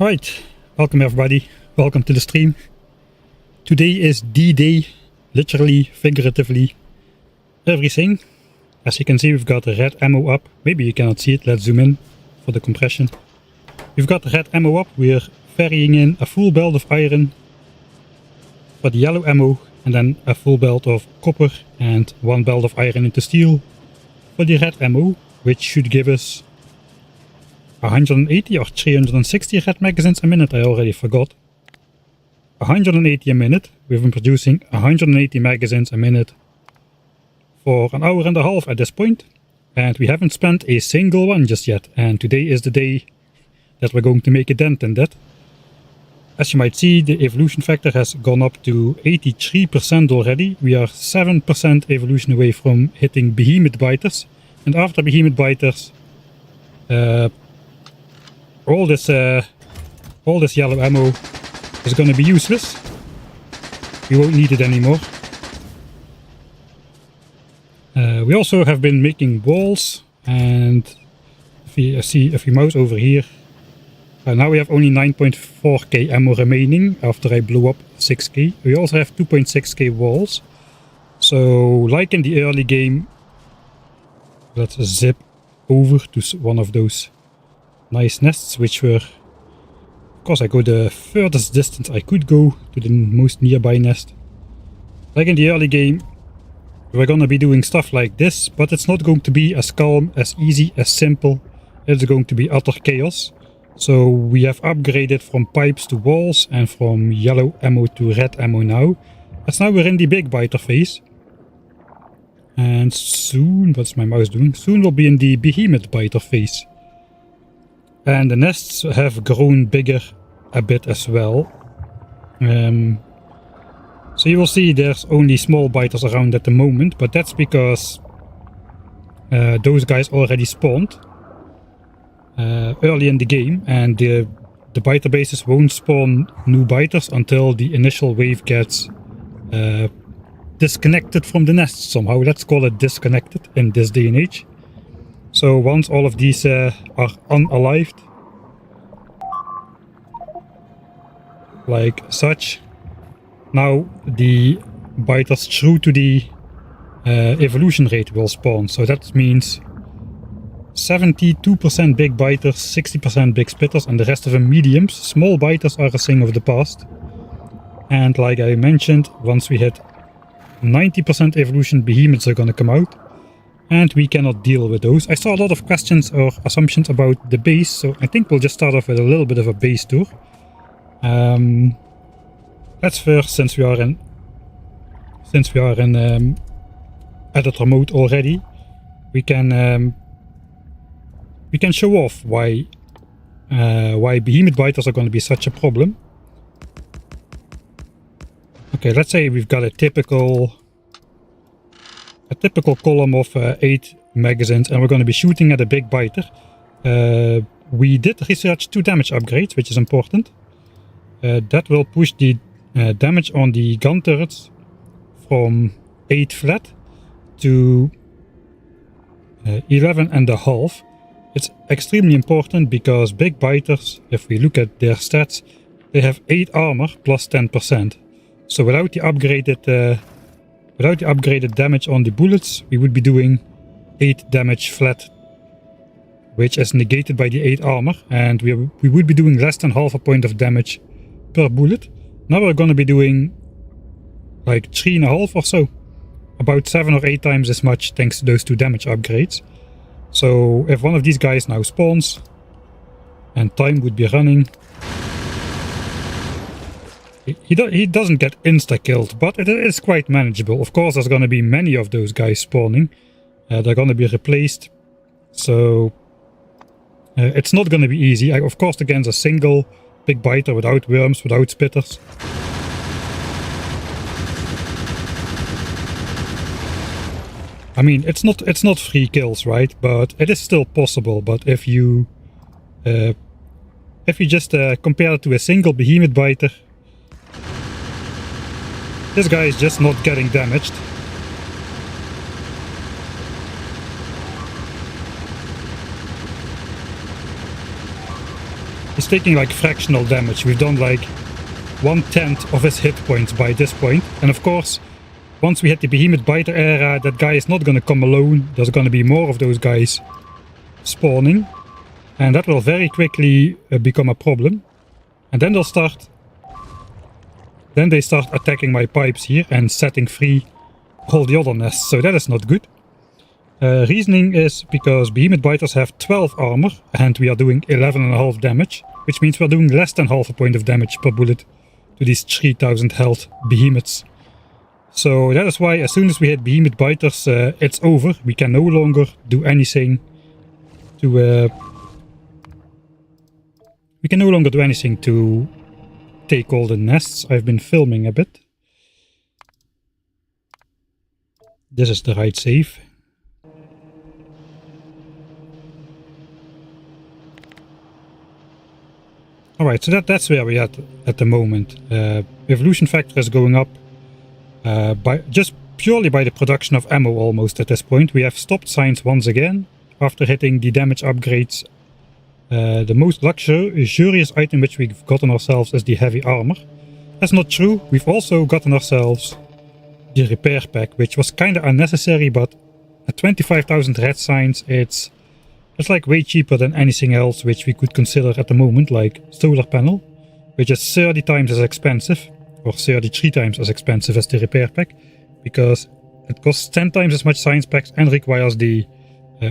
Alright, welcome everybody, welcome to the stream. Today is D-Day, literally, figuratively, everything. As you can see, we've got the red ammo up. Maybe you cannot see it, let's zoom in for the compression. We've got the red ammo up, we're ferrying in a full belt of iron for the yellow ammo, and then a full belt of copper and one belt of iron into steel for the red ammo, which should give us 180 or 360 red magazines a minute, I already forgot. 180 a minute. We've been producing 180 magazines a minute for an hour and a half at this point, and we haven't spent a single one just yet, and today is the day that we're going to make a dent in that. As you might see, the evolution factor has gone up to 83% already. We are 7% evolution away from hitting behemoth biters, and after behemoth biters, all this yellow ammo is going to be useless. We won't need it anymore. We also have been making walls, and if you mouse over here, now we have only 9.4k ammo remaining after I blew up 6k. We also have 2.6k walls. So, like in the early game, let's zip over to one of those nice nests, which were, of course I go the furthest distance I could go to the most nearby nest. Like in the early game, we're gonna be doing stuff like this, but it's not going to be as calm, as easy, as simple. It's going to be utter chaos. So we have upgraded from pipes to walls and from yellow ammo to red ammo now. As now we're in the big biter phase. And soon, what's my mouse doing? Soon we'll be in the behemoth biter phase. And the nests have grown bigger a bit as well. So you will see there's only small biters around at the moment, but that's because those guys already spawned early in the game, and the biter bases won't spawn new biters until the initial wave gets disconnected from the nest somehow. Let's call it disconnected in this day and age. So once all of these are unalived, like such, now the biters through to the evolution rate will spawn. So that means 72% big biters, 60% big spitters, and the rest of them mediums. Small biters are a thing of the past. And like I mentioned, once we hit 90% evolution, behemoths are gonna come out. And we cannot deal with those. I saw a lot of questions or assumptions about the base, so I think we'll just start off with a little bit of a base tour. Let's first, since we are in editor mode already, we can show off why behemoth biters are going to be such a problem. Okay, let's say we've got a typical column of 8 magazines, and we're going to be shooting at a big biter. We did research 2 damage upgrades, which is important. That will push the damage on the gun turrets from 8 flat to 11.5. It's extremely important because big biters, if we look at their stats, they have 8 armor plus 10%. So without the upgraded damage on the bullets, we would be doing 8 damage flat, which is negated by the 8 armor, and we would be doing less than half a point of damage per bullet. Now we're gonna be doing like 3.5 or so, about 7 or 8 times as much thanks to those 2 damage upgrades. So if one of these guys now spawns and time would be running, he doesn't get insta-killed, but it is quite manageable. Of course, there's going to be many of those guys spawning. They're going to be replaced. So it's not going to be easy. Of course, against a single big biter without worms, without spitters. I mean, it's not free kills, right? But it is still possible. But if you just compare it to a single behemoth biter, this guy is just not getting damaged. He's taking like fractional damage. We've done like 1/10 of his hit points by this point. And of course, once we hit the Behemoth Biter era, that guy is not gonna come alone. There's gonna be more of those guys spawning. And that will very quickly become a problem. And then they start attacking my pipes here and setting free all the other nests. So that is not good. Reasoning is because Behemoth Biters have 12 armor and we are doing 11.5 damage, which means we're doing less than half a point of damage per bullet to these 3000 health behemoths. So that is why as soon as we hit Behemoth Biters, it's over. We can no longer do anything to take all the nests. I've been filming a bit. This is the right save. Alright, so that's where we're at the moment. Evolution factor is going up just purely by the production of ammo almost at this point. We have stopped science once again after hitting the damage upgrades. The most luxurious item which we've gotten ourselves is the heavy armor. That's not true. We've also gotten ourselves the repair pack, which was kinda unnecessary, but at 25,000 red signs it's like way cheaper than anything else which we could consider at the moment, like solar panel, which is 30 times as expensive, or 33 times as expensive as the repair pack, because it costs 10 times as much science packs and requires the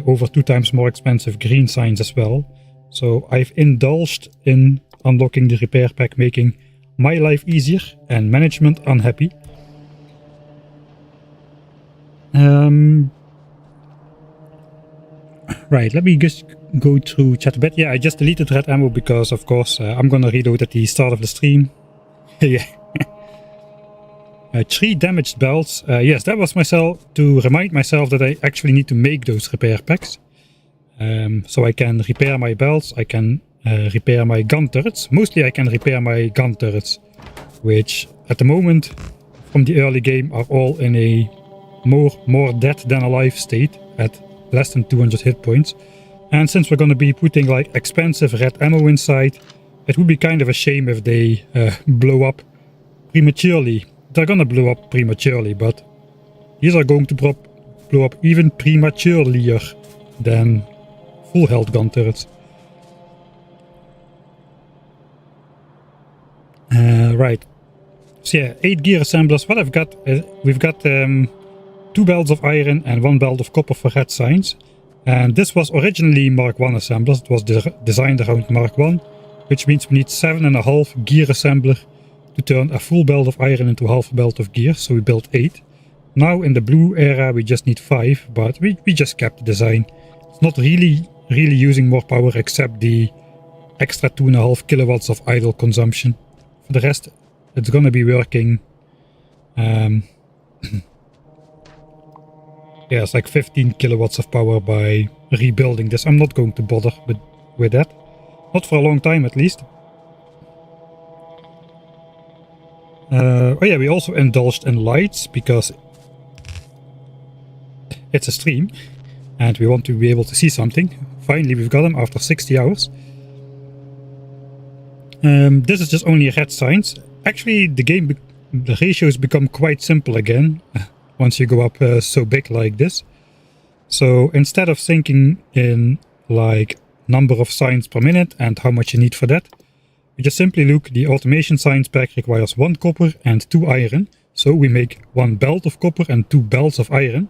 over 2 times more expensive green signs as well. So I've indulged in unlocking the repair pack, making my life easier and management unhappy. Right, let me just go through chat a bit. Yeah, I just deleted red ammo because, of course, I'm gonna reload at the start of the stream. Yeah. 3 damaged belts. Yes, that was to remind myself that I actually need to make those repair packs. So I can repair my belts, I can repair my gun turrets. Mostly I can repair my gun turrets, which at the moment from the early game are all in a more dead than alive state at less than 200 hit points. And since we're going to be putting like expensive red ammo inside, it would be kind of a shame if they blow up prematurely. They're gonna blow up prematurely, but these are going to blow up even prematurelier than full health gun turrets. Right. So yeah, 8 gear assemblers. What I've got, we've got 2 belts of iron and 1 belt of copper for red signs. And this was originally Mark 1 assemblers. It was designed around Mark 1, which means we need 7.5 gear assembler to turn a full belt of iron into half a belt of gear. So we built 8. Now in the blue era we just need 5, but we just kept the design. It's not really using more power except the extra 2.5 kilowatts of idle consumption. For the rest, it's gonna be working. Yeah, it's like 15 kilowatts of power by rebuilding this. I'm not going to bother with that. Not for a long time at least. Oh yeah, we also indulged in lights because it's a stream and we want to be able to see something. Finally we've got them after 60 hours. This is just only red signs. Actually the ratios become quite simple again once you go up so big like this. So instead of thinking in like number of signs per minute and how much you need for that, we just simply look, the automation science pack requires 1 copper and 2 iron. So we make 1 belt of copper and 2 belts of iron,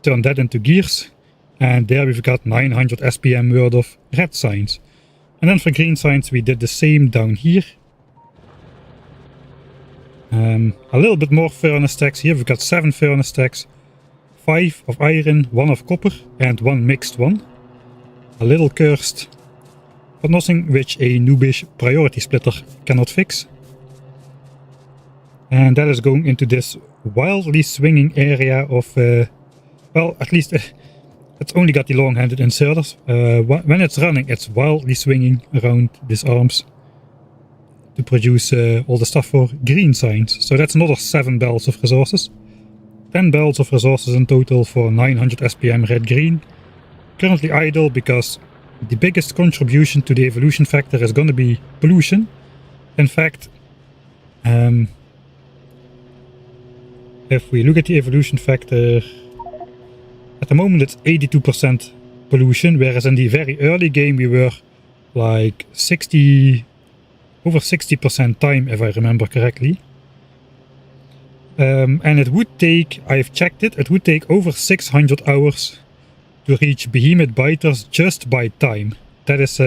turn that into gears, and there we've got 900 SPM worth of red signs. And then for green signs we did the same down here. A little bit more furnace stacks here. We've got 7 furnace stacks, 5 of iron, 1 of copper and 1 mixed one. A little cursed, but nothing which a noobish priority splitter cannot fix. And that is going into this wildly swinging area of, well, at least it's only got the long-handed inserters. When it's running, it's wildly swinging around these arms to produce all the stuff for green signs. So that's another 7 belts of resources. 10 belts of resources in total for 900 SPM red-green. Currently idle because the biggest contribution to the evolution factor is going to be pollution. In fact, if we look at the evolution factor, at the moment it's 82% pollution, whereas in the very early game we were like over 60% time, if I remember correctly. And it would take, I've checked it, it would take over 600 hours to reach behemoth biters just by time. That is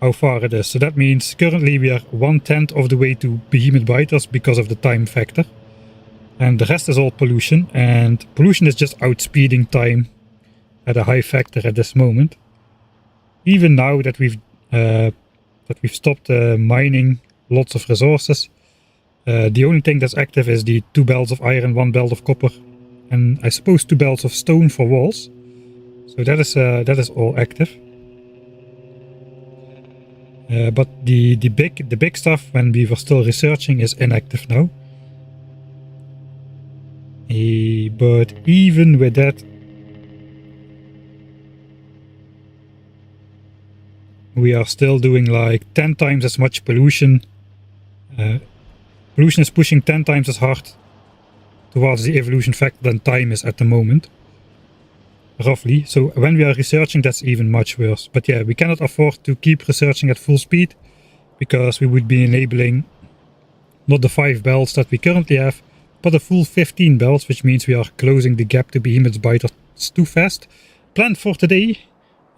how far it is. So that means currently we are 1/10 of the way to behemoth biters because of the time factor. And the rest is all pollution, and pollution is just outspeeding time at a high factor at this moment. Even now that we've stopped mining lots of resources, the only thing that's active is the 2 belts of iron, 1 belt of copper, and I suppose 2 belts of stone for walls. So that is all active. But the big stuff, when we were still researching, is inactive now. But even with that, we are still doing like 10 times as much pollution. Pollution is pushing 10 times as hard towards the evolution factor than time is at the moment. Roughly. So when we are researching, that's even much worse. But yeah, we cannot afford to keep researching at full speed, because we would be enabling not the 5 belts that we currently have, but a full 15 belts, which means we are closing the gap to behemoth biters too fast. Planned for today.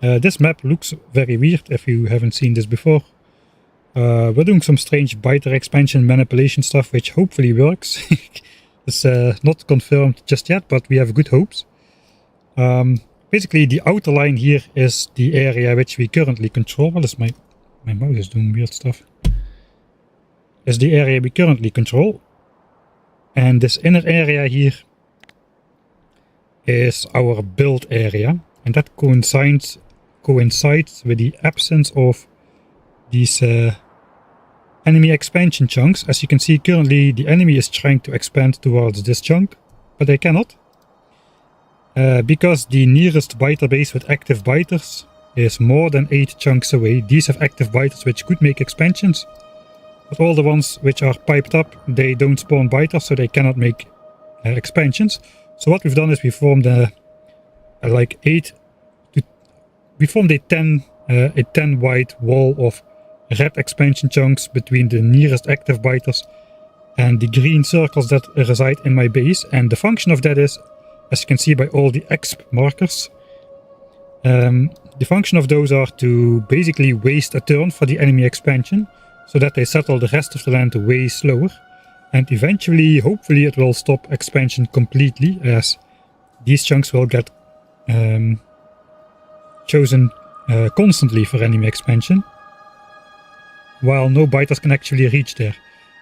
This map looks very weird if you haven't seen this before. We're doing some strange biter expansion manipulation stuff, which hopefully works. It's not confirmed just yet, but we have good hopes. Basically, the outer line here is the area which we currently control. Well, my mouse is doing weird stuff. Is the area we currently control. And this inner area here is our build area. And that coincides with the absence of these enemy expansion chunks. As you can see, currently the enemy is trying to expand towards this chunk, but they cannot. Because the nearest biter base with active biters is more than 8 chunks away. These have active biters which could make expansions. But all the ones which are piped up, they don't spawn biters, so they cannot make expansions. So what we've done is we formed we formed a 10 wide wall of red expansion chunks between the nearest active biters and the green circles that reside in my base. And the function of that is, as you can see by all the exp markers, the function of those are to basically waste a turn for the enemy expansion, so that they settle the rest of the land way slower. And eventually, hopefully, it will stop expansion completely, as these chunks will get chosen constantly for enemy expansion, while no biters can actually reach there.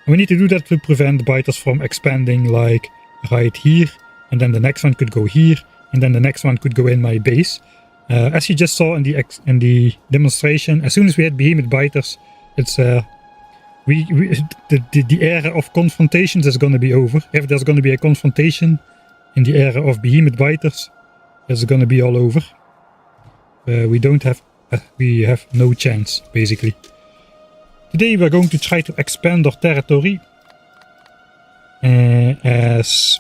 And we need to do that to prevent biters from expanding like right here, and then the next one could go here, and then the next one could go in my base. As you just saw in the demonstration, as soon as we had behemoth biters, it's the era of confrontations is going to be over. If there's going to be a confrontation in the era of behemoth biters, it's going to be all over. We have no chance, basically. Today we're going to try to expand our territory, as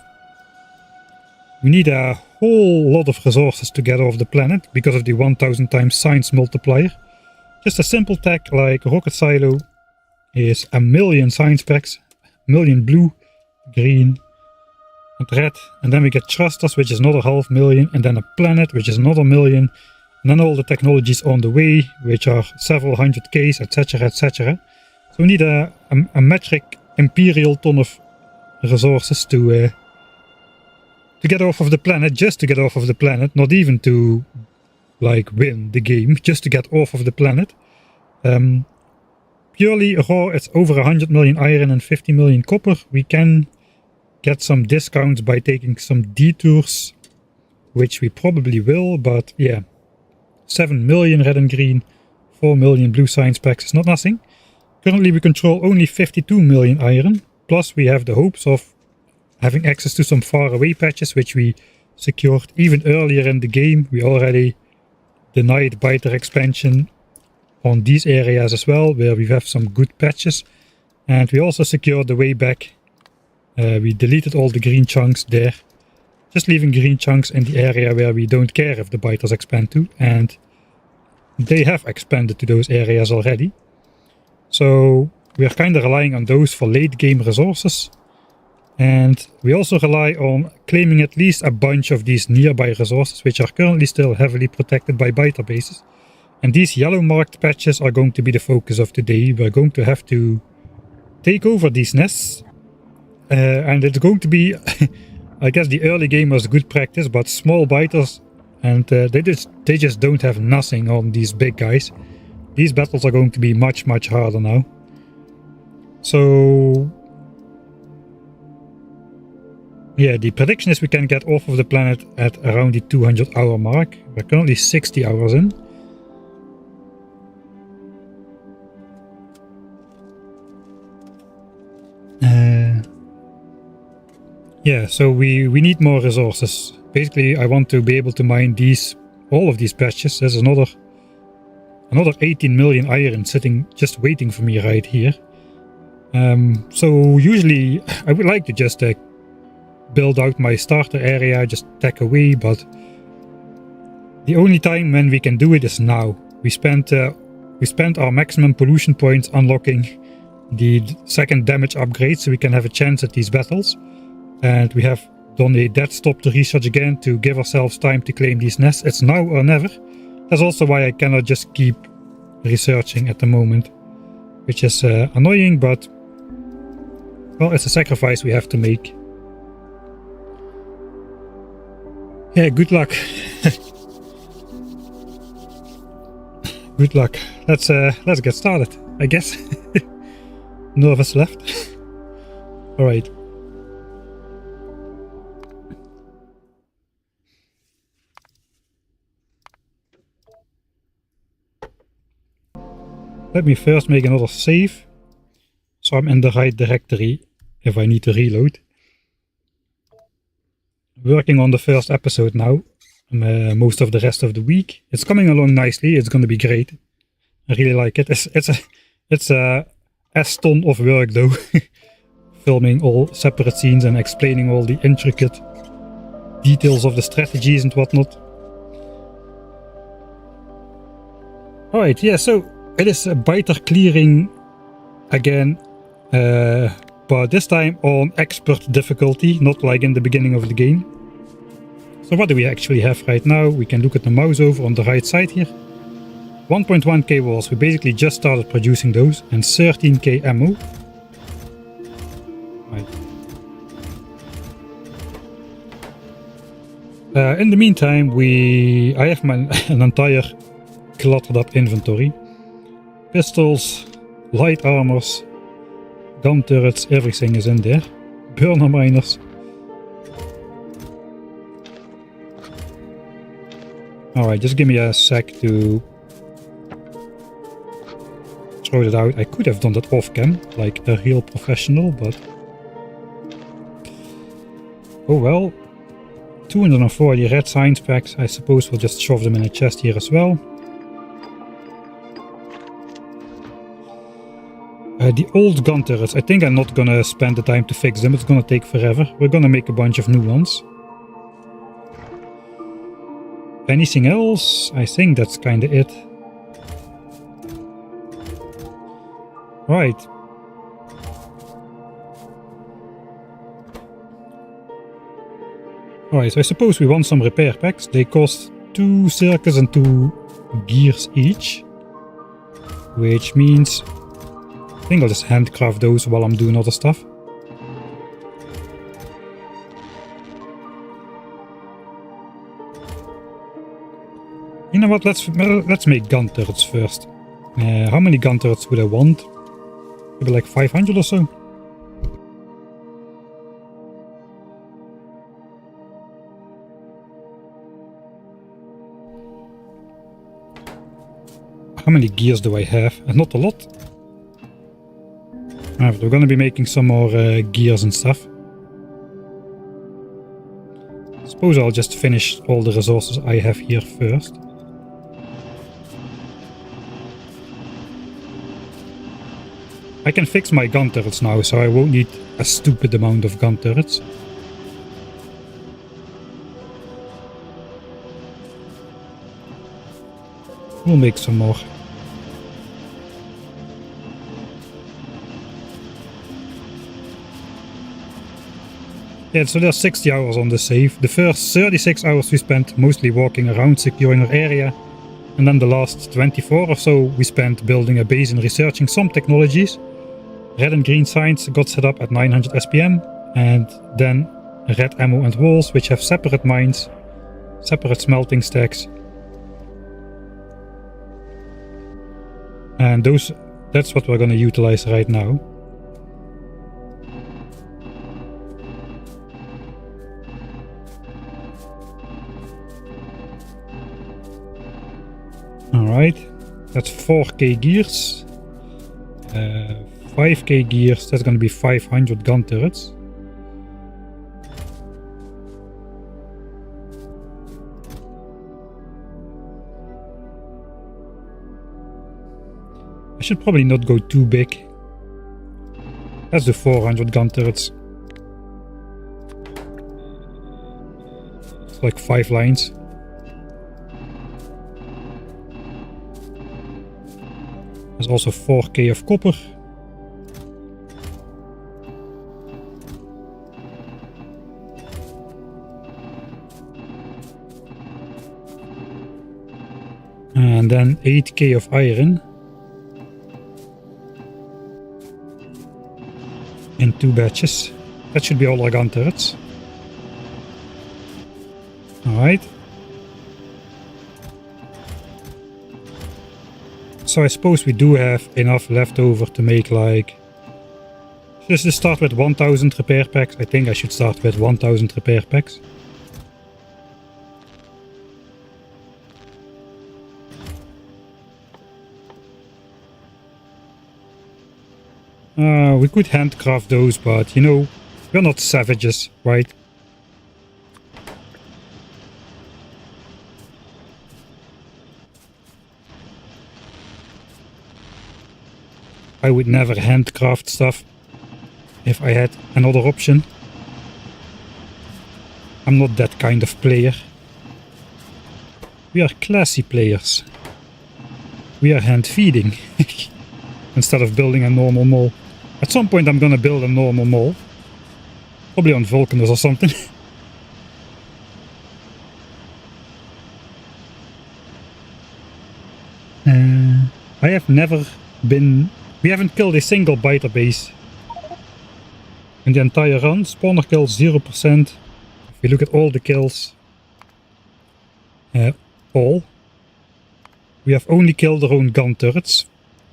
we need a whole lot of resources to get off the planet because of the 1000 times science multiplier. Just a simple tech like rocket silo is 1,000,000 science packs, 1,000,000 blue, green and red, and then we get thrusters, which is another 500,000, and then a planet, which is another 1,000,000, and then all the technologies on the way, which are several hundred Ks, etc, etc. So we need a metric imperial ton of resources to get off of the planet, just to get off of the planet, not even to like win the game, just to get off of the planet. Purely raw, it's over 100 million iron and 50 million copper. We can get some discounts by taking some detours, which we probably will, but yeah. 7 million red and green, 4 million blue science packs is not nothing. Currently we control only 52 million iron, plus we have the hopes of having access to some far away patches, which we secured even earlier in the game. We already denied biter expansion on these areas as well, where we have some good patches. And we also secured the way back. We deleted all the green chunks there, just leaving green chunks in the area where we don't care if the biters expand to, and they have expanded to those areas already. So we are kind of relying on those for late game resources. And we also rely on claiming at least a bunch of these nearby resources, which are currently still heavily protected by biter bases. And these yellow marked patches are going to be the focus of today. We're going to have to take over these nests. And it's going to be, I guess the early game was good practice, but small biters, and they just don't have nothing on these big guys. These battles are going to be much, much harder now. So yeah, the prediction is we can get off of the planet at around the 200 hour mark. We're currently 60 hours in. Yeah, so we need more resources. Basically, I want to be able to mine all of these patches. There's another 18 million iron sitting just waiting for me right here. So usually I would like to just build out my starter area, just tack away, but the only time when we can do it is now. We spent our maximum pollution points unlocking the second damage upgrade so we can have a chance at these battles. And we have done a dead stop to research again to give ourselves time to claim these nests. It's now or never. That's also why I cannot just keep researching at the moment, which is annoying, but well, it's a sacrifice we have to make. Yeah, good luck. Good luck. Let's get started, I guess. Nervous left. All right. Let me first make another save, so I'm in the right directory if I need to reload. Working on the first episode now, most of the rest of the week. It's coming along nicely. It's going to be great. I really like it. It's a ton of work though, filming all separate scenes and explaining all the intricate details of the strategies and whatnot. All right, yeah. So it is a biter clearing again, but this time on expert difficulty, not like in the beginning of the game. So what do we actually have right now? We can look at the mouse over on the right side here. 1.1k walls, we basically just started producing those, and 13k ammo. Right. In the meantime, I have an entire cluttered up inventory. Pistols, light armors, gun turrets, everything is in there. Burner miners. Alright, just give me a sec to throw it out. I could have done that off cam, like a real professional, but oh well. 240 red science packs, I suppose we'll just shove them in a chest here as well. The old gun turrets, I think I'm not gonna spend the time to fix them, it's gonna take forever. We're gonna make a bunch of new ones. Anything else? I think that's kinda it. Right. Alright, so I suppose we want some repair packs. They cost 2 circuits and 2 gears each. Which means I think I'll just handcraft those while I'm doing other stuff. You know what, let's make gun turrets first. How many gun turrets would I want? Maybe like 500 or so? How many gears do I have? Not a lot. Alright, we're gonna be making some more gears and stuff. Suppose I'll just finish all the resources I have here first. I can fix my gun turrets now, so I won't need a stupid amount of gun turrets. We'll make some more. Yeah, so there's 60 hours on the save. The first 36 hours we spent mostly walking around securing our area. And then the last 24 or so we spent building a base and researching some technologies. Red and green signs got set up at 900 SPM. And then red ammo and walls, which have separate mines, separate smelting stacks. And that's what we're going to utilize right now. Alright, that's 4k gears, 5k gears, that's going to be 500 gun turrets. I should probably not go too big. That's the 400 gun turrets. It's like 5 lines. There's also 4k of copper. And then 8k of iron. In 2 batches. That should be all our gun turrets. Alright. So I suppose we do have enough left over to make like... Let's just start with 1000 repair packs. I think I should start with 1000 repair packs. We could handcraft those, but you know, we're not savages, right? I would never handcraft stuff if I had another option. I'm not that kind of player. We are classy players. We are hand feeding instead of building a normal mall. At some point I'm gonna build a normal mall. Probably on Vulcanus or something. I have never been... We haven't killed a single biter base in the entire run. Spawner kills 0%. If you look at all the kills, we have only killed our own gun turrets.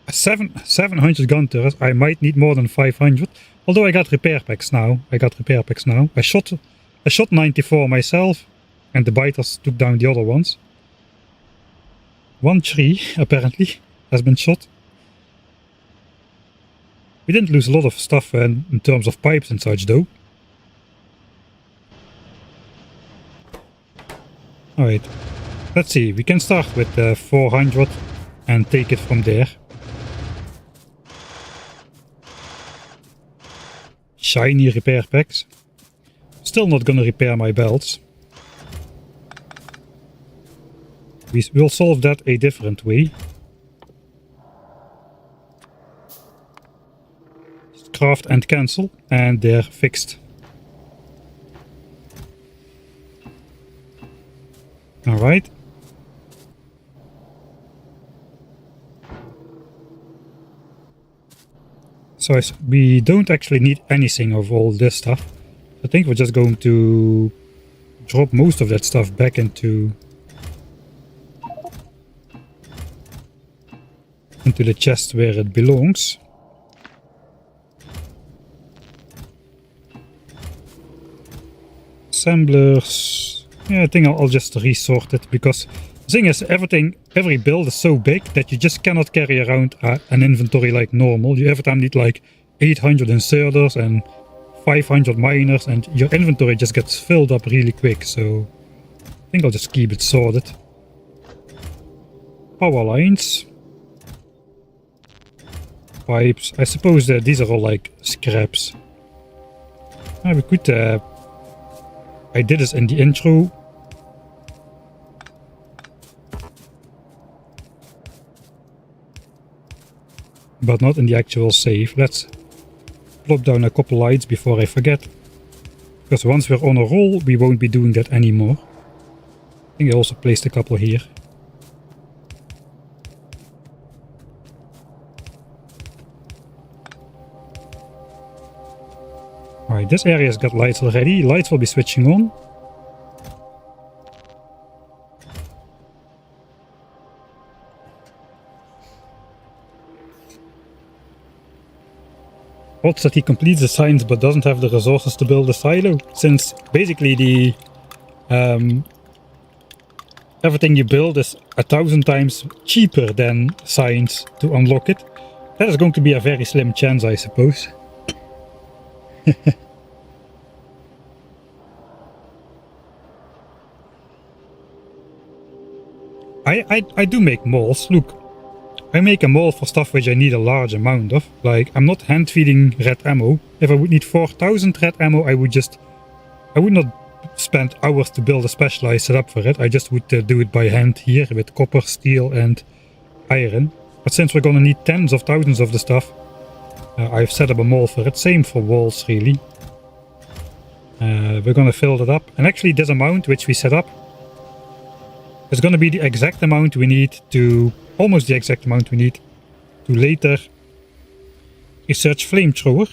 700 gun turrets. I might need more than 500. Although I got repair packs now. I shot 94 myself, and the biters took down the other ones. One tree apparently has been shot. We didn't lose a lot of stuff in terms of pipes and such though. Alright, let's see, we can start with 400 and take it from there. Shiny repair packs. Still not gonna repair my belts. We'll solve that a different way. Craft and cancel, and they're fixed. Alright. So we don't actually need anything of all this stuff. I think we're just going to drop most of that stuff back into the chest where it belongs. Assemblers. Yeah, I think I'll just resort it, because the thing is, every build is so big that you just cannot carry around an inventory like normal. You every time need like 800 inserters and 500 miners, and your inventory just gets filled up really quick. So I think I'll just keep it sorted. Power lines. pipes. I suppose these are all like scraps. We could... I did this in the intro. But not in the actual save. Let's plop down a couple lights before I forget. Because once we're on a roll, we won't be doing that anymore. I think I also placed a couple here. Alright, this area's got lights already. Lights will be switching on. Odds that he completes the science but doesn't have the resources to build a silo, since basically the everything you build is 1,000 times cheaper than science to unlock it. That is going to be a very slim chance, I suppose. I do make molds. Look, I make a mold for stuff which I need a large amount of. Like, I'm not hand feeding red ammo. If I would need 4,000 red ammo, I would not spend hours to build a specialized setup for it. I just would do it by hand here with copper, steel and iron. But since we're gonna need tens of thousands of the stuff, I've set up a mold for it. Same for walls, really. We're gonna fill that up. And actually this amount which we set up is gonna be the exact amount we need to... almost the exact amount we need to later research flamethrower.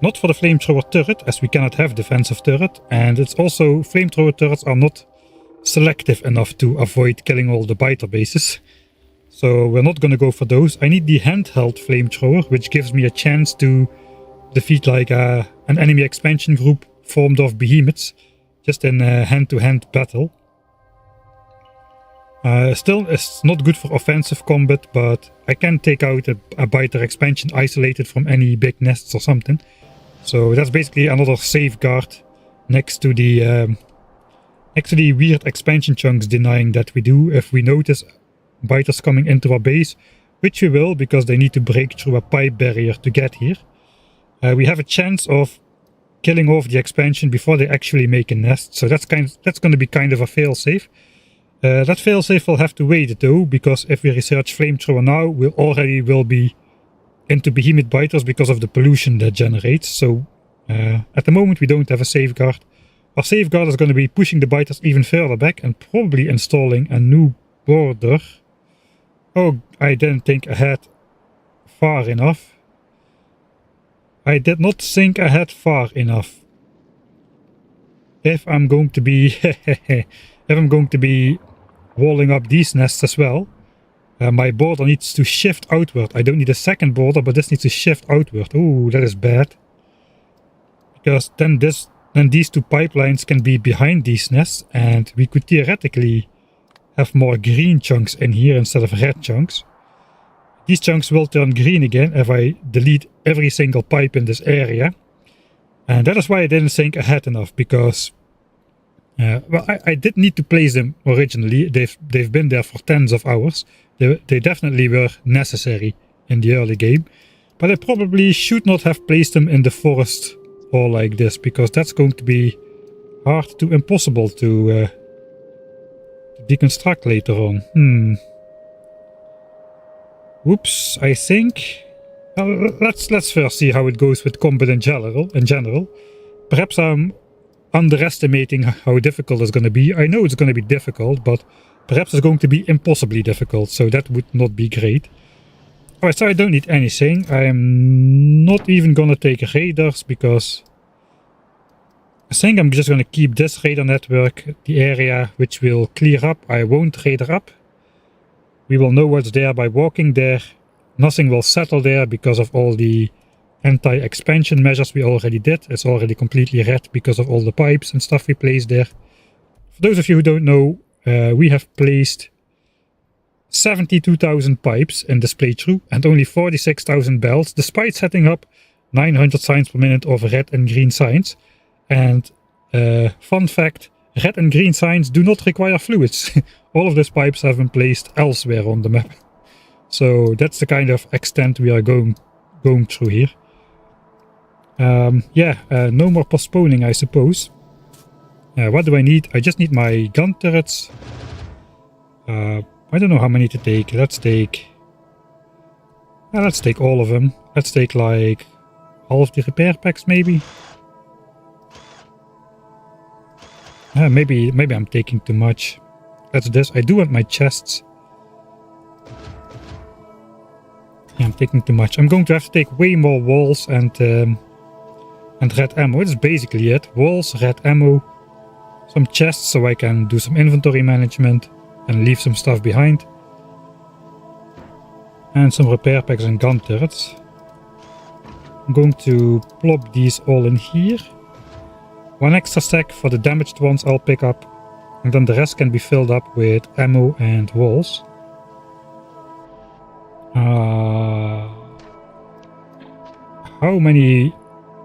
Not for the flamethrower turret, as we cannot have defensive turret, and it's also flamethrower turrets are not selective enough to avoid killing all the biter bases. So we're not gonna go for those. I need the handheld flamethrower, which gives me a chance to defeat like an enemy expansion group formed of behemoths, just in a hand-to-hand battle. Still, it's not good for offensive combat, but I can take out a biter expansion isolated from any big nests or something. So that's basically another safeguard next to the weird expansion chunks denying that we do if we notice biters coming into our base, which we will because they need to break through a pipe barrier to get here. We have a chance of killing off the expansion before they actually make a nest, so that's going to be kind of a failsafe. That failsafe will have to wait though, because if we research flamethrower now, we already will be into behemoth biters because of the pollution that generates. So at the moment we don't have a safeguard. Our safeguard is going to be pushing the biters even further back and probably installing a new border. Oh, I didn't think ahead far enough. I did not think ahead far enough. If I'm going to be walling up these nests as well, my border needs to shift outward. I don't need a second border, but this needs to shift outward. Oh, that is bad. Because then these two pipelines can be behind these nests, and we could theoretically have more green chunks in here instead of red chunks. These chunks will turn green again if I delete every single pipe in this area. And that is why I didn't think ahead enough, because well, I did need to place them originally. They've been there for tens of hours. They definitely were necessary in the early game. But I probably should not have placed them in the forest or like this, because that's going to be hard to impossible to deconstruct later on. Whoops, I think... let's first see how it goes with combat in general. Perhaps I'm underestimating how difficult it's going to be. I know it's going to be difficult, but perhaps it's going to be impossibly difficult, so that would not be great. Alright, so I don't need anything. I'm not even going to take raiders, because I think I'm just going to keep this raider network, the area which will clear up. I won't raider up. We will know what's there by walking there. Nothing will settle there because of all the anti-expansion measures we already did. It's already completely red because of all the pipes and stuff we placed there. For those of you who don't know, we have placed 72,000 pipes in this playthrough and only 46,000 bells, despite setting up 900 signs per minute of red and green signs. And fun fact, red and green signs do not require fluids. All of these pipes have been placed elsewhere on the map. So that's the kind of extent we are going through here. No more postponing, I suppose. What do I need? I just need my gun turrets. I don't know how many to take. Let's take all of them. Let's take like half the repair packs, maybe. Maybe I'm taking too much. That's this. I do want my chests. Yeah, I'm taking too much. I'm going to have to take way more walls and red ammo. That's basically it. Walls, red ammo, some chests so I can do some inventory management and leave some stuff behind. And some repair packs and gun turrets. I'm going to plop these all in here. One extra stack for the damaged ones I'll pick up. And then the rest can be filled up with ammo and walls. How many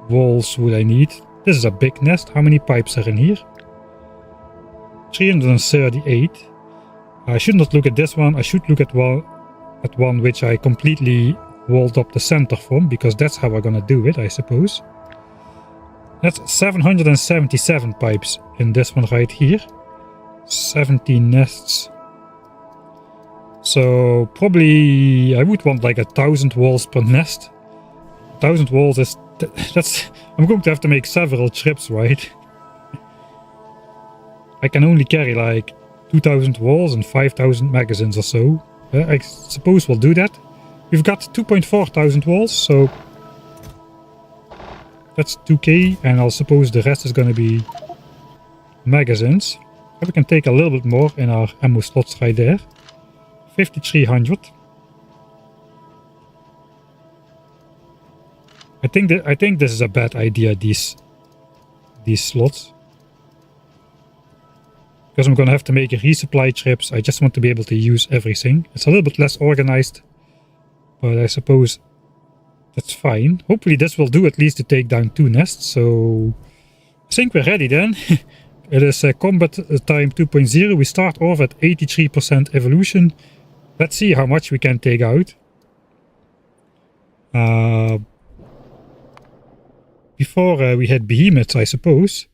walls would I need? This is a big nest. How many pipes are in here? 338. I should not look at this one. I should look at one which I completely walled up the center from, because that's how we're gonna do it, I suppose. That's 777 pipes in this one right here. 17 nests. So probably I would want like 1,000 walls per nest. 1,000 walls is... that's... I'm going to have to make several trips, right? I can only carry like 2,000 walls and 5,000 magazines or so. I suppose we'll do that. We've got 2,400 walls, so... that's 2k, and I'll suppose the rest is gonna be magazines. We can take a little bit more in our ammo slots right there. 5,300. I think this is a bad idea, these slots. Because I'm gonna have to make resupply trips. I just want to be able to use everything. It's a little bit less organized, but I suppose that's fine. Hopefully this will do at least to take down 2 nests, so I think we're ready then. It is combat time 2.0. We start off at 83% evolution. Let's see how much we can take out. Before we hit behemoths, I suppose.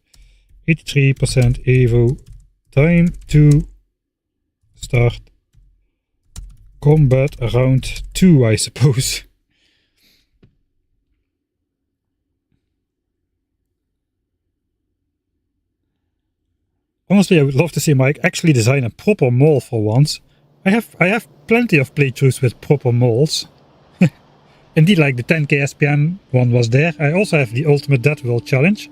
83% evo. Time to start combat round 2, I suppose. Honestly, I would love to see Mike actually design a proper mall for once. I have plenty of playthroughs with proper malls. Indeed, like the 10k SPM one was there. I also have the Ultimate Dead World Challenge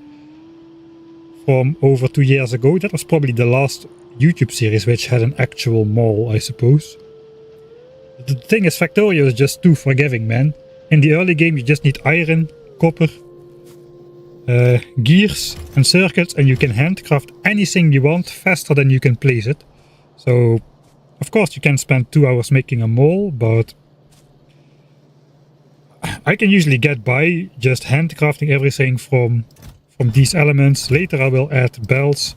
from over 2 years ago. That was probably the last YouTube series which had an actual mall, I suppose. The thing is, Factorio is just too forgiving, man. In the early game you just need iron, copper, gears and circuits, and you can handcraft anything you want faster than you can place it. So of course you can spend 2 hours making a mall, but I can usually get by just handcrafting everything from these elements. Later I will add belts,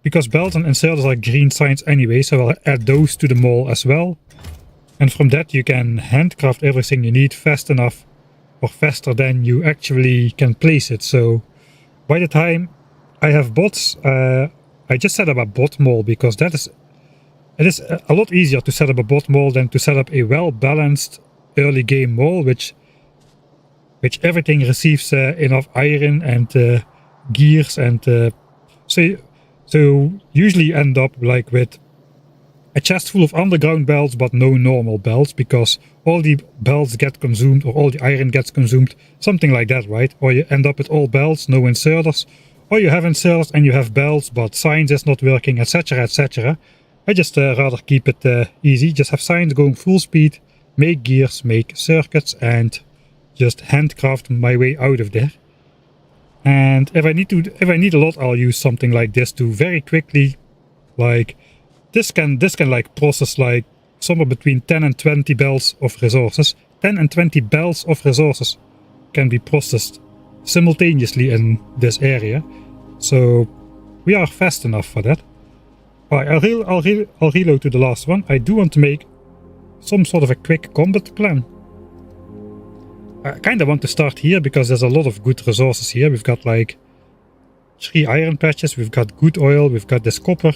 because belts and inserters are green signs anyway, so I'll add those to the mall as well. And from that you can handcraft everything you need fast enough, or faster than you actually can place it. So by the time I have bots, I just set up a bot mall, because it is a lot easier to set up a bot mall than to set up a well-balanced early game mall, which everything receives enough iron and gears, and so usually end up like with a chest full of underground belts but no normal belts, because all the belts get consumed, or all the iron gets consumed, something like that, right? Or you end up with all belts, no inserters, or you have inserters and you have belts but science is not working, etc, etc. I just rather keep it easy, just have science going full speed, make gears, make circuits, and just handcraft my way out of there. And if I need a lot, I'll use something like this to very quickly, like this can like process like somewhere between 10 and 20 belts of resources. 10 and 20 belts of resources can be processed simultaneously in this area, so we are fast enough for that. Alright, I'll reload to the last one. I do want to make some sort of a quick combat plan. I kind of want to start here because there's a lot of good resources here. We've got like 3 iron patches, we've got good oil, we've got this copper.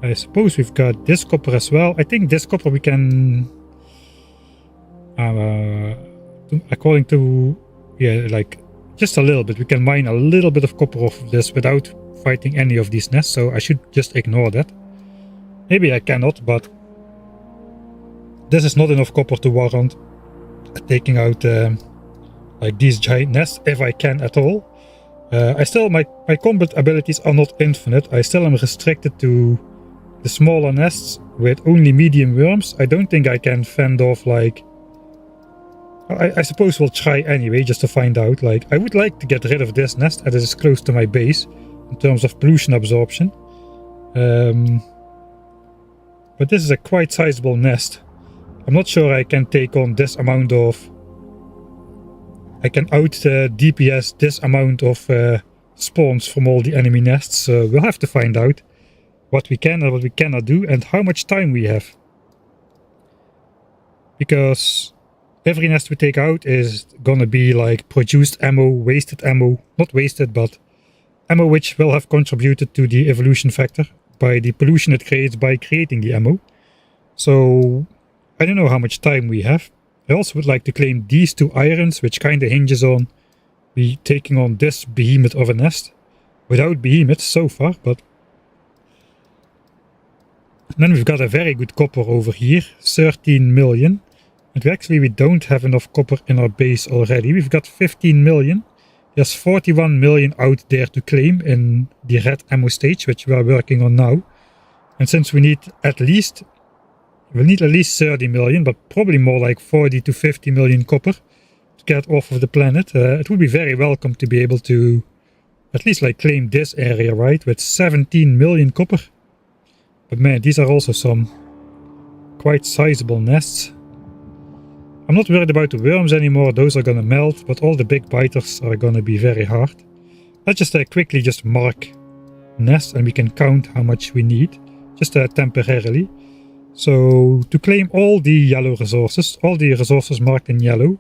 I suppose we've got this copper as well. I think this copper we can... according to... yeah, like just a little bit. We can mine a little bit of copper off of this without fighting any of these nests. So I should just ignore that. Maybe I cannot, but... this is not enough copper to warrant taking out like these giant nests, if I can at all. I still, my combat abilities are not infinite. I still am restricted to the smaller nests with only medium worms. I don't think I can fend off like... I suppose we'll try anyway, just to find out. Like, I would like to get rid of this nest as it is close to my base in terms of pollution absorption. But this is a quite sizable nest. I'm not sure I can take on this amount of... I can out DPS this amount of spawns from all the enemy nests. So we'll have to find out what we can and what we cannot do and how much time we have. Because every nest we take out is gonna be like produced ammo, wasted ammo. Not wasted, but ammo which will have contributed to the evolution factor by the pollution it creates by creating the ammo. So... I don't know how much time we have. I also would like to claim these 2 irons, which kind of hinges on me taking on this behemoth of a nest. Without behemoths so far, but... and then we've got a very good copper over here, 13 million. And we don't have enough copper in our base already. We've got 15 million. There's 41 million out there to claim in the red ammo stage, which we are working on now. And since we need at least... we'll need at least 30 million, but probably more like 40 to 50 million copper to get off of the planet. It would be very welcome to be able to at least like claim this area, right? With 17 million copper. But man, these are also some quite sizable nests. I'm not worried about the worms anymore. Those are gonna melt, but all the big biters are gonna be very hard. Let's just quickly just mark nests and we can count how much we need. Just temporarily. So, to claim all the yellow resources, all the resources marked in yellow.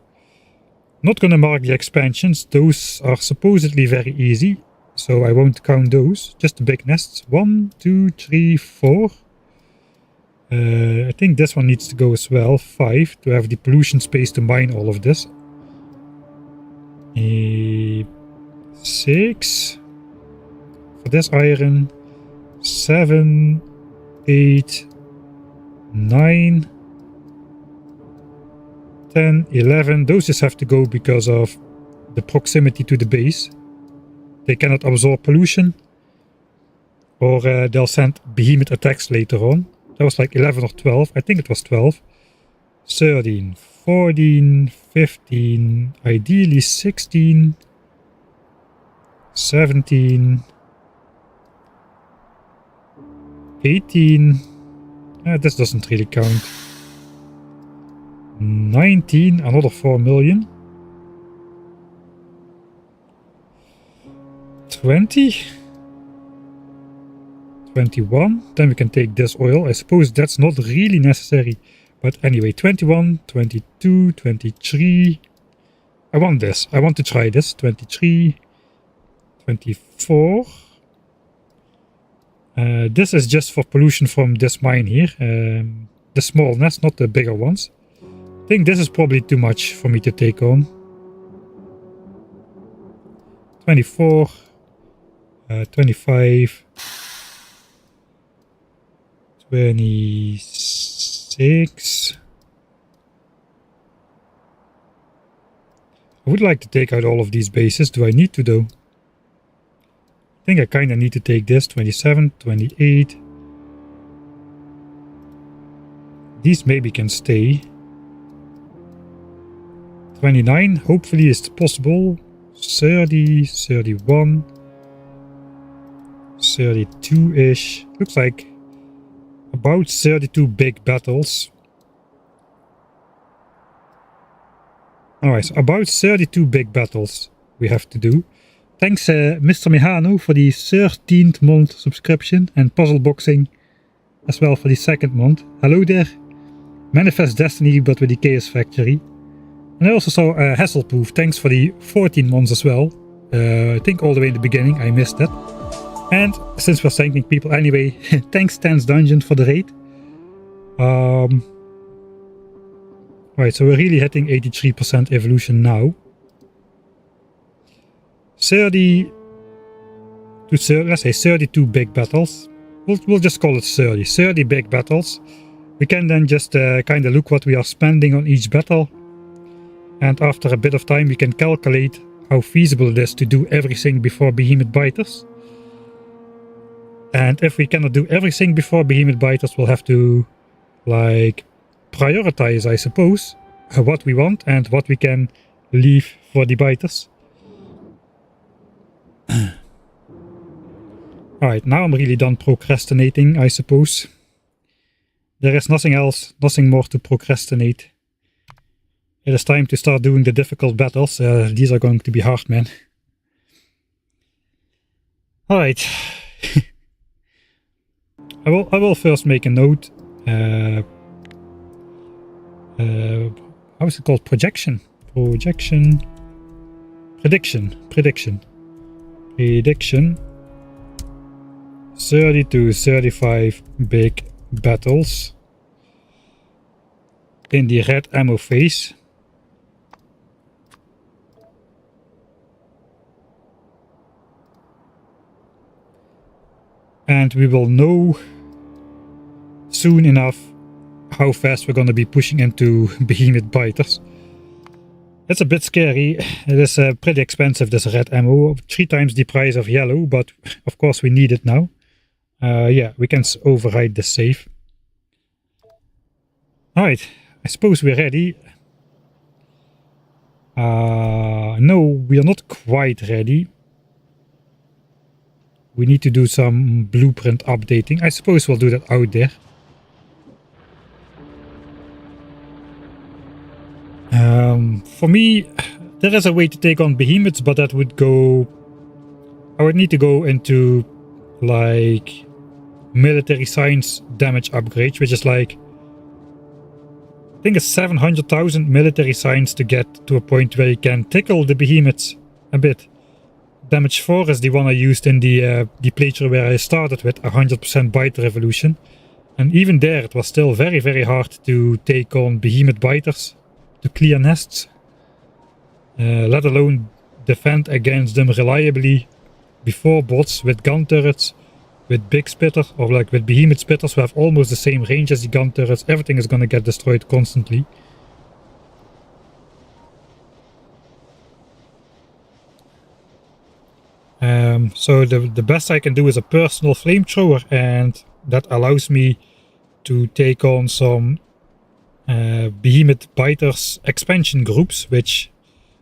Not gonna mark the expansions, those are supposedly very easy. So I won't count those, just the big nests. 1, 2, 3, 4. I think this one needs to go as well, 5, to have the pollution space to mine all of this. 6. For this iron. 7, 8... 9, 10, 11, those just have to go because of the proximity to the base. They cannot absorb pollution. Or they'll send behemoth attacks later on. That was like 11 or 12, I think it was 12. 13, 14, 15, ideally 16, 17, 18... this doesn't really count. 19, another 4 million. 20. 21. Then we can take this oil. I suppose that's not really necessary. But anyway, 21, 22, 23. I want this. I want to try this. 23. 24. This is just for pollution from this mine here. The small nest, not the bigger ones. I think this is probably too much for me to take on. 24. 25. 26. I would like to take out all of these bases. Do I need to though? I think I kind of need to take this. 27, 28. These maybe can stay. 29, hopefully it's possible. 30, 31. 32-ish. Looks like about 32 big battles. Alright, so about 32 big battles we have to do. Thanks Mr. Mihano for the 13th month subscription and Puzzle Boxing as well for the 2nd month. Hello there. Manifest Destiny, but with the Chaos Factory. And I also saw Hasselproof. Thanks for the 14 months as well. I think all the way in the beginning. I missed that. And since we're thanking people anyway, thanks Stance Dungeon for the raid. Right, so we're really hitting 83% evolution now. 30 to 30, let's say 32 big battles. We'll just call it 30. 30 big battles. We can then just kind of look what we are spending on each battle. And after a bit of time we can calculate how feasible it is to do everything before Behemoth Biters. And if we cannot do everything before Behemoth Biters, we'll have to like prioritize, I suppose, what we want and what we can leave for the biters. Alright, now I'm really done procrastinating, I suppose. There is nothing else, nothing more to procrastinate. It is time to start doing the difficult battles. These are going to be hard, man. Alright. I will first make a note. How is it called? Prediction. 30 to 35 big battles in the red ammo phase. And we will know soon enough how fast we're going to be pushing into Behemoth Biters. It's a bit scary. It is pretty expensive, this red ammo. 3 times the price of yellow, but of course we need it now. Yeah, we can override the save. Alright, I suppose we're ready. No, we are not quite ready. We need to do some blueprint updating. I suppose we'll do that out there. For me, there is a way to take on behemoths, but that would go... I would need to go into like military science damage upgrades, which is like... I think it's 700,000 military science to get to a point where you can tickle the behemoths a bit. Damage 4 is the one I used in the playthrough where I started with 100% biter evolution. And even there it was still very, very hard to take on behemoth biters, to clear nests. Let alone defend against them reliably before bots with gun turrets, with big spitter, or like with behemoth spitters who have almost the same range as the gun turrets. Everything is gonna get destroyed constantly. So the best I can do is a personal flamethrower, and that allows me to take on some behemoth biters expansion groups, which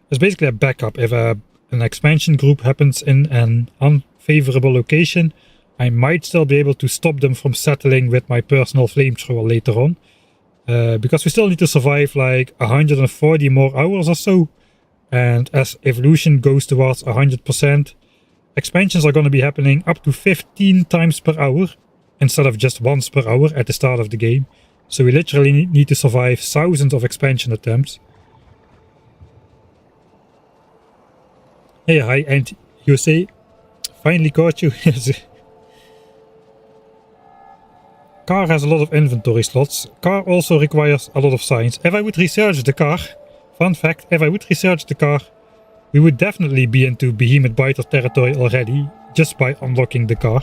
is basically a backup. If an expansion group happens in an unfavorable location, I might still be able to stop them from settling with my personal flamethrower later on. Because we still need to survive like 140 more hours or so. And as evolution goes towards 100%, expansions are going to be happening up to 15 times per hour instead of just once per hour at the start of the game. So we literally need to survive thousands of expansion attempts. Hey, hi, and you say, finally caught you. Car has a lot of inventory slots. Car also requires a lot of science. If I would research the car, fun fact, if I would research the car, we would definitely be into behemoth biter territory already, just by unlocking the car.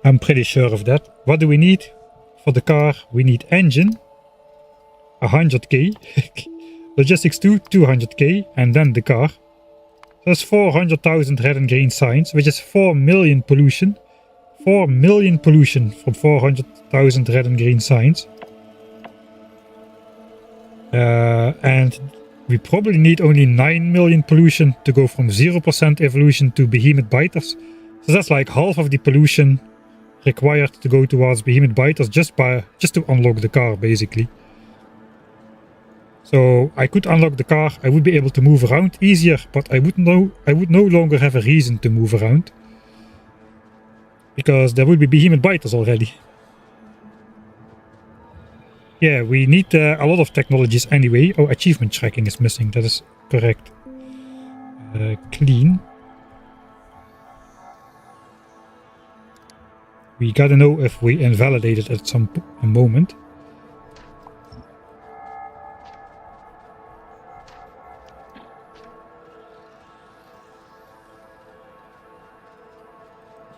I'm pretty sure of that. What do we need for the car? We need engine, 100k, logistics 2, 200k, and then the car. That's 400,000 red and green signs, which is 4 million pollution. 4 million pollution from 400,000 red and green signs. And we probably need only 9 million pollution to go from 0% evolution to behemoth biters. So that's like half of the pollution required to go towards behemoth biters just to unlock the car, basically. So I could unlock the car, I would be able to move around easier, but I would no longer have a reason to move around. Because there would be behemoth biters already. Yeah, we need a lot of technologies anyway. Oh, achievement tracking is missing. That is correct. Clean. We gotta know if we invalidated at some moment.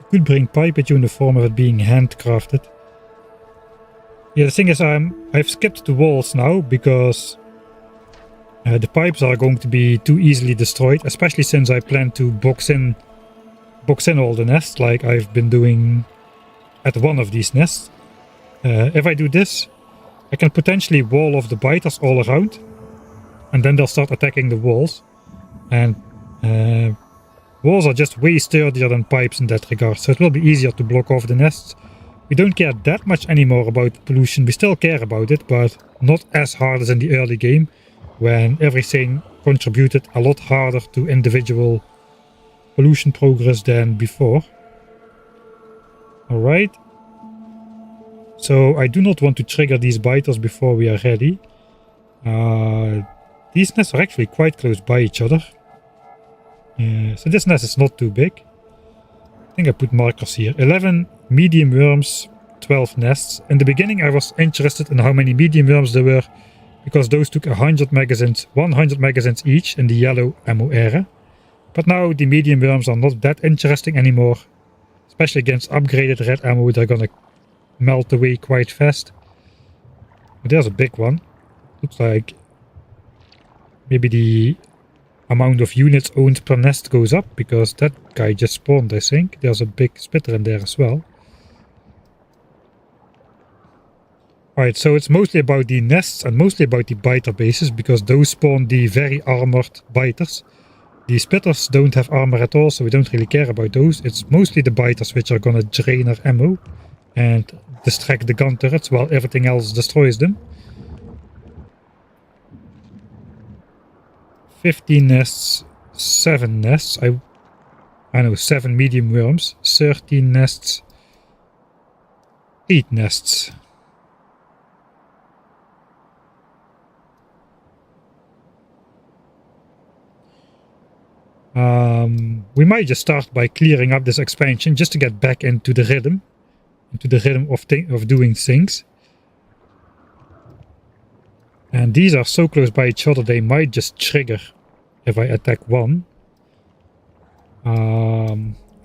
You could bring pipe with you in the form of it being handcrafted. Yeah, the thing is, I've skipped the walls now because the pipes are going to be too easily destroyed, especially since I plan to box in all the nests like I've been doing at one of these nests. If I do this, I can potentially wall off the biters all around, and then they'll start attacking the walls. And walls are just way sturdier than pipes in that regard, so it will be easier to block off the nests. We don't care that much anymore about pollution. We still care about it, but not as hard as in the early game, when everything contributed a lot harder to individual pollution progress than before. Alright. So I do not want to trigger these biters before we are ready. These nests are actually quite close by each other. So this nest is not too big. I think I put markers here. 11 medium worms, 12 nests. In the beginning I was interested in how many medium worms there were, because those took 100 magazines each in the yellow ammo era. But now the medium worms are not that interesting anymore. Especially against upgraded red ammo, they're gonna melt away quite fast. But there's a big one. Looks like maybe the amount of units owned per nest goes up, because that guy just spawned, I think. There's a big spitter in there as well. Alright, so it's mostly about the nests and mostly about the biter bases, because those spawn the very armored biters. The spitters don't have armor at all, so we don't really care about those. It's mostly the biters which are gonna drain our ammo and distract the gun turrets while everything else destroys them. 15 nests, 7 nests, I know, 7 medium worms, 13 nests, 8 nests. We might just start by clearing up this expansion just to get back into the rhythm of doing things. And these are so close by each other, they might just trigger if I attack one.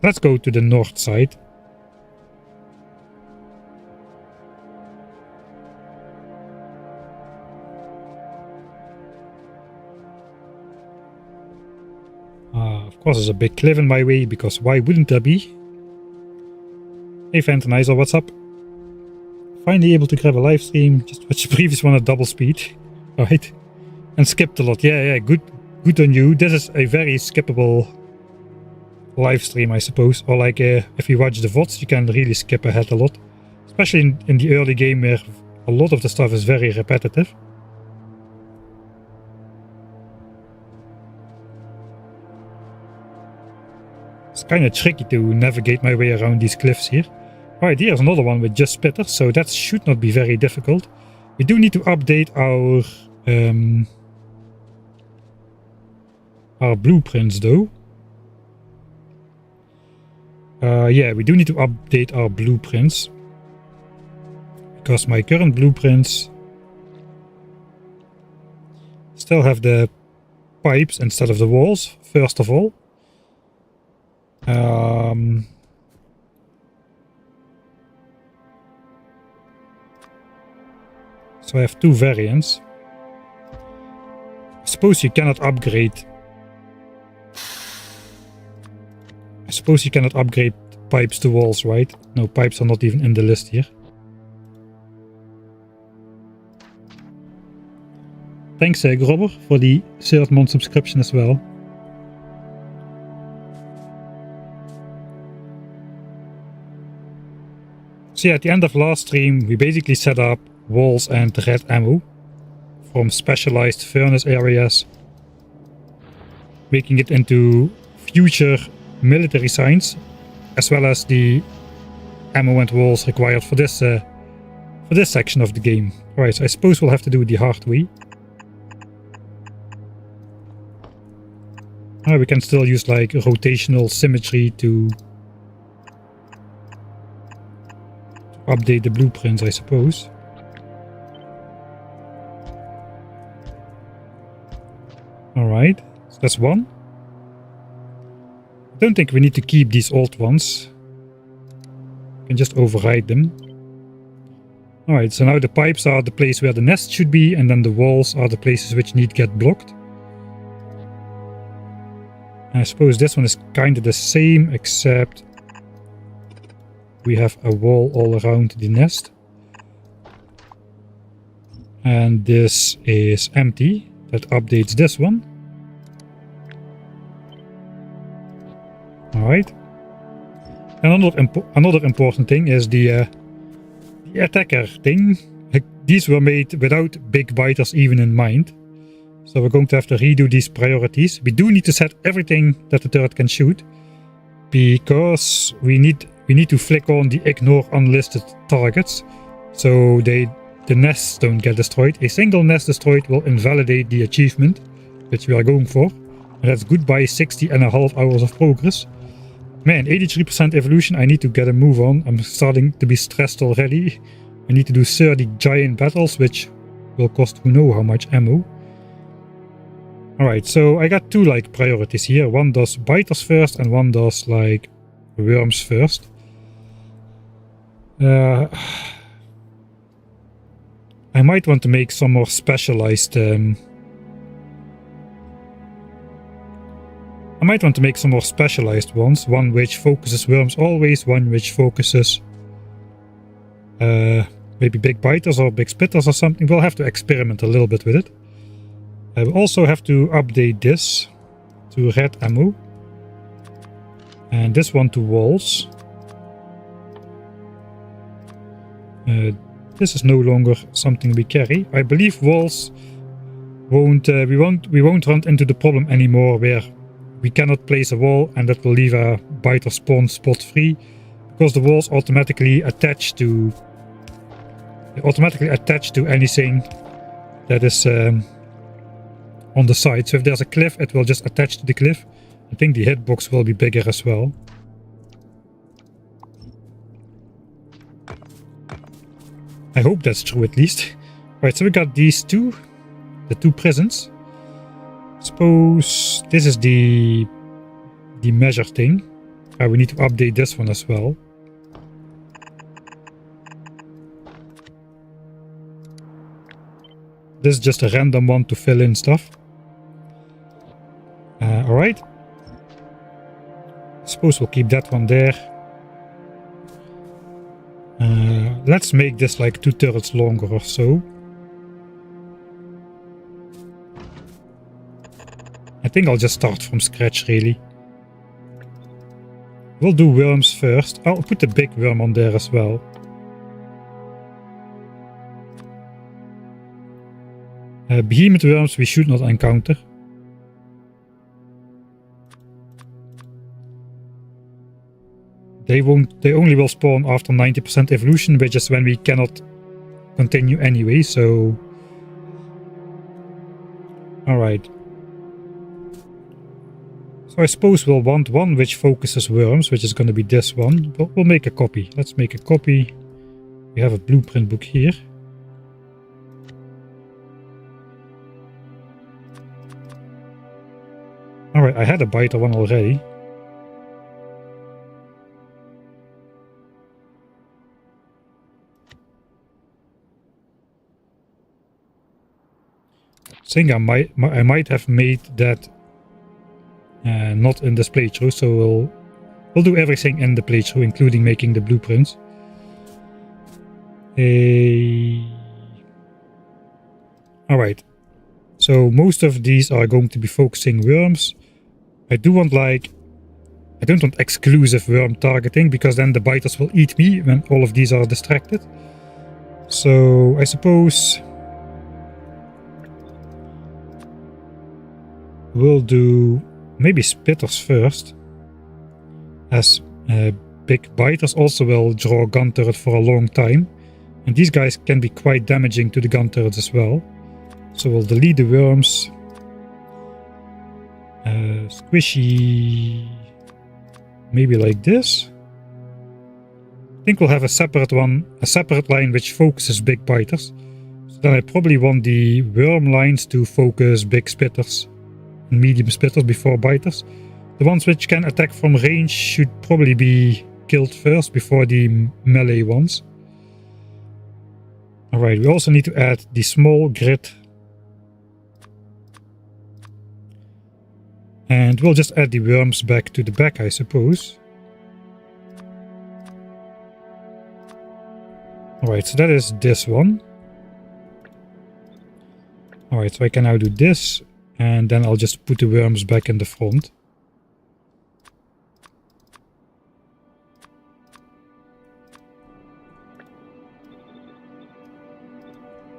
Let's go to the north side. Of course there's a big cliff in my way, because why wouldn't there be? Hey Fantanizer, what's up? Finally able to grab a live stream, just watched the previous one at double speed. Alright. And skipped a lot. Yeah, good on you. This is a very skippable live stream, I suppose. Or like if you watch the VODs, you can really skip ahead a lot. Especially in the early game where a lot of the stuff is very repetitive. It's kind of tricky to navigate my way around these cliffs here. Alright, here's another one with just spitters, so that should not be very difficult. We do need to update our blueprints though. Yeah, we do need to update our blueprints, because my current blueprints still have the pipes instead of the walls, first of all. So I have two variants. I suppose you cannot upgrade. Pipes to walls, right? No, pipes are not even in the list here. Thanks, Grobber, for the 3rd month subscription as well. So yeah, at the end of last stream, we basically set up walls and red ammo from specialized furnace areas, making it into future military signs, as well as the ammo and walls required for this for this section of the game. Alright, so I suppose we'll have to do it the hard way. We can still use like rotational symmetry to update the blueprints, I suppose. Alright, so that's one. I don't think we need to keep these old ones. We can just override them. Alright, so now the pipes are the place where the nest should be, and then the walls are the places which need to get blocked. And I suppose this one is kind of the same, except we have a wall all around the nest. And this is empty. That updates this one. Alright. And another important thing is the attacker thing. These were made without big biters even in mind. So we're going to have to redo these priorities. We do need to set everything that the turret can shoot, because we need to flick on the ignore unlisted targets, so the nests don't get destroyed. A single nest destroyed will invalidate the achievement, which we are going for. And that's goodbye 60.5 hours of progress. Man, 83% evolution. I need to get a move on. I'm starting to be stressed already. I need to do 30 giant battles, which will cost who knows how much ammo. Alright, so I got two like priorities here. One does biters first and one does like worms first. I might want to make some more specialized ones. One which focuses worms always, one which focuses maybe big biters or big spitters or something. We'll have to experiment a little bit with it. I will also have to update this to red ammo. And this one to walls. This is no longer something we carry. I believe walls won't we won't run into the problem anymore where we cannot place a wall and that will leave a biter spawn spot free, because the walls automatically attach to anything that is on the side. So if there's a cliff, it will just attach to the cliff. I think the hitbox will be bigger as well. I hope that's true at least. Right, so we got these two. The two prisons. Suppose this is the measure thing. We need to update this one as well. This is just a random one to fill in stuff. Alright. Suppose we'll keep that one there. Let's make this like 2 turrets longer or so. I think I'll just start from scratch really. We'll do worms first. I'll put the big worm on there as well. Behemoth worms we should not encounter. They only will spawn after 90% evolution, which is when we cannot continue anyway, so... Alright. So I suppose we'll want one which focuses worms, which is going to be this one. But we'll make a copy. Let's make a copy. We have a blueprint book here. Alright, I had a biter one already. I think I might have made that not in this playthrough, so we'll do everything in the playthrough, including making the blueprints. Alright, so most of these are going to be focusing worms. I don't want exclusive worm targeting, because then the biters will eat me when all of these are distracted. So I suppose we'll do maybe spitters first, as big biters also will draw gun turret for a long time, And these guys can be quite damaging to the gun turrets as well. So we'll delete the worms. Squishy. Maybe like this. I think we'll have a separate line which focuses big biters. So then I probably want the worm lines to focus big spitters and medium spitters before biters. The ones which can attack from range should probably be killed first before the melee ones. Alright, we also need to add the small grid. And we'll just add the worms back to the back, I suppose. Alright, so that is this one. Alright, so I can now do this. And then I'll just put the worms back in the front.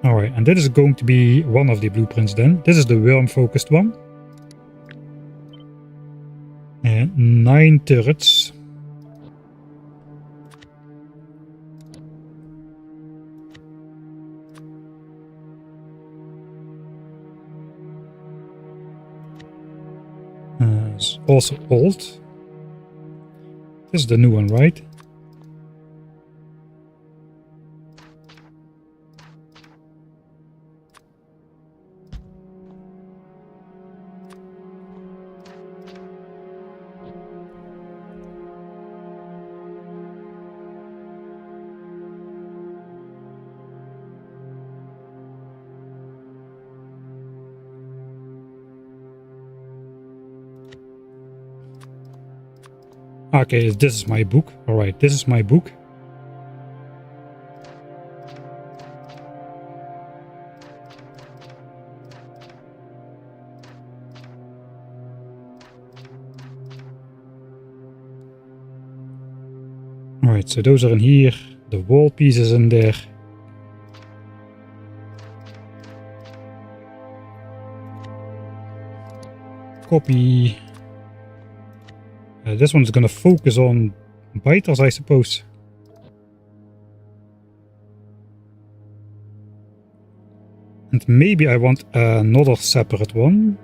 Alright, and that is going to be one of the blueprints then. This is the worm focused one. And 9 turrets. It's also old. This is the new one, right? Okay, this is my book. Alright, this is my book. Alright, so those are in here. The wall pieces in there. Copy. This one's gonna focus on biters, I suppose. And maybe I want another separate one.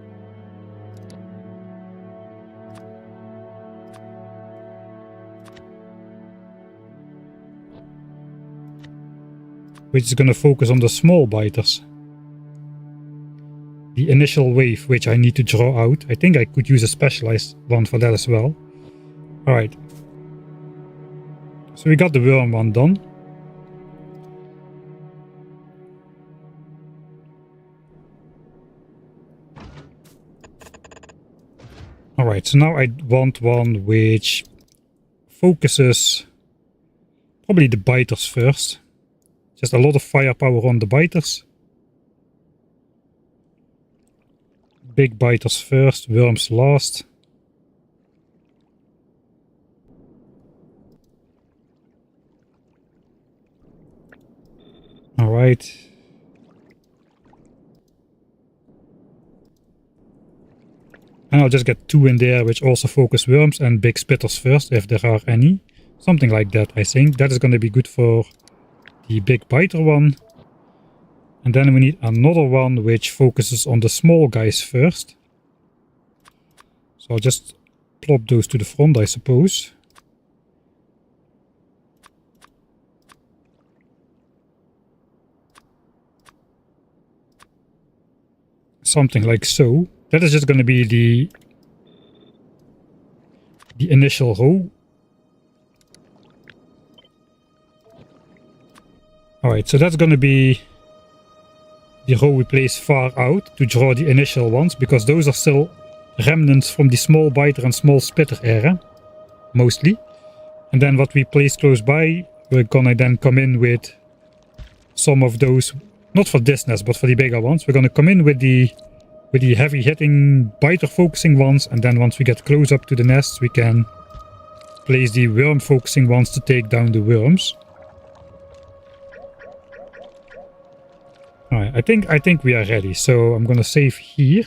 Which is gonna focus on the small biters. The initial wave, which I need to draw out. I think I could use a specialized one for that as well. Alright. So we got the worm one done. Alright, so now I want one which focuses probably the biters first. Just a lot of firepower on the biters. Big biters first, worms last. Alright. And I'll just get 2 in there which also focus worms and big spitters first if there are any. Something like that, I think. That is going to be good for the big biter one. And then we need another one which focuses on the small guys first. So I'll just plop those to the front, I suppose. Something like so. That is just going to be the initial row. Alright, so that's going to be the row we place far out to draw the initial ones, because those are still remnants from the small biter and small spitter era, mostly. And then what we place close by, we're gonna then come in with some of those, not for this nest, but for the bigger ones. We're gonna come in with the heavy hitting biter focusing ones, and then once we get close up to the nests, we can place the worm focusing ones to take down the worms. Alright, I think we are ready, so I'm gonna save here.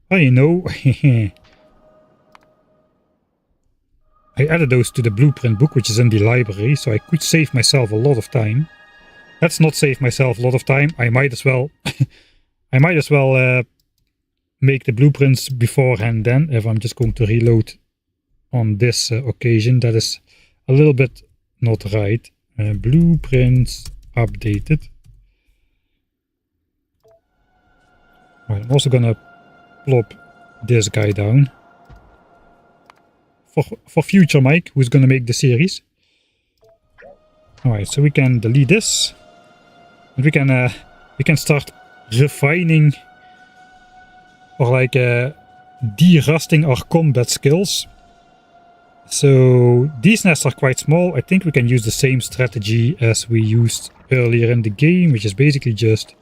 Well, you know, I added those to the blueprint book, which is in the library, so I could save myself a lot of time. Let's not save myself a lot of time. I might as well make the blueprints beforehand then, if I'm just going to reload on this occasion. That is a little bit not right. Blueprints updated. Right, I'm also gonna plop this guy down for future Mike, who's gonna make the series. Alright, so we can delete this, and we can start refining, or like de-rusting our combat skills. So these nests are quite small. I think we can use the same strategy as we used earlier in the game, which is basically just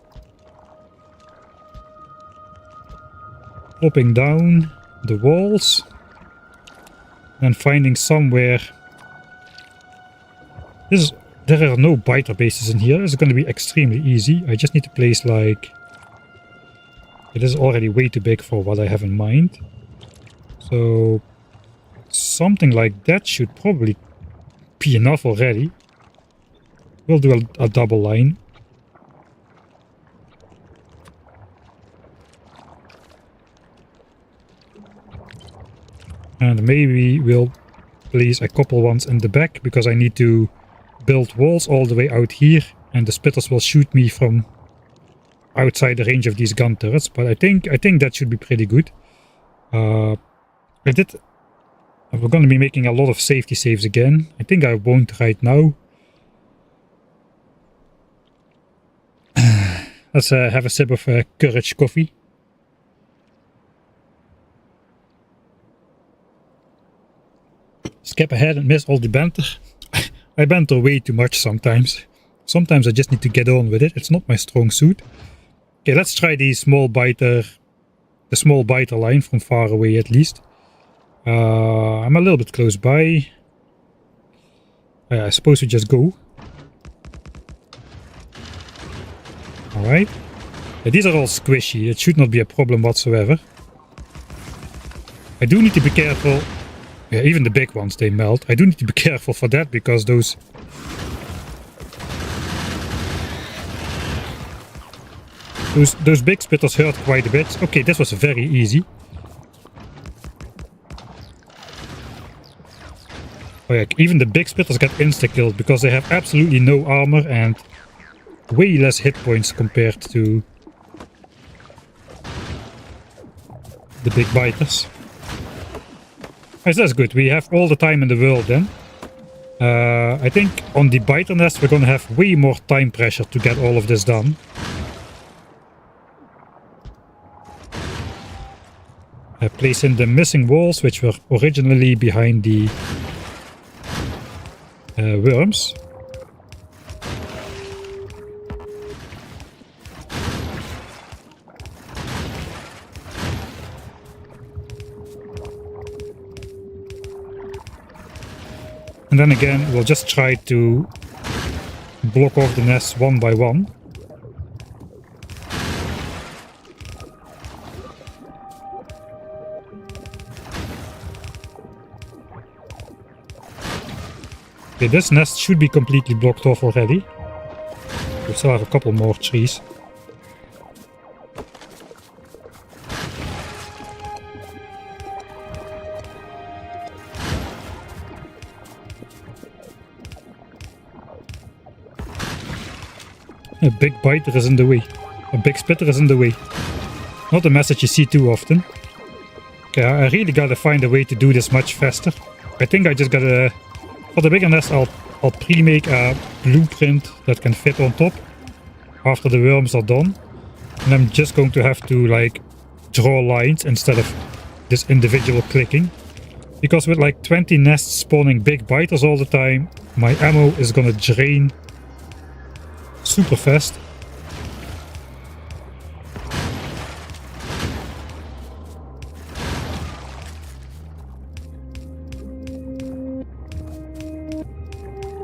plopping down the walls and finding somewhere. There are no biter bases in here. This is going to be extremely easy. I just need to place like... It is already way too big for what I have in mind. So something like that should probably be enough already. We'll do a double line. And maybe we'll place a couple ones in the back, because I need to build walls all the way out here, and the spitters will shoot me from outside the range of these gun turrets. But I think that should be pretty good. We're going to be making a lot of safety saves again. I think I won't right now. Let's have a sip of courage coffee. Skip ahead and miss all the banter. I banter way too much sometimes. Sometimes I just need to get on with it. It's not my strong suit. Okay, let's try the small biter line from far away at least. I'm a little bit close by. I suppose we just go. Alright. Yeah, these are all squishy. It should not be a problem whatsoever. I do need to be careful. Yeah, even the big ones, they melt. I do need to be careful for that, because those big spitters hurt quite a bit. Okay, this was very easy. Oh yeah, even the big spitters get insta-killed, because they have absolutely no armor and way less hit points compared to the big biters. That's good. We have all the time in the world then. I think on the biter nest we're gonna have way more time pressure to get all of this done. Place in the missing walls, which were originally behind the worms. And then again, we'll just try to block off the nests one by one. Okay, this nest should be completely blocked off already. We still have a couple more trees. A big biter is in the way. A big spitter is in the way. Not a message you see too often. Okay, I really gotta find a way to do this much faster. I think I just gotta... For the bigger nest, I'll pre-make a blueprint that can fit on top after the worms are done. And I'm just going to have to like draw lines instead of this individual clicking. Because with like 20 nests spawning big biters all the time, my ammo is gonna drain super fast.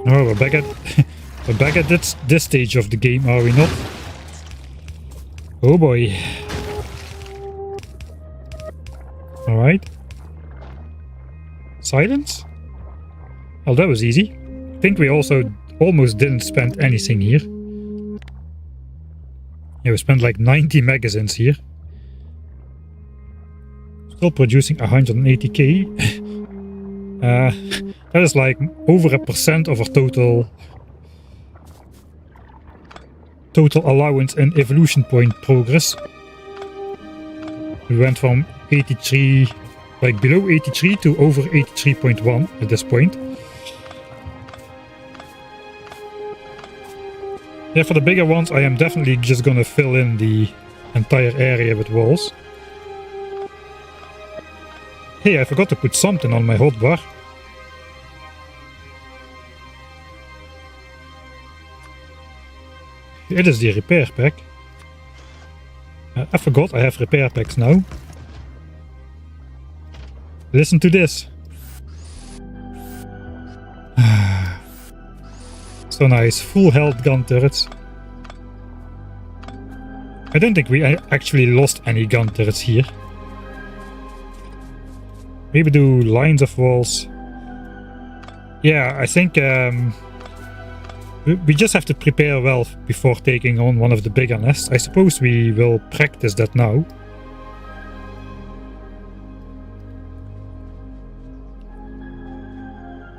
Oh, we're back at this stage of the game, are we not? Oh boy. Alright. Silence? Well, that was easy. I think we also almost didn't spend anything here. Yeah, we spent like 90 magazines here. Still producing 180k. That is like over 1% of our total allowance and evolution point progress. We went from 83, like below 83 to over 83.1 at this point. Yeah, for the bigger ones, I am definitely just gonna fill in the entire area with walls. Hey, I forgot to put something on my hotbar. It is the repair pack. I forgot I have repair packs now. Listen to this. So nice, full health gun turrets. I don't think we actually lost any gun turrets here. Maybe do lines of walls. Yeah, I think we just have to prepare well before taking on one of the bigger nests. I suppose we will practice that now.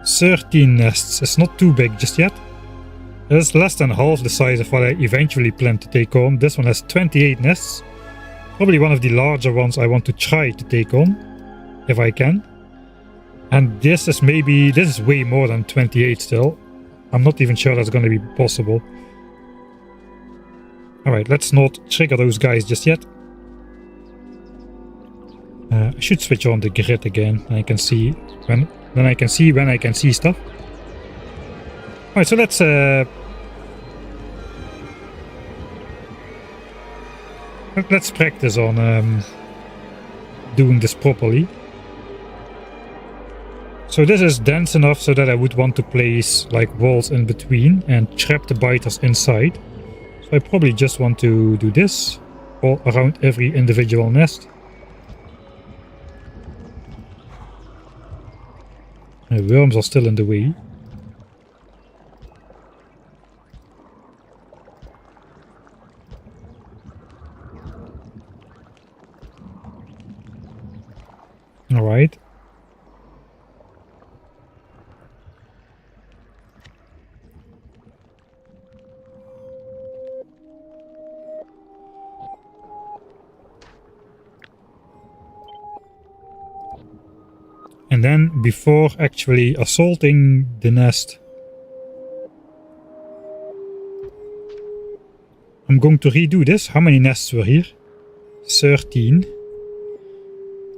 "13 nests. It's not too big just yet. It's less than half the size of what I eventually plan to take on. This one has 28 nests. Probably one of the larger ones I want to try to take on, if I can. And this is way more than 28 still. I'm not even sure that's going to be possible. Alright, let's not trigger those guys just yet. I should switch on the grid again. I can see when I can see stuff. Alright, so let's practice on doing this properly. So this is dense enough so that I would want to place like walls in between and trap the biters inside. So I probably just want to do this all around every individual nest. The worms are still in the way. Alright. And then, before actually assaulting the nest, I'm going to redo this. How many nests were here? 13.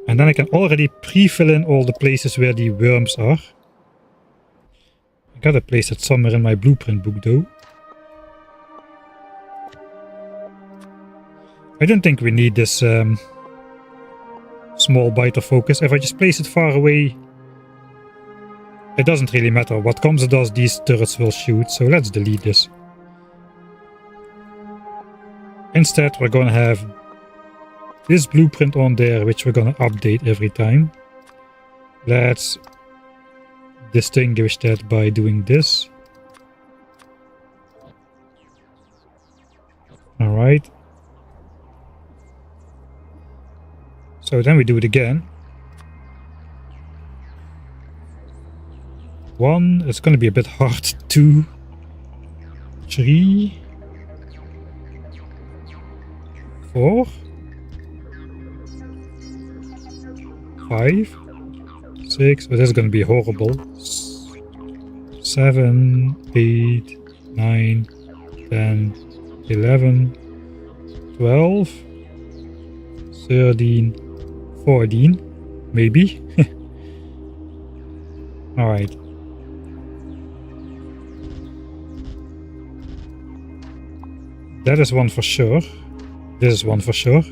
And then I can already pre-fill in all the places where the worms are. I gotta place it somewhere in my blueprint book though. I don't think we need this small biter focus. If I just place it far away, it doesn't really matter. What comes it does, these turrets will shoot. So let's delete this. Instead, we're gonna have this blueprint on there, which we're gonna update every time. Let's distinguish that by doing this. Alright. So then we do it again. 1, it's gonna be a bit hard. 2, 3, 4, 5, 6, but that's gonna be horrible. 7, 8, 9, 10, 11, 12, 13, 14, maybe. Alright. That is one for sure. This is one for sure.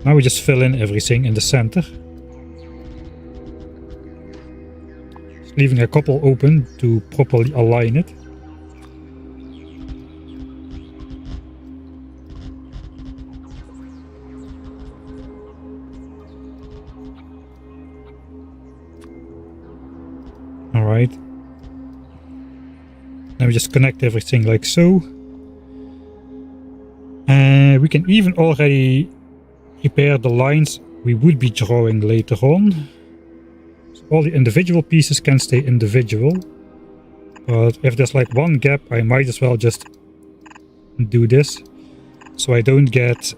Now we just fill in everything in the center. Just leaving a couple open to properly align it. Alright. Now we just connect everything like so. And we can even already prepare the lines we would be drawing later on. So all the individual pieces can stay individual. But if there's like one gap, I might as well just do this. So I don't get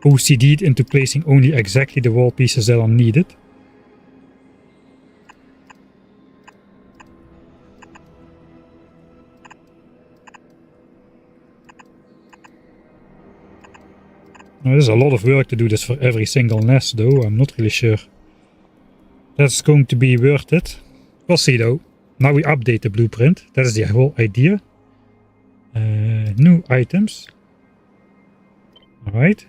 OCD'd into placing only exactly the wall pieces that are needed. Now, there's a lot of work to do this for every single nest though. I'm not really sure that's going to be worth it. We'll see though. Now we update the blueprint. That is the whole idea. New items. Alright.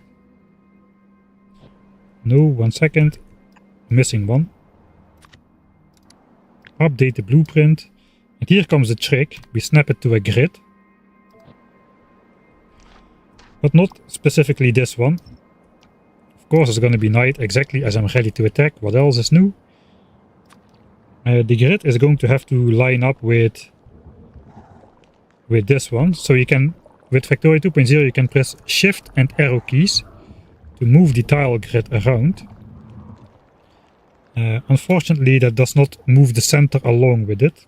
No, 1 second. Missing one. Update the blueprint. And here comes the trick. We snap it to a grid. But not specifically this one. Of course it's going to be night exactly as I'm ready to attack. What else is new? The grid is going to have to line up with this one. So you can, with Factorio 2.0, you can press shift and arrow keys to move the tile grid around. Unfortunately that does not move the center along with it.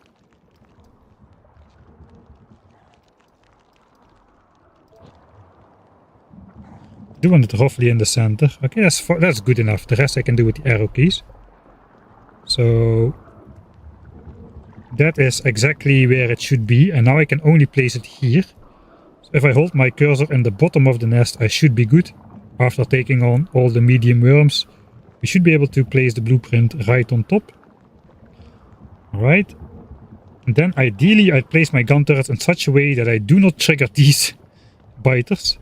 I do want it roughly in the center. Okay, that's good enough. The rest I can do with the arrow keys. So that is exactly where it should be, and now I can only place it here. So if I hold my cursor in the bottom of the nest, I should be good. After taking on all the medium worms, we should be able to place the blueprint right on top. Alright. And then ideally I'd place my gun turrets in such a way that I do not trigger these biters.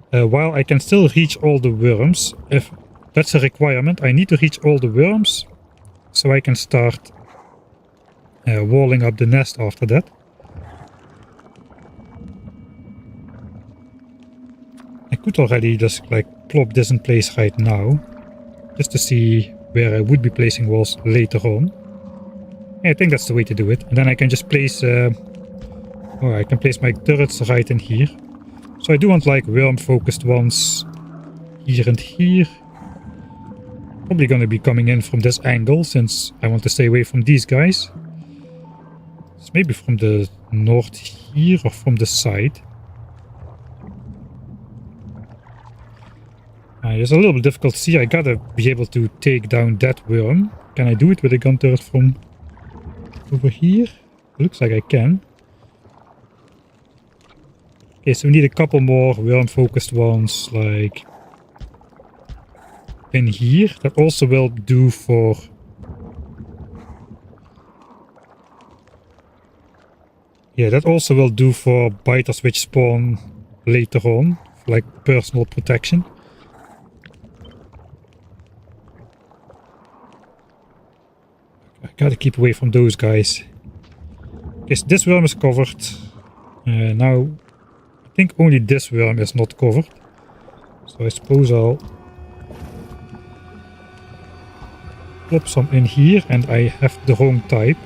While I can still reach all the worms. If that's a requirement, I need to reach all the worms so I can start walling up the nest after that. I could already just like plop this in place right now, just to see where I would be placing walls later on. Yeah, I think that's the way to do it. And then I can just place, I can place my turrets right in here. So I do want like worm focused ones here and here. Probably going to be coming in from this angle since I want to stay away from these guys. It's maybe from the north here or from the side. It's a little bit difficult to see. I gotta be able to take down that worm. Can I do it with a gun turret from over here? Looks like I can. Okay, so we need a couple more worm focused ones like in here. That also will do for that also will do for biters which spawn later on, for like personal protection. I gotta keep away from those guys. Okay, so this worm is covered. Now, I think only this worm is not covered. So I suppose I'll plop some in here, and I have the wrong type.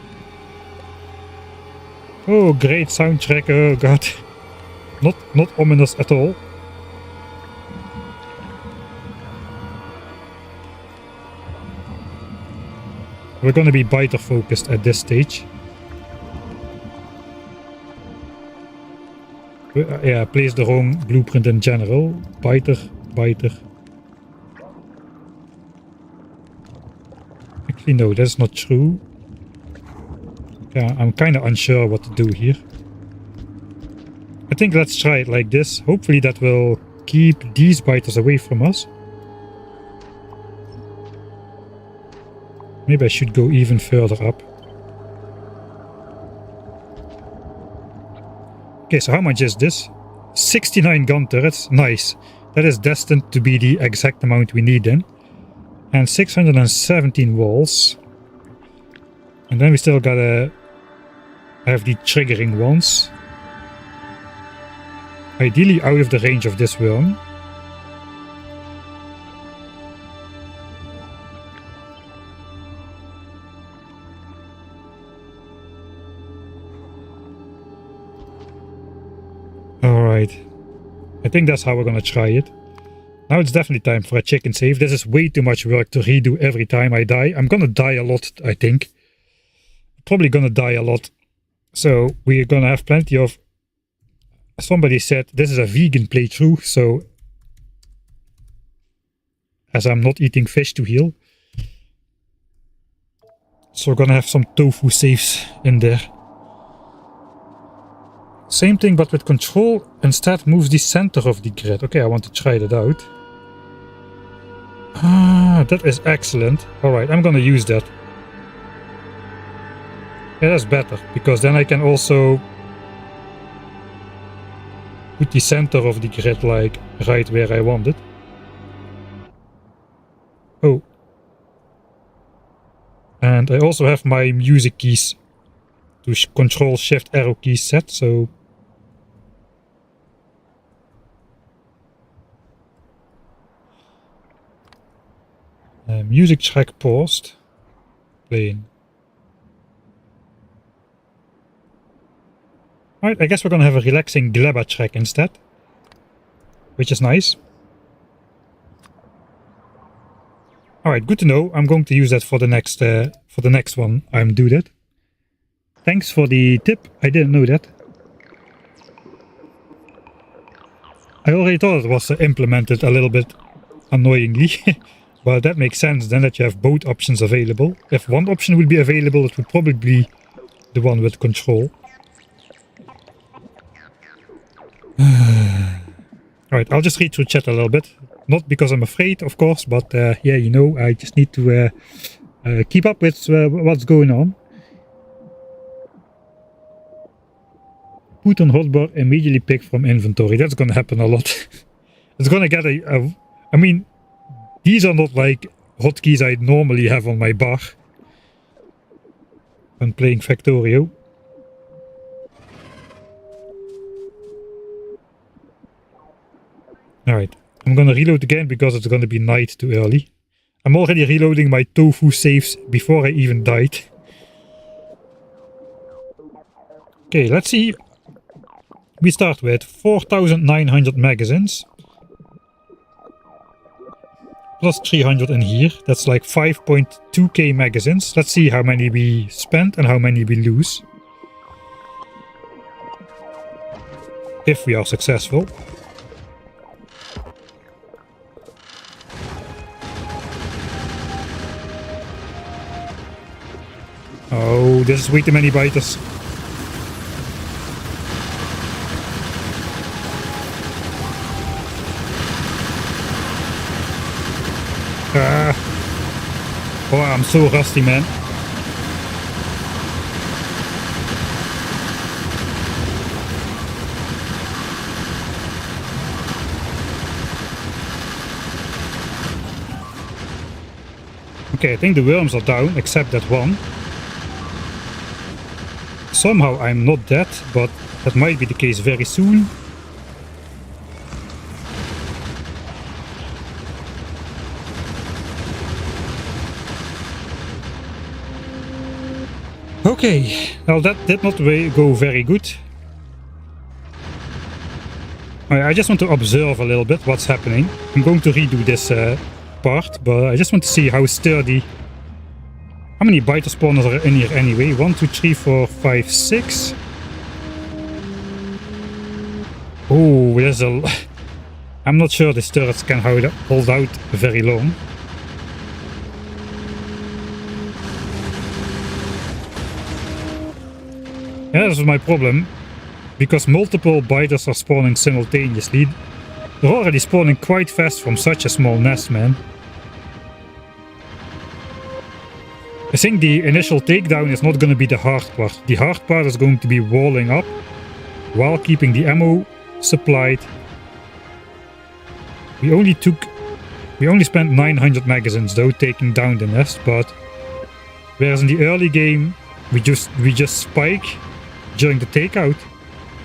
Oh, great soundtrack! Oh god, not ominous at all. We're gonna be biter focused at this stage. Yeah, place the wrong blueprint in general. Biter. Actually, no, that's not true. Yeah, I'm kind of unsure what to do here. I think let's try it like this. Hopefully that will keep these biters away from us. Maybe I should go even further up. Okay, so how much is this? 69 gun turrets. Nice. That is destined to be the exact amount we need then. And 617 walls. And then we still gotta have the triggering ones. Ideally out of the range of this worm. Alright. I think that's how we're gonna try it. Now it's definitely time for a chicken save. This is way too much work to redo every time I die. I'm gonna die a lot, I think. Probably gonna die a lot. So we're gonna have plenty of... Somebody said this is a vegan playthrough, so... As I'm not eating fish to heal. So we're gonna have some tofu saves in there. Same thing but with control. Instead moves the center of the grid. Okay, I want to try that out. Ah, that is excellent. Alright, I'm gonna use that. Yeah, that's better, because then I can also put the center of the grid like right where I want it. Oh. And I also have my music keys to control shift arrow keys set, so... music track paused. Playing. Alright, I guess we're gonna have a relaxing Gleba track instead. Which is nice. Alright, good to know. I'm going to use that for the next one I'm do that. Thanks for the tip. I didn't know that. I already thought it was implemented a little bit annoyingly. But that makes sense then that you have both options available. If one option would be available, it would probably be the one with control. Alright, I'll just read through chat a little bit. Not because I'm afraid, of course, but yeah, you know, I just need to keep up with what's going on. Put on hotbar, immediately pick from inventory. That's gonna happen a lot. It's gonna get I mean, these are not like hotkeys I normally have on my bar when playing Factorio. Alright, I'm gonna reload again because it's gonna be night too early. I'm already reloading my tofu saves before I even died. Okay, let's see. We start with 4,900 magazines. Plus 300 in here. That's like 5.2k magazines. Let's see how many we spend and how many we lose. If we are successful. Oh, this is way too many biters. Oh, I'm so rusty, man. Okay, I think the worms are down, except that one. Somehow I'm not dead, but that might be the case very soon. Okay, well that did not go very good. I just want to observe a little bit what's happening. I'm going to redo this part, but I just want to see how sturdy... How many biter spawners are in here anyway? 1, 2, 3, 4, 5, 6. Oh, there's a... I'm not sure these turrets can hold out very long. Yeah, this is my problem. Because multiple biters are spawning simultaneously. They're already spawning quite fast from such a small nest, man. I think the initial takedown is not going to be the hard part. The hard part is going to be walling up while keeping the ammo supplied. We only spent 900 magazines though taking down the nest, but whereas in the early game we just spike during the takeout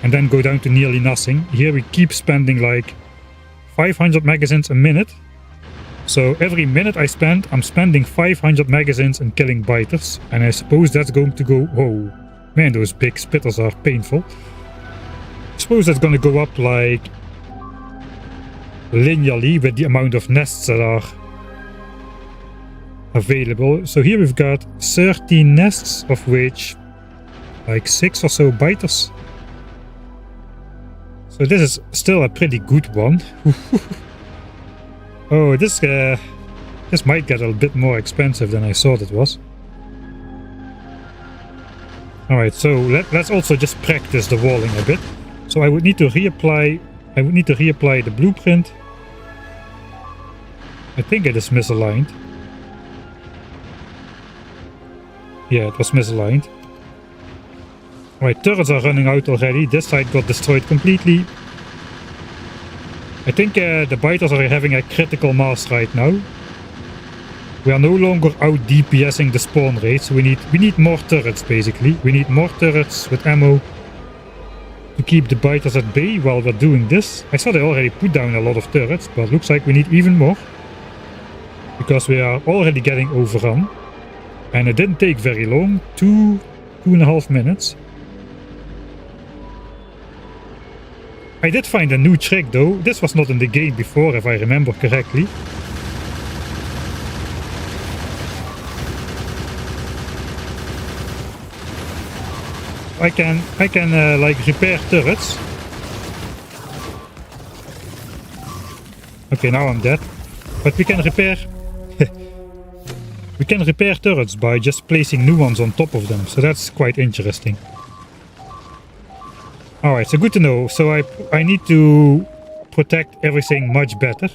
and then go down to nearly nothing. Here we keep spending like 500 magazines a minute. So every minute I spend, I'm spending 500 magazines and killing biters. And I suppose that's going to go... Whoa, man, those big spitters are painful. suppose that's gonna go up like linearly with the amount of nests that are available. So here we've got 13 nests, of which like 6 or so biters. So this is still a pretty good one. Oh, this might get a bit more expensive than I thought it was. Alright, so let's also just practice the walling a bit. So I would need to reapply the blueprint. I think it is misaligned. Yeah, it was misaligned. Alright, turrets are running out already. This side got destroyed completely. I think the biters are having a critical mass right now. We are no longer out DPSing the spawn rate, so we need more turrets basically. We need more turrets with ammo to keep the biters at bay while we're doing this. I thought I already put down a lot of turrets, but looks like we need even more. Because we are already getting overrun. And it didn't take very long, 2.5 minutes. I did find a new trick though. This was not in the game before, if I remember correctly. I can like repair turrets. Okay, now I'm dead. But we can repair we can repair turrets by just placing new ones on top of them. So that's quite interesting. Alright, so good to know. So I need to protect everything much better.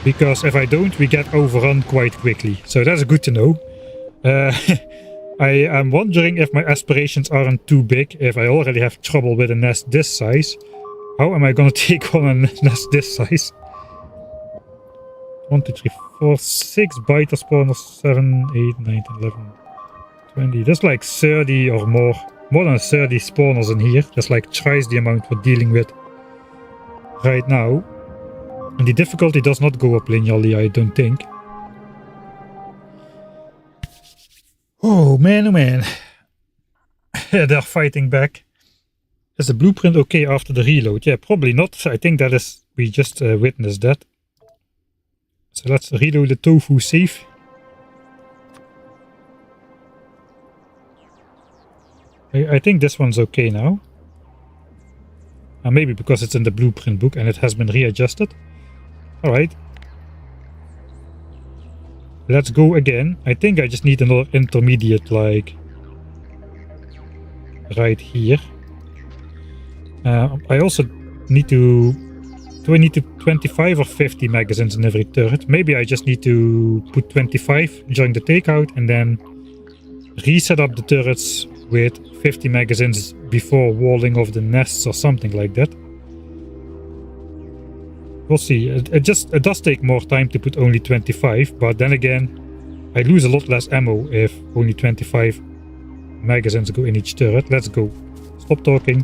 Because if I don't, we get overrun quite quickly. So that's good to know. I am wondering if my aspirations aren't too big. If I already have trouble with a nest this size, how am I gonna take on a nest this size? 1, 2, 3, 4, 6 biter spawners, 7, 8, 9, 10, 11, 20. There's like 30 or more than 30 spawners in here. That's like twice the amount we're dealing with right now. And the difficulty does not go up linearly, I don't think. Oh man, they're fighting back. Is the blueprint okay after the reload? Yeah, probably not. I think that is, we just witnessed that. So let's reload the tofu safe. I think this one's okay now. Maybe because it's in the blueprint book and it has been readjusted. Alright. Let's go again. I think I just need another intermediate, like right here. I also need to... Do I need to 25 or 50 magazines in every turret? Maybe I just need to put 25 during the takeout and then reset up the turrets with 50 magazines before walling off the nests or something like that. We'll see. It does take more time to put only 25, but then again, I lose a lot less ammo if only 25 magazines go in each turret. Let's go. Stop talking.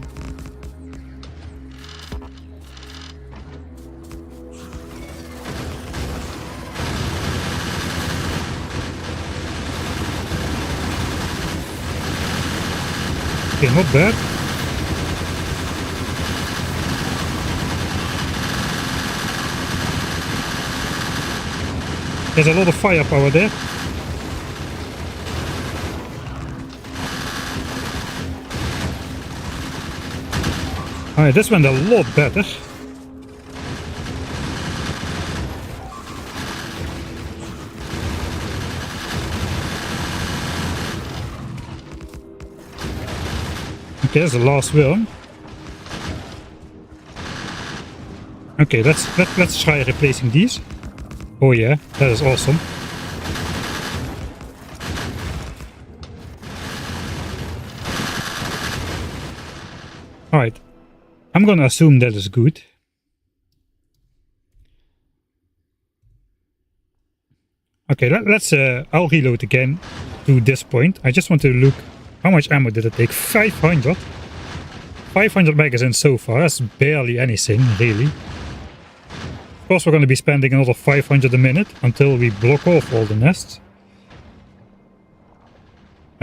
Okay, not bad. There's a lot of firepower there. Alright, this went a lot better. Okay, there's the last worm. Okay, let's try replacing these. Oh yeah, that is awesome. Alright, I'm gonna assume that is good. Okay, let's I'll reload again to this point. I just want to look, how much ammo did it take? 500? 500 magazines so far, that's barely anything, really. Of course, we're going to be spending another 500 a minute until we block off all the nests.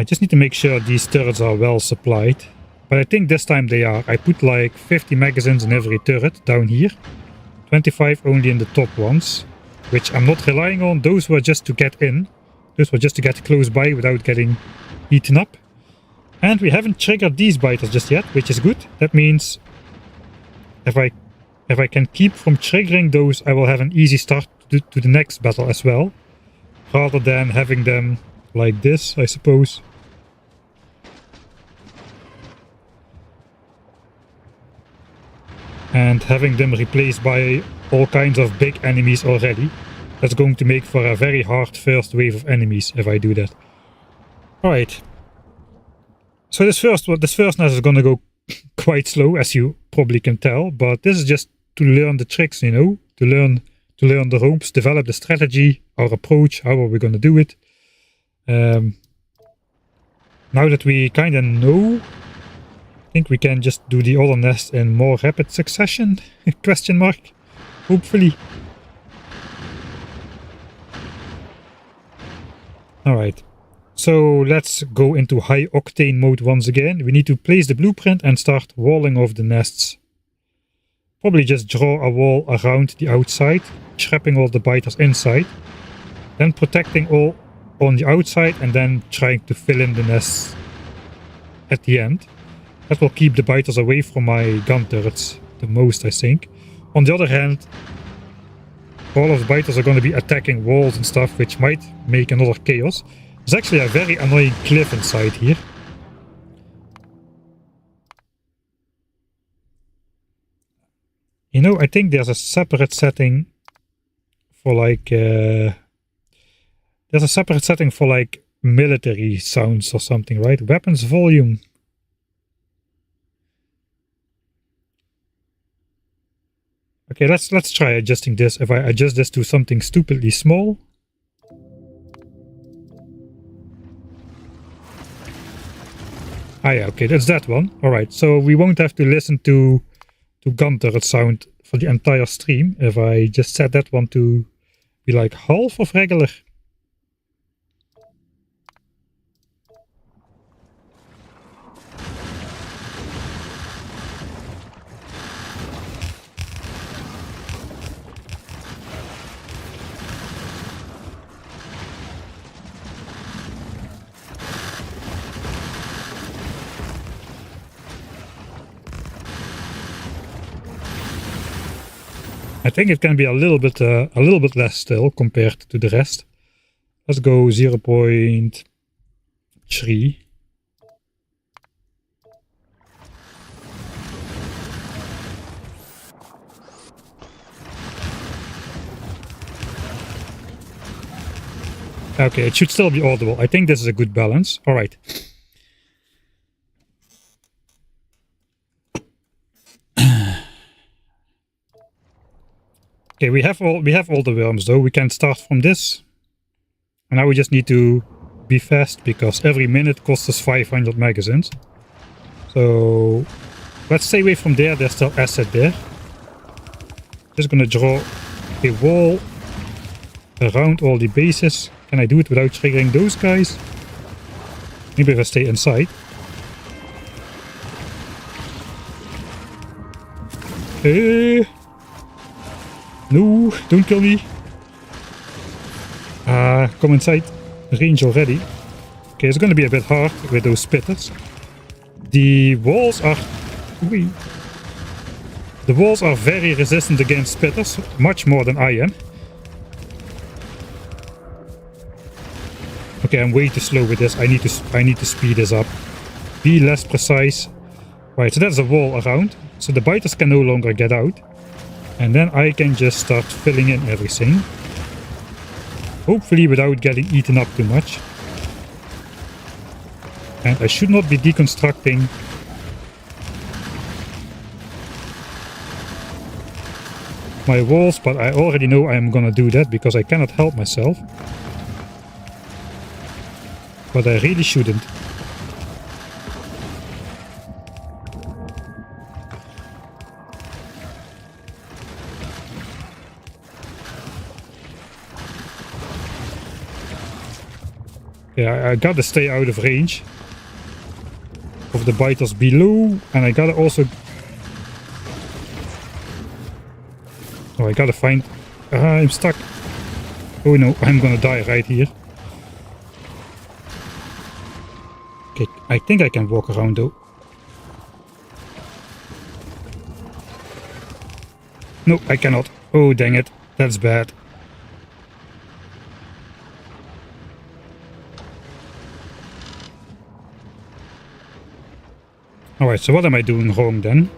I just need to make sure these turrets are well supplied. But I think this time they are. I put like 50 magazines in every turret down here. 25 only in the top ones, which I'm not relying on. Those were just to get in. Those were just to get close by without getting eaten up. And we haven't triggered these biters just yet, which is good. That means if I can keep from triggering those, I will have an easy start to the next battle as well. Rather than having them like this, I suppose. And having them replaced by all kinds of big enemies already. That's going to make for a very hard first wave of enemies if I do that. Alright. So this first nest is gonna go quite slow, as you probably can tell, but this is just to learn the tricks, you know, to learn the ropes, develop the strategy, our approach, how are we gonna do it. Now that we kinda know, I think we can just do the other nest in more rapid succession? Question mark. Hopefully. Alright. So let's go into high octane mode once again. We need to place the blueprint and start walling off the nests. Probably just draw a wall around the outside, trapping all the biters inside. Then protecting all on the outside and then trying to fill in the nests at the end. That will keep the biters away from my gun turrets the most, I think. On the other hand, all of the biters are going to be attacking walls and stuff, which might make another chaos. There's actually a very annoying cliff inside here. You know, I think there's a separate setting for like... there's a separate setting for like military sounds or something, right? Weapons volume. Okay, let's try adjusting this. If I adjust this to something stupidly small. Ah yeah, okay, that's that one. Alright, so we won't have to listen to gun turret sound for the entire stream if I just set that one to be like half of regular. I think it can be a little bit less still compared to the rest. Let's go 0.3. Okay, it should still be audible. I think this is a good balance. All right. Okay, we have all the worms though. We can start from this. And now we just need to be fast because every minute costs us 500 magazines. So let's stay away from there. There's still acid there. Just gonna draw a wall around all the bases. Can I do it without triggering those guys? Maybe if I stay inside. No, don't kill me. Come inside. Range already. Okay, it's gonna be a bit hard with those spitters. The walls are... The walls are very resistant against spitters, much more than I am. Okay, I'm way too slow with this. I need to speed this up. Be less precise. Right, so there's a wall around. So the biters can no longer get out. And then I can just start filling in everything. Hopefully without getting eaten up too much. And I should not be deconstructing my walls, but I already know I am gonna do that because I cannot help myself. But I really shouldn't. Yeah, I gotta stay out of range of the biters below, and I gotta also... Oh, I gotta find... I'm stuck. Oh no, I'm gonna die right here. Okay, I think I can walk around though. No, I cannot. Oh, dang it. That's bad. Alright, so what am I doing wrong then?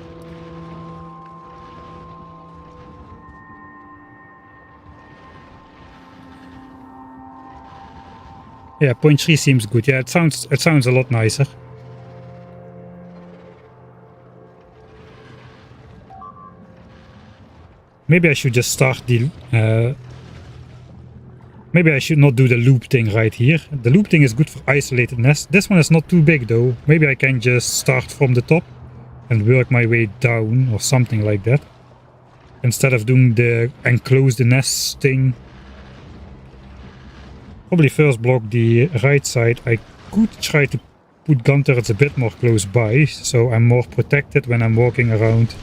Yeah, 0.3 seems good. Yeah, it sounds a lot nicer. Maybe I should just start the... maybe I should not do the loop thing right here. The loop thing is good for isolated nests. This one is not too big though. Maybe I can just start from the top and work my way down or something like that. Instead of doing the enclose the nest thing. Probably first block the right side. I could try to put gun turrets a bit more close by, so I'm more protected when I'm walking around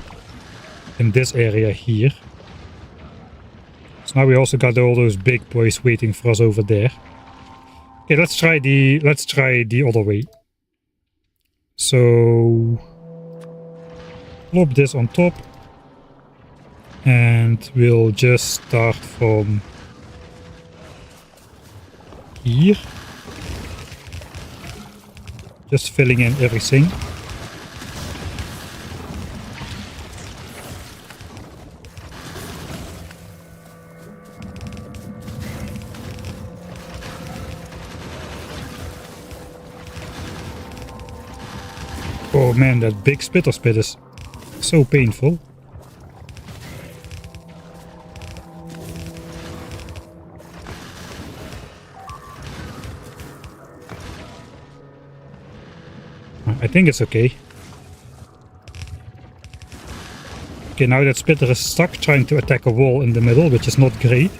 in this area here. So now we also got all those big boys waiting for us over there. Okay, let's try the other way. So plop this on top, and we'll just start from here. Just filling in everything. Oh man, that big spitter spit is so painful. I think it's okay. Okay, now that spitter is stuck trying to attack a wall in the middle, which is not great.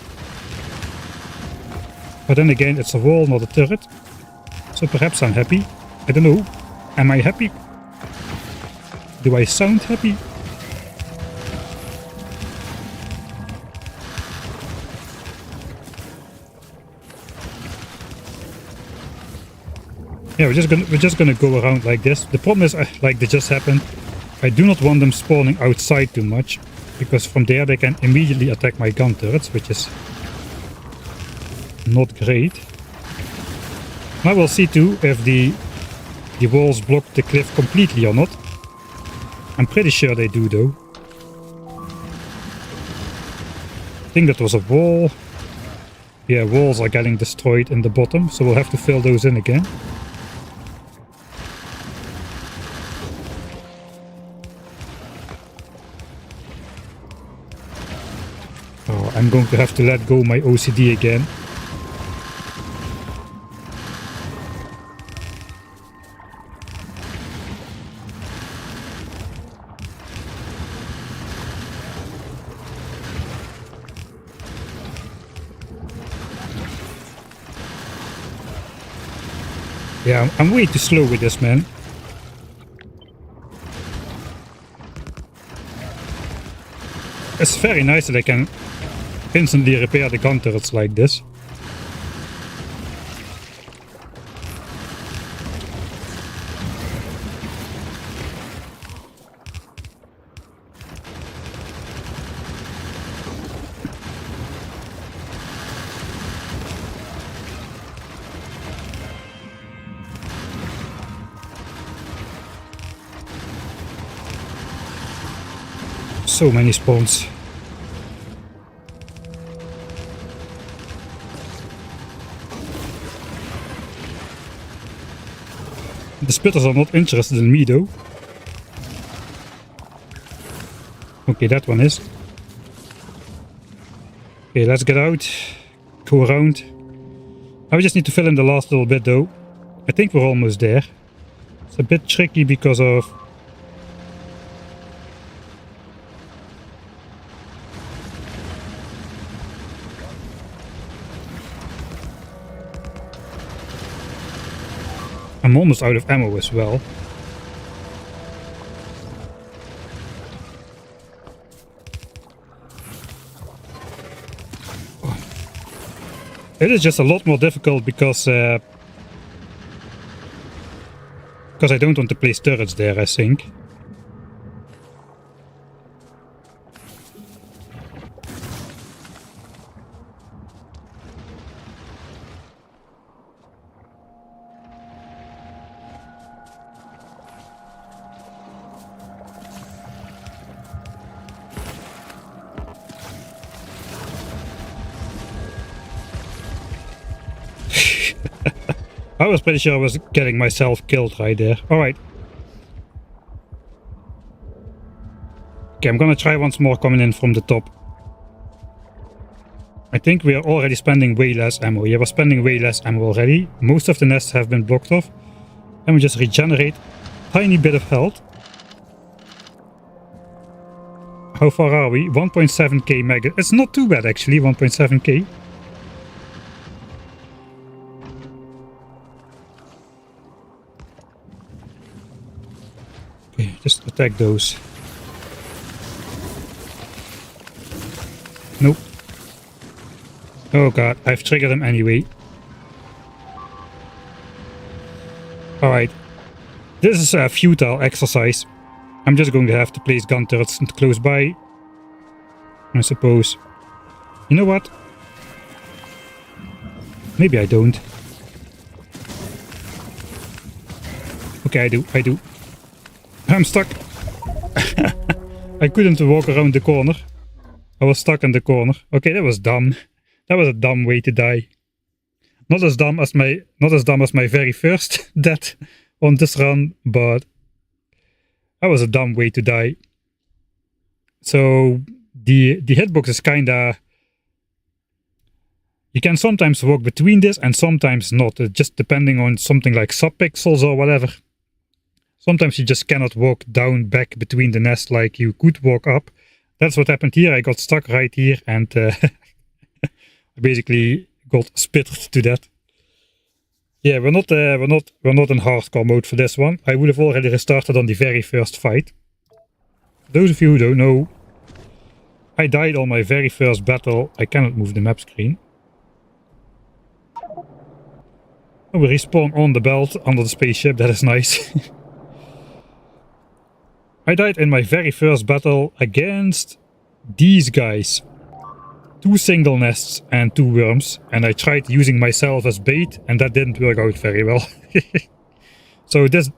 But then again, it's a wall, not a turret. So perhaps I'm happy. I don't know. Am I happy? Do I sound happy? Yeah, we're just gonna go around like this. The problem is, like this just happened, I do not want them spawning outside too much, because from there they can immediately attack my gun turrets, which is not great. Now we'll see too if the walls block the cliff completely or not. I'm pretty sure they do though. I think that was a wall. Yeah, walls are getting destroyed in the bottom, so we'll have to fill those in again. Oh, I'm going to have to let go my OCD again. Yeah, I'm way too slow with this, man. It's very nice that I can instantly repair the gun turrets like this. So many spawns. The spitters are not interested in me though. Okay, that one is. Okay, let's get out. Go around. Now we just need to fill in the last little bit though. I think we're almost there. It's a bit tricky because of... I'm almost out of ammo as well. It is just a lot more difficult because I don't want to place turrets there, I think. I was pretty sure I was getting myself killed right there. Alright. Okay, I'm gonna try once more coming in from the top. I think we are already spending way less ammo. Yeah, we're spending way less ammo already. Most of the nests have been blocked off. And we just regenerate a tiny bit of health. How far are we? 1.7k mega. It's not too bad actually, 1.7k. Okay, just attack those. Nope. Oh god, I've triggered them anyway. Alright. This is a futile exercise. I'm just going to have to place gun turrets close by, I suppose. You know what? Maybe I don't. Okay, I do. I'm stuck. I couldn't walk around the corner. I was stuck in the corner. Okay, that was dumb. That was a dumb way to die. Not as dumb as my very first death on this run, but that was a dumb way to die. So the hitbox is kinda... You can sometimes walk between this and sometimes not, just depending on something like subpixels or whatever. Sometimes you just cannot walk down back between the nests like you could walk up. That's what happened here. I got stuck right here and I basically got spittered to death. Yeah, we're not in hardcore mode for this one. I would have already restarted on the very first fight. Those of you who don't know, I died on my very first battle. I cannot move the map screen. Oh, we respawn on the belt under the spaceship. That is nice. I died in my very first battle against these guys. 2 single nests and 2 worms, and I tried using myself as bait and that didn't work out very well. So this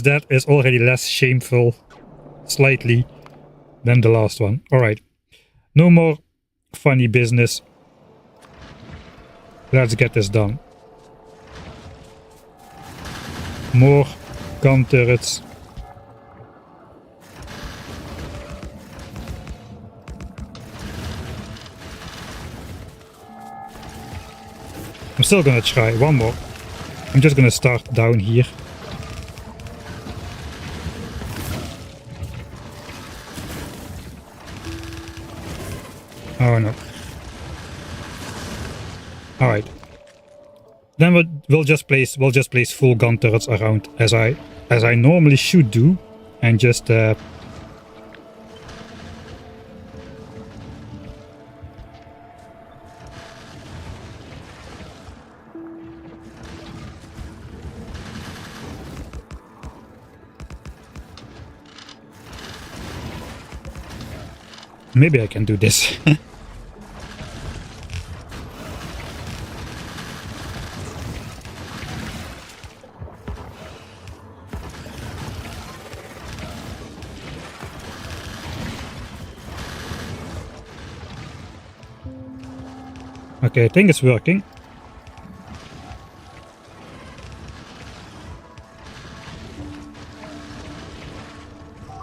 death is already less shameful, slightly, than the last one. Alright, no more funny business. Let's get this done. More gun turrets. I'm still gonna try one more. I'm just gonna start down here. Oh no. Alright. Then we'll just place full gun turrets around as I normally should do, and just maybe I can do this. Okay, I think it's working.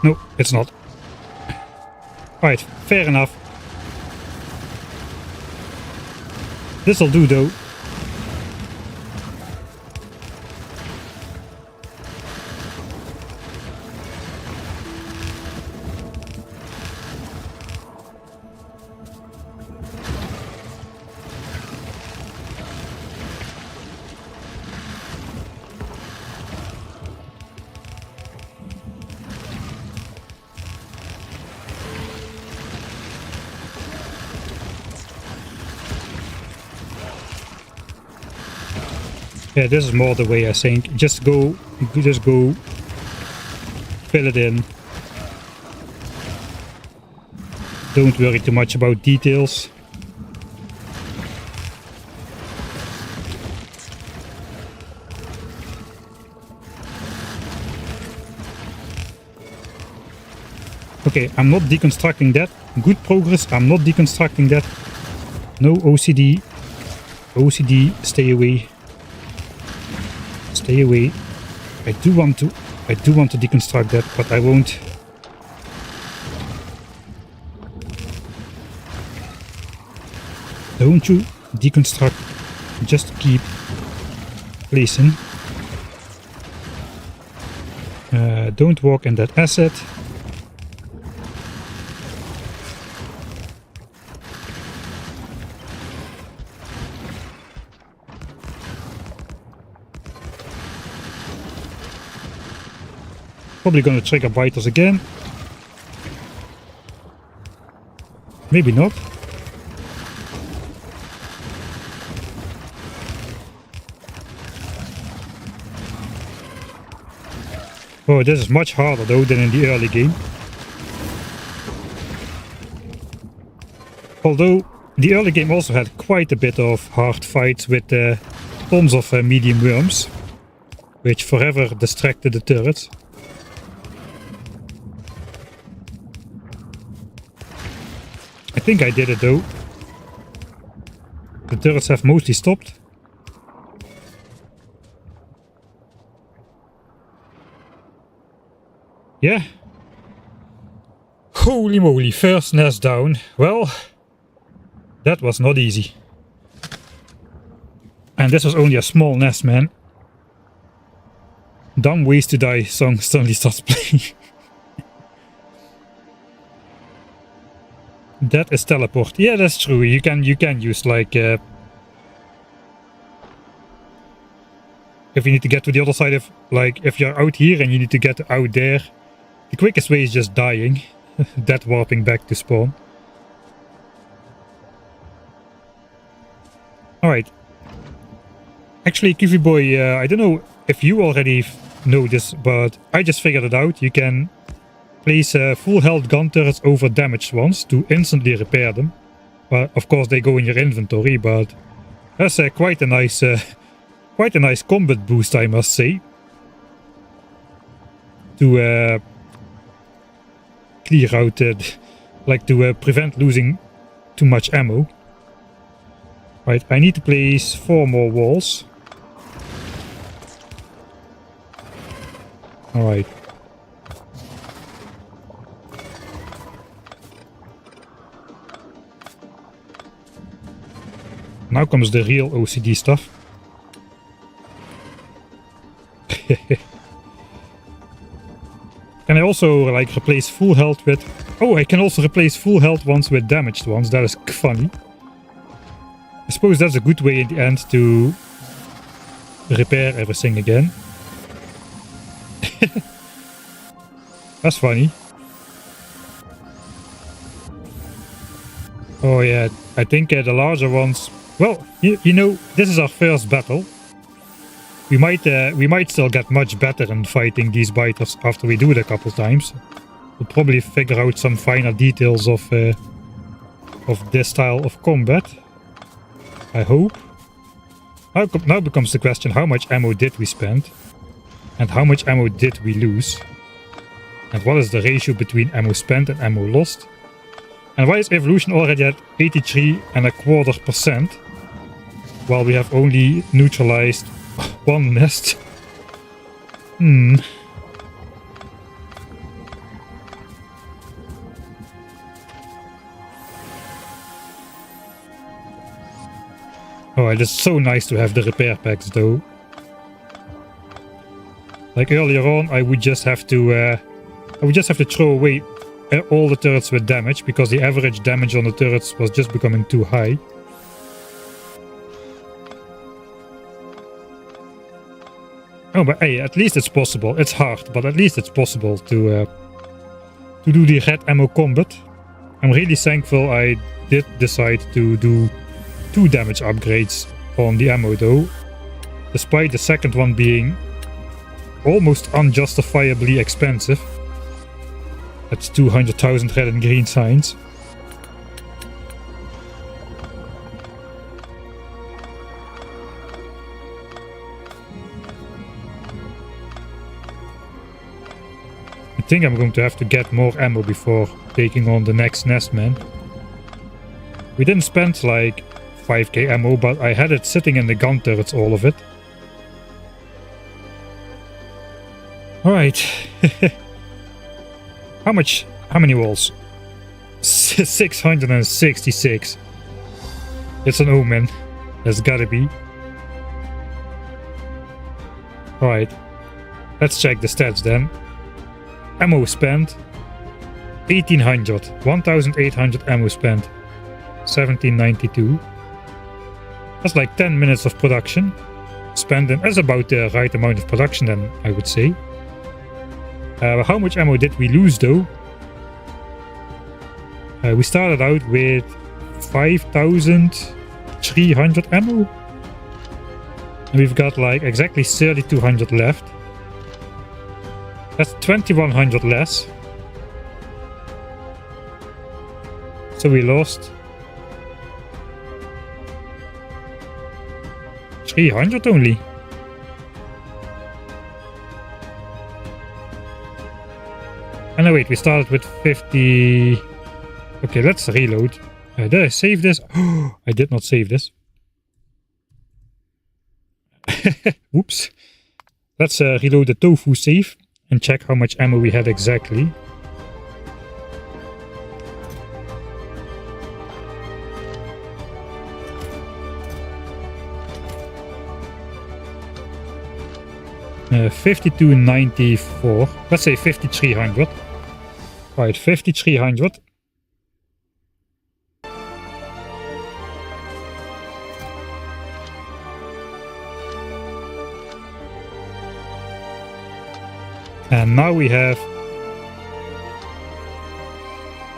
No, it's not. Right, fair enough. This'll do though. Yeah, this is more the way I think. Just go fill it in. Don't worry too much about details. Okay, I'm not deconstructing that. Good progress, I'm not deconstructing that. No OCD. OCD, stay away. Stay away. I do want to deconstruct that, but I won't. Don't you deconstruct, just keep placing. Don't walk in that asset. Probably gonna trigger biters again. Maybe not. Oh, this is much harder though than in the early game. Although the early game also had quite a bit of hard fights with tons of medium worms, which forever distracted the turrets. I think I did it though. The turrets have mostly stopped. Yeah. Holy moly, first nest down. Well, that was not easy. And this was only a small nest, man. Dumb Ways to Die song suddenly starts playing. That is teleport. Yeah, that's true. You can use like if you need to get to the other side of, like, if you're out here and you need to get out there, the quickest way is just dying. Dead warping back to spawn. Alright. Actually, Kiwi Boy, I don't know if you already know this, but I just figured it out. You can place full health gun turrets over damaged ones to instantly repair them. Of course they go in your inventory, but that's quite a nice combat boost, I must say. To clear out, like to prevent losing too much ammo. Right, I need to place 4 more walls. Alright. Now comes the real OCD stuff. Can I also like replace full health with... Oh, I can also replace full health ones with damaged ones. That is funny. I suppose that's a good way in the end to repair everything again. That's funny. Oh yeah, I think the larger ones... Well, you know, this is our first battle. We might still get much better in fighting these biters after we do it a couple times. We'll probably figure out some finer details of this style of combat. I hope. Now becomes the question, how much ammo did we spend? And how much ammo did we lose? And what is the ratio between ammo spent and ammo lost? And why is evolution already at 83.25%? While we have only neutralized 1 nest? Oh, it is so nice to have the repair packs though. Like earlier on, I would just have to throw away all the turrets with damage, because the average damage on the turrets was just becoming too high. Oh, but hey, at least it's possible. It's hard, but at least it's possible to do the red ammo combat. I'm really thankful I did decide to do 2 damage upgrades on the ammo though. despite the second one being almost unjustifiably expensive. That's 200,000 red and green signs. I think I'm going to have to get more ammo before taking on the next nest, man. We didn't spend like 5k ammo, but I had it sitting in the gun turrets, all of it. Alright. How many walls? 666. It's an omen. There's gotta be. Alright. Let's check the stats then. Ammo spent 1800. 1800 ammo spent. 1792. That's like 10 minutes of production. Spent in as about the right amount of production then, I would say. How much ammo did we lose though? We started out with 5,300 ammo. And we've got like exactly 3,200 left. That's 2,100 less. So we lost 300 only. And wait, we started with 50. Okay, let's reload. Did I save this? Oh, I did not save this. Oops. Let's reload the tofu save and check how much ammo we had exactly. Uh, 5294. Let's say 5300. Right, 5300. And now we have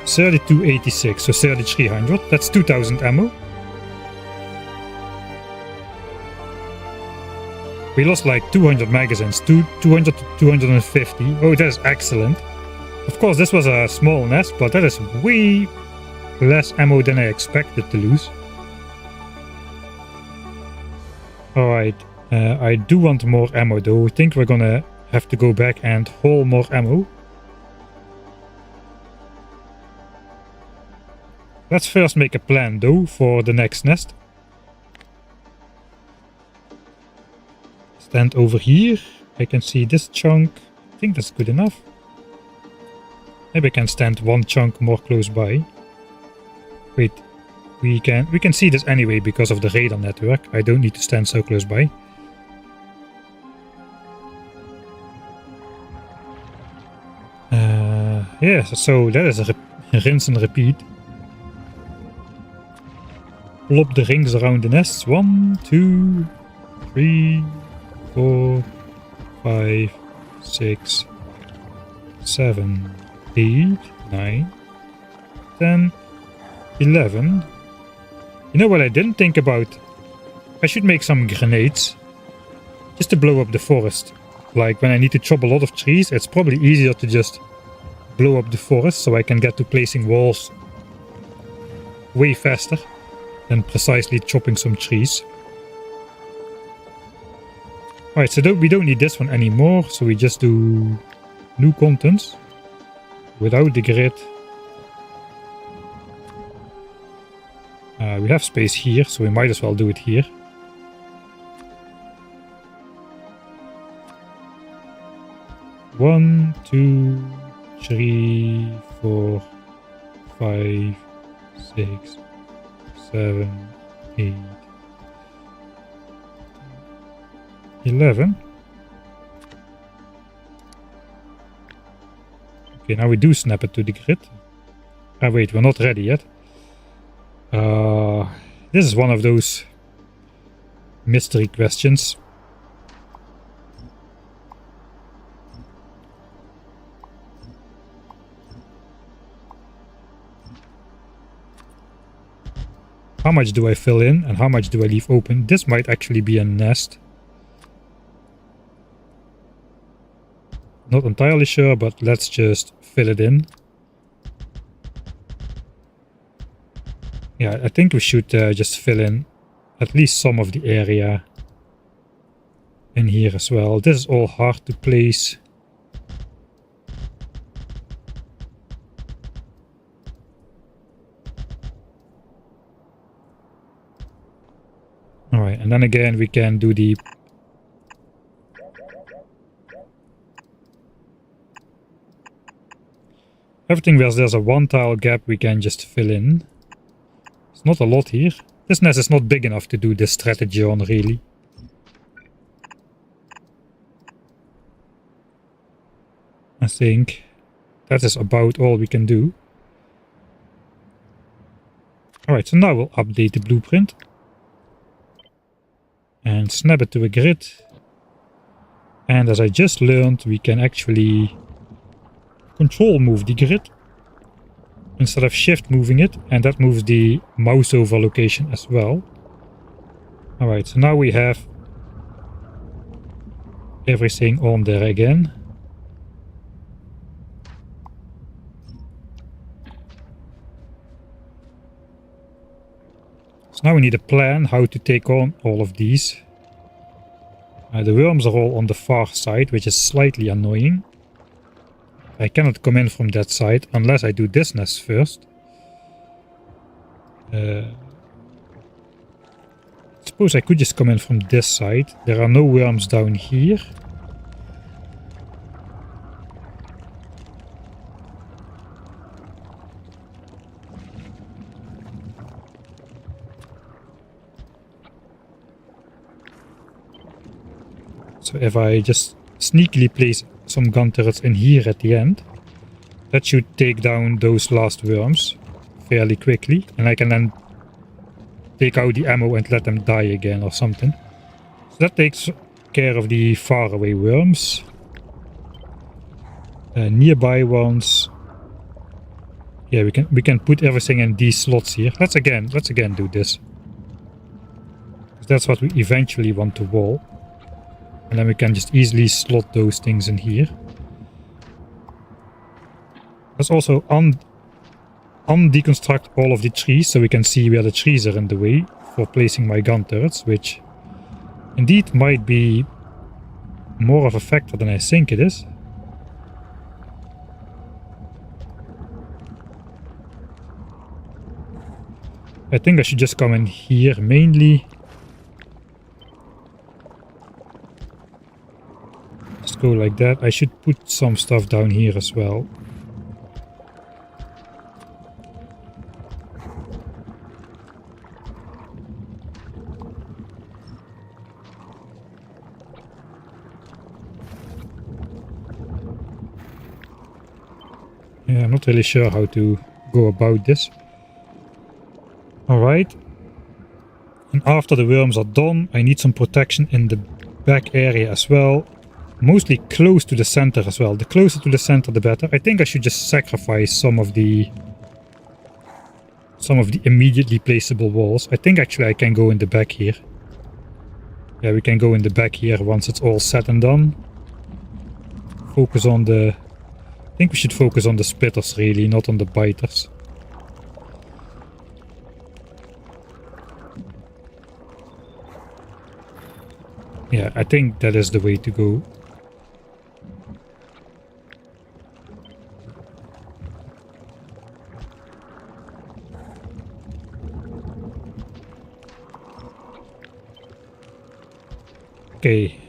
3286, so 3300. That's 2000 ammo. We lost like 200 magazines, 200 to 250. Oh, that is excellent. Of course, this was a small nest, but that is way less ammo than I expected to lose. Alright, I do want more ammo though. I think we're gonna have to go back and haul more ammo. Let's first make a plan though for the next nest. Stand over here. I can see this chunk. I think that's good enough. Maybe I can stand one chunk more close by. Wait, we can see this anyway because of the radar network. I don't need to stand so close by. Yeah, so that is a rinse and repeat. Plop the rings around the nests. 1, 2, 3, 4, 5, 6, 7, 8, 9, 10, 11. You know what I didn't think about? I should make some grenades. Just to blow up the forest. Like when I need to chop a lot of trees, it's probably easier to just blow up the forest so I can get to placing walls way faster than precisely chopping some trees. Alright, so we don't need this one anymore, so we just do new contents without the grid. We have space here, so we might as well do it here. One, 2, 3, 4, 5, 6, 7, 8, 11. Okay, now we do snap it to the grid. Ah, wait, we're not ready yet. This is one of those mystery questions. How much do I fill in and how much do I leave open? This might actually be a nest. Not entirely sure, but let's just fill it in. Yeah, I think we should just fill in at least some of the area in here as well. This is all hard to place. Alright, and then again we can do the... Everything where there's a one tile gap we can just fill in. It's not a lot here. This nest is not big enough to do this strategy on, really. I think that is about all we can do. Alright, so now we'll update the blueprint. And snap it to a grid. And as I just learned, we can actually control move the grid instead of shift moving it, and that moves the mouse over location as well. Alright, so now we have everything on there again. So now we need a plan how to take on all of these. The worms are all on the far side, which is slightly annoying. I cannot come in from that side unless I do this nest first. Suppose I could just come in from this side. There are no worms down here. So if I just sneakily place some gun turrets in here at the end, that should take down those last worms fairly quickly, and I can then take out the ammo and let them die again or something. So that takes care of the faraway worms. Nearby ones, yeah, we can put everything in these slots here. Let's again do this. That's what we eventually want to wall. And then we can just easily slot those things in here. Let's also undeconstruct all of the trees so we can see where the trees are in the way for placing my gun turrets, which indeed might be more of a factor than I think it is. I think I should just come in here mainly. Just go like that. I should put some stuff down here as well. Yeah, I'm not really sure how to go about this. Alright. And after the worms are done, I need some protection in the back area as well. Mostly close to the center as well. The closer to the center, the better. I think I should just sacrifice some of the immediately placeable walls. I think actually I can go in the back here. Yeah, we can go in the back here once it's all said and done. Focus on the... I think we should focus on the spitters really, not on the biters. Yeah, I think that is the way to go. Okay.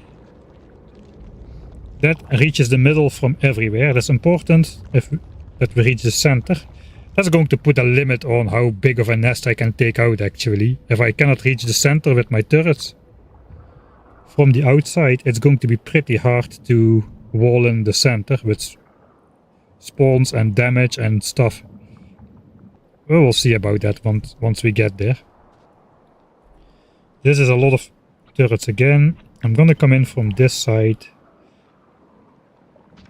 That reaches the middle from everywhere. That's important that we reach the center. That's going to put a limit on how big of a nest I can take out actually. If I cannot reach the center with my turrets from the outside, it's going to be pretty hard to wall in the center with spawns and damage and stuff. We will see about that once we get there. This is a lot of turrets again. I'm gonna come in from this side.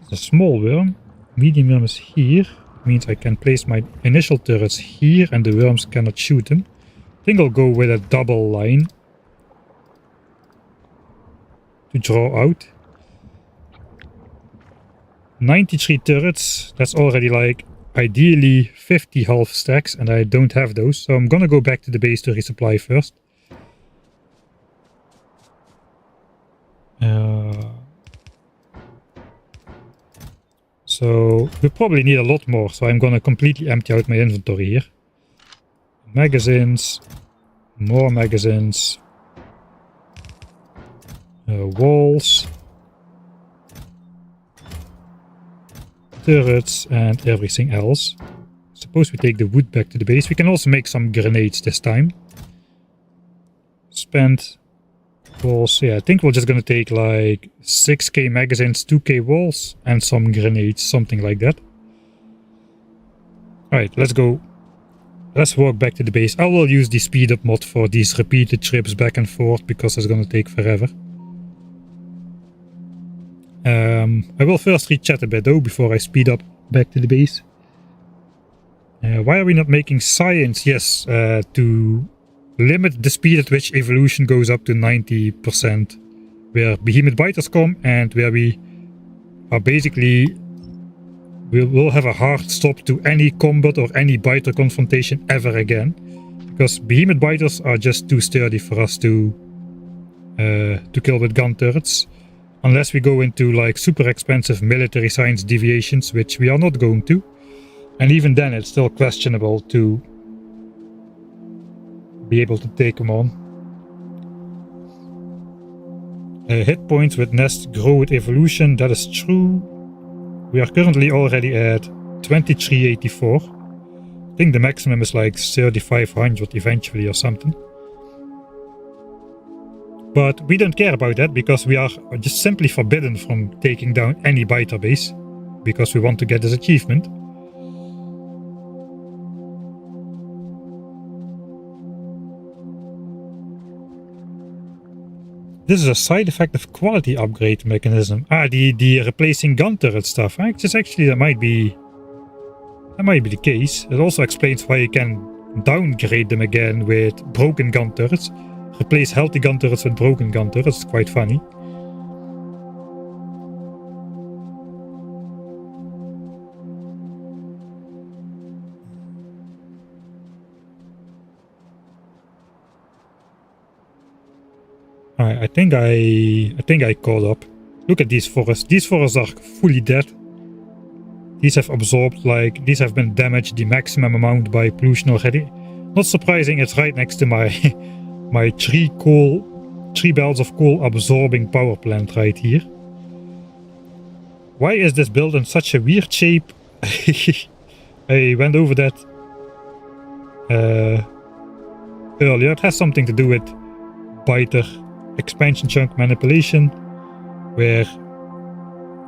A small worm. Medium worm is here. Means I can place my initial turrets here and the worms cannot shoot them. I think I'll go with a double line to draw out. 93 turrets. That's already like ideally 50 half stacks, and I don't have those. So I'm gonna go back to the base to resupply first. So we probably need a lot more, so I'm gonna completely empty out my inventory here. Magazines, more magazines, walls, turrets, and everything else. Suppose we take the wood back to the base. We can also make some grenades this time. Spend walls. Yeah, I think we're just gonna take like 6k magazines, 2k walls, and some grenades, something like that. Alright, let's go. Let's walk back to the base. I will use the speed up mod for these repeated trips back and forth because it's gonna take forever. I will first read-chat a bit though before I speed up back to the base. Why are we not making science? Yes, to limit the speed at which evolution goes up to 90%. Where behemoth biters come and where we are basically... we will have a hard stop to any combat or any biter confrontation ever again. Because behemoth biters are just too sturdy for us to kill with gun turrets. Unless we go into like super expensive military science deviations, which we are not going to. And even then it's still questionable to be able to take them on. Hit points with nest grow with evolution, that is true. We are currently already at 2384. I think the maximum is like 3500 eventually or something. But we don't care about that because we are just simply forbidden from taking down any biter base. Because we want to get this achievement. This is a side effect of quality upgrade mechanism. Ah, the replacing gun turret stuff. Actually, that might be the case. It also explains why you can downgrade them again with broken gun turrets. Replace healthy gun turrets with broken gun turrets. It's quite funny. Alright, I think I caught up. Look at these forests. These forests are fully dead. These have absorbed, like, these have been damaged the maximum amount by pollution already. Not surprising, it's right next to my my three belts of coal absorbing power plant right here. Why is this built in such a weird shape? I went over that earlier. It has something to do with biter expansion chunk manipulation, where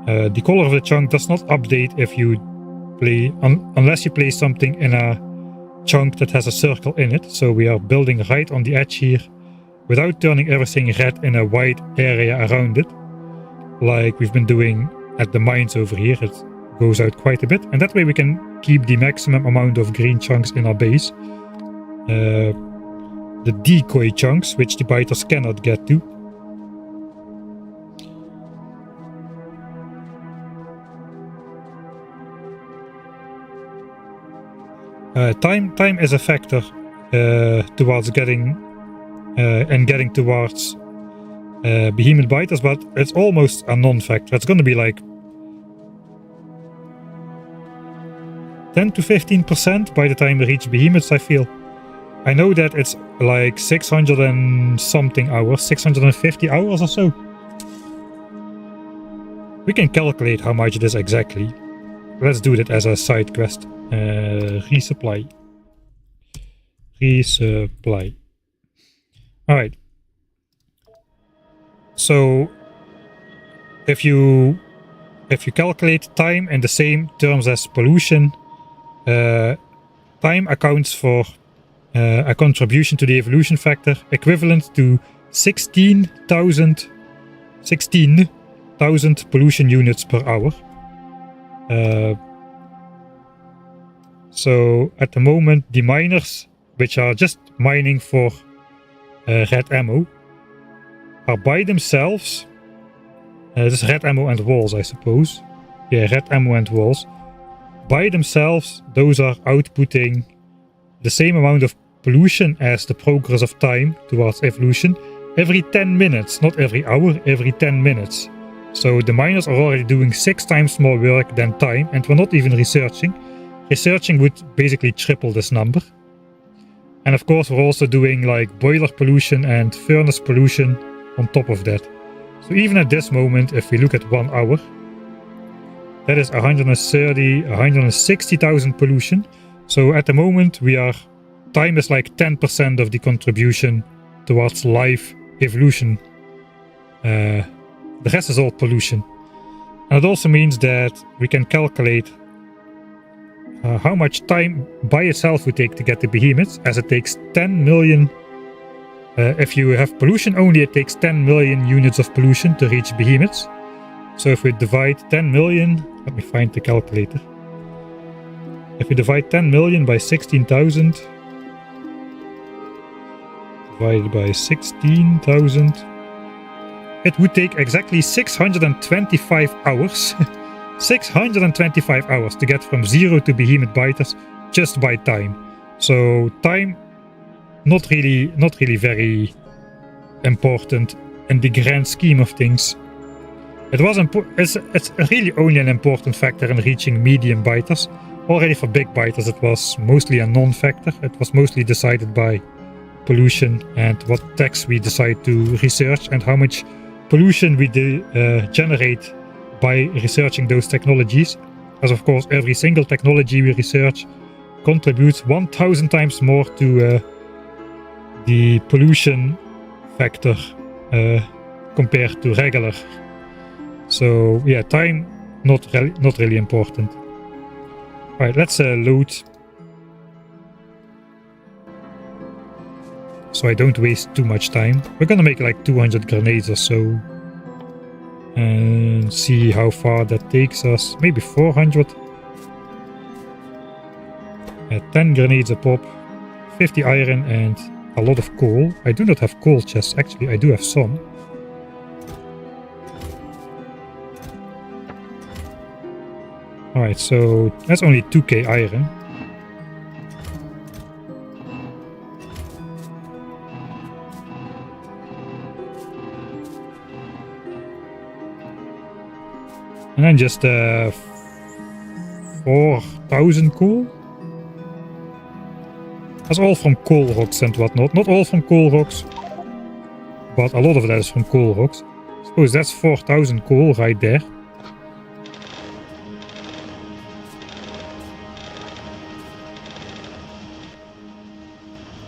the color of the chunk does not update if you play unless you place something in a chunk that has a circle in it. So we are building right on the edge here without turning everything red in a wide area around it, like we've been doing at the mines over here. It goes out quite a bit, and that way we can keep the maximum amount of green chunks in our base. The decoy chunks, which the biters cannot get to. Time is a factor towards getting towards behemoth biters, but it's almost a non-factor. It's going to be like 10 to 15% by the time we reach behemoths, I feel. I know that it's like 600 and something hours, 650 hours or so. We can calculate how much it is exactly. Let's do that as a side quest. Resupply. Resupply. Alright. So if you calculate time in the same terms as pollution, time accounts for a contribution to the evolution factor equivalent to 16,000 pollution units per hour. So at the moment the miners, which are just mining for red ammo, are by themselves. This is red ammo and walls, I suppose. yeah, red ammo and walls. By themselves, those are outputting the same amount of pollution as the progress of time towards evolution every 10 minutes, not every hour, every 10 minutes. So the miners are already doing 6 times more work than time, and we're not even researching. Researching would basically triple this number. And of course we're also doing like boiler pollution and furnace pollution on top of that. So even at this moment, if we look at 1 hour, that is 160,000 pollution. So at the moment time is like 10% of the contribution towards life evolution. The rest is all pollution. And it also means that we can calculate how much time by itself would take to get the behemoths, as it takes 10 million. If you have pollution only, it takes 10 million units of pollution to reach behemoths. So if we divide 10 million, let me find the calculator. If we divide 10 million by 16,000, divided by 16,000, it would take exactly 625 hours. 625 hours to get from 0 to behemoth biters just by time. So time, not really very important in the grand scheme of things. It's really only an important factor in reaching medium biters. Already for big biters it was mostly a non-factor. It was mostly decided by pollution and what tax we decide to research and how much pollution we generate by researching those technologies. As of course every single technology we research contributes 1000 times more to the pollution factor compared to regular. So yeah, time not really important. Alright, let's load, so I don't waste too much time. We're gonna make like 200 grenades or so and see how far that takes us. Maybe 400. 10 grenades a pop, 50 iron and a lot of coal. I do not have coal chests, actually I do have some. Alright, so that's only 2k iron. And then just 4,000 coal. That's all from coal rocks and whatnot. Not all from coal rocks, but a lot of that is from coal rocks. Suppose that's 4,000 coal right there.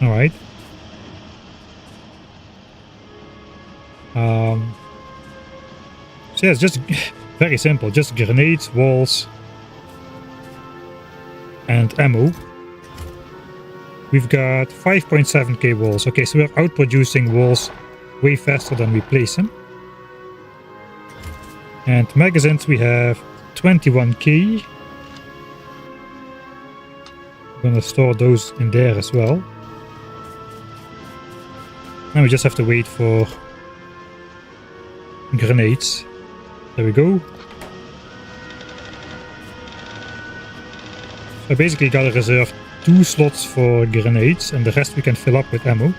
Alright. So yeah, it's just very simple. Just grenades, walls, and ammo. We've got 5.7k walls. Okay, so we're outproducing walls way faster than we place them. And magazines, we have 21k. We're gonna store those in there as well. Now we just have to wait for grenades. There we go. So I basically gotta reserve 2 slots for grenades and the rest we can fill up with ammo.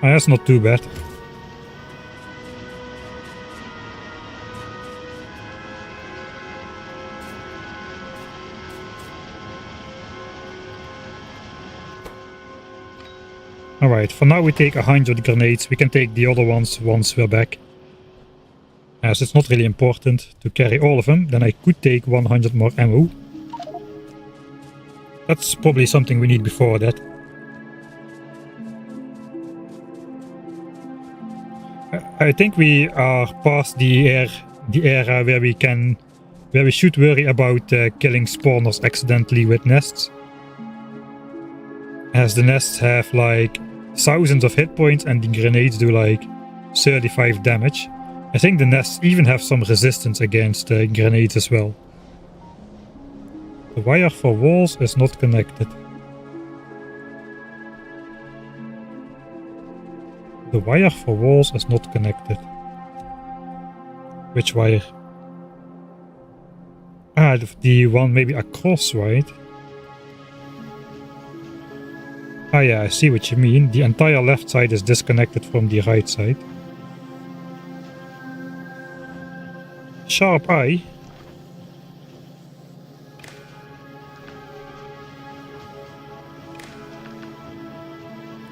Oh, that's not too bad. Alright, for now we take 100 grenades. We can take the other ones once we're back. As it's not really important to carry all of them, then I could take 100 more ammo. That's probably something we need before that. I think we are past the era where we should worry about killing spawners accidentally with nests. As the nests have like thousands of hit points and the grenades do like 35 damage. I think the nests even have some resistance against grenades as well. The wire for walls is not connected. The wire for walls is not connected. Which wire? Ah, the one maybe across, right? Ah yeah, I see what you mean. The entire left side is disconnected from the right side. Sharp eye.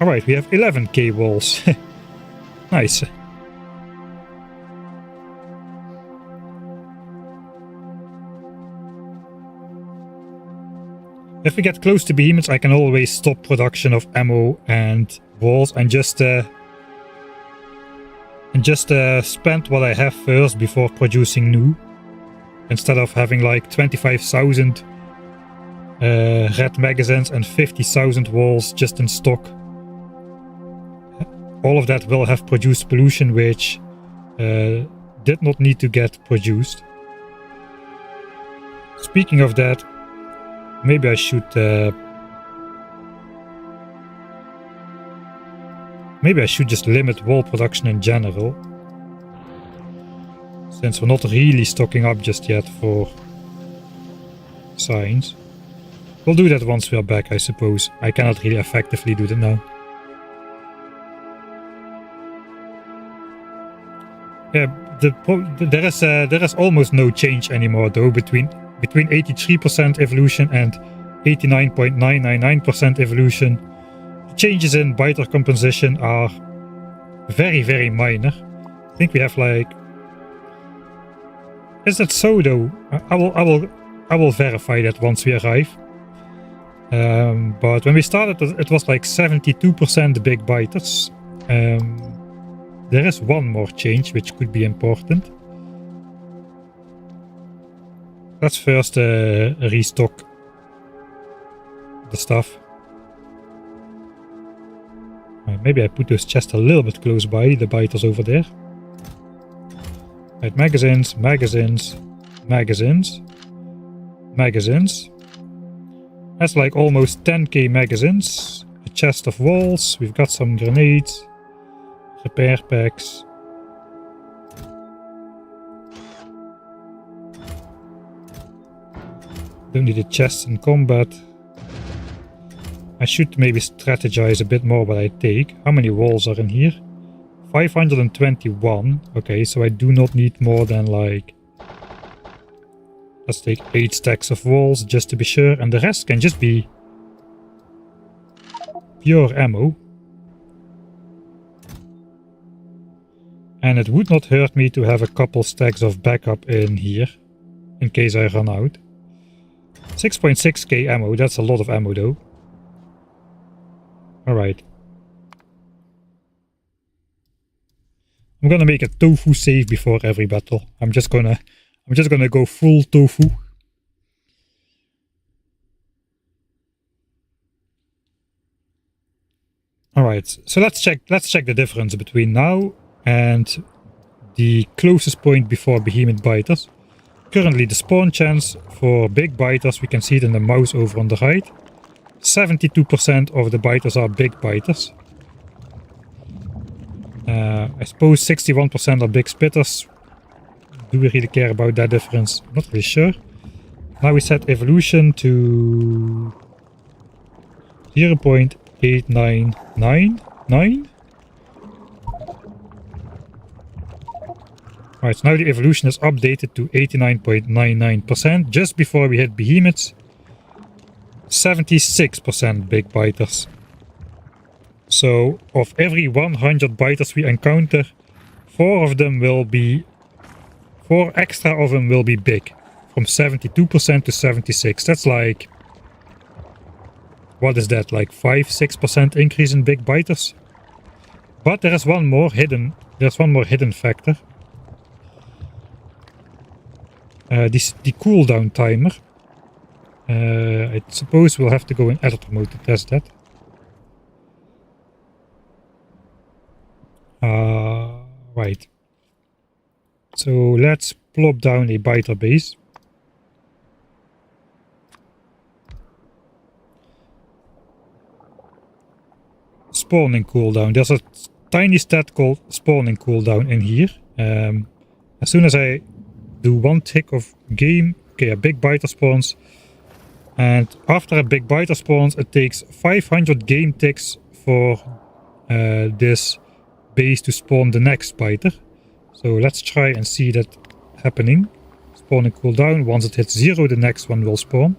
Alright, we have 11k walls. Nice. If we get close to behemoths, I can always stop production of ammo and walls and just spend what I have first before producing new. Instead of having like 25,000 red magazines and 50,000 walls just in stock. All of that will have produced pollution which did not need to get produced. Speaking of that, maybe I should just limit wall production in general, since we're not really stocking up just yet for signs. We'll do that once we're back, I suppose. I cannot really effectively do that now. Yeah, there is almost no change anymore though between 83% evolution and 89.999% evolution. The changes in biter composition are very, very minor. I think we have like... Is that so though? I will verify that once we arrive. But when we started, it was like 72% big biters. There is one more change which could be important. Let's first restock the stuff. Maybe I put those chests a little bit close by, the biters over there. Right, magazines, magazines, magazines, magazines. That's like almost 10k magazines. A chest of walls, we've got some grenades. Repair packs. Don't need a chest in combat. I should maybe strategize a bit more what I take. How many walls are in here? 521. Okay, so I do not need more than like... Let's take 8 stacks of walls just to be sure. And the rest can just be pure ammo. And it would not hurt me to have a couple stacks of backup in here, in case I run out. 6.6k ammo, that's a lot of ammo though. Alright. I'm gonna make a tofu save before every battle. I'm just gonna go full tofu. Alright, so let's check the difference between now and the closest point before behemoth biters. Currently the spawn chance for big biters, we can see it in the mouse over on the right. 72% of the biters are big biters. I suppose 61% are big spitters. Do we really care about that difference? Not really sure. Now we set evolution to 0.8999. Alright, so now the evolution is updated to 89.99%. Just before we hit behemoths, 76% big biters. So, of every 100 biters we encounter, 4 extra of them will be big. From 72% to 76. That's like... What is that? Like 5-6% increase in big biters? But there is one more hidden... There's one more hidden factor. The cooldown timer. I suppose we'll have to go in editor mode to test that. Right. So let's plop down a biter base. Spawning cooldown. There's a tiny stat called spawning cooldown in here. As soon as I do one tick of game, okay, a big biter spawns. And after a big biter spawns, it takes 500 game ticks for this base to spawn the next biter. So let's try and see that happening. Spawning cooldown. Once it hits 0, the next one will spawn.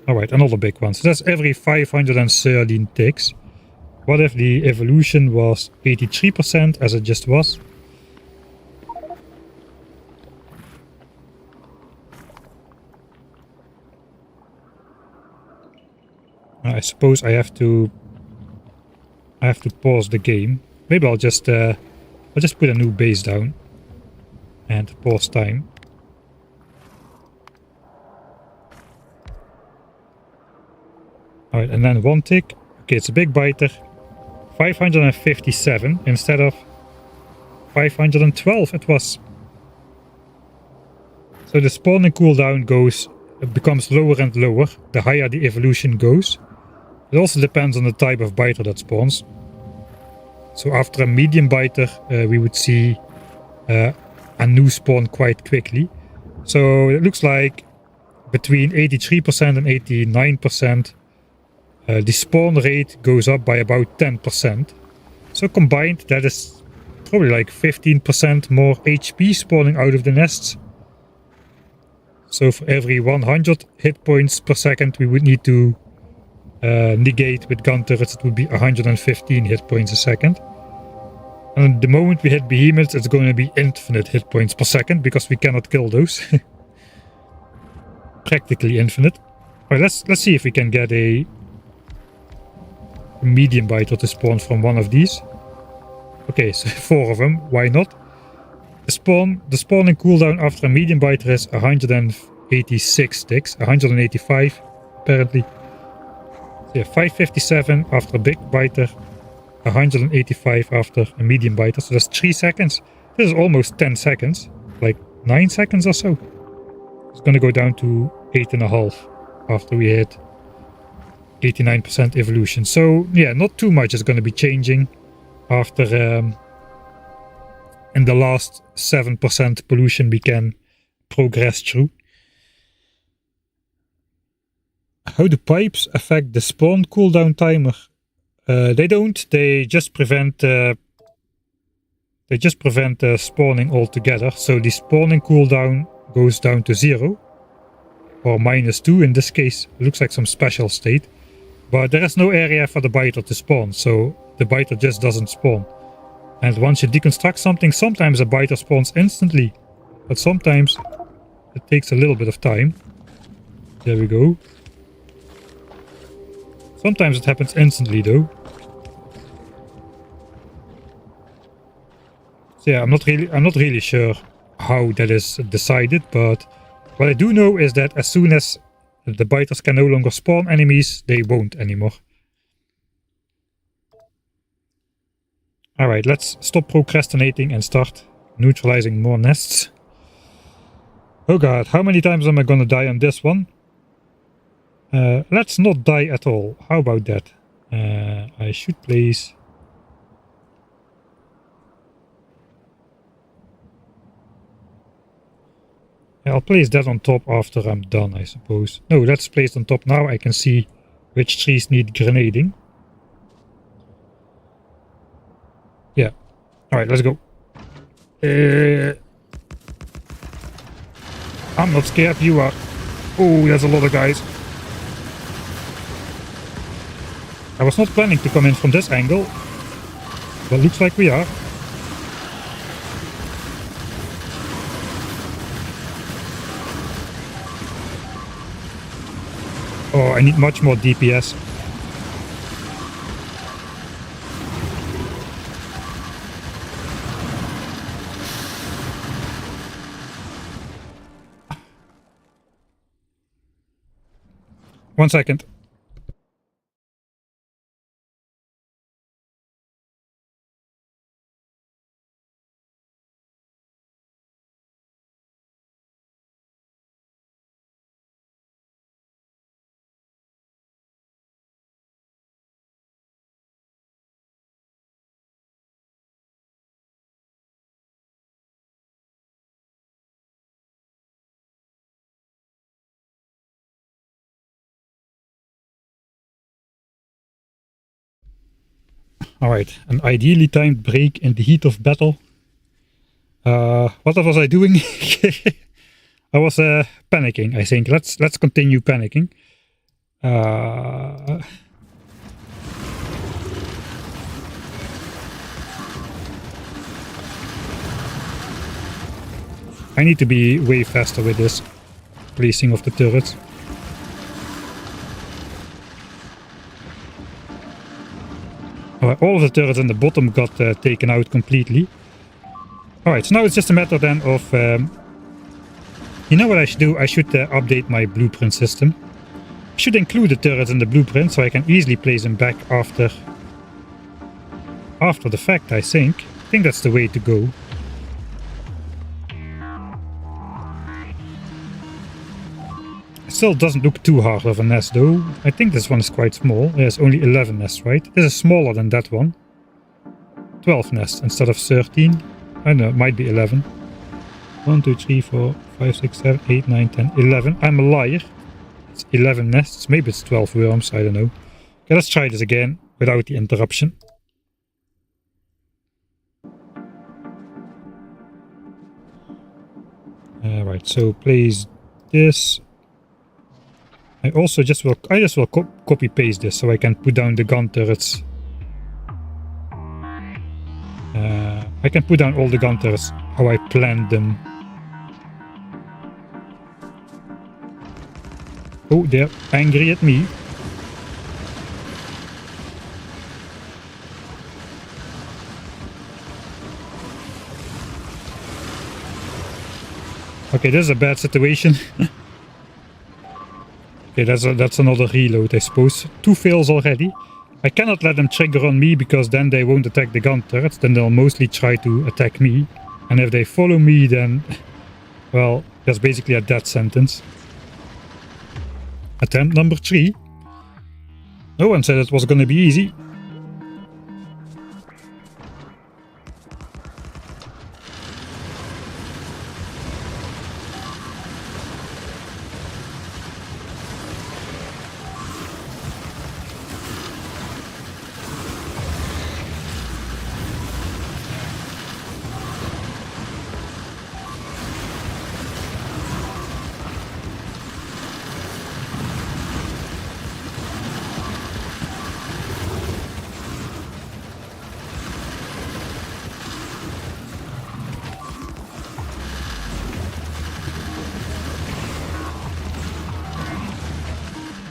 Alright, another big one. So that's every 513 ticks. What if the evolution was 83% as it just was? I suppose I have to pause the game. Maybe I'll just put a new base down and pause time. Alright, and then one tick. Okay, it's a big biter. 557 instead of 512 it was. So the spawning cooldown becomes lower and lower the higher the evolution goes. It also depends on the type of biter that spawns. So after a medium biter, we would see a new spawn quite quickly. So it looks like between 83% and 89%, the spawn rate goes up by about 10%. So combined, that is probably like 15% more HP spawning out of the nests. So for every 100 hit points per second, we would need to negate with gun turrets, it would be 115 hit points a second. And the moment we hit behemoths, it's going to be infinite hit points per second because we cannot kill those. Practically infinite. Alright, let's see if we can get a medium biter to spawn from one of these. Okay, so 4 of them, why not? The spawning cooldown after a medium biter is 186 ticks, 185 apparently. So yeah, 557 after a big biter, 185 after a medium biter, so that's 3 seconds. This is almost 10 seconds, like 9 seconds or so. It's gonna go down to 8.5 after we hit 89% evolution. So yeah, not too much is gonna be changing after in the last 7% pollution we can progress through. How do pipes affect the spawn cooldown timer? They don't. They just prevent spawning altogether. So the spawning cooldown goes down to 0 or -2 in this case. It looks like some special state, but there is no area for the biter to spawn, so the biter just doesn't spawn. And once you deconstruct something, sometimes a biter spawns instantly, but sometimes it takes a little bit of time. There we go. Sometimes it happens instantly though. So yeah, I'm not really sure how that is decided, but what I do know is that as soon as the biters can no longer spawn enemies, they won't anymore. Alright, let's stop procrastinating and start neutralizing more nests. Oh god, how many times am I gonna die on this one? Let's not die at all. How about that? I should place... I'll place that on top after I'm done, I suppose. No, that's placed on top now. I can see which trees need grenading. Yeah. Alright, let's go. I'm not scared, you are. Oh, there's a lot of guys. I was not planning to come in from this angle, but looks like we are. Oh, I need much more DPS. One second. Alright, an ideally timed break in the heat of battle. What was I doing? I was panicking, I think. Let's continue panicking. I need to be way faster with this placing of the turrets. All of the turrets in the bottom got taken out completely. Alright, so now it's just a matter then of... you know what I should do? I should update my blueprint system. I should include the turrets in the blueprint so I can easily place them back after the fact, I think. I think that's the way to go. It still doesn't look too hard of a nest though. I think this one is quite small. There's only 11 nests, right? This is smaller than that one. 12 nests instead of 13. I don't know, it might be 11. 1, 2, 3, 4, 5, 6, 7, 8, 9, 10, 11. I'm a liar. It's 11 nests. Maybe it's 12 worms. I don't know. Okay, let's try this again without the interruption. Right, so place this. I just will copy paste this so I can put down the gun turrets. I can put down all the gun turrets how I planned them. Oh, they're angry at me. Okay, this is a bad situation. Okay, that's another reload, I suppose. 2 fails already. I cannot let them trigger on me because then they won't attack the gun turrets. Then they'll mostly try to attack me. And if they follow me, then... well, that's basically a death sentence. Attempt number 3. No one said it was gonna be easy.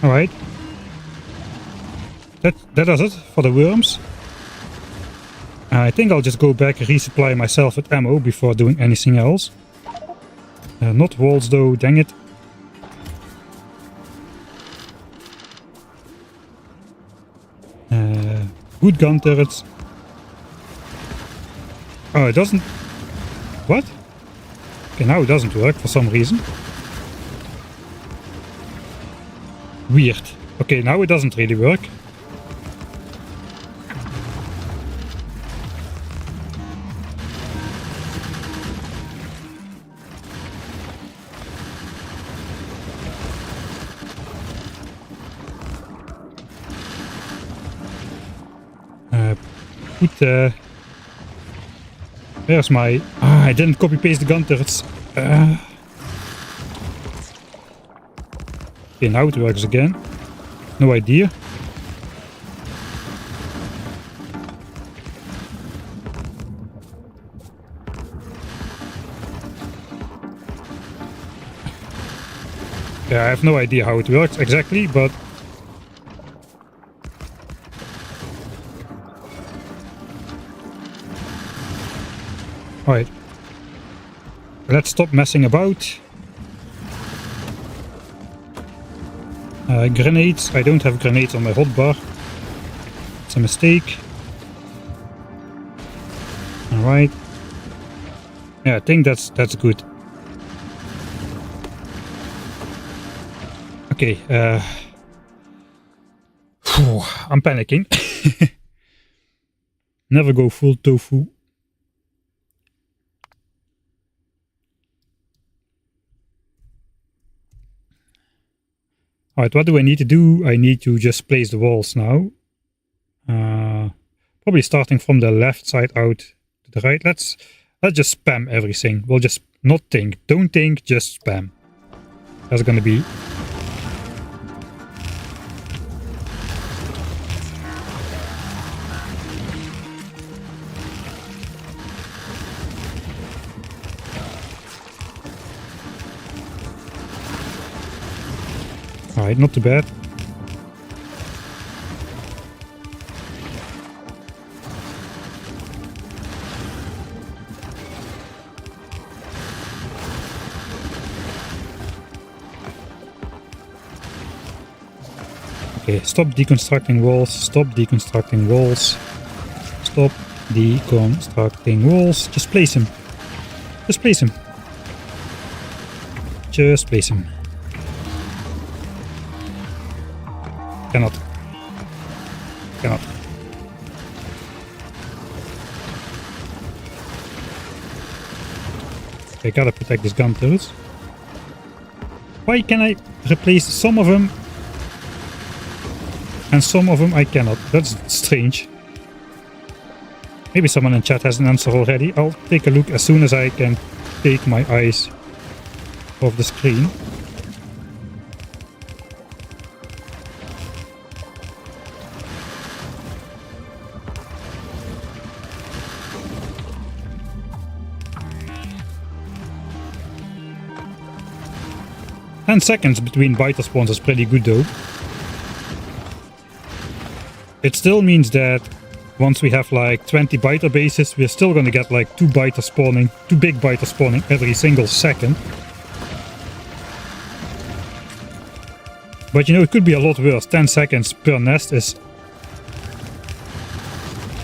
Alright. That does it for the worms. I think I'll just go back and resupply myself with ammo before doing anything else. Not walls though, dang it. Good gun turrets. Oh, it doesn't... what? Okay, now it doesn't work for some reason. Weird. Okay, now it doesn't really work. Where's my... I didn't copy paste the gun turrets. Okay, now it works again. No idea. Yeah, I have no idea how it works exactly, but... alright. Let's stop messing about. Grenades. I don't have grenades on my hotbar. It's a mistake. Alright. Yeah, I think that's good. Okay, I'm panicking. Never go full tofu. Alright, what do I need to do? I need to just place the walls now. Probably starting from the left side out to the right. Let's just spam everything. We'll just not think. Don't think, just spam. That's gonna be... Alright, not too bad. Okay, stop deconstructing walls, stop deconstructing walls, stop deconstructing walls. Just place him. Just place him. Just place him. Cannot. Cannot. Okay, gotta protect this gun turret. Why can I replace some of them and some of them I cannot? That's strange. Maybe someone in chat has an answer already. I'll take a look as soon as I can take my eyes off the screen. And seconds between biter spawns is pretty good though. It still means that once we have like 20 biter bases, we're still gonna get like 2 big biter spawning every single second. But you know, it could be a lot worse. 10 seconds per nest is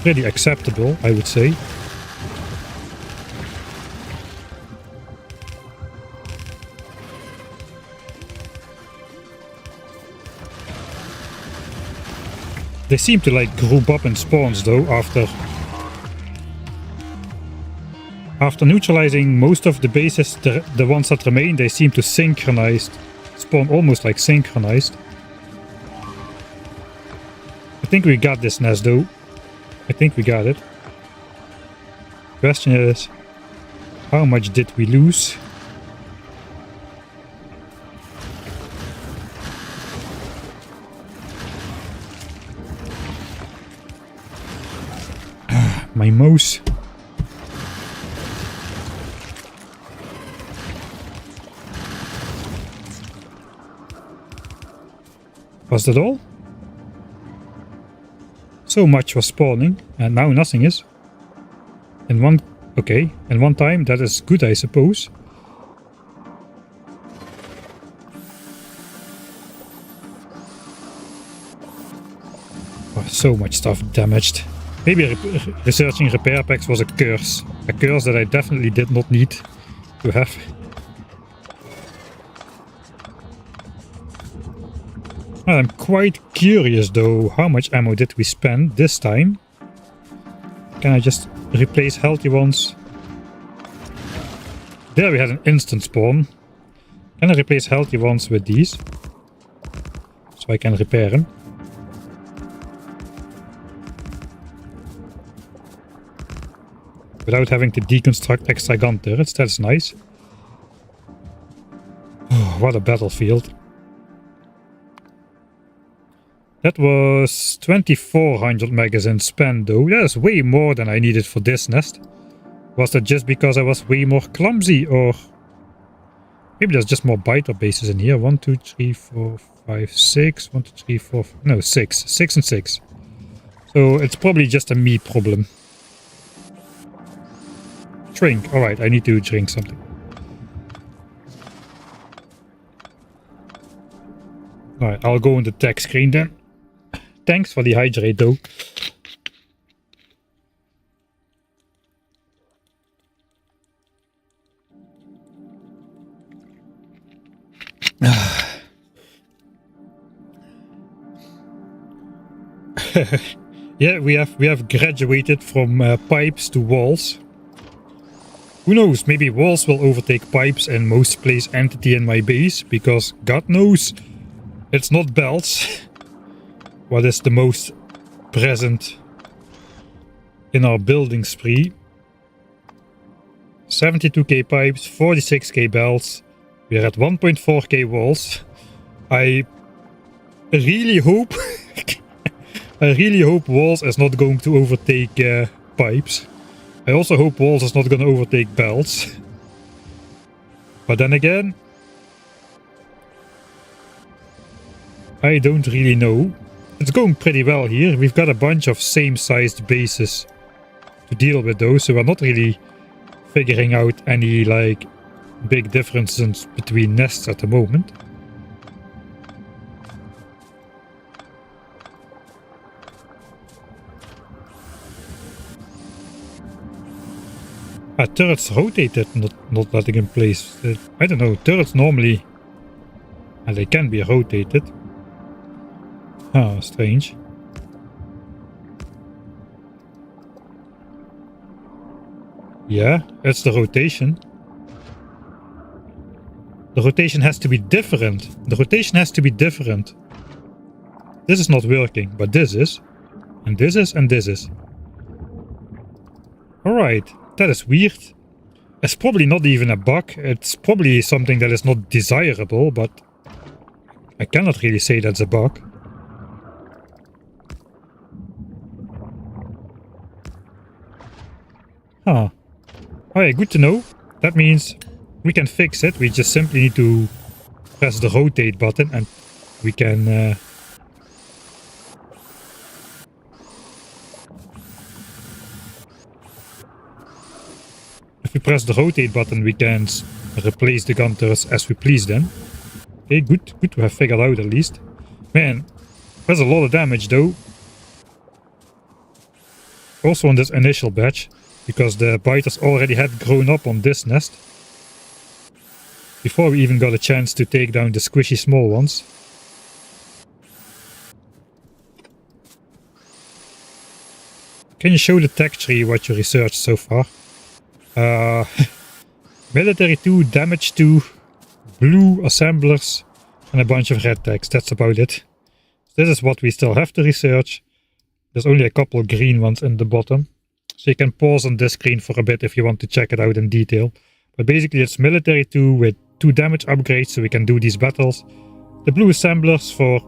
pretty acceptable, I would say. They seem to like group up in spawns though after neutralizing most of the bases, the ones that remain, they seem to spawn almost like synchronized. I think we got this nest though. I think we got it. Question is, how much did we lose? My mouse. Was that all? So much was spawning, and now nothing is. In one time, that is good, I suppose. Oh, so much stuff damaged. Maybe researching repair packs was a curse. A curse that I definitely did not need to have. I'm quite curious though, how much ammo did we spend this time? Can I just replace healthy ones? There we had an instant spawn. Can I replace healthy ones with these? So I can repair them. Without having to deconstruct extra gun turrets, that's nice. Oh, what a battlefield. That was 2400 magazines spent though. That's way more than I needed for this nest. Was that just because I was way more clumsy, or maybe there's just more biter bases in here? 1, 2, 3, 4, 5, 6. 1, 2, 3, 4, no, 6. 6 and 6. So it's probably just a me problem. Drink. Alright, I need to drink something. Alright, I'll go on the text screen then. Thanks for the hydrate though. Yeah, we have graduated from pipes to walls. Who knows, maybe walls will overtake pipes and most place entity in my base, because God knows it's not belts what is the most present in our building spree. 72k pipes, 46k belts. We're at 1.4k walls. I really hope I really hope walls is not going to overtake pipes. I also hope walls is not going to overtake belts. But then again, I don't really know. It's going pretty well here. We've got a bunch of same-sized bases to deal with those, so we're not really figuring out any like big differences between nests at the moment. Turrets rotated, not letting in place. I don't know, turrets normally, and they can be rotated. Ah, strange. Yeah, it's the rotation. The rotation has to be different. The rotation has to be different. This is not working, but this is. And this is, and this is. Alright, that is weird. It's probably not even a bug. It's probably something that is not desirable, but I cannot really say that's a bug. Huh. Alright, good to know. That means we can fix it. We just simply need to press the rotate button and we can if we press the rotate button we can replace the gun turrets as we please then. Okay, good to have figured out at least. Man, that's a lot of damage though. Also on this initial batch, because the biters already had grown up on this nest before we even got a chance to take down the squishy small ones. Can you show the tech tree what you researched so far? Military 2, damage 2, blue assemblers, and a bunch of red techs. That's about it. This is what we still have to research. There's only a couple of green ones in the bottom. So you can pause on this screen for a bit if you want to check it out in detail. But basically it's military 2 with 2 damage upgrades so we can do these battles. The blue assemblers for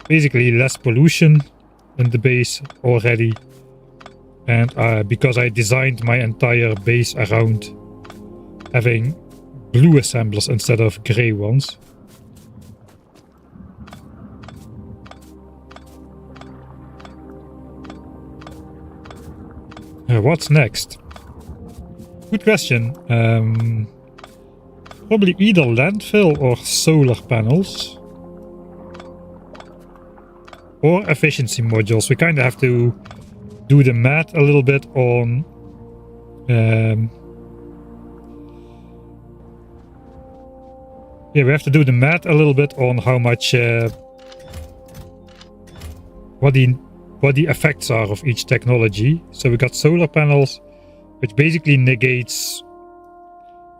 basically less pollution in the base already. And because I designed my entire base around having blue assemblers instead of grey ones. What's next? Good question. Probably either landfill or solar panels. Or efficiency modules. We kind of have to do the math a little bit on yeah, we have to do the math a little bit on how much what the effects are of each technology. So we got solar panels, which basically negates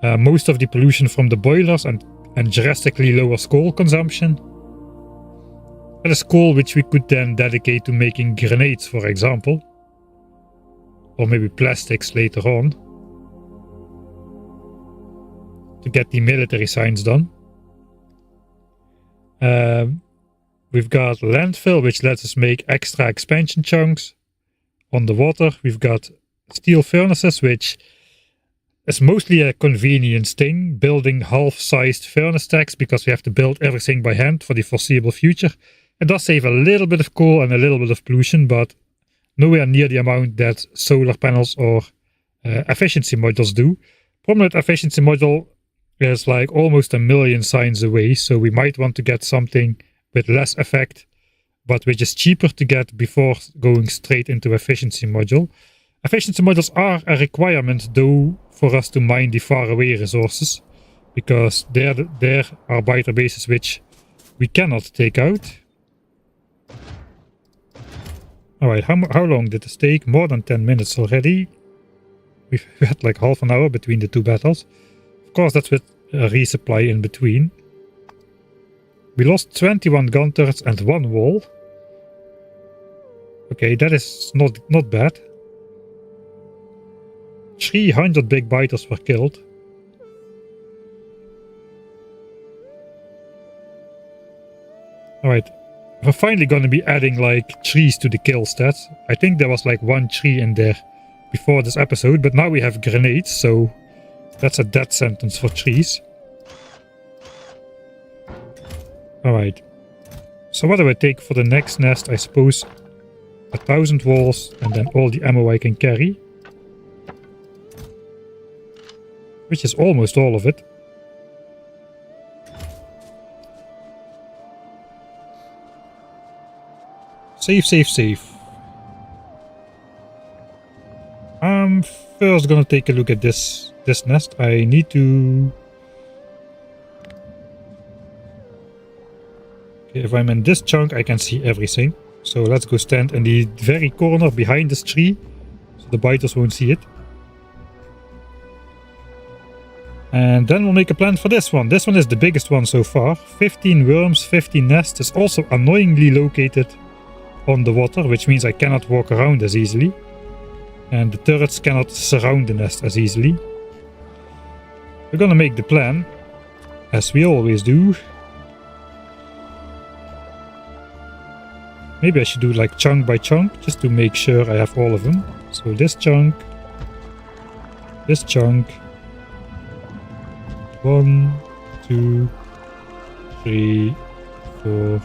most of the pollution from the boilers and drastically lowers coal consumption. That is coal which we could then dedicate to making grenades, for example. Or maybe plastics later on. To get the military science done. We've got landfill, which lets us make extra expansion chunks on the water. We've got steel furnaces, which is mostly a convenience thing, building half-sized furnace stacks because we have to build everything by hand for the foreseeable future. It does save a little bit of coal and a little bit of pollution, but nowhere near the amount that solar panels or efficiency modules do. Problem with efficiency module is like almost 1 million signs away, so we might want to get something with less effect, but which is cheaper to get before going straight into efficiency module. Efficiency modules are a requirement though for us to mine the faraway resources, because there are biter bases which we cannot take out. Alright, how long did this take? More than 10 minutes already. We've had like half an hour between the two battles. Of course, that's with a resupply in between. We lost 21 gun turrets and 1 wall. Okay, that is not bad. 300 big biters were killed. Alright, we're finally gonna be adding like trees to the kill stats. I think there was like 1 tree in there before this episode, but now we have grenades, so that's a death sentence for trees. Alright, so what do I take for the next nest? I suppose 1,000 walls and then all the ammo I can carry. Which is almost all of it. Save, save, save. I'm first gonna take a look at this nest. I need to... Okay, if I'm in this chunk, I can see everything. So let's go stand in the very corner behind this tree, so the biters won't see it. And then we'll make a plan for this one. This one is the biggest one so far. 15 worms, 15 nests. It's also annoyingly located on the water, which means I cannot walk around as easily. And the turrets cannot surround the nest as easily. We're gonna make the plan, as we always do. Maybe I should do like chunk by chunk, just to make sure I have all of them. So this chunk. 1, 2, 3, 4,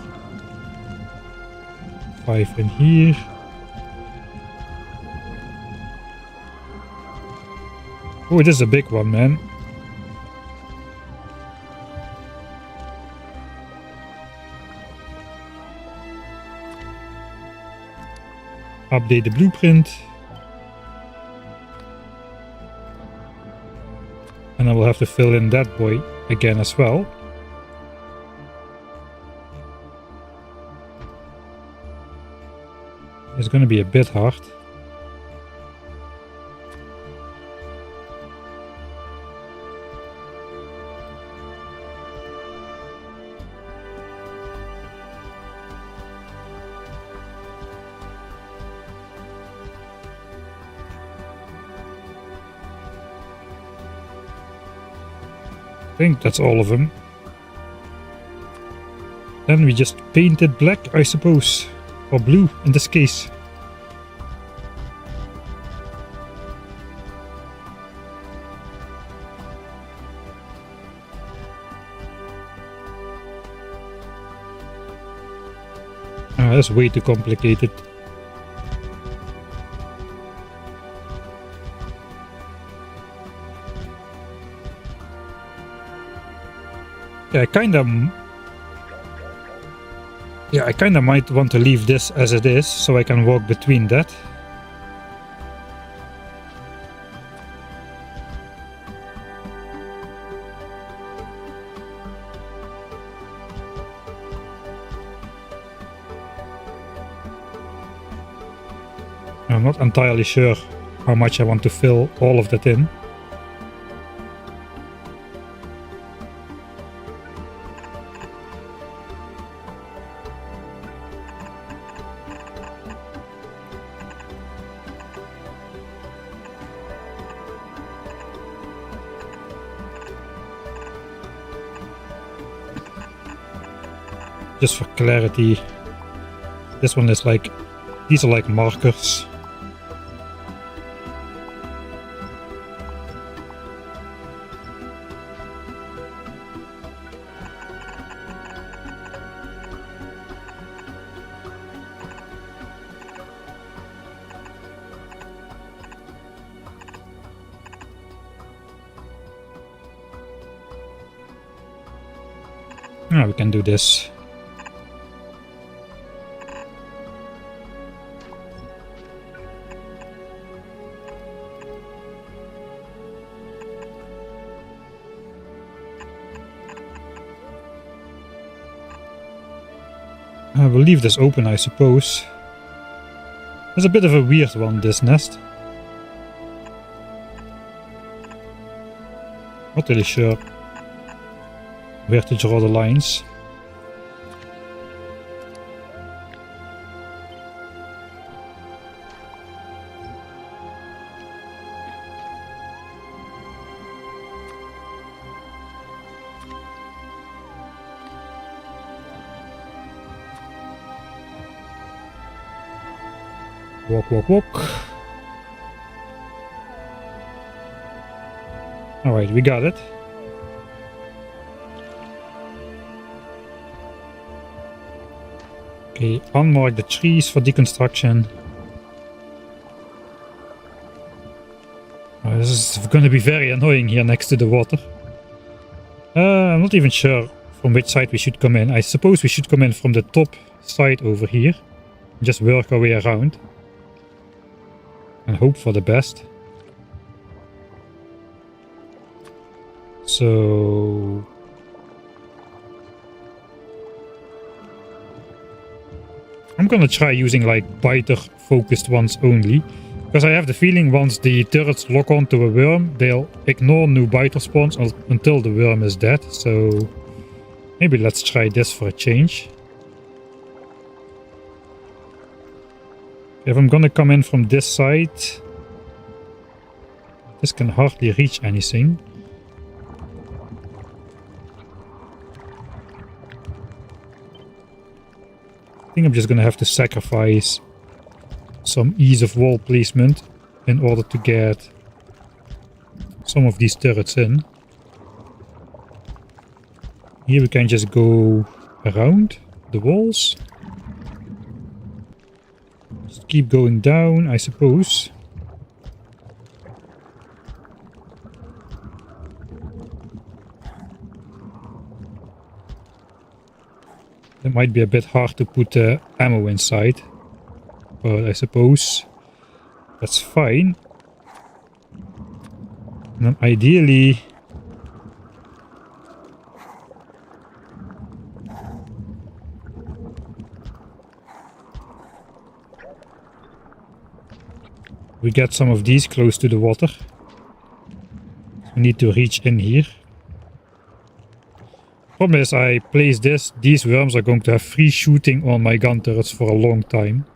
5 in here. Oh, this is a big one, man. Update the blueprint. And I will have to fill in that boy again as well. It's going to be a bit hard. I think that's all of them. Then we just paint it black, I suppose. Or blue in this case. That's way too complicated. Yeah, I kinda might want to leave this as it is, so I can walk between that. I'm not entirely sure how much I want to fill all of that in. Just for clarity, this one is like, these are like markers. We can do this. I will leave this open, I suppose. It's a bit of a weird one, this nest. Not really sure where to draw the lines. Walk, walk, walk. Alright, we got it. Okay, unmark the trees for deconstruction. Oh, this is going to be very annoying here next to the water. I'm not even sure from which side we should come in. I suppose we should come in from the top side over here. Just work our way around. And hope for the best. So... I'm gonna try using like biter focused ones only. Because I have the feeling once the turrets lock onto a worm, they'll ignore new biter spawns until the worm is dead. So maybe let's try this for a change. If I'm gonna come in from this side, this can hardly reach anything. I think I'm just gonna have to sacrifice some ease of wall placement in order to get some of these turrets in. Here we can just go around the walls. Just keep going down, I suppose. It might be a bit hard to put ammo inside, but I suppose that's fine. And then ideally we get some of these close to the water. We need to reach in here. Problem is, I place this, these worms are going to have free shooting on my gun turrets for a long time.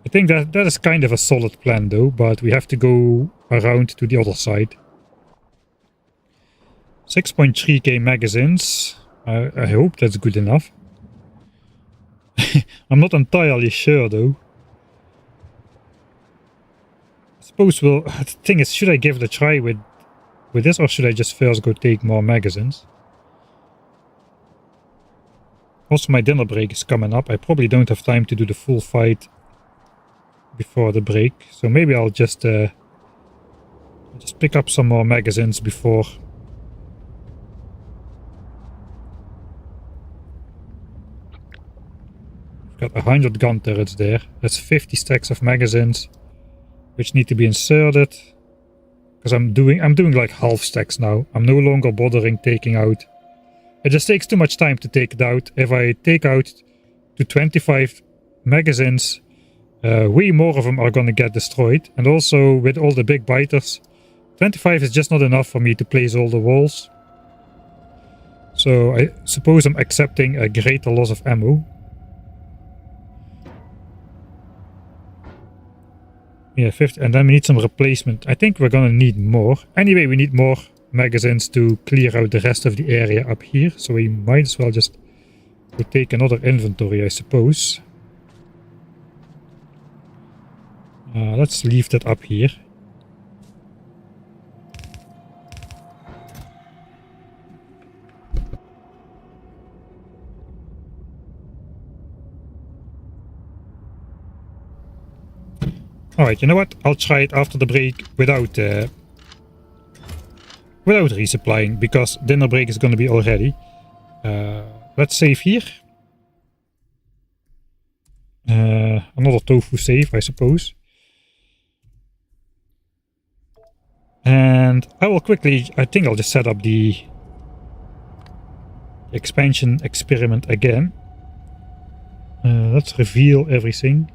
I think that is kind of a solid plan though, but we have to go around to the other side. 6.3k magazines. I hope that's good enough. I'm not entirely sure though. I suppose we'll... The thing is, should I give it a try with this, or should I just first go take more magazines? Also, my dinner break is coming up. I probably don't have time to do the full fight before the break, so maybe I'll just pick up some more magazines before. Got 100 gun turrets there. That's 50 stacks of magazines, which need to be inserted. Because I'm doing like half stacks now. I'm no longer bothering taking out. It just takes too much time to take it out. If I take out to 25 magazines, way more of them are gonna get destroyed. And also with all the big biters, 25 is just not enough for me to place all the walls. So I suppose I'm accepting a greater loss of ammo. Yeah, 50, and then we need some replacement. I think we're gonna need more. Anyway, we need more magazines to clear out the rest of the area up here. So we might as well just go take another inventory, I suppose. Let's leave that up here. Alright, you know what? I'll try it after the break without resupplying, because dinner break is going to be already. Let's save here. Another tofu save, I suppose. And I will quickly, I think I'll just set up the expansion experiment again. Let's reveal everything.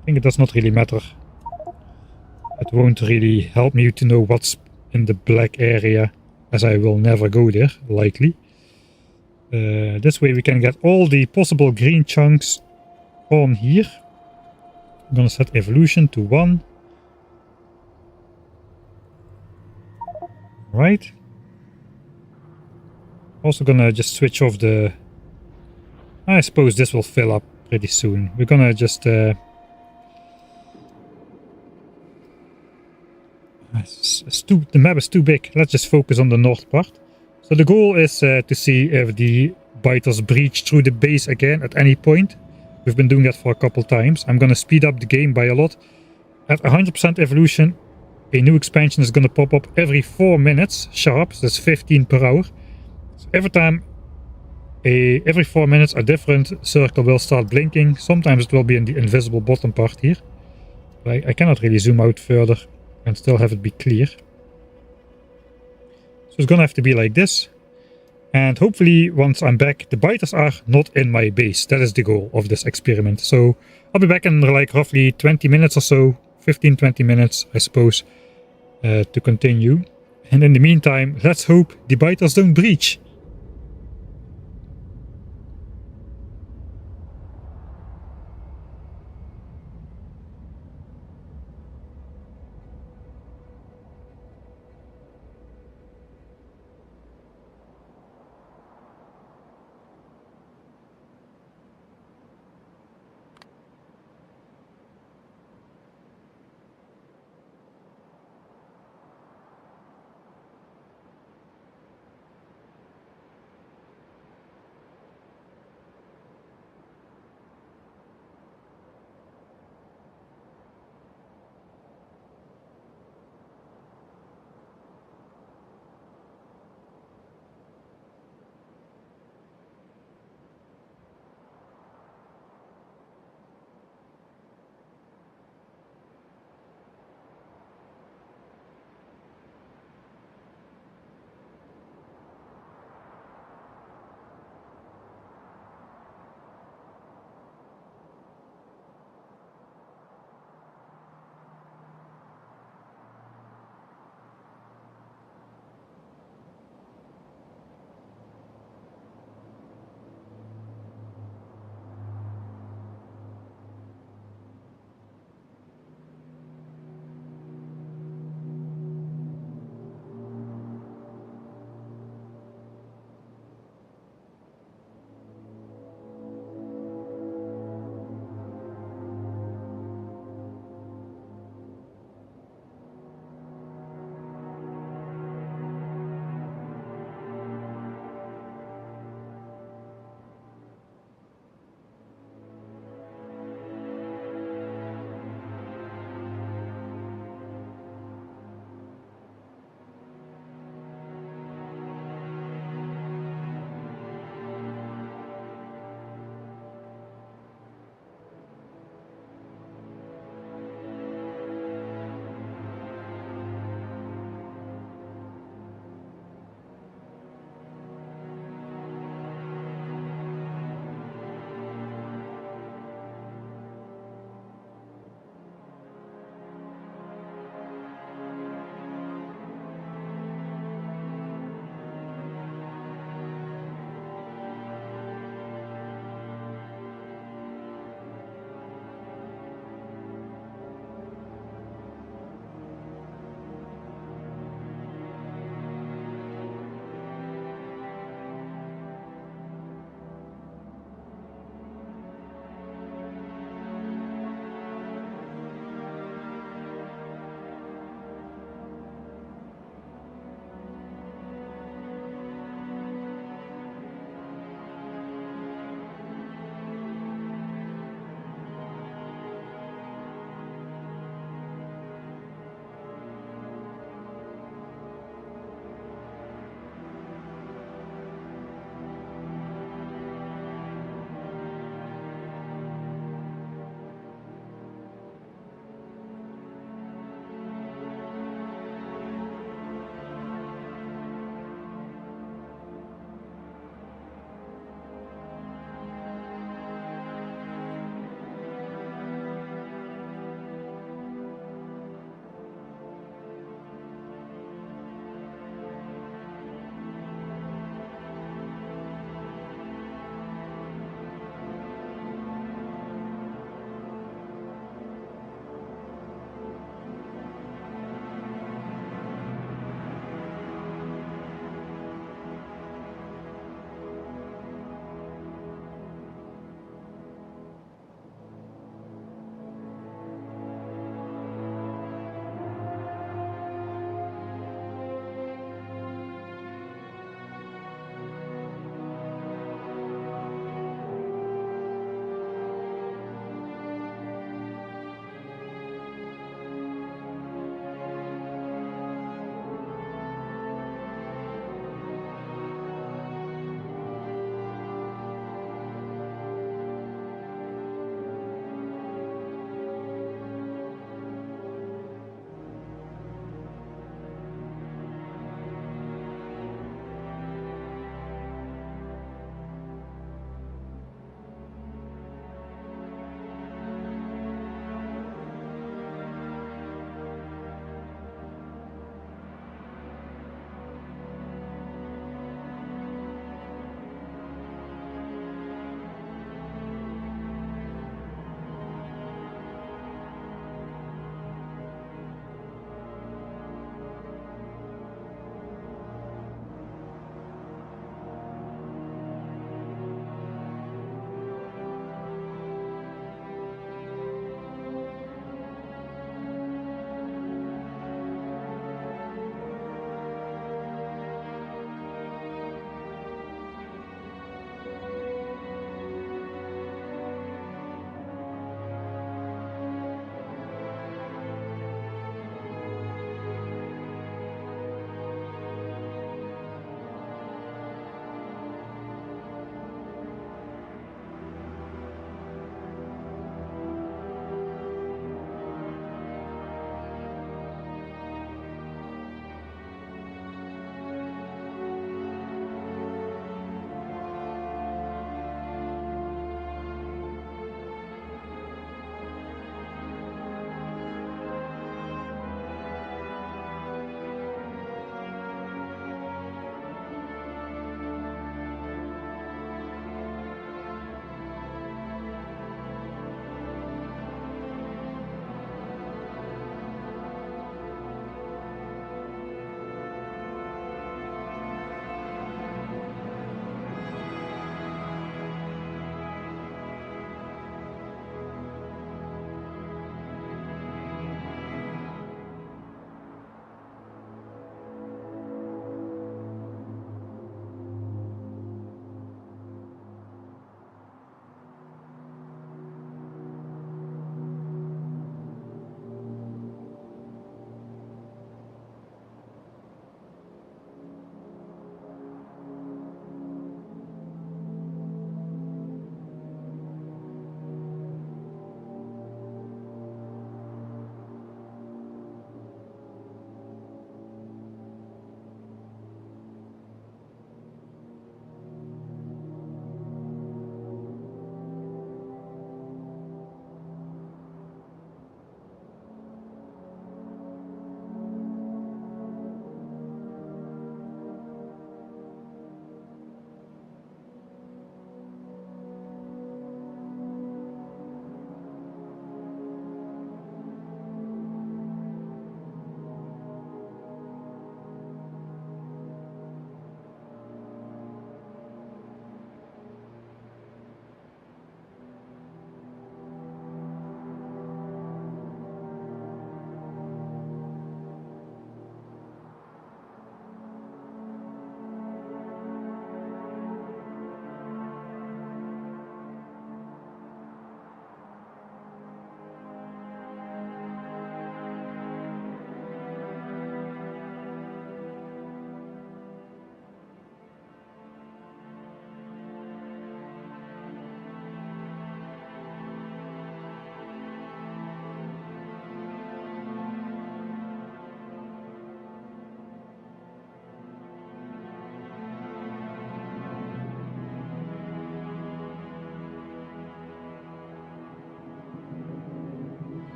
I think it does not really matter. It won't really help me to know what's in the black area, as I will never go there, likely. This way we can get all the possible green chunks on here. I'm gonna set evolution to 1. Right. Also gonna just switch off the... I suppose this will fill up pretty soon. We're gonna just the map is too big. Let's just focus on the north part. So the goal is to see if the biters breach through the base again at any point. We've been doing that for a couple times. I'm gonna speed up the game by a lot. At 100% evolution, a new expansion is gonna pop up every 4 minutes sharp. So that's 15 per hour. So every 4 minutes a different circle will start blinking. Sometimes it will be in the invisible bottom part here. But I cannot really zoom out further and still have it be clear. So it's gonna have to be like this. And hopefully once I'm back, the biters are not in my base. That is the goal of this experiment. So I'll be back in like roughly 20 minutes or so, 15-20 minutes I suppose, to continue. And in the meantime, let's hope the biters don't breach.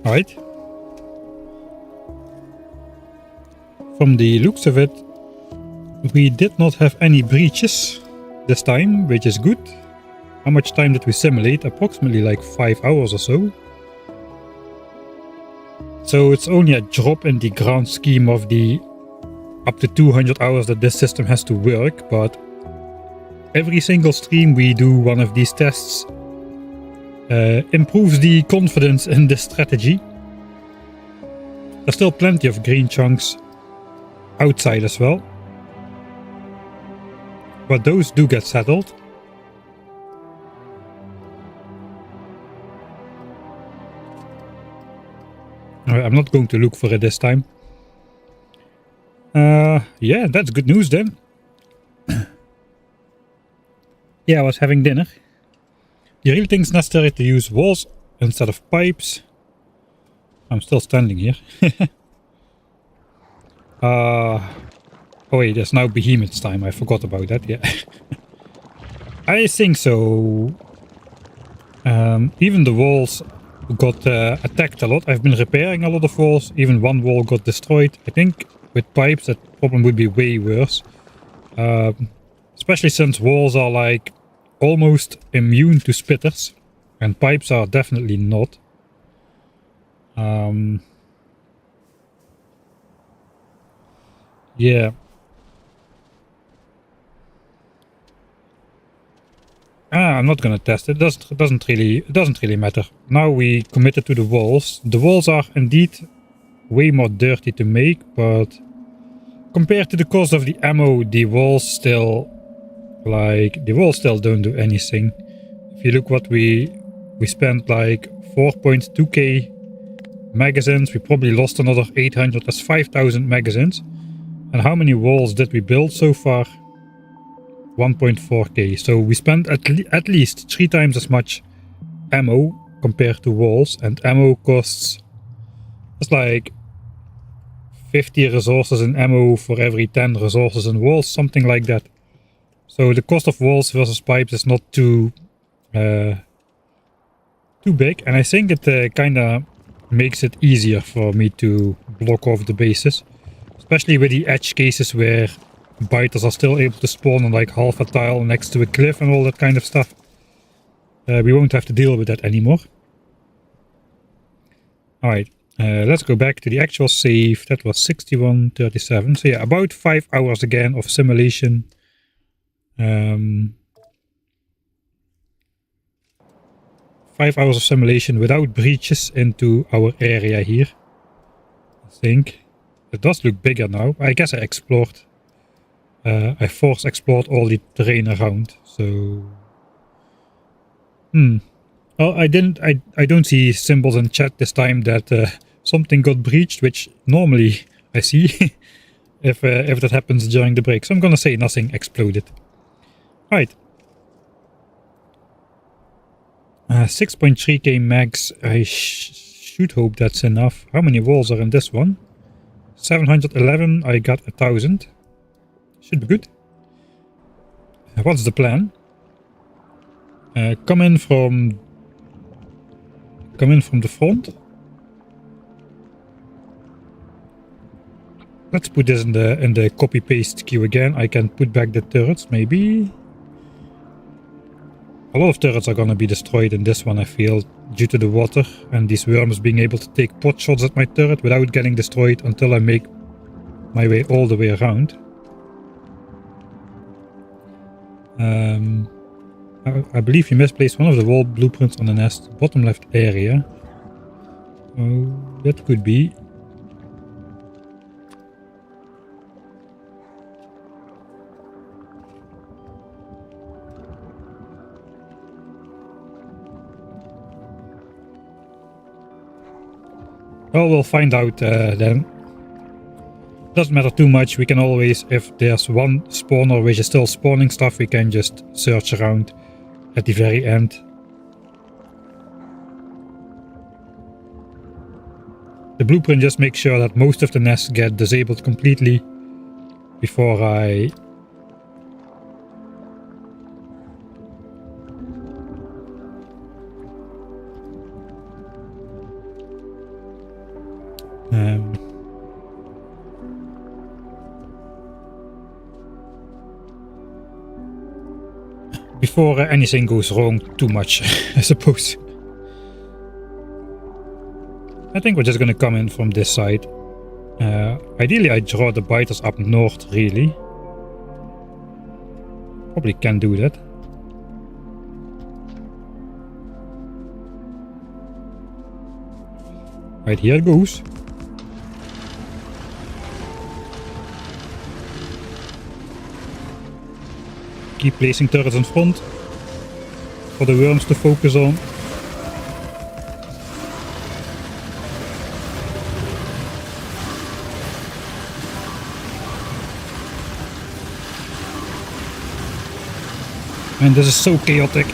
Alright. From the looks of it, we did not have any breaches this time, which is good. How much time did we simulate? Approximately like 5 hours or so. So it's only a drop in the grand scheme of the up to 200 hours that this system has to work, but every single stream we do one of these tests improves the confidence in this strategy. There's still plenty of green chunks outside as well, but those do get settled. I'm not going to look for it this time. Yeah, that's good news then. Yeah, I was having dinner. You really think it's necessary to use walls instead of pipes? I'm still standing here. Oh wait, it's now Behemoth's time. I forgot about that, yeah. I think so. Even the walls got attacked a lot. I've been repairing a lot of walls. Even one wall got destroyed. I think with pipes that problem would be way worse. Especially since walls are like almost immune to spitters. And pipes are definitely not. Yeah. I'm not gonna test it. It doesn't really matter. Now we committed to the walls. The walls are indeed way more dirty to make, but compared to the cost of the ammo, the walls still don't do anything. If you look what we spent like 4.2k magazines, we probably lost another 800. That's 5,000 magazines. And how many walls did we build so far? 1.4k. So we spent at least 3 times as much ammo compared to walls, and ammo costs, it's like 50 resources in ammo for every 10 resources in walls, something like that. So the cost of walls versus pipes is not too big, and I think it kinda makes it easier for me to block off the bases, especially with the edge cases where biters are still able to spawn on like half a tile next to a cliff and all that kind of stuff. We won't have to deal with that anymore. Alright, let's go back to the actual save. That was 61:37. So yeah, about 5 hours again of simulation. 5 hours of simulation without breaches into our area here. I think. It does look bigger now. I guess I explored. I force explored all the terrain around. So... Oh, I don't see symbols in chat this time that something got breached, which normally I see if that happens during the break. So I'm gonna say nothing exploded. Right. 6.3k max. I should hope that's enough. How many walls are in this one? 711. I got 1,000. Should be good. What's the plan? Come in from the front. Let's put this in the copy paste queue again. I can put back the turrets maybe. A lot of turrets are gonna be destroyed in this one, I feel, due to the water and these worms being able to take pot shots at my turret without getting destroyed until I make my way all the way around. I believe you misplaced one of the wall blueprints on the nest, bottom left area. Oh, that could be. Well, we'll find out then. Doesn't matter too much. We can always, if there's one spawner which is still spawning stuff, we can just search around at the very end. The blueprint just makes sure that most of the nests get disabled completely before I... Before anything goes wrong too much, I suppose. I think we're just gonna come in from this side. Ideally, I draw the biters up north, really. Probably can do that. Right, here it goes. Keep placing turrets in front for the worms to focus on. And this is so chaotic.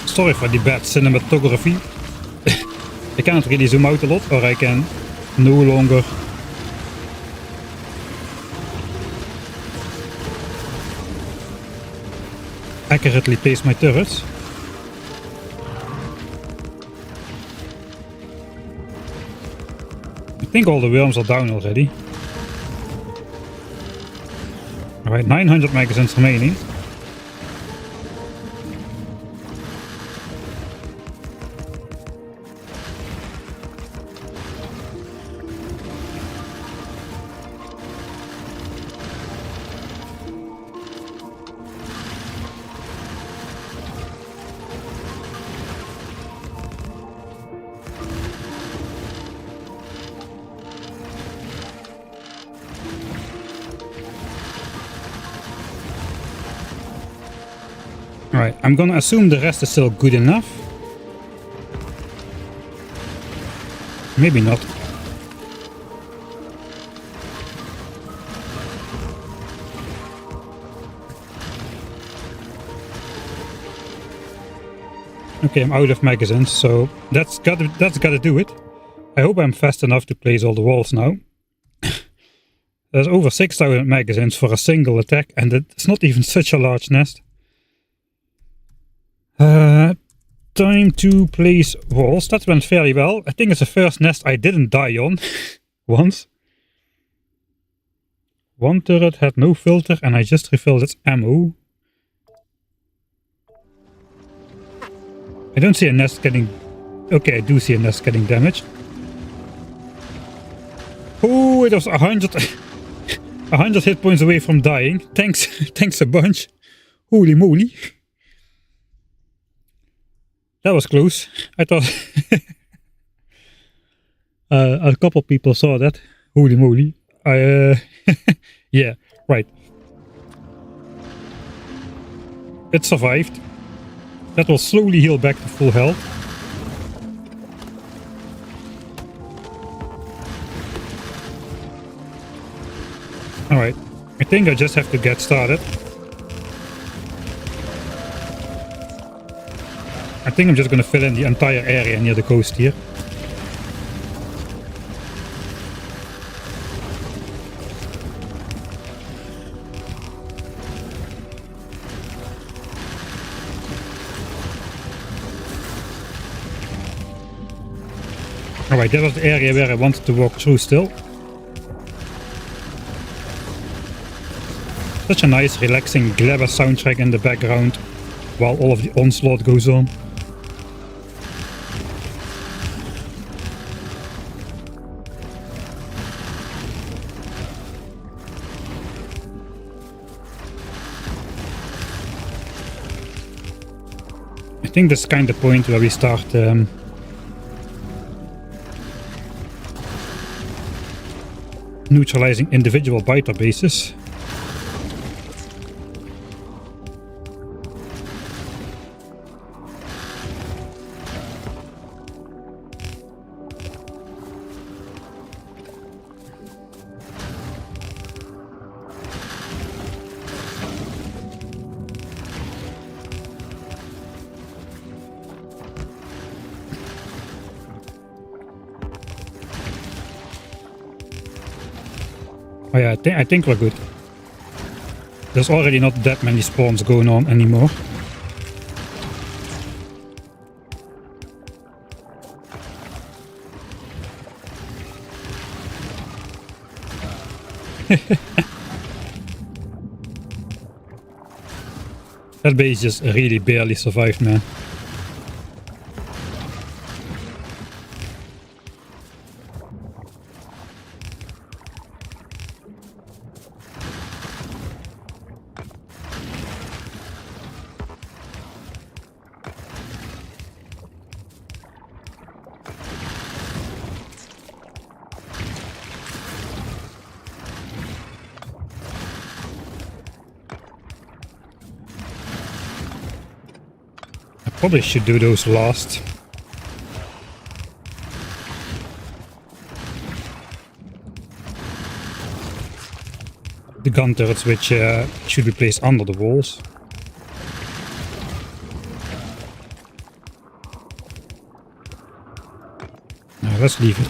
Sorry for the bad cinematography. I can't really zoom out a lot, or I can no longer accurately place my turrets. I think all the worms are down already. Alright, 900 magazines remaining. Alright, I'm gonna assume the rest is still good enough. Maybe not. Okay, I'm out of magazines, so that's gotta do it. I hope I'm fast enough to place all the walls now. There's over 6,000 magazines for a single attack, and it's not even such a large nest. Time to place walls. That went fairly well. I think it's the first nest I didn't die on once. One turret had no filter and I just refilled its ammo. I don't see a nest getting... Okay, I do see a nest getting damaged. Oh, it was 100... 100 hit points away from dying. Thanks, thanks a bunch. Holy moly. That was close. I thought a couple people saw that. Holy moly. Yeah, right. It survived. That will slowly heal back to full health. Alright, I think I just have to get started. I think I'm just going to fill in the entire area near the coast here. Alright, that was the area where I wanted to walk through still. Such a nice, relaxing, Glabber soundtrack in the background while all of the onslaught goes on. I think this is kind of the point where we start neutralizing individual biter bases. Oh yeah, I think we're good. There's already not that many spawns going on anymore. That base just really barely survived, man. Probably should do those last. The gun turrets, which should be placed under the walls. Let's leave it.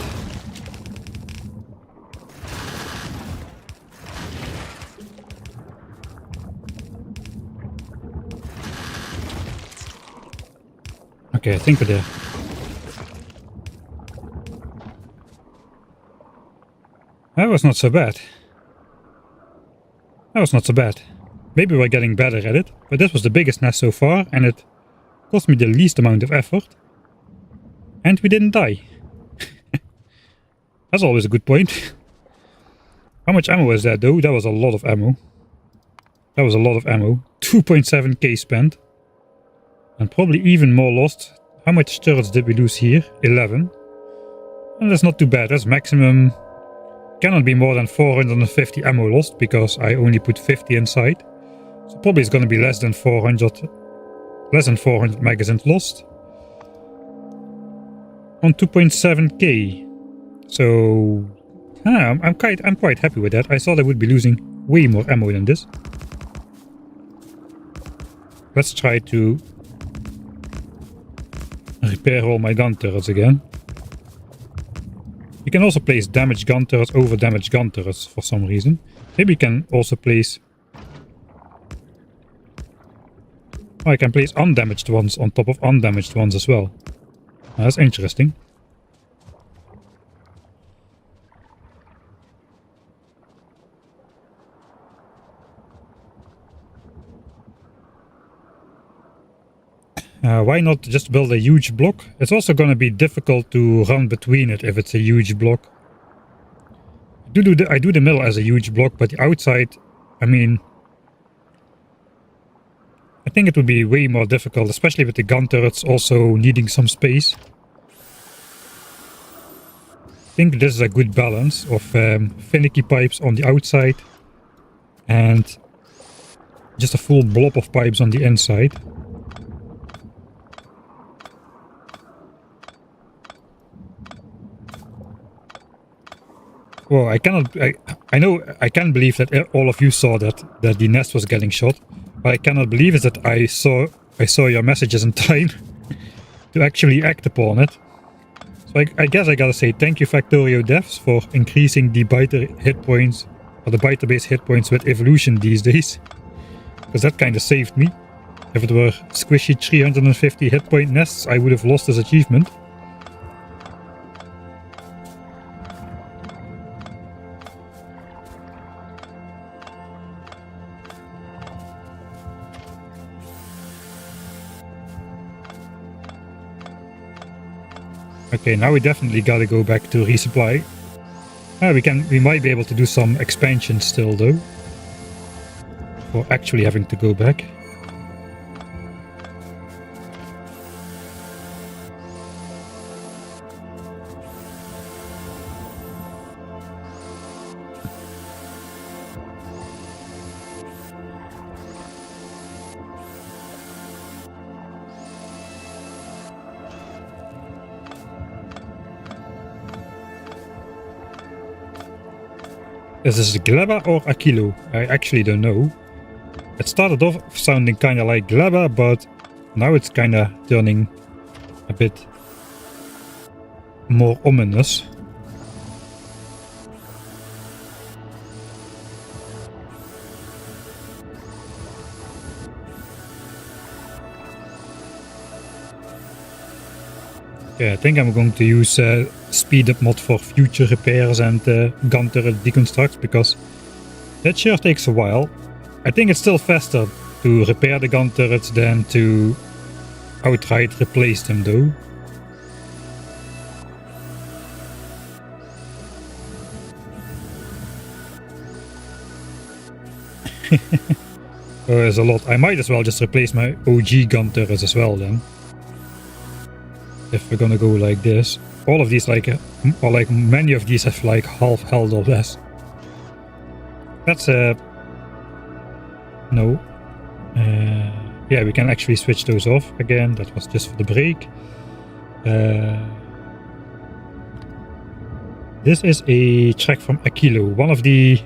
Okay, I think we're there. That was not so bad. That was not so bad. Maybe we're getting better at it, but this was the biggest nest so far, and it cost me the least amount of effort. And we didn't die. That's always a good point. How much ammo is that though? That was a lot of ammo. That was a lot of ammo. 2.7k spent. And probably even more lost. How much turrets did we lose here? 11. And that's not too bad. That's maximum. Cannot be more than 450 ammo lost, because I only put 50 inside. So probably it's going to be less than 400 magazines lost. On 2.7k. So I'm quite happy with that. I thought I would be losing way more ammo than this. Let's try to repair all my gun turrets again. You can also place damaged gun turrets over damaged gun turrets for some reason. Maybe you can also place... Oh, I can place undamaged ones on top of undamaged ones as well. That's interesting. Why not just build a huge block? It's also going to be difficult to run between it if it's a huge block. I do the middle as a huge block, but the outside, I mean... I think it would be way more difficult, especially with the gun turrets also needing some space. I think this is a good balance of finicky pipes on the outside and just a full blob of pipes on the inside. Well, I know I can't believe that all of you saw that the nest was getting shot. What I cannot believe is that I saw your messages in time to actually act upon it. So I guess I gotta say thank you, Factorio devs, for increasing the biter hit points, or the biter base hit points with evolution these days. Because that kind of saved me. If it were squishy 350 hit point nests, I would have lost this achievement. Okay, now we definitely gotta go back to resupply. We might be able to do some expansion still though. For actually having to go back. Is this Gleba or Aquilo? I actually don't know. It started off sounding kind of like Gleba, but now it's kind of turning a bit more ominous. Yeah, I think I'm going to use speed up mod for future repairs and gun turret deconstructs, because that sure takes a while. I think it's still faster to repair the gun turrets than to outright replace them though. There's a lot. I might as well just replace my OG gun turrets as well then. If we're gonna go like this. All of these like, or like many of these have like half health or less. That's no. Yeah, we can actually switch those off again. That was just for the break. This is a track from Aquilo, one of the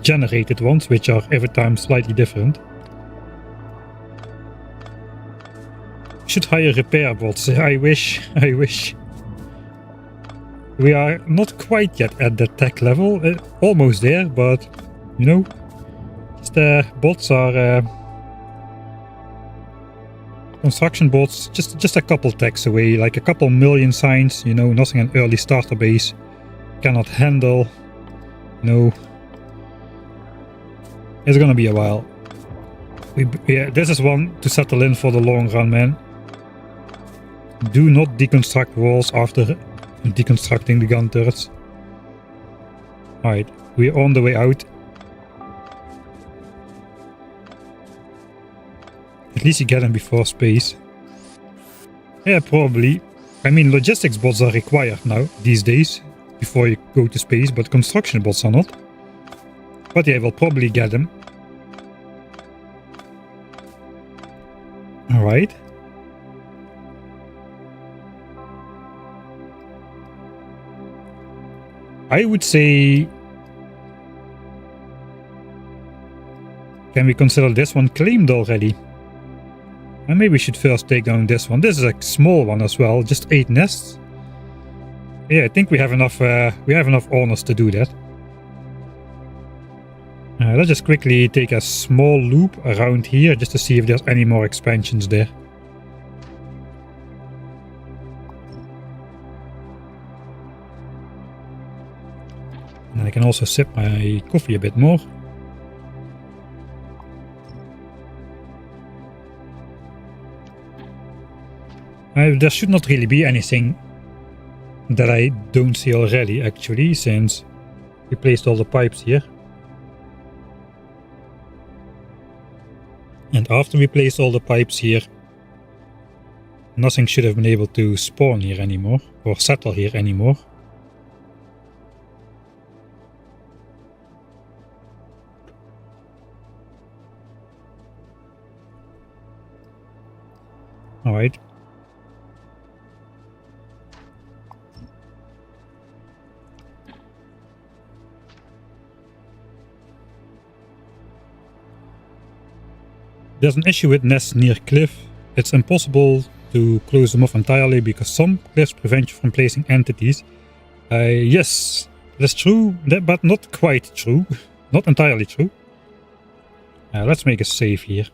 generated ones, which are every time slightly different. Should hire repair bots. I wish. We are not quite yet at the tech level. Almost there, but you know, the bots are construction bots, just a couple techs away, like a couple million signs. You know, nothing an early starter base cannot handle. No, it's gonna be a while. Yeah, this is one to settle in for the long run, man. Do not deconstruct walls after deconstructing the gun turrets. Alright, we're on the way out. At least you get them before space. Yeah, probably. I mean, logistics bots are required now, these days, before you go to space, but construction bots are not. But yeah, we'll probably get them. Alright. I would say, can we consider this one claimed already? And maybe we should first take down this one. This is a small one as well, just 8 nests. Yeah, I think we have enough owners to do that. Let's just quickly take a small loop around here just to see if there's any more expansions there. And I can also sip my coffee a bit more. There should not really be anything that I don't see already, actually, since we placed all the pipes here. And after we placed all the pipes here, nothing should have been able to spawn here anymore, or settle here anymore. Alright. There's an issue with nests near cliff. It's impossible to close them off entirely because some cliffs prevent you from placing entities. Yes, that's true, but not quite true. Not entirely true. Let's make a save here.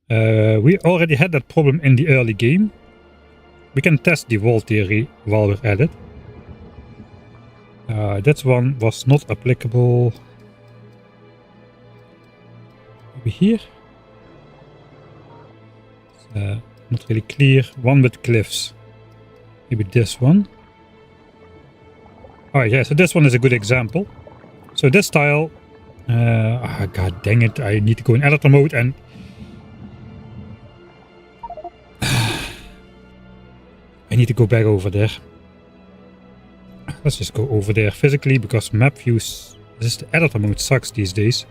We already had that problem in the early game. We can test the wall theory while we're at it. That one was not applicable. Maybe here? Not really clear. One with cliffs. Maybe this one. Alright, yeah, so this one is a good example. So this tile... god dang it, I need to go in editor mode and... I need to go back over there. Let's just go over there physically, because map views... The editor mode sucks these days.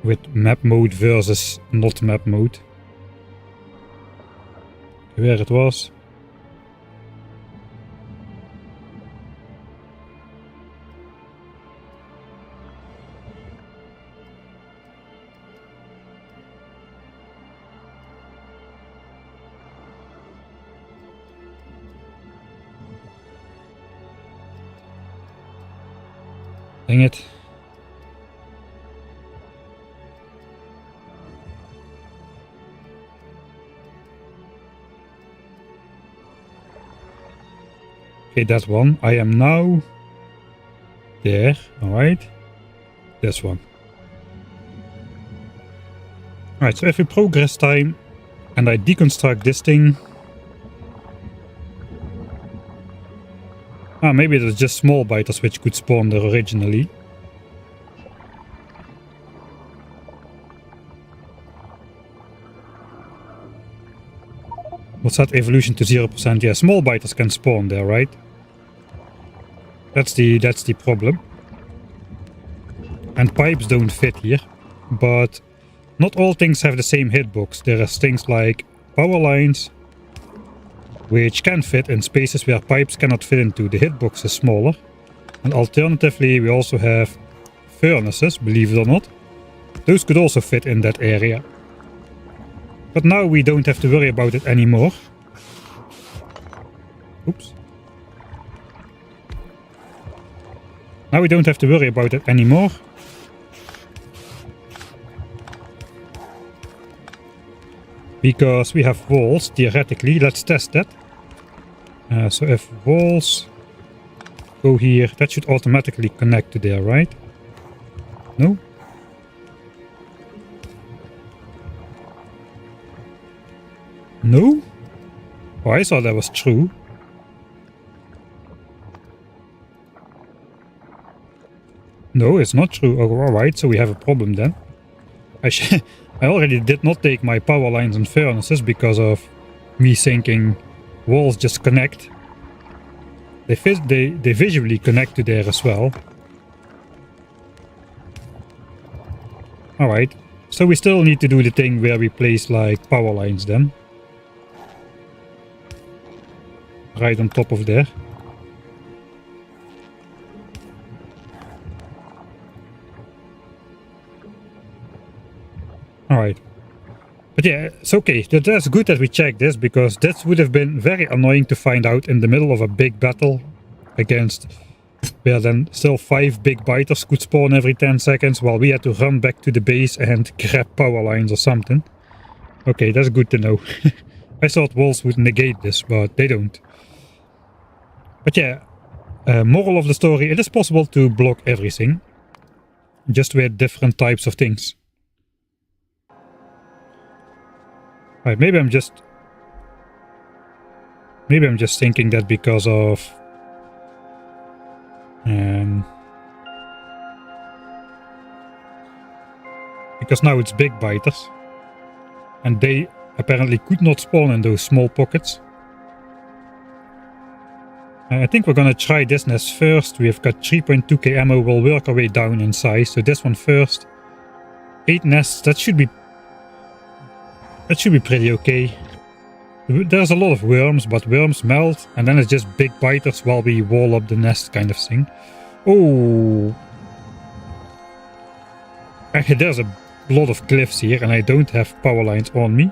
With map mode versus not map mode. Where it was. Dang it. Okay, that one. I am now there. Alright. This one. Alright, so if we progress time and I deconstruct this thing. Maybe it was just small biters which could spawn there originally. What's that? Evolution to 0%? Yeah, small biters can spawn there, right? That's the problem. And pipes don't fit here. But not all things have the same hitbox. There are things like power lines, which can fit in spaces where pipes cannot fit into. The hitbox is smaller. And alternatively, we also have furnaces, believe it or not. Those could also fit in that area. But now we don't have to worry about it anymore. Oops. Now we don't have to worry about it anymore. Because we have walls, theoretically. Let's test that. So if walls go here, that should automatically connect to there, right? No? No? Oh, I thought that was true. No, it's not true. Oh, alright, so we have a problem then. I already did not take my power lines and furnaces because of me thinking walls just connect. They visually connect to there as well. Alright, so we still need to do the thing where we place like power lines then. Right on top of there. Alright. But yeah, it's okay. That's good that we checked this, because that would have been very annoying to find out in the middle of a big battle against where then still 5 big biters could spawn every 10 seconds while we had to run back to the base and grab power lines or something. Okay, that's good to know. I thought walls would negate this, but they don't. But yeah, moral of the story, it is possible to block everything, just with different types of things. Right, maybe I'm just thinking that because of because now it's big biters and they apparently could not spawn in those small pockets. I think we're gonna try this nest first. We've got 3.2k ammo. We'll work our way down in size. So this one first. 8 nests. That should be pretty okay. There's a lot of worms, but worms melt and then it's just big biters while we wall up the nest kind of thing. Oh, actually there's a lot of cliffs here and I don't have power lines on me.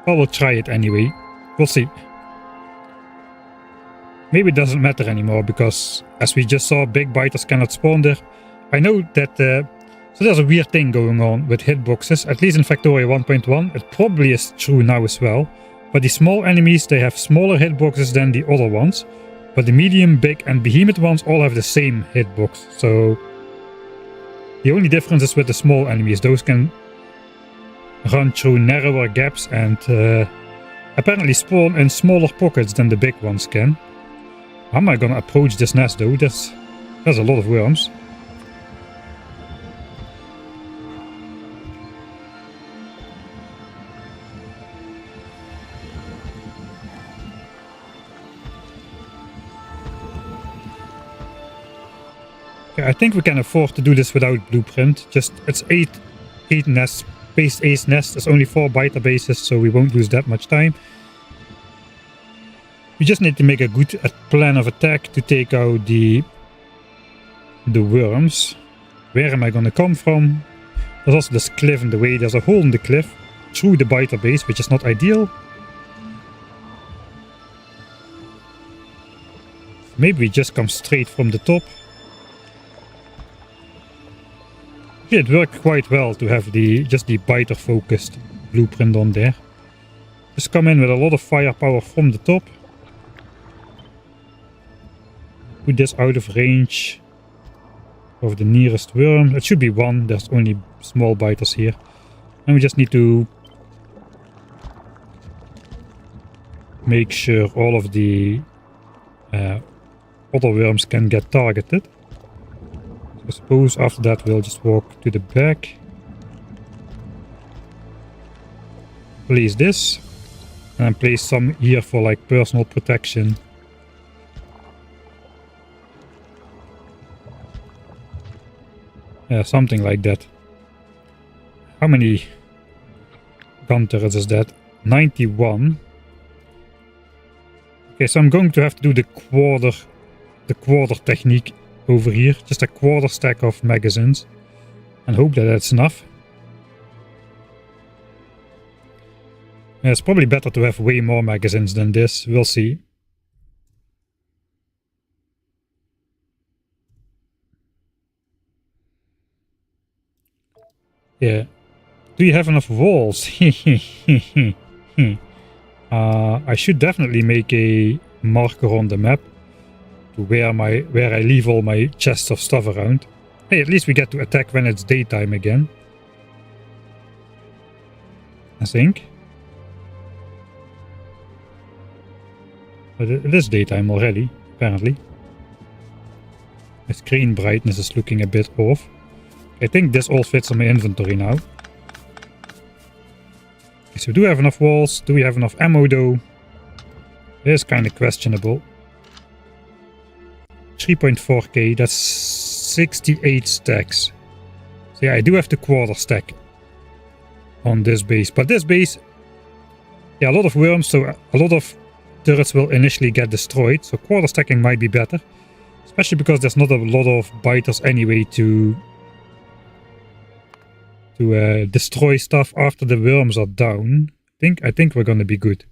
Well, we'll try it anyway. We'll see. Maybe it doesn't matter anymore because, as we just saw, big biters cannot spawn there. I know that... so there's a weird thing going on with hitboxes, at least in Factorio 1.1. It probably is true now as well. But the small enemies, they have smaller hitboxes than the other ones. But the medium, big and behemoth ones all have the same hitbox. So the only difference is with the small enemies. Those can run through narrower gaps and apparently spawn in smaller pockets than the big ones can. How am I gonna approach this nest though? There's a lot of worms. Okay, I think we can afford to do this without blueprint. Just it's 8 nests. Base 8 nests. There's only 4 biter bases, so we won't lose that much time. We just need to make a good plan of attack to take out the worms. Where am I gonna come from? There's also this cliff in the way. There's a hole in the cliff through the biter base, which is not ideal. Maybe we just come straight from the top. It worked quite well to have just the biter focused blueprint on there. Just come in with a lot of firepower from the top. Put this out of range of the nearest worm. It should be one, there's only small biters here. And we just need to make sure all of the other worms can get targeted. So I suppose after that we'll just walk to the back. Place this. And place some here for like personal protection. Yeah, something like that. How many gun turrets is that? 91. Okay, so I'm going to have to do the quarter technique over here. Just a quarter stack of magazines. And hope that that's enough. Yeah, it's probably better to have way more magazines than this. We'll see. Yeah. Do you have enough walls? I should definitely make a marker on the map to where I leave all my chests of stuff around. Hey, at least we get to attack when it's daytime again. I think. But it is daytime already, apparently. My screen brightness is looking a bit off. I think this all fits on my inventory now. Okay, so do we have enough walls? Do we have enough ammo though? It is kind of questionable. 3.4k, that's 68 stacks. So yeah, I do have the quarter stack on this base. But this base, yeah, a lot of worms, so a lot of turrets will initially get destroyed. So quarter stacking might be better. Especially because there's not a lot of biters anyway to destroy stuff after the worms are down. I think we're gonna be good.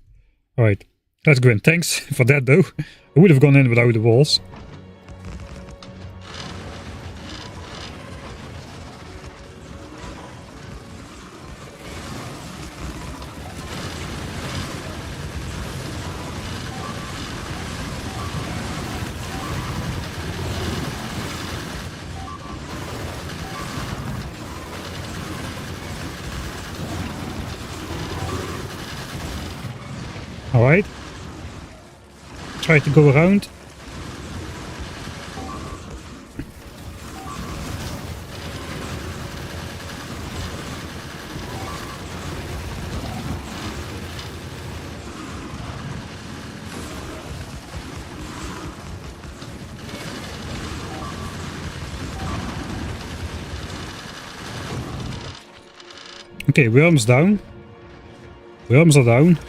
Alright, let's go in. Thanks for that though. I would have gone in without the walls. Alright. Try to go around. Okay, worms down. Worms are down.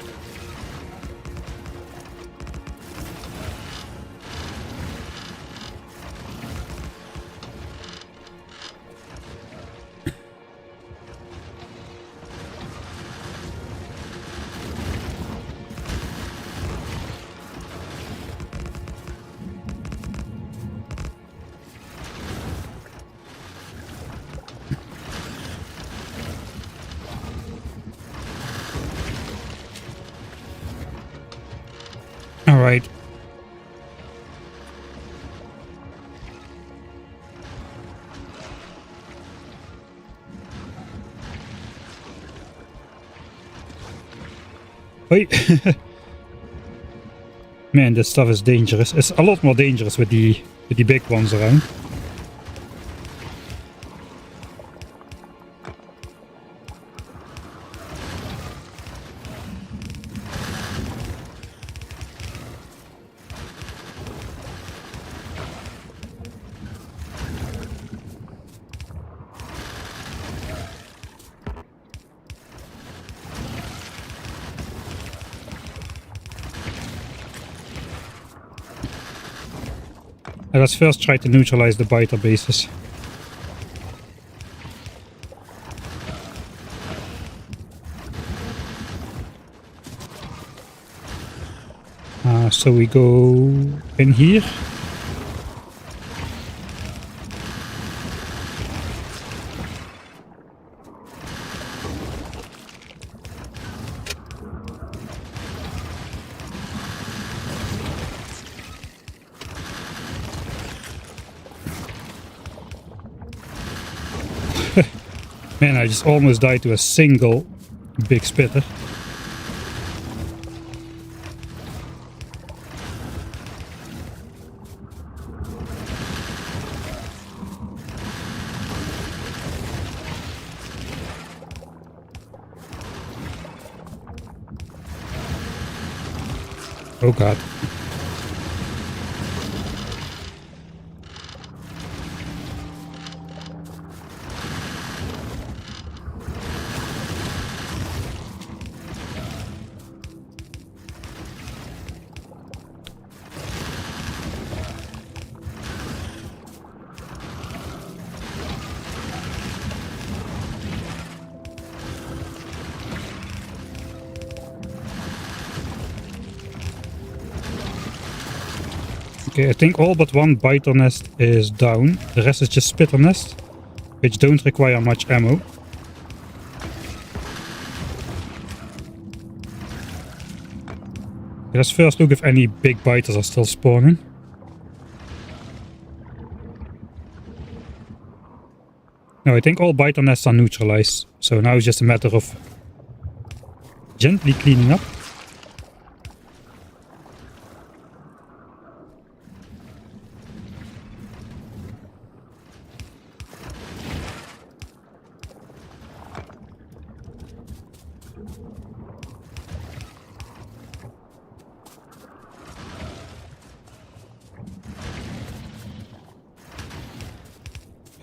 Alright. Wait. Man, this stuff is dangerous. It's a lot more dangerous with the big ones around. Let's first try to neutralize the biter bases. So we go in here. Man, I just almost died to a single big spitter. Oh god. Okay, I think all but one biter nest is down. The rest is just spitter nest, which don't require much ammo. Let's first look if any big biters are still spawning. No, I think all biter nests are neutralized. So now it's just a matter of gently cleaning up.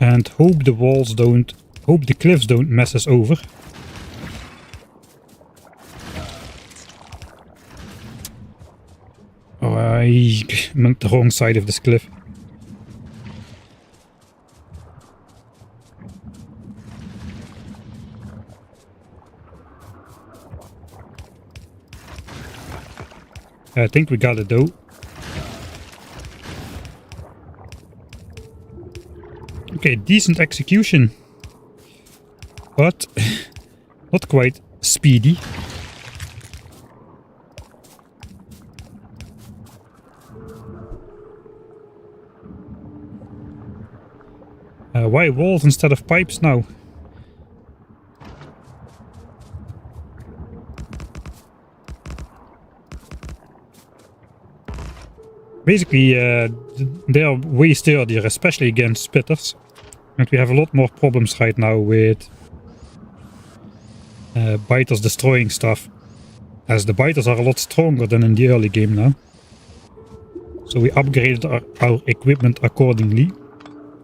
And hope the cliffs don't mess us over. Oh, I'm on the wrong side of this cliff. I think we got it though. Okay, decent execution, but not quite speedy. Why walls instead of pipes now? Basically, they are way sturdier, especially against spitters. And we have a lot more problems right now with biters destroying stuff, as the biters are a lot stronger than in the early game now. So we upgraded our equipment accordingly.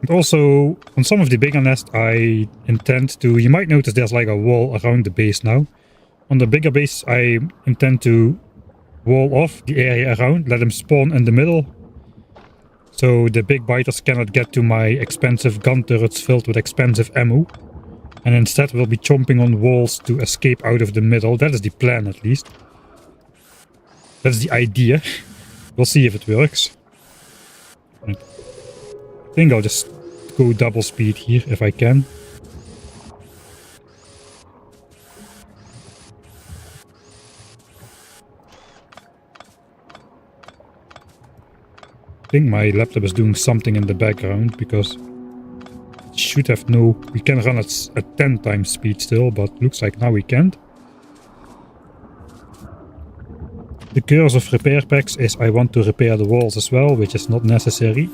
And also, on some of the bigger nests, I intend to... You might notice there's like a wall around the base now. On the bigger base, I intend to wall off the area around, let them spawn in the middle. So the big biters cannot get to my expensive gun turrets filled with expensive ammo. And instead we'll be chomping on walls to escape out of the middle. That is the plan, at least. That's the idea. We'll see if it works. I think I'll just go double speed here if I can. I think my laptop is doing something in the background, because it should have no... We can run at 10 times speed still, but looks like now we can't. The curse of repair packs is I want to repair the walls as well, which is not necessary.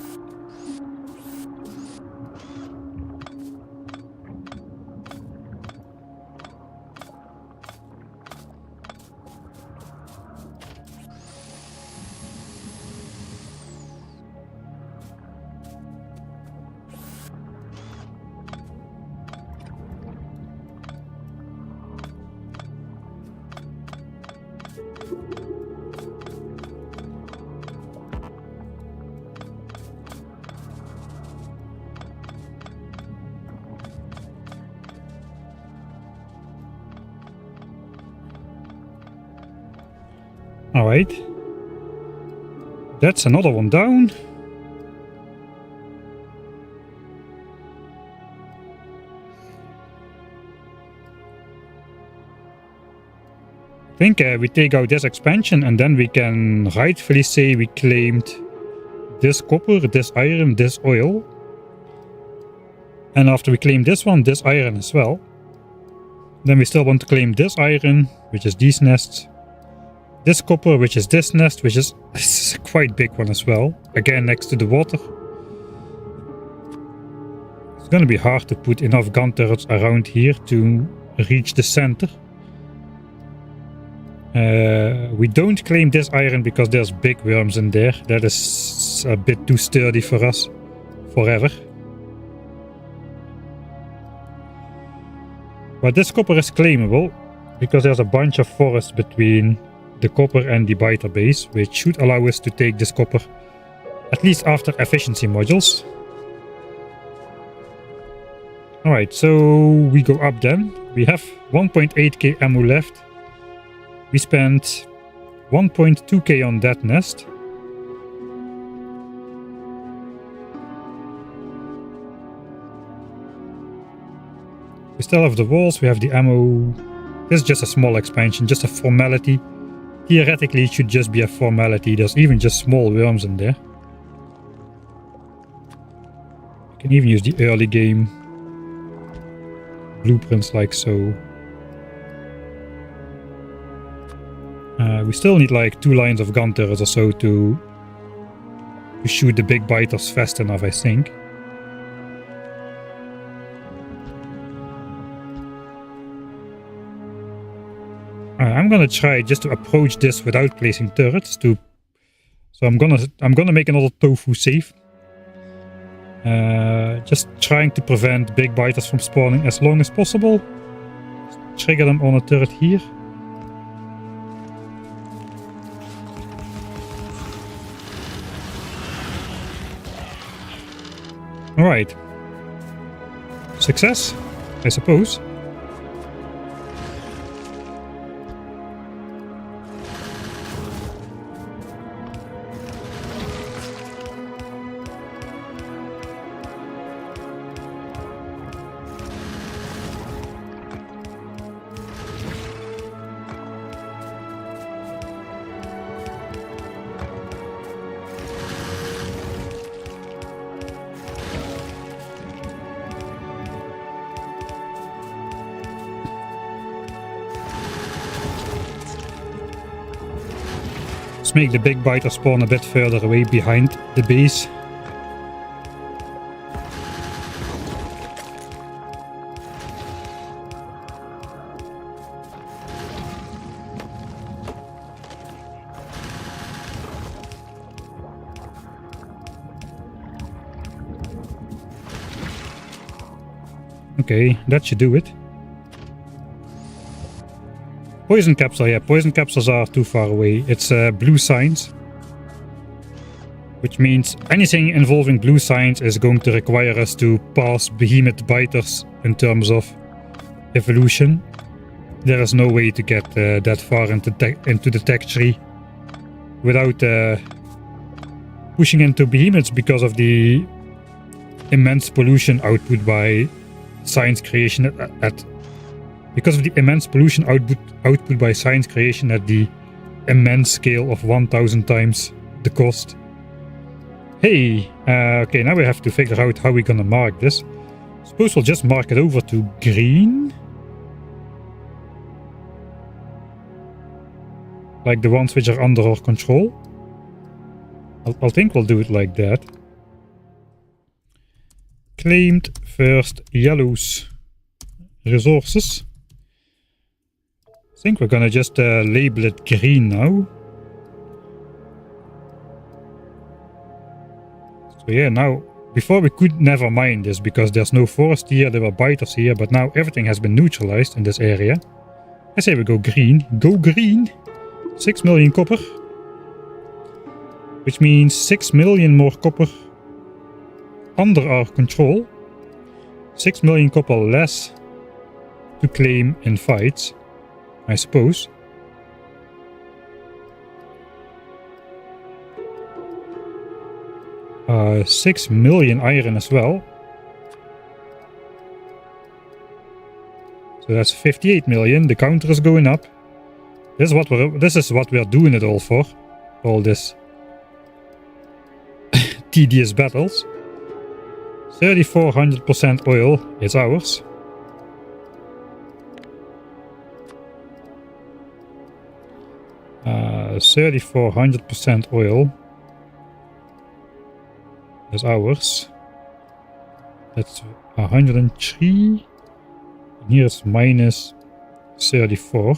Alright. That's another one down. I think we take out this expansion and then we can rightfully say we claimed this copper, this iron, this oil. And after we claim this one, this iron as well. Then we still want to claim this iron, which is these nests. This copper, which is this nest, which is this is a quite big one as well. Again, next to the water. It's gonna be hard to put enough gun turrets around here to reach the center. We don't claim this iron because there's big worms in there. That is a bit too sturdy for us forever. But this copper is claimable because there's a bunch of forest between the copper and the biter base, which should allow us to take this copper at least after efficiency modules. Alright, so we go up then. We have 1.8k ammo left. We spent 1.2k on that nest. We still have the walls, we have the ammo. This is just a small expansion, just a formality. Theoretically, it should just be a formality. There's even just small worms in there. You can even use the early game blueprints like so. We still need like 2 lines of gun turrets or so to shoot the big biters fast enough, I think. I'm gonna try just to approach this without placing turrets. So I'm gonna make another tofu save. Just trying to prevent big biters from spawning as long as possible. Just trigger them on a turret here. Alright. Success, I suppose. Make the big biter spawn a bit further away behind the base. Okay, that should do it. Poison capsule, yeah, poison capsules are too far away. It's blue signs. Which means anything involving blue signs is going to require us to pass behemoth biters in terms of evolution. There is no way to get that far into the tech tree without pushing into behemoths because of the immense pollution output by science creation because of the immense pollution output by science creation at the immense scale of 1000 times the cost. Hey, okay, now we have to figure out how we're gonna mark this. Suppose we'll just mark it over to green. Like the ones which are under our control. I think we'll do it like that. Claimed first yellows resources. I think we're gonna just label it green now. So yeah, now, before we could never mine this because there's no forest here, there were biters here, but now everything has been neutralized in this area. I say we go green. Go green! 6 million copper. Which means 6 million more copper under our control. 6 million copper less to claim in fights, I suppose. Uh, 6 million iron as well. So that's 58 million. The counter is going up. This is what we're doing it all for. All this tedious battles. 3400% oil is ours. 3,400% oil. That's ours. That's 103. And here it's minus 34.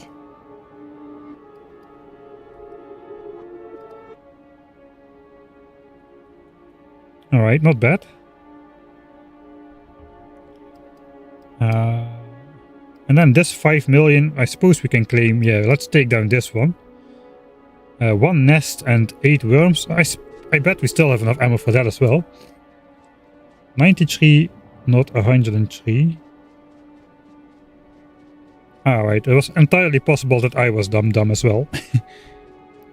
Alright, not bad. And then this 5 million, I suppose we can claim. Yeah, let's take down this one. 1 nest and 8 worms. I bet we still have enough ammo for that as well. 93, not 103. Alright, it was entirely possible that I was dumb as well.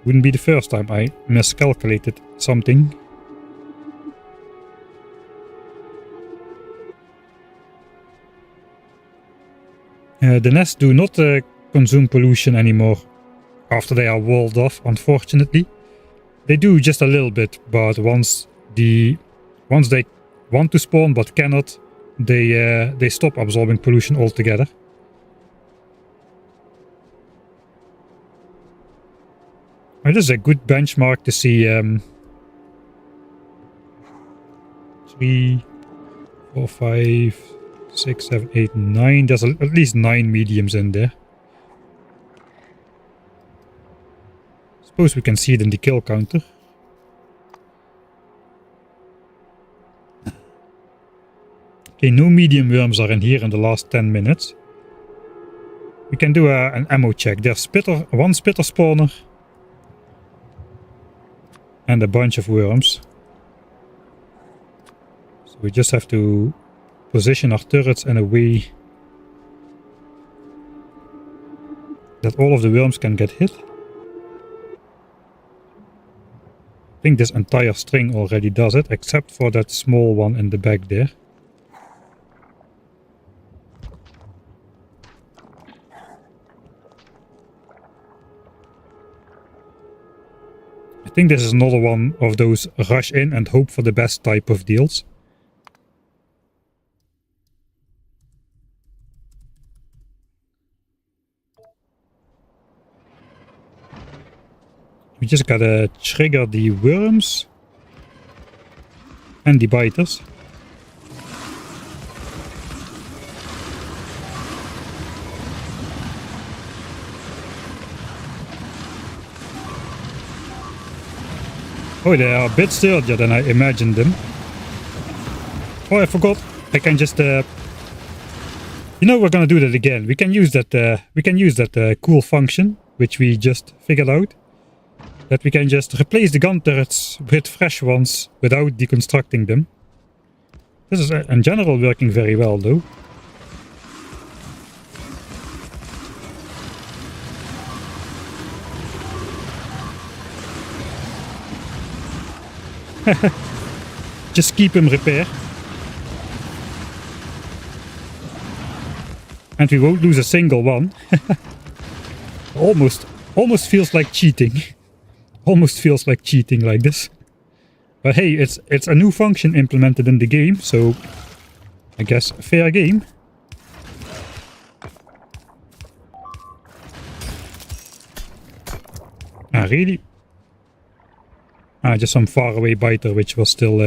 Wouldn't be the first time I miscalculated something. The nests do not consume pollution anymore after they are walled off, unfortunately. They do just a little bit, but once they want to spawn but cannot, they stop absorbing pollution altogether. This is a good benchmark to see 3, 4, 5, 6, 7, 8, 9. There's at least 9 mediums in there. Suppose we can see it in the kill counter. Okay, no medium worms are in here in the last 10 minutes. We can do an ammo check. There's one spitter spawner. And a bunch of worms. So we just have to position our turrets in a way that all of the worms can get hit. I think this entire string already does it, except for that small one in the back there. I think this is another one of those rush in and hope for the best type of deals. We just gotta trigger the worms and the biters. Oh, they are a bit sturdier than I imagined them. Oh, I forgot. I can just you know, we're gonna do that again. We can use that cool function which we just figured out. That we can just replace the gun turrets with fresh ones without deconstructing them. This is in general working very well though. Just keep him repair. And we won't lose a single one. Almost feels like cheating. Almost feels like cheating like this. But hey, it's a new function implemented in the game, so I guess fair game. Ah, really? Ah, just some faraway biter which was still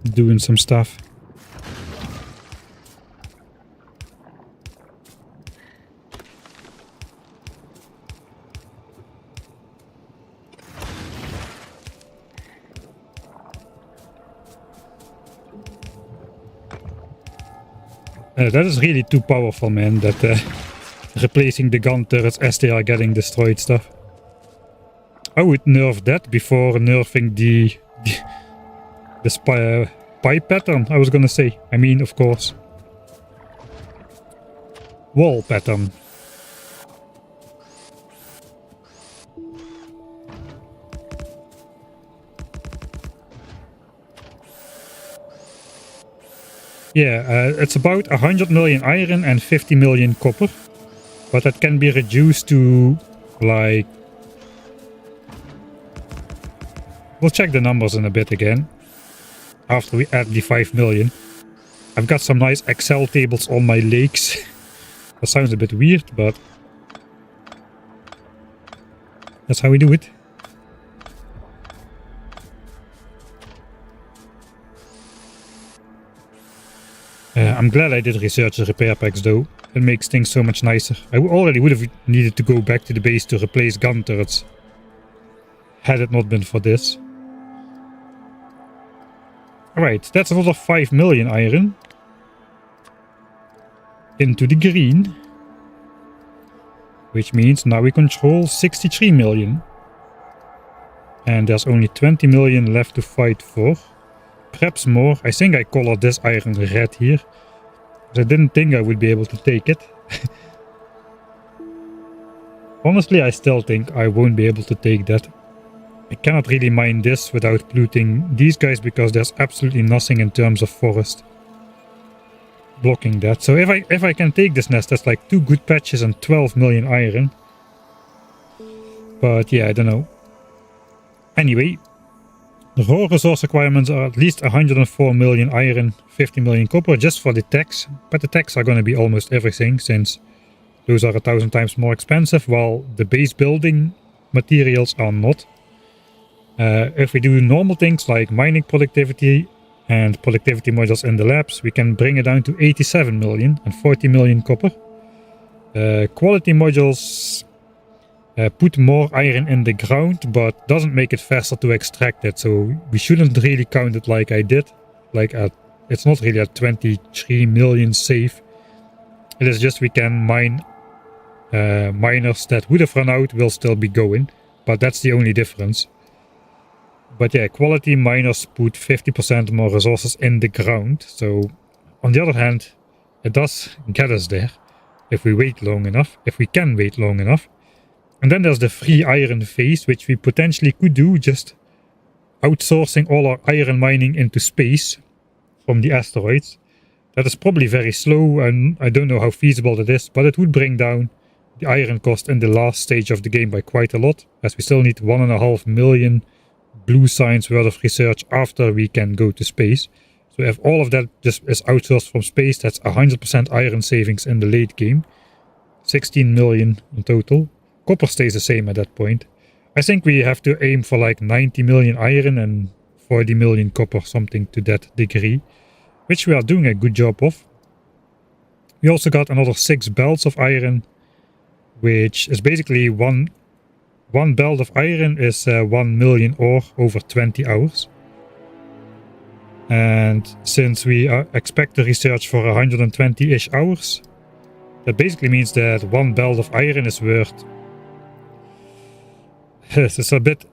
doing some stuff. That is really too powerful, man, that replacing the gun turrets as they are getting destroyed stuff. I would nerf that before nerfing the spy pattern, I was gonna say. I mean, of course. Wall pattern. Yeah, it's about 100 million iron and 50 million copper. But that can be reduced to, like... We'll check the numbers in a bit again. After we add the 5 million. I've got some nice Excel tables on my lakes. That sounds a bit weird, but... That's how we do it. I'm glad I did research the repair packs though. It makes things so much nicer. I already would have needed to go back to the base to replace gun turrets, had it not been for this. Alright, that's another 5 million iron. Into the green. Which means now we control 63 million. And there's only 20 million left to fight for. Perhaps more. I think I colored this iron red here. I didn't think I would be able to take it. Honestly, I still think I won't be able to take that. I cannot really mine this without polluting these guys because there's absolutely nothing in terms of forest blocking that. So if I can take this nest, that's like 2 good patches and 12 million iron. But yeah, I don't know. Anyway, the raw resource requirements are at least 104 million iron, 50 million copper just for the tax. But the tax are going to be almost everything since those are 1,000 times more expensive, while the base building materials are not. If we do normal things like mining productivity and productivity modules in the labs, we can bring it down to 87 million and 40 million copper. Quality modules put more iron in the ground, but doesn't make it faster to extract it. So we shouldn't really count it like I did. It's not really at 23 million safe. It is just we can mine miners that would have run out will still be going, but that's the only difference. But yeah, quality miners put 50% more resources in the ground. So on the other hand, it does get us there if we wait long enough, if we can wait long enough. And then there's the free iron phase, which we potentially could do just outsourcing all our iron mining into space from the asteroids. That is probably very slow and I don't know how feasible that is, but it would bring down the iron cost in the last stage of the game by quite a lot, as we still need 1.5 million blue science worth of research after we can go to space. So if all of that just is outsourced from space, that's 100% iron savings in the late game. 16 million in total. Copper stays the same at that point. I think we have to aim for like 90 million iron and 40 million copper, something to that degree, which we are doing a good job of. We also got another 6 belts of iron, which is basically one belt of iron is 1 million ore over 20 hours. And since we expect to research for 120-ish hours, that basically means that 1 belt of iron is worth... It's a bit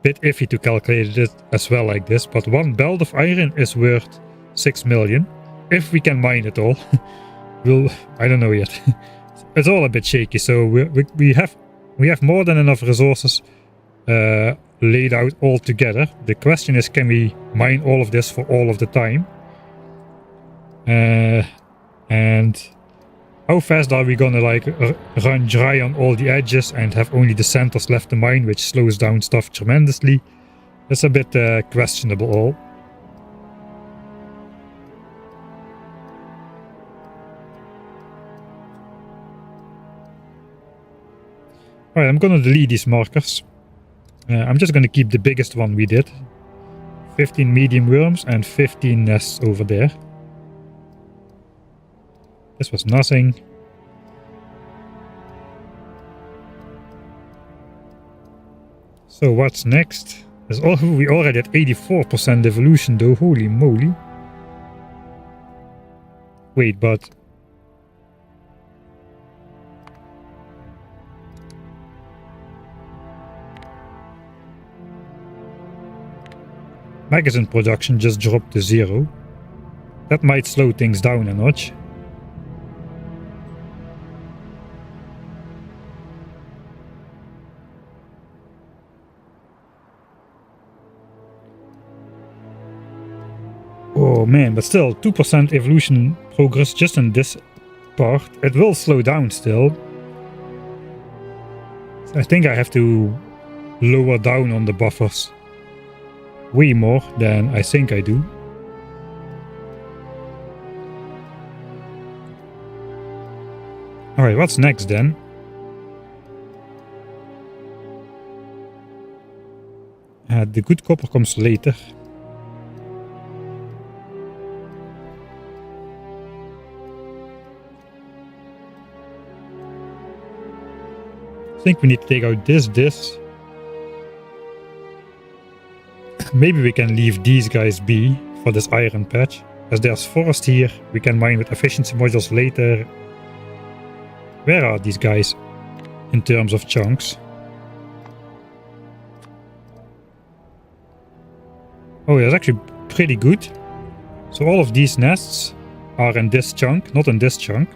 iffy to calculate it as well like this, but 1 belt of iron is worth 6 million, if we can mine it all. I don't know yet. It's all a bit shaky, so we have more than enough resources laid out all together. The question is, can we mine all of this for all of the time? And how fast are we gonna run dry on all the edges and have only the centers left to mine, which slows down stuff tremendously? That's a bit questionable all. Alright, I'm gonna delete these markers. I'm just gonna keep the biggest one we did. 15 medium worms and 15 nests over there. This was nothing. So what's next? We already at 84% evolution though, holy moly. Wait, but... magazine production just dropped to 0. That might slow things down a notch. Oh man, but still, 2% evolution progress just in this part. It will slow down still. I think I have to lower down on the buffers. Way more than I think I do. Alright, what's next then? The good copper comes later. I think we need to take out this. Maybe we can leave these guys be for this iron patch. As there's forest here, we can mine with efficiency modules later. Where are these guys in terms of chunks? Oh, that's actually pretty good. So all of these nests are in this chunk, not in this chunk.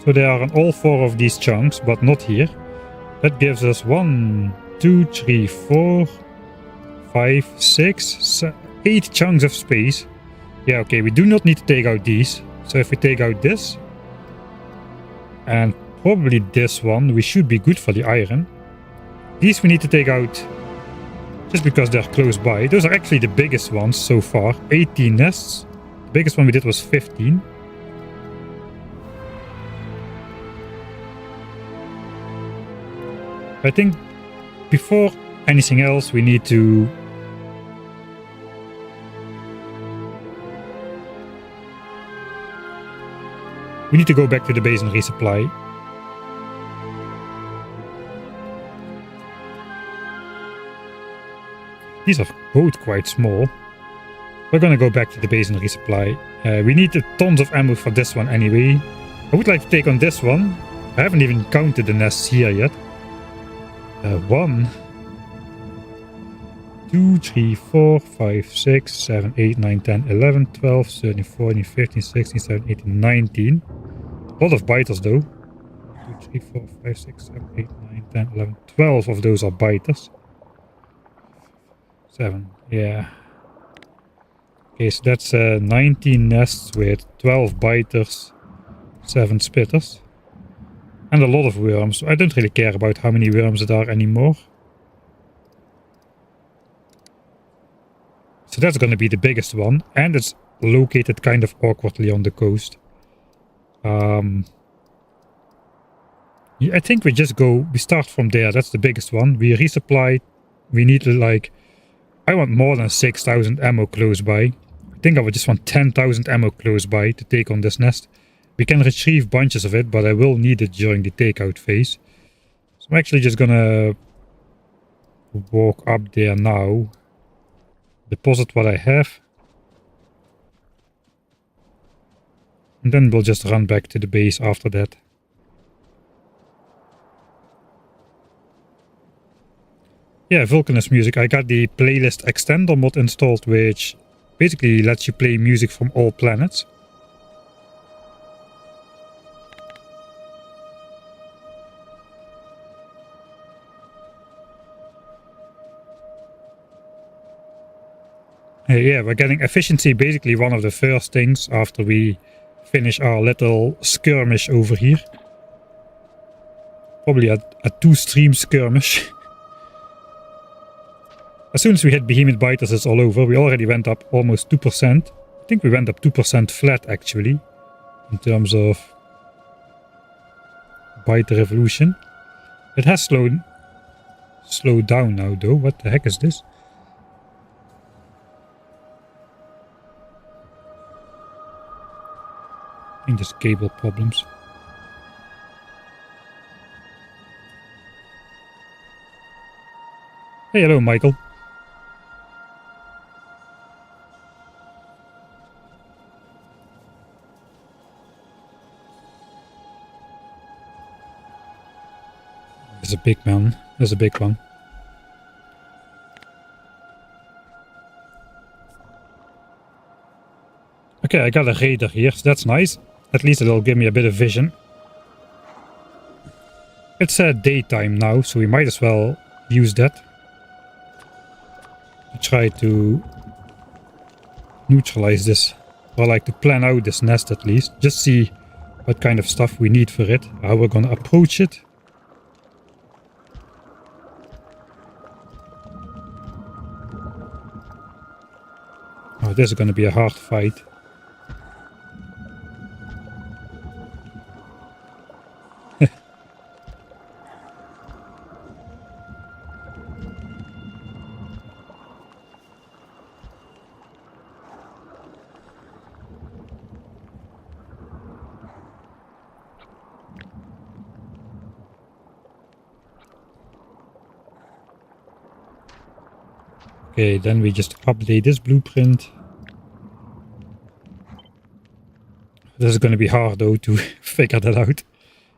So they are in all 4 of these chunks, but not here. That gives us 1, 2, 3, 4, 5, 6, 8 chunks of space. Yeah, okay, we do not need to take out these. So if we take out this, and probably this one, we should be good for the iron. These we need to take out just because they're close by. Those are actually the biggest ones so far. 18 nests. The biggest one we did was 15. I think before anything else we need to go back to the base and resupply. These are both quite small. We're gonna go back to the base and resupply. We need tons of ammo for this one anyway. I would like to take on this one. I haven't even counted the nests here yet. 1, 2, 3, 4, 5, 6, 7, 8, 9, 10, 11, 12, 13, 14, 15, 16, 17, 18, 19. A lot of biters though. 2, 3, 4, 5, 6, 7, 8, 9, 10, 11, 12 of those are biters. 7, yeah. Okay, so that's 19 nests with 12 biters, 7 spitters. And a lot of worms. I don't really care about how many worms there are anymore. So that's going to be the biggest one. And it's located kind of awkwardly on the coast. Yeah, I think we start from there. That's the biggest one. We resupply. We need to I want more than 6,000 ammo close by. I think I would just want 10,000 ammo close by to take on this nest. We can retrieve bunches of it, but I will need it during the takeout phase. So I'm actually just gonna walk up there now. Deposit what I have. And then we'll just run back to the base after that. Yeah, Vulcanus music. I got the playlist extender mod installed, which basically lets you play music from all planets. Yeah, we're getting efficiency basically one of the first things after we finish our little skirmish over here. Probably a 2-stream skirmish. As soon as we hit behemoth biters, it's all over. We already went up almost 2%. I think we went up 2% flat actually, in terms of biter evolution. It has slowed down now though. What the heck is this? I think there's cable problems. Hey, hello Michael. There's a big man. There's a big one. Okay, I got a raider here, so that's nice. At least it'll give me a bit of vision. It's daytime now, so we might as well use that to try to neutralize this, or to plan out this nest at least. Just see what kind of stuff we need for it, how we're gonna approach it. Oh, this is gonna be a hard fight. Okay, then we just update this blueprint. This is going to be hard though to figure that out.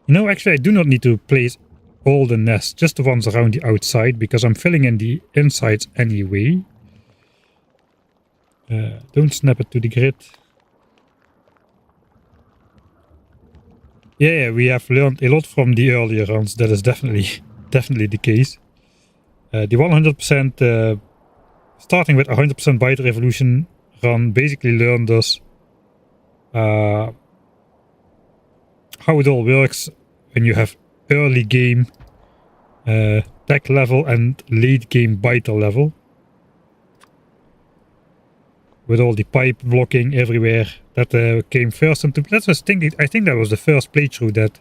You know, actually I do not need to place all the nests, just the ones around the outside, because I'm filling in the insides anyway. Don't snap it to the grid. Yeah, we have learned a lot from the earlier runs. That is definitely the case. The 100%, starting with 100% byte revolution run basically learned us how it all works when you have early game tech level and late game byte level. With all the pipe blocking everywhere that came first into. That's just thinking. I think that was the first playthrough that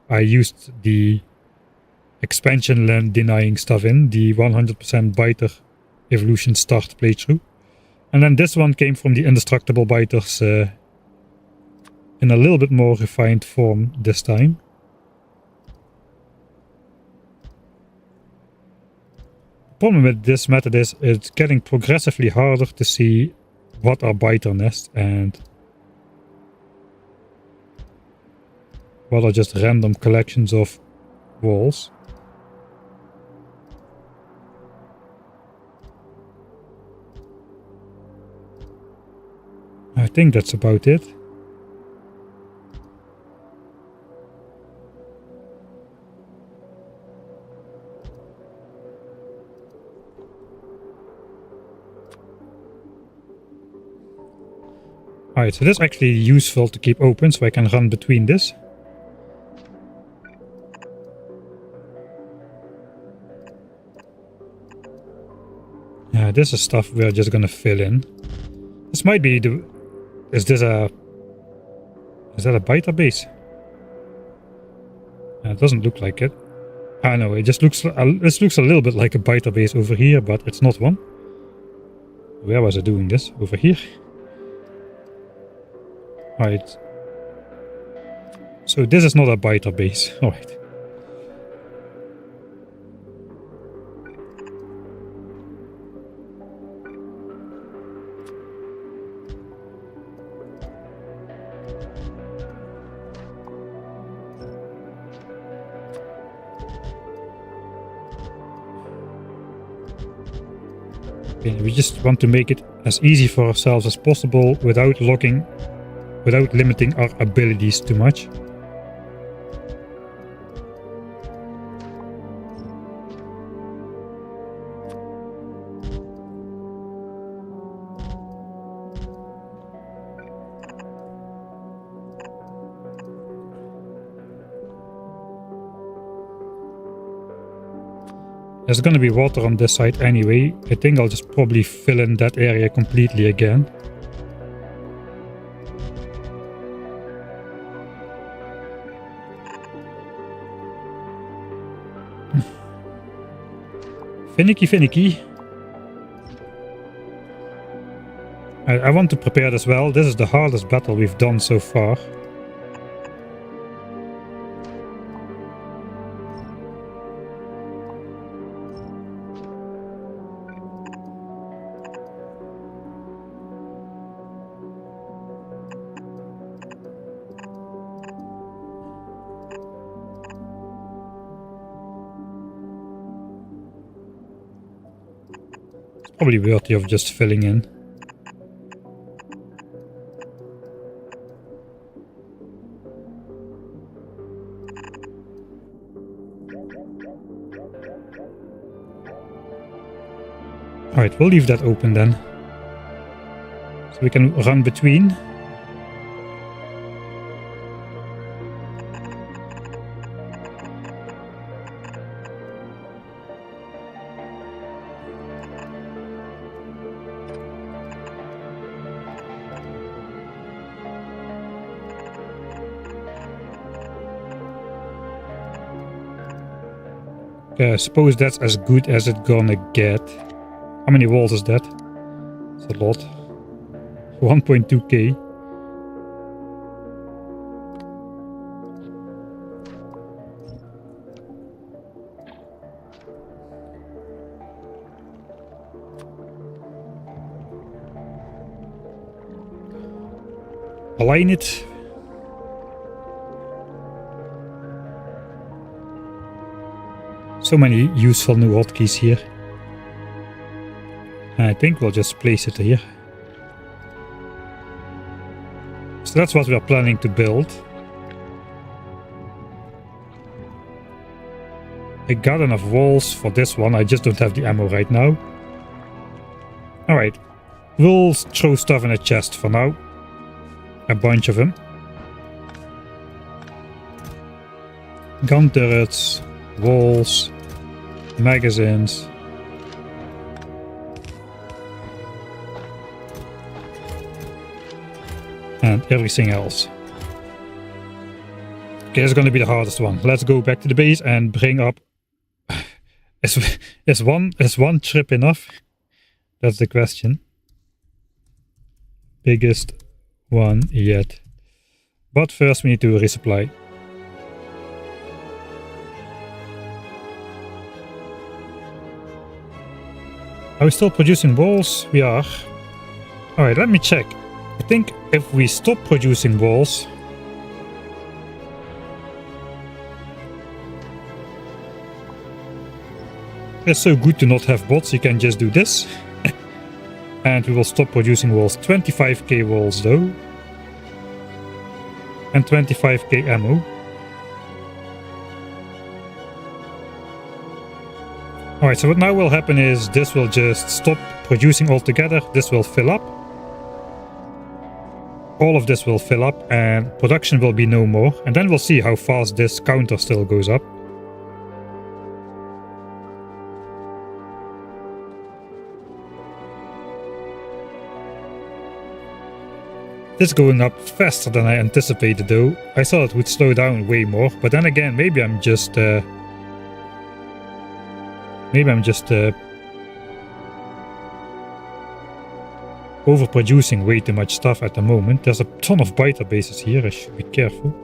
I used the expansion land denying stuff in, the 100% biter evolution start playthrough. And then this one came from the indestructible biters in a little bit more refined form this time. The problem with this method is it's getting progressively harder to see what are biter nests and what are just random collections of walls. I think that's about it. Alright, so this is actually useful to keep open so I can run between this. Yeah, this is stuff we're just gonna fill in. This might be the... Is that a biter base? It doesn't look like it. I know, it just looks... this looks a little bit like a biter base over here, but it's not one. Where was I doing this? Over here? Right. So this is not a biter base. Alright. Okay, we just want to make it as easy for ourselves as possible without limiting our abilities too much. There's gonna be water on this side anyway. I think I'll just probably fill in that area completely again. Finicky. I want to prepare as well. This is the hardest battle we've done so far. Probably worthy of just filling in. Alright, we'll leave that open then. So we can run between. I suppose that's as good as it's gonna get. How many walls is that? It's a lot. 1.2k. align it. So many useful new hotkeys here. And I think we'll just place it here. So that's what we are planning to build. I got enough walls for this one, I just don't have the ammo right now. Alright, we'll throw stuff in a chest for now. A bunch of them. Gun turrets, walls, magazines. And everything else. Okay, this is going to be the hardest one. Let's go back to the base and bring up... Is one trip enough? That's the question. Biggest one yet. But first we need to resupply. Are we still producing walls? We are. Alright, let me check. I think if we stop producing walls... It's so good to not have bots, you can just do this. And we will stop producing walls. 25k walls though. And 25k ammo. Alright, so what now will happen is this will just stop producing altogether. This will fill up. All of this will fill up and production will be no more. And then we'll see how fast this counter still goes up. This is going up faster than I anticipated though. I thought it would slow down way more, but then again, maybe I'm just overproducing way too much stuff at the moment. There's a ton of biter bases here, I should be careful.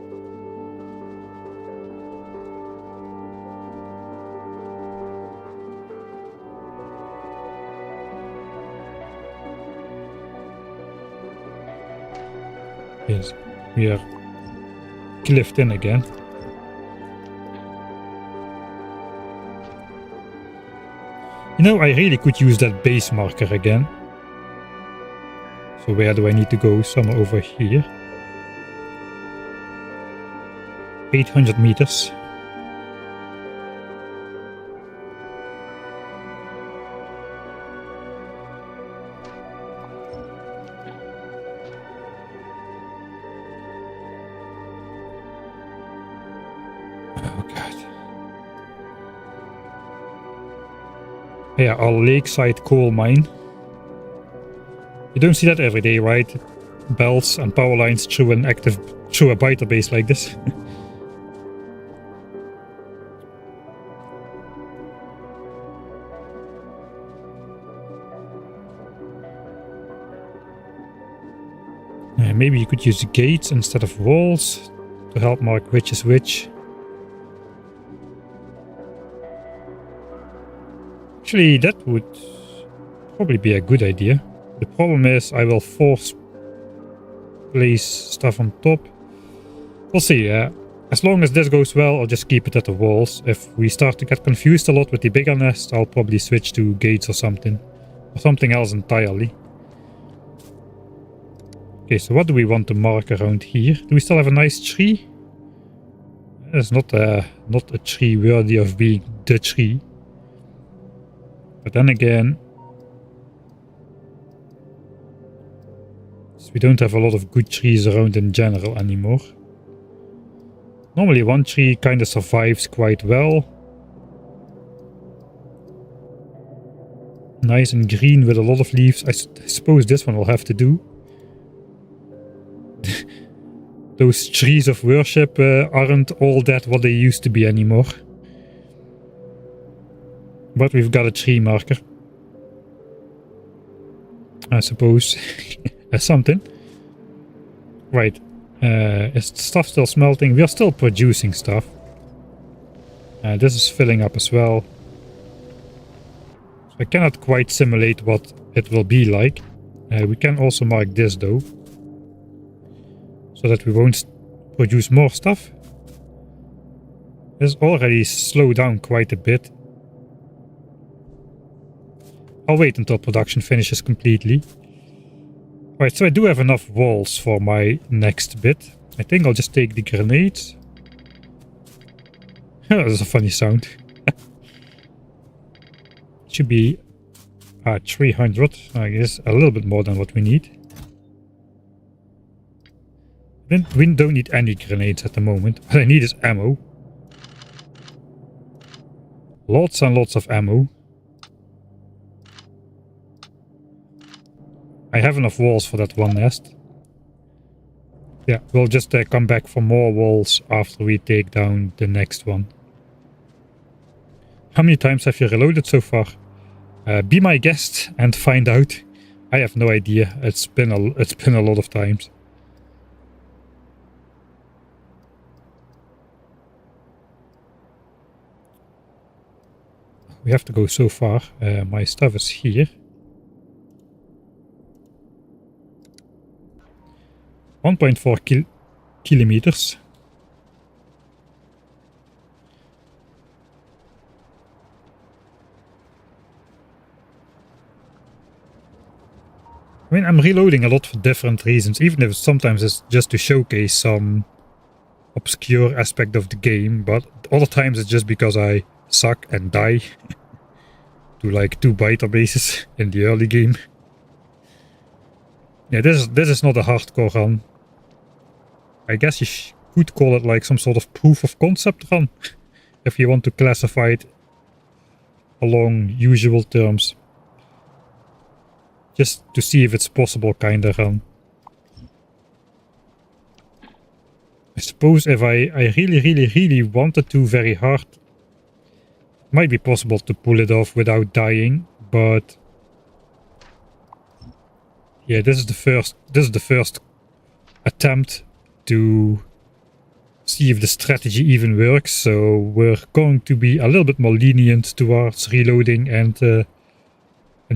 Yes, we are cliffed in again. You know, I really could use that base marker again. So where do I need to go? Somewhere over here. 800 meters. Yeah, our lakeside coal mine. You don't see that every day, right? Belts and power lines through a biter base like this. Maybe you could use gates instead of walls to help mark which is which. Actually, that would probably be a good idea. The problem is I will force place stuff on top. We'll see. As long as this goes well, I'll just keep it at the walls. If we start to get confused a lot with the bigger nest, I'll probably switch to gates or something. Or something else entirely. Okay, so what do we want to mark around here? Do we still have a nice tree? It's not a tree worthy of being the tree. But then again, we don't have a lot of good trees around in general anymore. Normally one tree kind of survives quite well. Nice and green with a lot of leaves. I suppose this one will have to do. Those trees of worship aren't all that what they used to be anymore. But we've got a tree marker. I suppose. That's something. Right. Is stuff still smelting? We are still producing stuff. This is filling up as well. So I cannot quite simulate what it will be like. We can also mark this though. so that we won't produce more stuff. This already slowed down quite a bit. I'll wait until production finishes completely. Right, so I do have enough walls for my next bit. I think I'll just take the grenades. That's a funny sound. Should be 300. I guess a little bit more than what we need. We don't need any grenades at the moment. What I need is ammo. Lots and lots of ammo. I have enough walls for that one nest. Yeah, we'll just come back for more walls after we take down the next one. How many times have you reloaded so far? Be my guest and find out. I have no idea. It's been a lot of times. We have to go so far. My stuff is here. 1.4 kilometers. I mean, I'm reloading a lot for different reasons, even if sometimes it's just to showcase some obscure aspect of the game, but other times it's just because I suck and die to like 2 biter bases in the early game. Yeah, this is not a hardcore run. I guess you could call it like some sort of proof of concept run, if you want to classify it along usual terms. Just to see if it's possible kind of run. I suppose if I really wanted to very hard, it might be possible to pull it off without dying, but yeah, this is the first attempt to see if the strategy even works, so we're going to be a little bit more lenient towards reloading and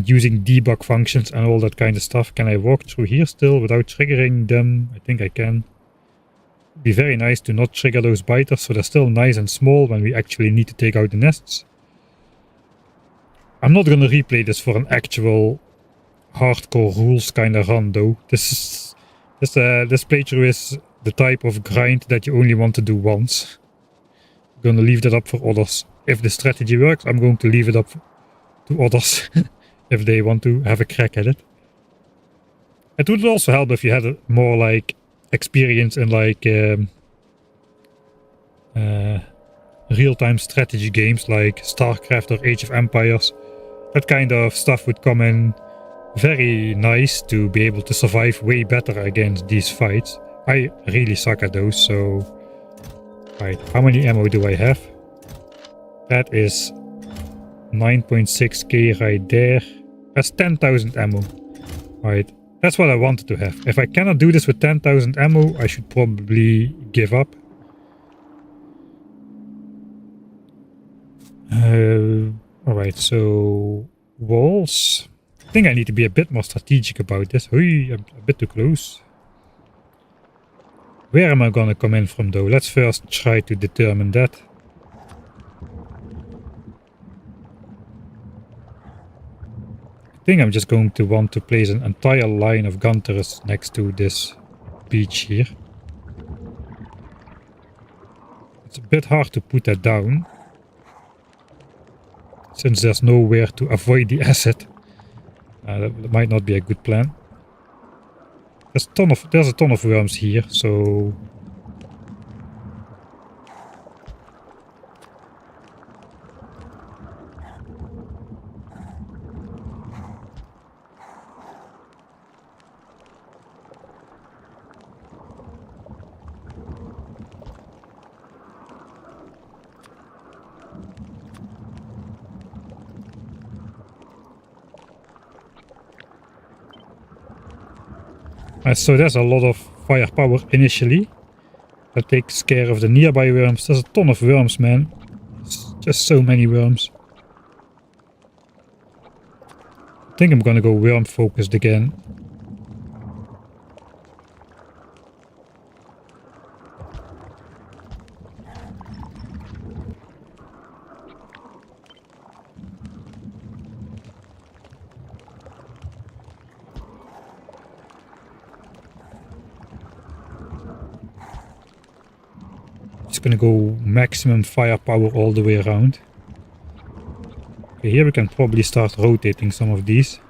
using debug functions and all that kind of stuff. Can I walk through here still without triggering them? I think I can. It'd be very nice to not trigger those biters, so they're still nice and small when we actually need to take out the nests. I'm not gonna replay this for an actual hardcore rules kind of run though. This playthrough is the type of grind that you only want to do once. I'm gonna leave that up for others. If the strategy works, I'm going to leave it up to others if they want to have a crack at it. It would also help if you had a more like experience in like real-time strategy games like StarCraft or Age of Empires. That kind of stuff would come in very nice to be able to survive way better against these fights. I really suck at those, so... Right, how many ammo do I have? That is 9.6k right there. That's 10,000 ammo. Right, that's what I wanted to have. If I cannot do this with 10,000 ammo, I should probably give up. Alright, so... walls. I think I need to be a bit more strategic about this. Oi, I'm a bit too close. Where am I gonna come in from though? Let's first try to determine that. I think I'm just going to want to place an entire line of gun turrets next to this beach here. It's a bit hard to put that down, since there's nowhere to avoid the acid. That might not be a good plan. There's a ton of worms here, so... so there's a lot of firepower initially. That takes care of the nearby worms. There's a ton of worms, man. It's just so many worms. I think I'm gonna go worm focused again. gonna go maximum firepower all the way around. Okay, here we can probably start rotating some of these.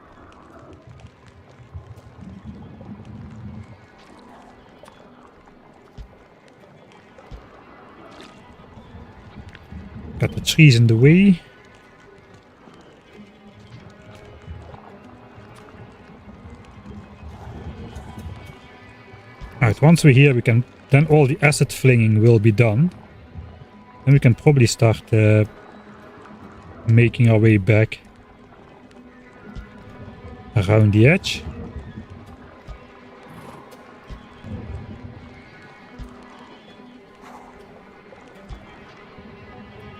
Got the trees in the way. Alright, once we're here, we can then all the acid flinging will be done. Then we can probably start making our way back around the edge.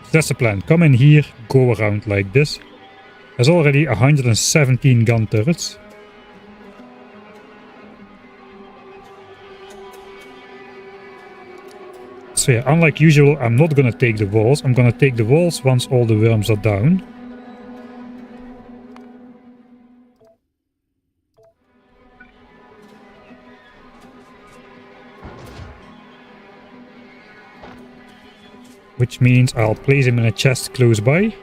So that's the plan. Come in here, go around like this. There's already 117 gun turrets. So yeah, unlike usual, I'm not gonna take the walls. I'm gonna take the walls once all the worms are down. Which means I'll place him in a chest close by.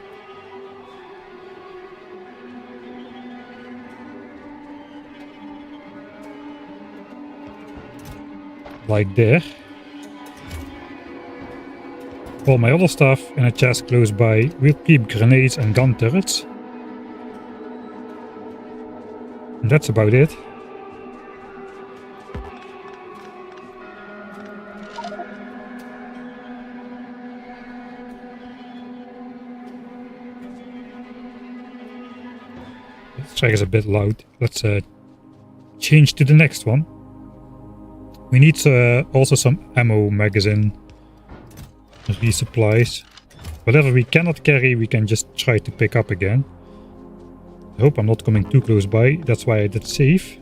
Like there. All my other stuff in a chest close by. We'll keep grenades and gun turrets. And that's about it. This track is a bit loud. Let's change to the next one. We need also some ammo magazine resupplies. Whatever we cannot carry, we can just try to pick up again. I hope I'm not coming too close by. That's why I did save.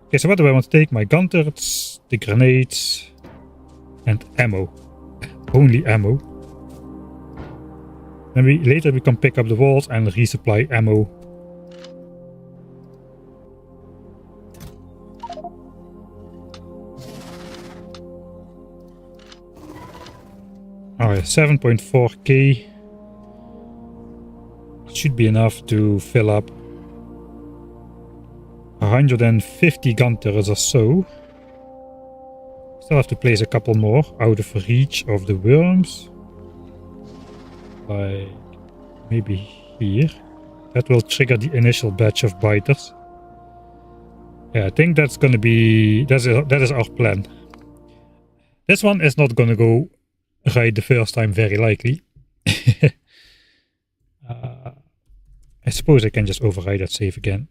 Okay, so what do I want to take? My gun turrets, the grenades, and ammo. Only ammo. Then later we can pick up the walls and resupply ammo. Alright, 7.4k. Should be enough to fill up 150 gun turrets or so. Still have to place a couple more out of reach of the worms. Like maybe here. That will trigger the initial batch of biters. Yeah, I think that's gonna be... that is our plan. This one is not gonna go right the first time, very likely. I suppose I can just override that save again.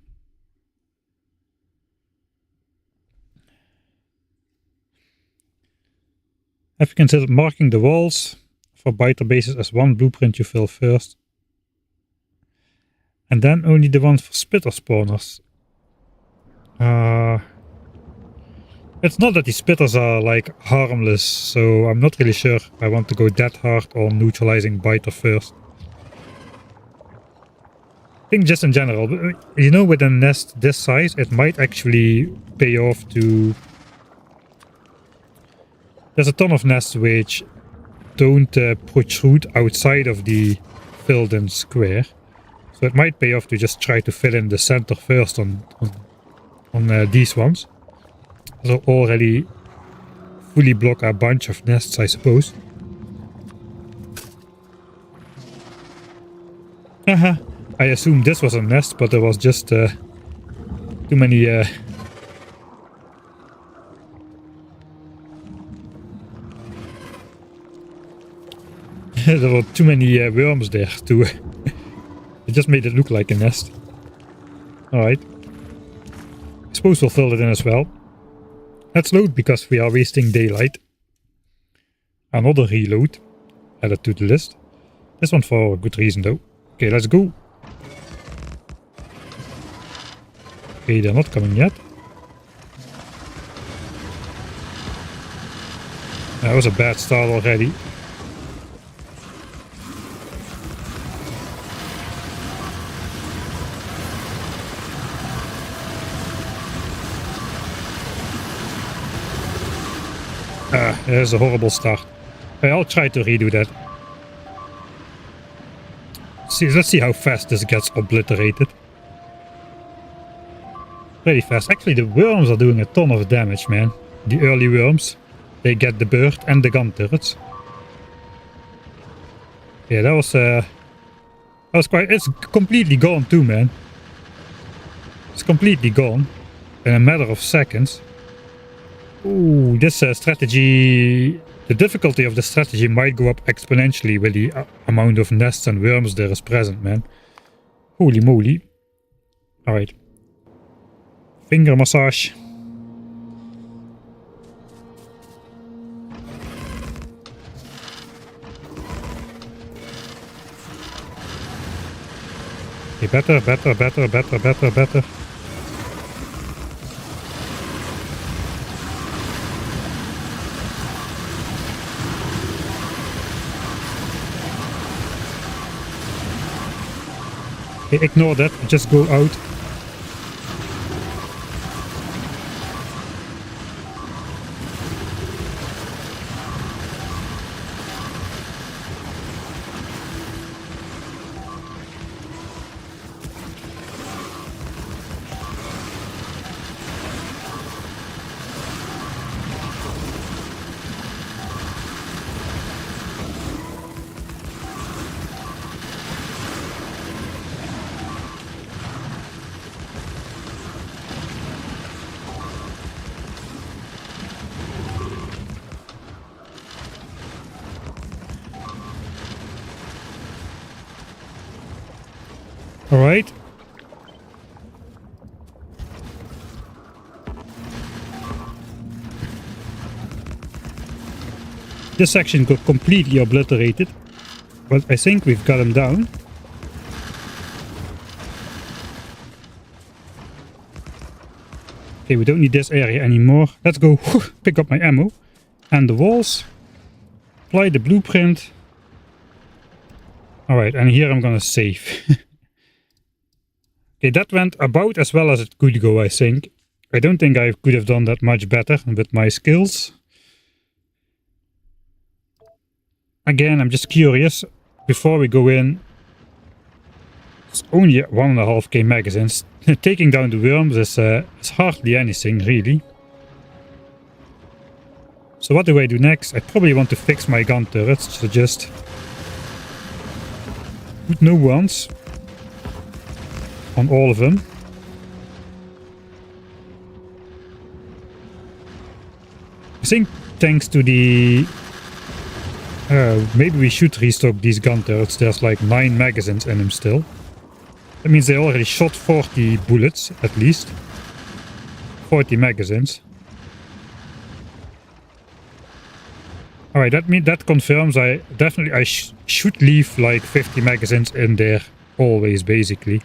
Have you considered marking the walls for biter bases as one blueprint you fill first? And then only the ones for spitter spawners. It's not that the spitters are like harmless, so I'm not really sure I want to go that hard on neutralizing biter first. I think just in general, you know, with a nest this size, it might actually pay off to... There's a ton of nests which don't protrude outside of the filled-in square. So it might pay off to just try to fill in the center first on these ones. So already fully block a bunch of nests, I suppose. Haha, I assumed this was a nest, but there was just too many... there were too many worms there to... it just made it look like a nest. Alright. I suppose we'll fill it in as well. Let's load because we are wasting daylight. Another reload. Added to the list. This one for a good reason though. Okay, let's go. Okay, they're not coming yet. That was a bad start already. There's a horrible start. I'll try to redo that. Let's see how fast this gets obliterated. Pretty fast. Actually, the worms are doing a ton of damage, man. The early worms. They get the bird and the gun turrets. Yeah, that was quite... It's completely gone too, man. It's completely gone. In a matter of seconds. Ooh, this strategy... The difficulty of the strategy might go up exponentially with the amount of nests and worms there is present, man. Holy moly. Alright. Finger massage. Okay, better. Okay, ignore that, just go out. Alright. This section got completely obliterated, but I think we've got him down. Okay, we don't need this area anymore. Let's go pick up my ammo and the walls. Apply the blueprint. Alright, and here I'm gonna save. Okay, that went about as well as it could go, I think. I don't think I could have done that much better with my skills. Again, I'm just curious. Before we go in, it's only 1.5k magazines. Taking down the worms is hardly anything, really. So what do I do next? I probably want to fix my gun turrets, so just put new ones on all of them. I think thanks to the... maybe we should restock these gun turrets. There's like 9 magazines in them still. That means they already shot 40 bullets, at least. 40 magazines. Alright, that confirms I should leave like 50 magazines in there always, basically.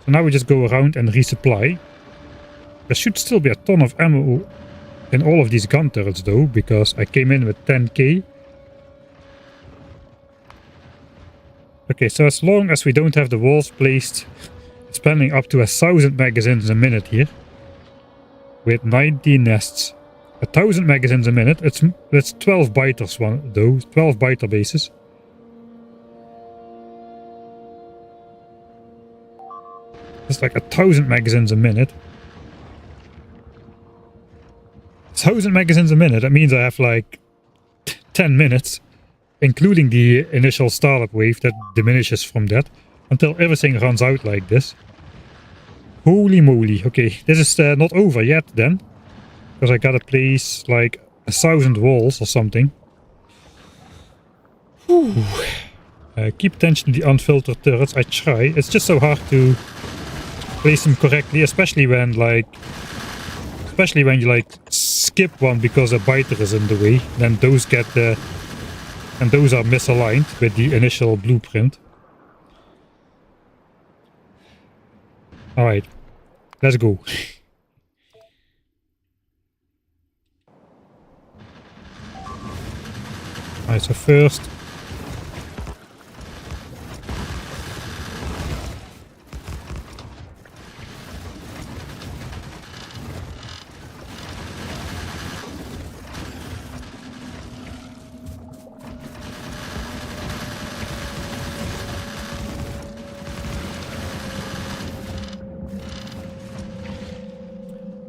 So now we just go around and resupply. There should still be a ton of ammo in all of these gun turrets though, because I came in with 10k. Okay, so as long as we don't have the walls placed, spending up to 1,000 magazines a minute here. With 90 nests. 1,000 magazines a minute. That's 12 biters one though. 12 biter bases. It's like 1,000 magazines a minute. 1,000 magazines a minute. That means I have like 10 minutes, including the initial startup wave that diminishes from that, until everything runs out like this. Holy moly. Okay, this is not over yet then, because I gotta place like 1,000 walls or something. Whew. Keep attention to the unfiltered turrets. I try. It's just so hard to place them correctly, especially when you like skip one because a biter is in the way. Then those get and those are misaligned with the initial blueprint. Alright, let's go. Alright, so first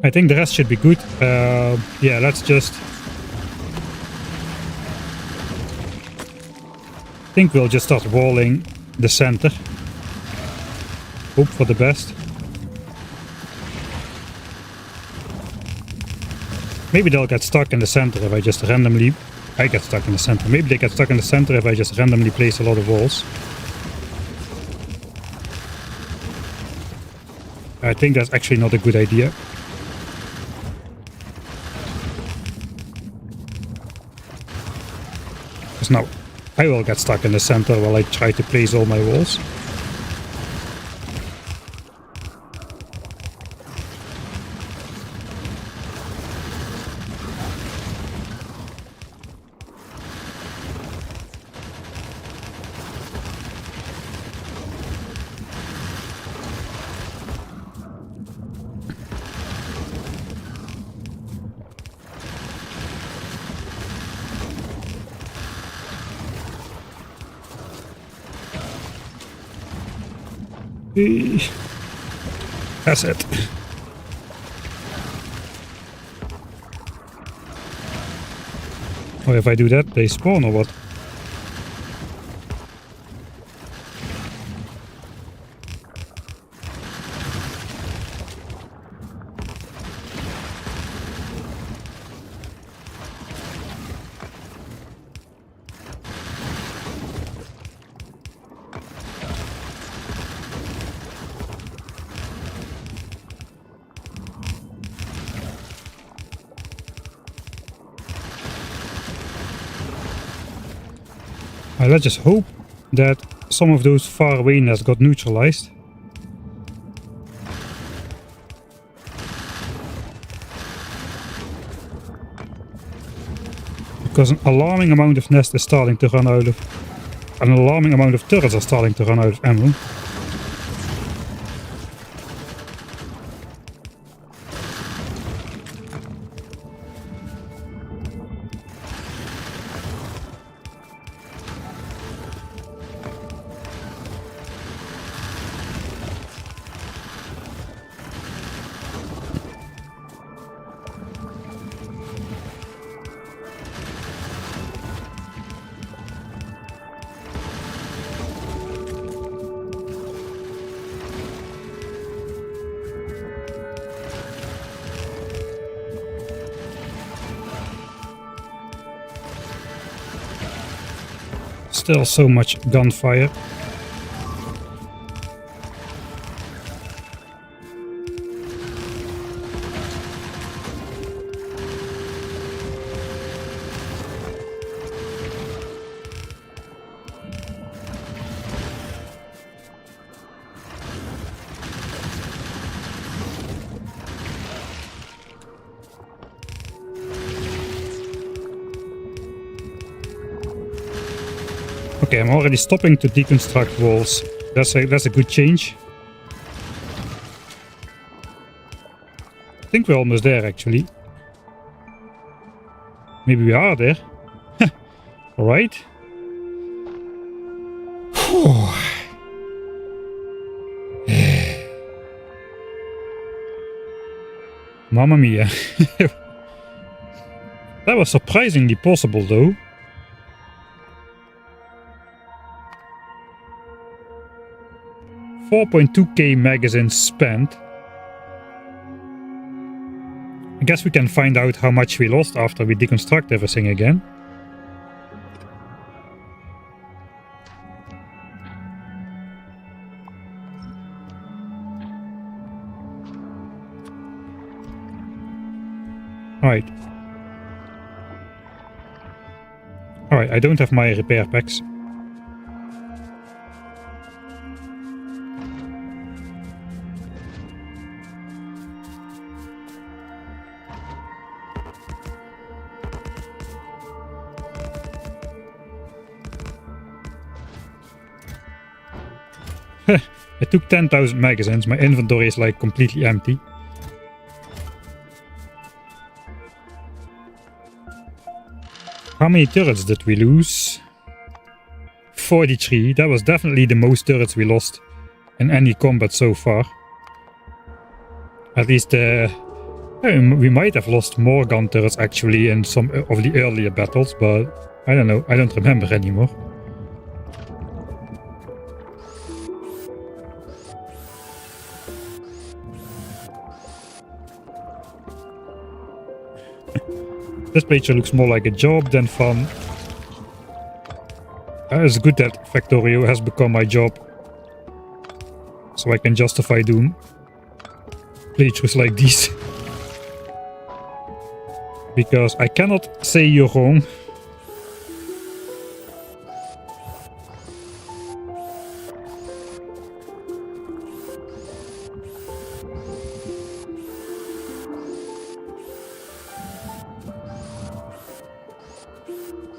I think the rest should be good. Yeah, let's just... I think we'll just start walling the center. Hope for the best. Maybe they'll get stuck in the center if I just randomly... I get stuck in the center. Maybe they get stuck in the center if I just randomly place a lot of walls. I think that's actually not a good idea. Because now I will get stuck in the center while I try to place all my walls. That's it. Oh, if I do that, they spawn or what? Let's just hope that some of those far away nests got neutralized. Because an alarming amount of nests is starting to run out of... An alarming amount of turrets are starting to run out of ammo. Still so much gunfire. Okay, I'm already stopping to deconstruct walls. That's a good change. I think we're almost there, actually. Maybe we are there. All right. Mamma mia. That was surprisingly possible, though. $4.2k magazines spent. I guess we can find out how much we lost after we deconstruct everything again. Alright. Alright, I don't have my repair packs. I took 10,000 magazines, my inventory is like completely empty. How many turrets did we lose? 43, that was definitely the most turrets we lost in any combat so far. At least the We might have lost more gun turrets actually in some of the earlier battles, but I don't know. I don't remember anymore. This playthrough looks more like a job than fun. It's good that Factorio has become my job, so I can justify doing playthroughs like these. Because I cannot say you're wrong.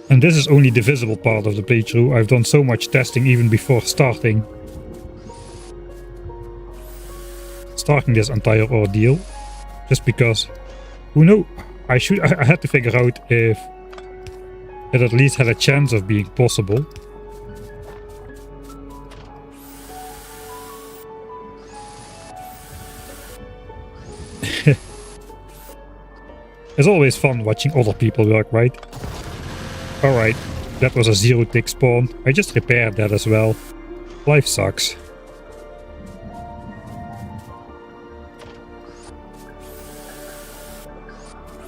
And this is only the visible part of the playthrough. I've done so much testing even before starting this entire ordeal. Just because, who knows? I had to figure out if it at least had a chance of being possible. It's always fun watching other people work, right? Alright, that was a 0-tick spawn. I just repaired that as well. Life sucks.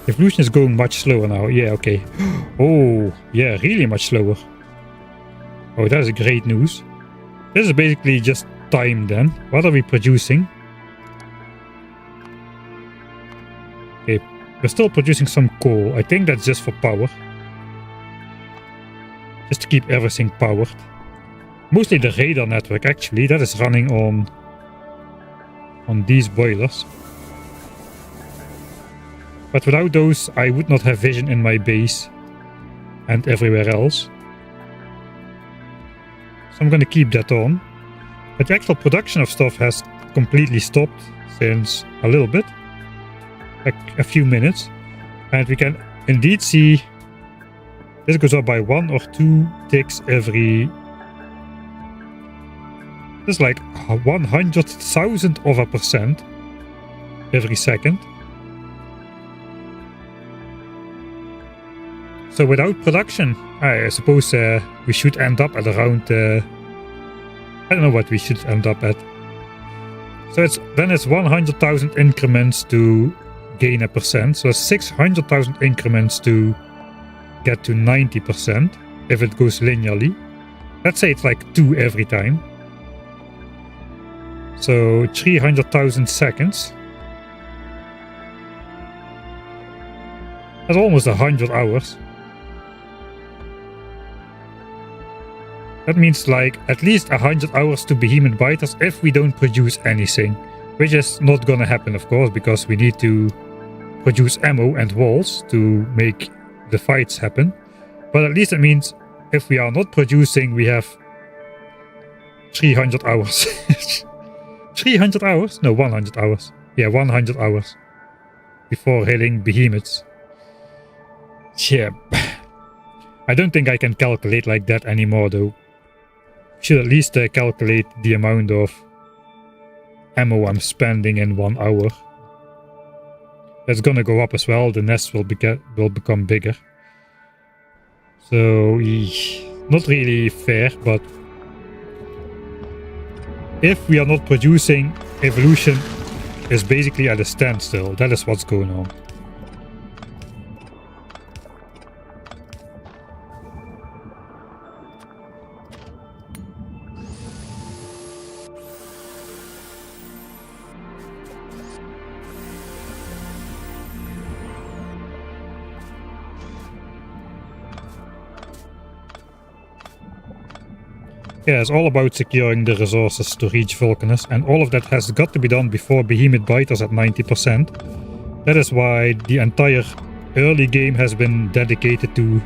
Evolution is going much slower now. Yeah, okay. Oh, yeah, really much slower. Oh, that is great news. This is basically just time then. What are we producing? Okay, we're still producing some coal. I think that's just for power. Just to keep everything powered. Mostly the radar network actually, that is running on these boilers. But without those I would not have vision in my base and everywhere else. So I'm gonna keep that on. But the actual production of stuff has completely stopped since a little bit. Like a few minutes. And we can indeed see this goes up by 1 or 2 ticks every... This is like 100,000 of a percent every second. So without production, I suppose we should end up at around... I don't know what we should end up at. So it's 100,000 increments to gain a percent. So it's 600,000 increments to get to 90% if it goes linearly. Let's say it's like 2 every time. So 300,000 seconds. That's almost 100 hours. That means like at least 100 hours to behemoth biters if we don't produce anything. Which is not gonna happen of course, because we need to produce ammo and walls to make the fights happen. But at least it means if we are not producing, we have 300 hours. 300 hours? No, 100 hours. Yeah, 100 hours before hitting behemoths. Yeah. I don't think I can calculate like that anymore though. Should at least calculate the amount of ammo I'm spending in 1 hour. That's gonna go up as well. The nest will become bigger. So, not really fair, but if we are not producing, evolution is basically at a standstill. That is what's going on. Yeah, it's all about securing the resources to reach Vulcanus, and all of that has got to be done before behemoth biters at 90%. That is why the entire early game has been dedicated to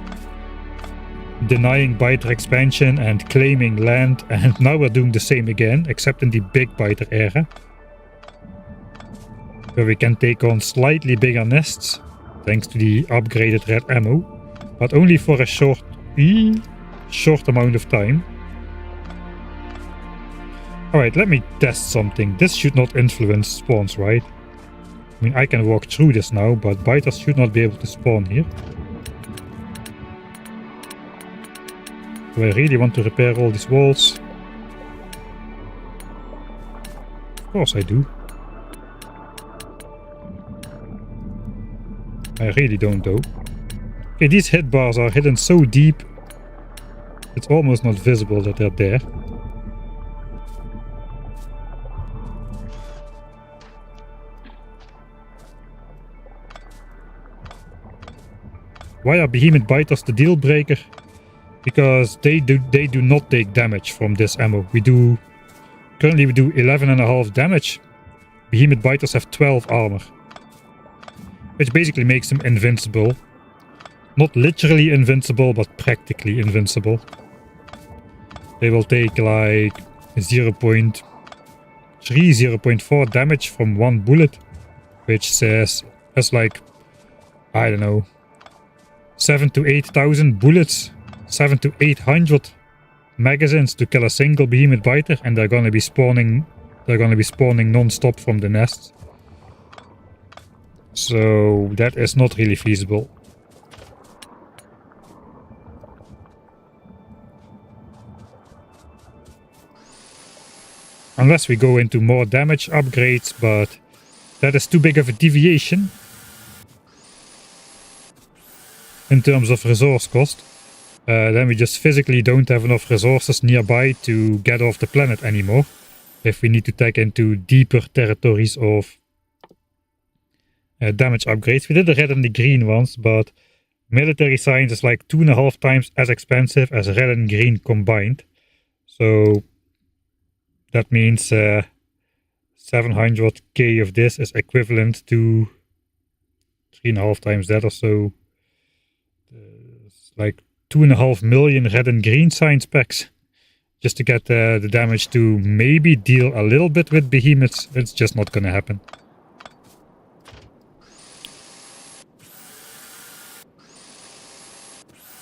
denying biter expansion and claiming land, and now we're doing the same again, except in the big biter era. Where we can take on slightly bigger nests, thanks to the upgraded red ammo, but only for a short amount of time. Alright, let me test something. This should not influence spawns, right? I mean, I can walk through this now, but biters should not be able to spawn here. Do I really want to repair all these walls? Of course I do. I really don't though. Okay, these hit bars are hidden so deep, it's almost not visible that they're there. Why are behemoth biters the deal breaker? Because they do not take damage from this ammo. Currently we do 11.5 damage. Behemoth biters have 12 armor, which basically makes them invincible. Not literally invincible, but practically invincible. They will take like 0.3, 0.4 damage from one bullet, which says that's like, I don't know, 7 to 8,000 bullets, 7 to 800 magazines to kill a single behemoth biter, and they're gonna be spawning non-stop from the nests. So that is not really feasible. Unless we go into more damage upgrades, but that is too big of a deviation in terms of resource cost. Then we just physically don't have enough resources nearby to get off the planet anymore. If we need to tag into deeper territories of damage upgrades. We did the red and the green ones, but military science is like 2.5 times as expensive as red and green combined. So that means 700k of this is equivalent to 3.5 times that or so. It's like 2.5 million red and green science packs just to get the damage to maybe deal a little bit with behemoths. It's just not gonna happen.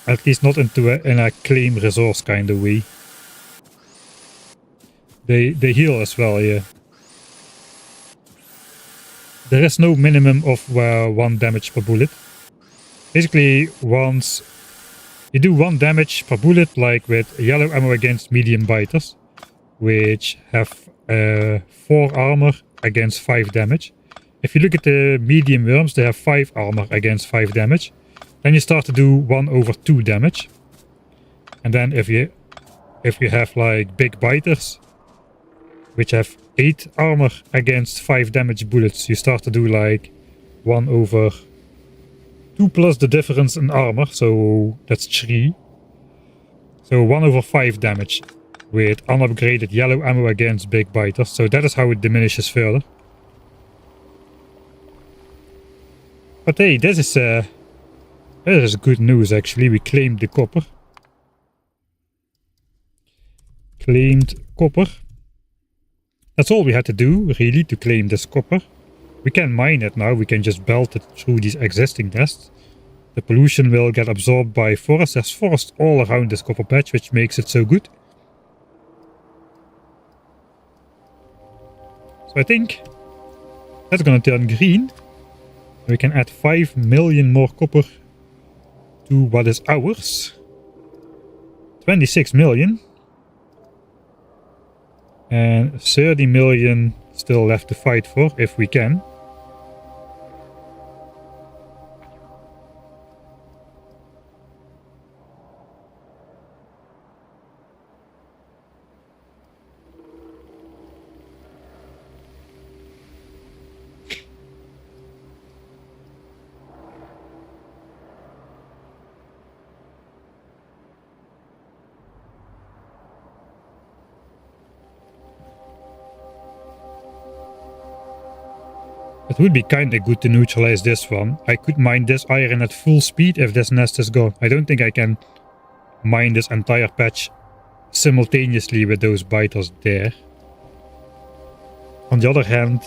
At least not in a claim resource kind of way. They heal as well, yeah. There is no minimum of 1 damage per bullet. Basically, once you do 1 damage per bullet, like with yellow ammo against medium biters, which have 4 armor against 5 damage. If you look at the medium worms, they have 5 armor against 5 damage. Then you start to do 1/2 damage. And then if you have like big biters, which have 8 armor against 5 damage bullets, you start to do like 1/2 plus the difference in armor, so that's 3. So 1/5 damage with unupgraded yellow ammo against big biters. So that is how it diminishes further. But hey, this is good news actually. We claimed the copper. Claimed copper. That's all we had to do, really, to claim this copper. We can mine it now. We can just belt it through these existing nests. The pollution will get absorbed by forest. There's forest all around this copper patch, which makes it so good. So I think that's gonna turn green. We can add 5 million more copper to what is ours. 26 million. And 30 million still left to fight for, if we can. It would be kinda good to neutralize this one. I could mine this iron at full speed if this nest is gone. I don't think I can mine this entire patch simultaneously with those biters there. On the other hand,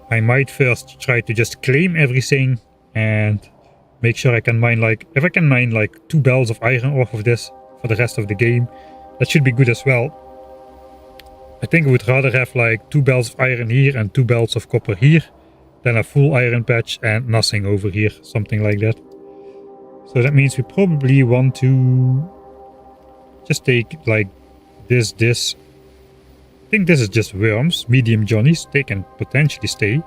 I might first try to just claim everything and make sure I can mine like... If I can mine like 2 bells of iron off of this for the rest of the game, that should be good as well. I think I would rather have like 2 belts of iron here and 2 belts of copper here than a full iron patch and nothing over here, something like that. So that means we probably want to just take like this. I think this is just worms, medium johnnies. They can potentially stay.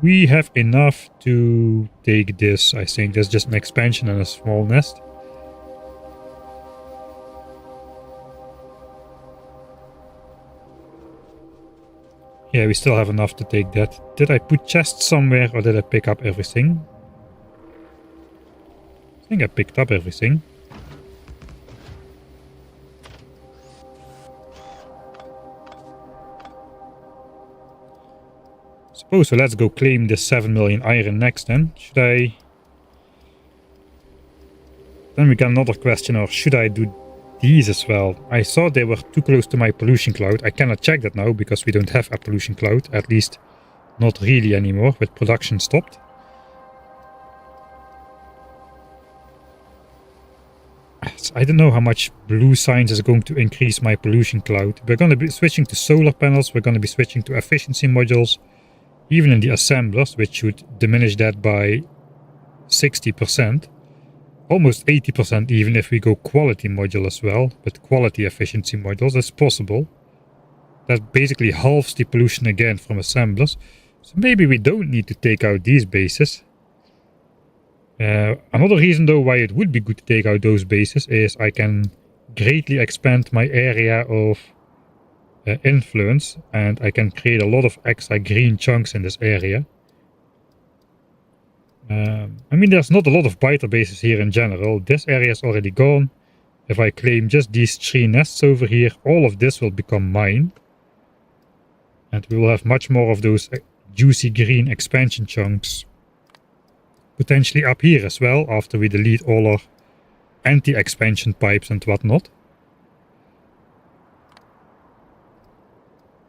We have enough to take this, I think. There's just an expansion and a small nest. Yeah, we still have enough to take that. Did I put chests somewhere or did I pick up everything? I think I picked up everything. Suppose so, let's go claim this 7 million iron next then. Should I... Then we got another question, or should I do these as well? I thought they were too close to my pollution cloud. I cannot check that now because we don't have a pollution cloud. At least not really anymore, with production stopped. I don't know how much blue science is going to increase my pollution cloud. We're going to be switching to solar panels. We're going to be switching to efficiency modules. Even in the assemblers, which should diminish that by 60%. Almost 80% even if we go quality module as well. But quality efficiency modules, that's possible. That basically halves the pollution again from assemblers. So maybe we don't need to take out these bases. Another reason though why it would be good to take out those bases is I can greatly expand my area of influence, and I can create a lot of extra green chunks in this area. I mean, there's not a lot of biter bases here in general. This area is already gone. If I claim just these 3 nests over here, all of this will become mine. And we will have much more of those juicy green expansion chunks. Potentially up here as well, after we delete all our anti-expansion pipes and whatnot.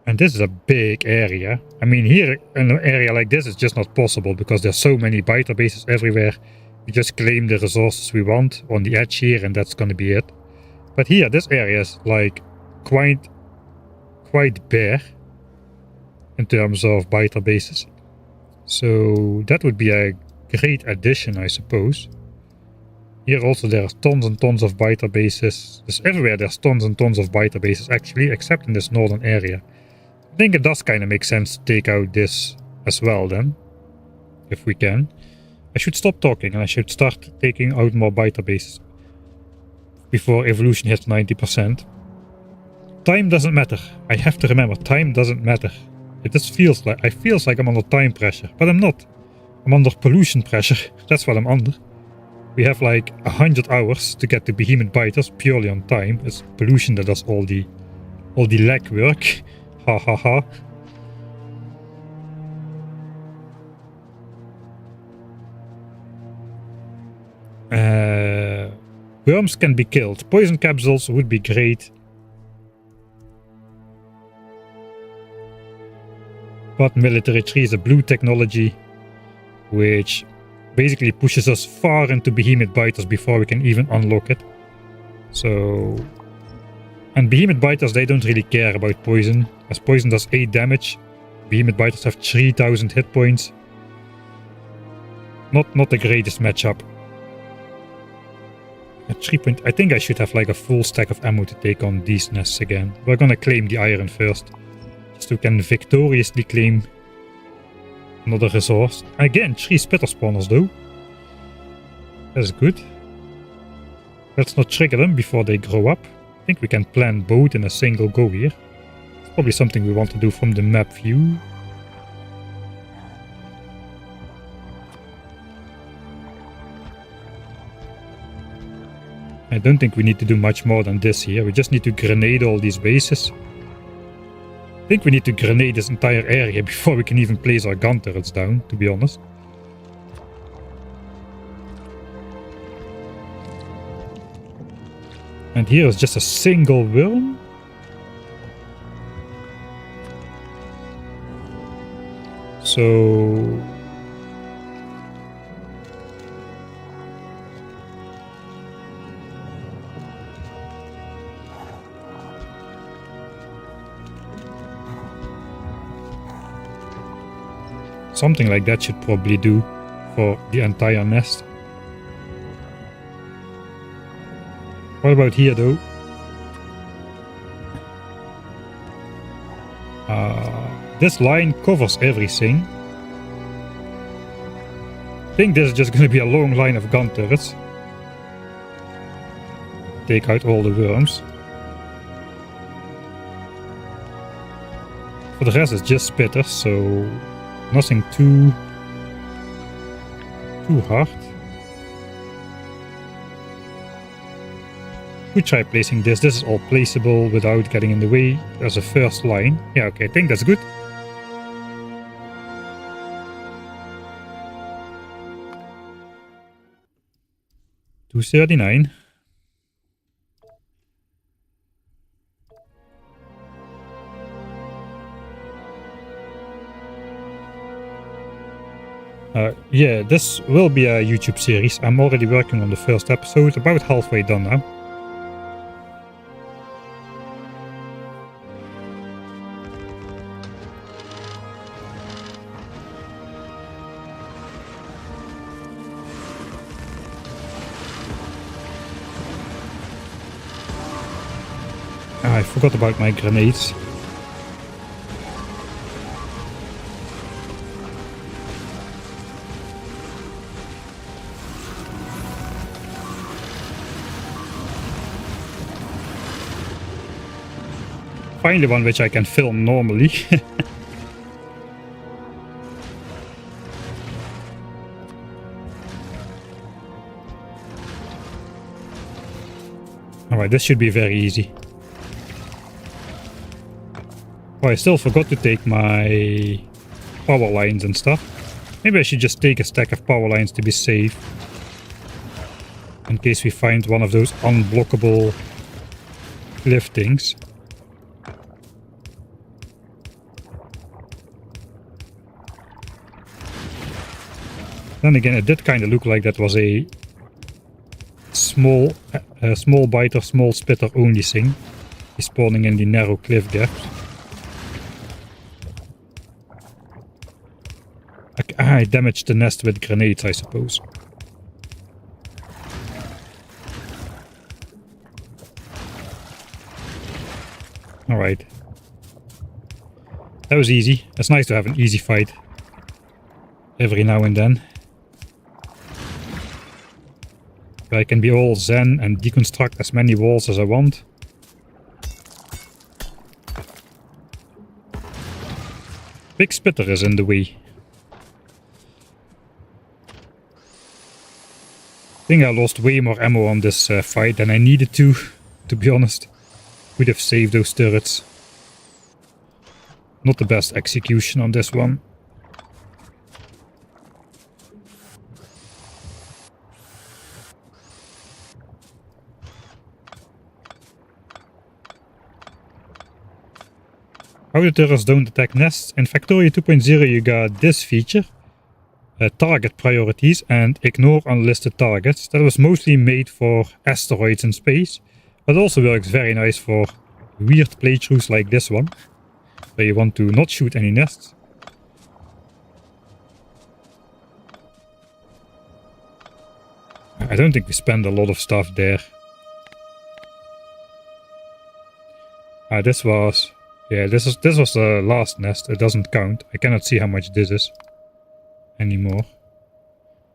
And this is a big area. I mean, here in an area like this is just not possible because there's so many biter bases everywhere. We just claim the resources we want on the edge here and that's gonna be it. But here, this area is like quite bare in terms of biter bases. So that would be a great addition, I suppose. Here also there are tons and tons of biter bases. There's everywhere there's tons and tons of biter bases actually, except in this northern area. I think it does kind of make sense to take out this as well then, if we can. I should stop talking and I should start taking out more biter bases before evolution hits 90%. Time doesn't matter. I have to remember, time doesn't matter. It just feels like, I'm under time pressure, but I'm not. I'm under pollution pressure. That's what I'm under. We have like 100 hours to get the behemoth biters purely on time. It's pollution that does all the leg work. Ha ha ha. Worms can be killed. Poison capsules would be great. But military tree is a blue technology, which basically pushes us far into behemoth biters before we can even unlock it. So... And behemoth biters, they don't really care about poison, as poison does 8 damage. Behemoth biters have 3000 hit points. Not the greatest matchup. At 3 point, I think I should have like a full stack of ammo to take on these nests again. We're gonna claim the iron first, just so we can victoriously claim another resource. Again, 3 spitter spawners though. That's good. Let's not trigger them before they grow up. I think we can plan both in a single go here. It's probably something we want to do from the map view. I don't think we need to do much more than this here. We just need to grenade all these bases. I think we need to grenade this entire area before we can even place our gun turrets down, to be honest. And here is just a single worm. So... Something like that should probably do for the entire nest. What about here though? This line covers everything. I think this is just going to be a long line of gun turrets. Take out all the worms. For the rest it's just spitters, so nothing too hard. We try placing this. This is all placeable without getting in the way. There's a first line. Yeah, okay, I think that's good. $239. Yeah, this will be a YouTube series. I'm already working on the first episode, about halfway done now. I forgot about my grenades. Finally one which I can film normally. Alright, this should be very easy. Oh, I still forgot to take my power lines and stuff. Maybe I should just take a stack of power lines to be safe. In case we find one of those unblockable cliff things. Then again, it did kind of look like that was a small biter, small spitter only thing. He's spawning in the narrow cliff depth. I damaged the nest with grenades, I suppose. Alright. That was easy. It's nice to have an easy fight every now and then. I can be all zen and deconstruct as many walls as I want. Big spitter is in the way. I think I lost way more ammo on this fight than I needed to be honest. Would have saved those turrets. Not the best execution on this one. How the turrets don't attack nests. In Factorio 2.0 you got this feature. Target priorities and ignore unlisted targets. That was mostly made for asteroids in space. But also works very nice for weird playthroughs like this one. Where you want to not shoot any nests. I don't think we spend a lot of stuff there. This was... Yeah, this was the last nest. It doesn't count. I cannot see how much this is anymore.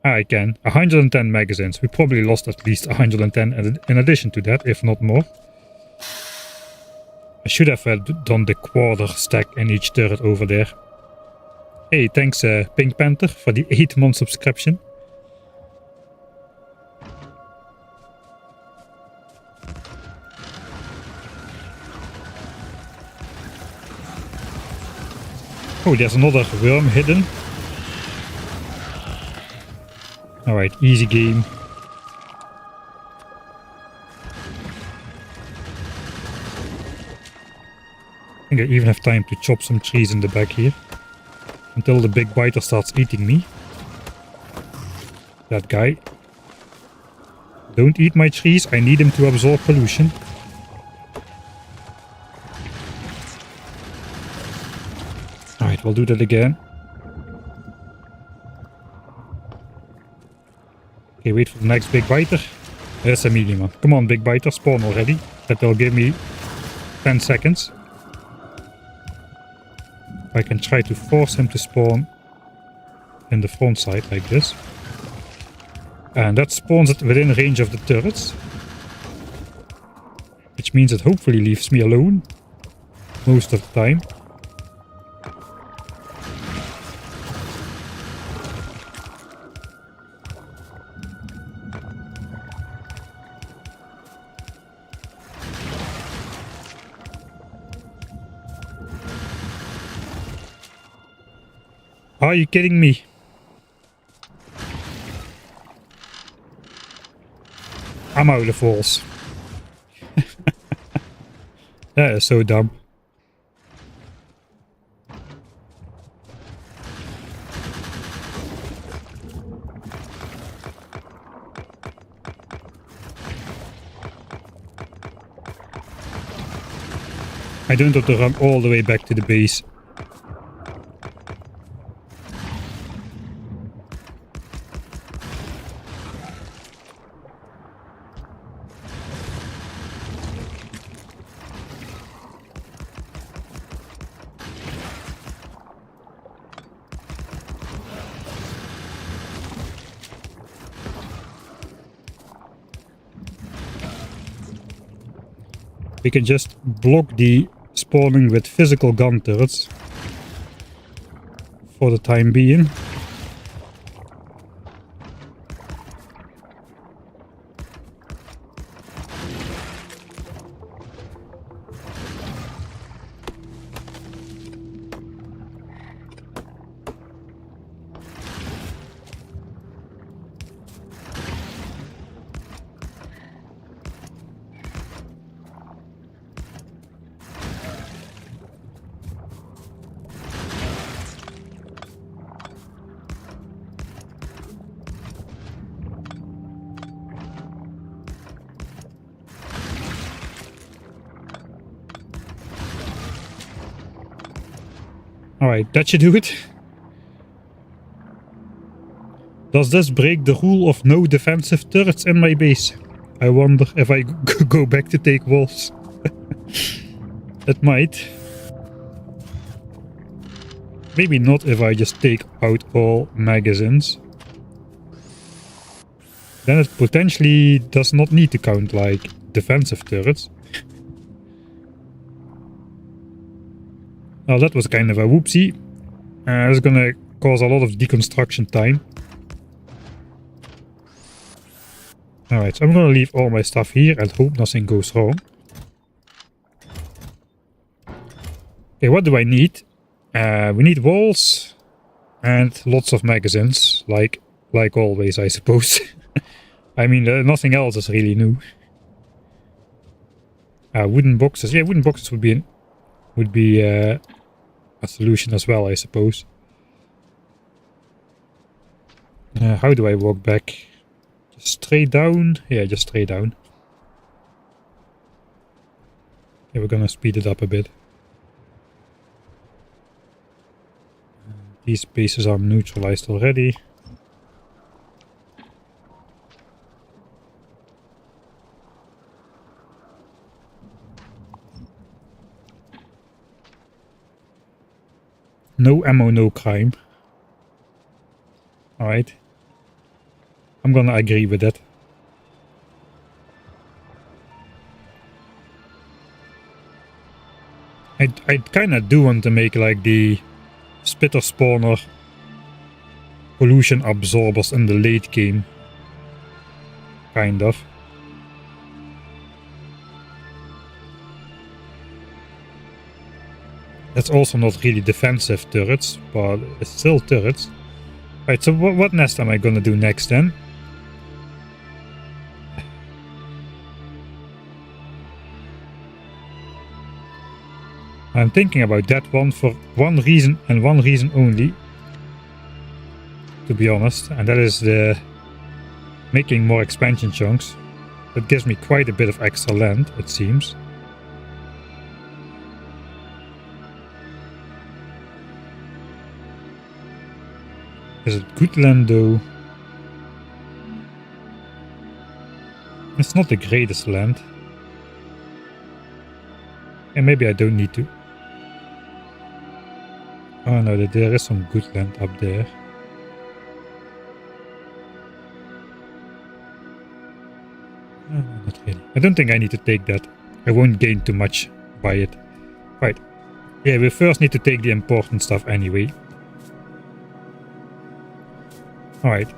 I can. 110 magazines. We probably lost at least 110 in addition to that, if not more. I should have done the quarter stack in each turret over there. Hey, thanks Pink Panther for the 8-month subscription. Oh, there's another worm hidden. Alright, easy game. I think I even have time to chop some trees in the back here. Until the big biter starts eating me. That guy. Don't eat my trees, I need him to absorb pollution. Alright, we'll do that again. Okay, wait for the next big biter. There's a medium one. Come on, big biter, spawn already. That will give me 10 seconds. I can try to force him to spawn in the front side like this. And that spawns it within range of the turrets. Which means it hopefully leaves me alone most of the time. Are you kidding me? I'm out of walls. That is so dumb. I don't have to run all the way back to the base. We can just block the spawning with physical gun turrets for the time being. Alright, that should do it. Does this break the rule of no defensive turrets in my base? I wonder if I go back to take walls. It might. Maybe not if I just take out all magazines. Then it potentially does not need to count like defensive turrets. Well, that was kind of a whoopsie. It's gonna cause a lot of deconstruction time. Alright, so I'm gonna leave all my stuff here and hope nothing goes wrong. Okay, what do I need? We need walls and lots of magazines, like always, I suppose. I mean, nothing else is really new. Wooden boxes. Yeah, wooden boxes would be a solution as well, I suppose. How do I walk back? Just straight down? Yeah, just straight down. Okay, we're gonna speed it up a bit. These bases are neutralized already. No ammo, no crime. Alright. I'm gonna agree with that. I kinda do want to make like the spitter spawner pollution absorbers in the late game. Kind of. That's also not really defensive turrets, but it's still turrets. Right, so what nest am I gonna do next then? I'm thinking about that one for one reason and one reason only. To be honest, and that is the making more expansion chunks. That gives me quite a bit of extra land, it seems. Is it good land though? It's not the greatest land. And maybe I don't need to. Oh no, there is some good land up there. Not really. I don't think I need to take that. I won't gain too much by it. Right. Yeah, we first need to take the important stuff anyway. Alright.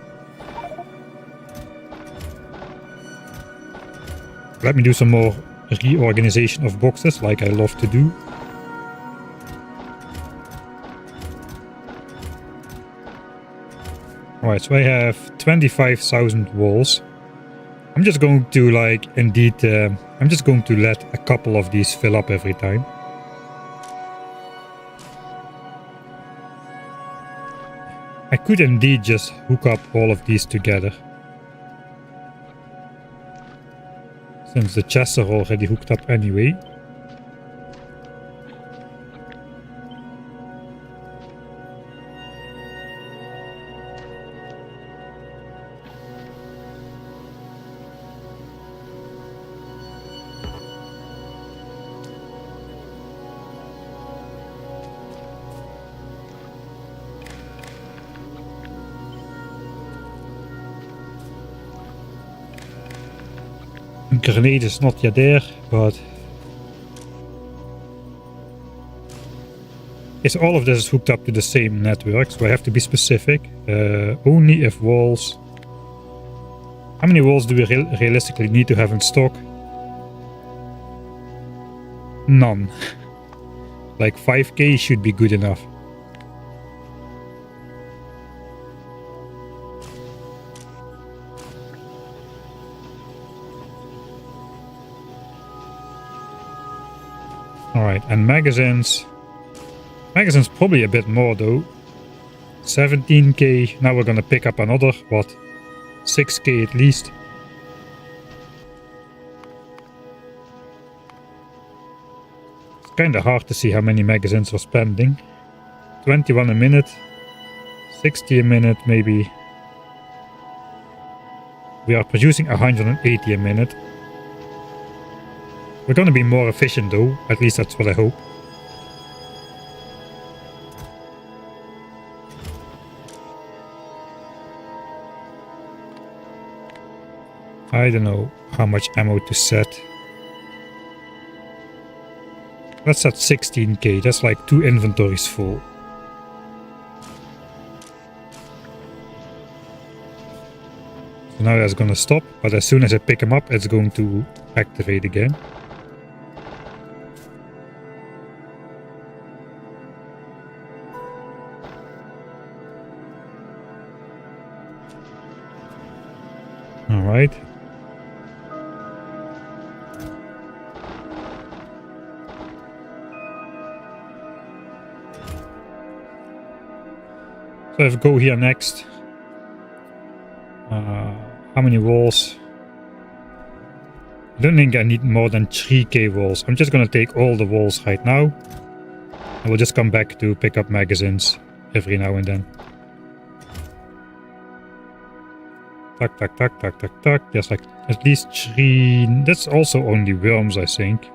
Let me do some more reorganization of boxes, like I love to do. Alright, so I have 25,000 walls. I'm just going to I'm just going to let a couple of these fill up every time. I could indeed just hook up all of these together. Since the chests are already hooked up anyway. Grenade is not yet there, but yes, all of this is hooked up to the same network, so I have to be specific. Only if walls. How many walls do we realistically need to have in stock? None. Like 5k should be good enough. Alright, and magazines. Magazines probably a bit more though. 17k. Now we're gonna pick up another, what? 6k at least. It's kinda hard to see how many magazines we're spending. 21 a minute. 60 a minute maybe. We are producing 180 a minute. We're gonna be more efficient though, at least that's what I hope. I don't know how much ammo to set. Let's set 16k, that's like 2 inventories full. So now that's gonna stop, but as soon as I pick them up, it's going to activate again. Alright. So if I go here next. How many walls? I don't think I need more than 3k walls. I'm just gonna take all the walls right now. I will just come back to pick up magazines every now and then. Tuck, tuck, tuck, tuck, tuck, tuck. There's like at least 3. That's also only worms, I think.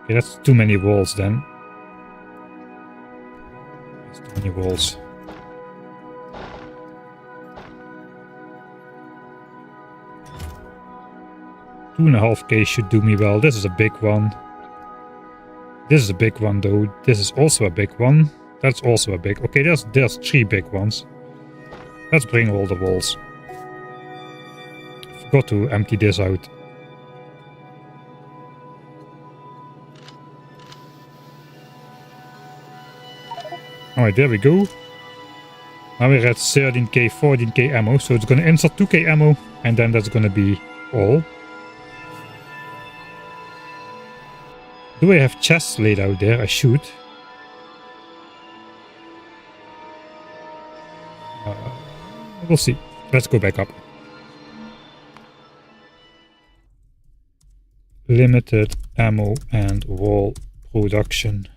Okay, that's too many walls then. That's too many walls. Two and a half k should do me well. This is a big one. This is a big one though. This is also a big one. That's also a big. Okay, there's 3 big ones. Let's bring all the walls. Forgot to empty this out. Alright, there we go. Now we're at 13k, 14k ammo. So it's gonna insert 2k ammo and then that's gonna be all. Do I have chests laid out there? I should. We'll see. Let's go back up. Limited ammo and wall production.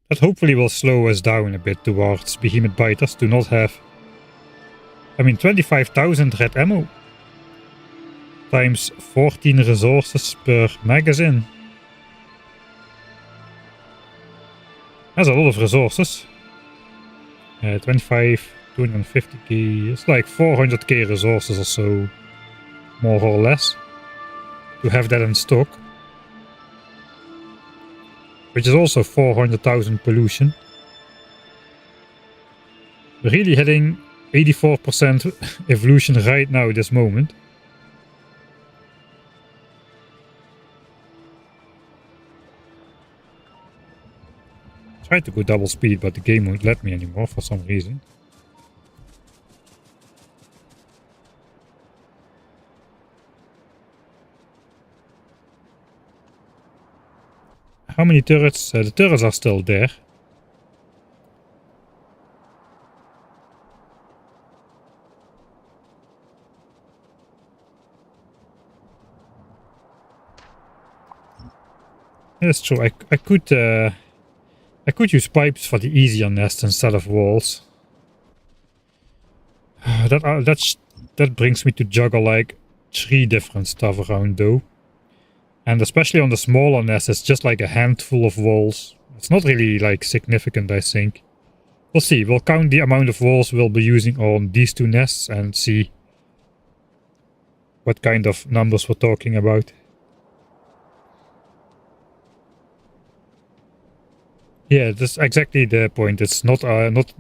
That hopefully will slow us down a bit towards behemoth biters to not have... I mean, 25,000 red ammo. times 14 resources per magazine. That's a lot of resources. 25, 250k. It's like 400k resources or so, more or less, to have that in stock. Which is also 400,000 pollution. We're really hitting 84% evolution right now, this moment. Tried to go double speed, but the game won't let me anymore for some reason. How many turrets? The turrets are still there. That's true. I could use pipes for the easier nest instead of walls. That brings me to juggle like 3 different stuff around though. And especially on the smaller nest, it's just like a handful of walls. It's not really like significant, I think. We'll see. We'll count the amount of walls we'll be using on these 2 nests and see what kind of numbers we're talking about. Yeah, that's exactly the point. It's not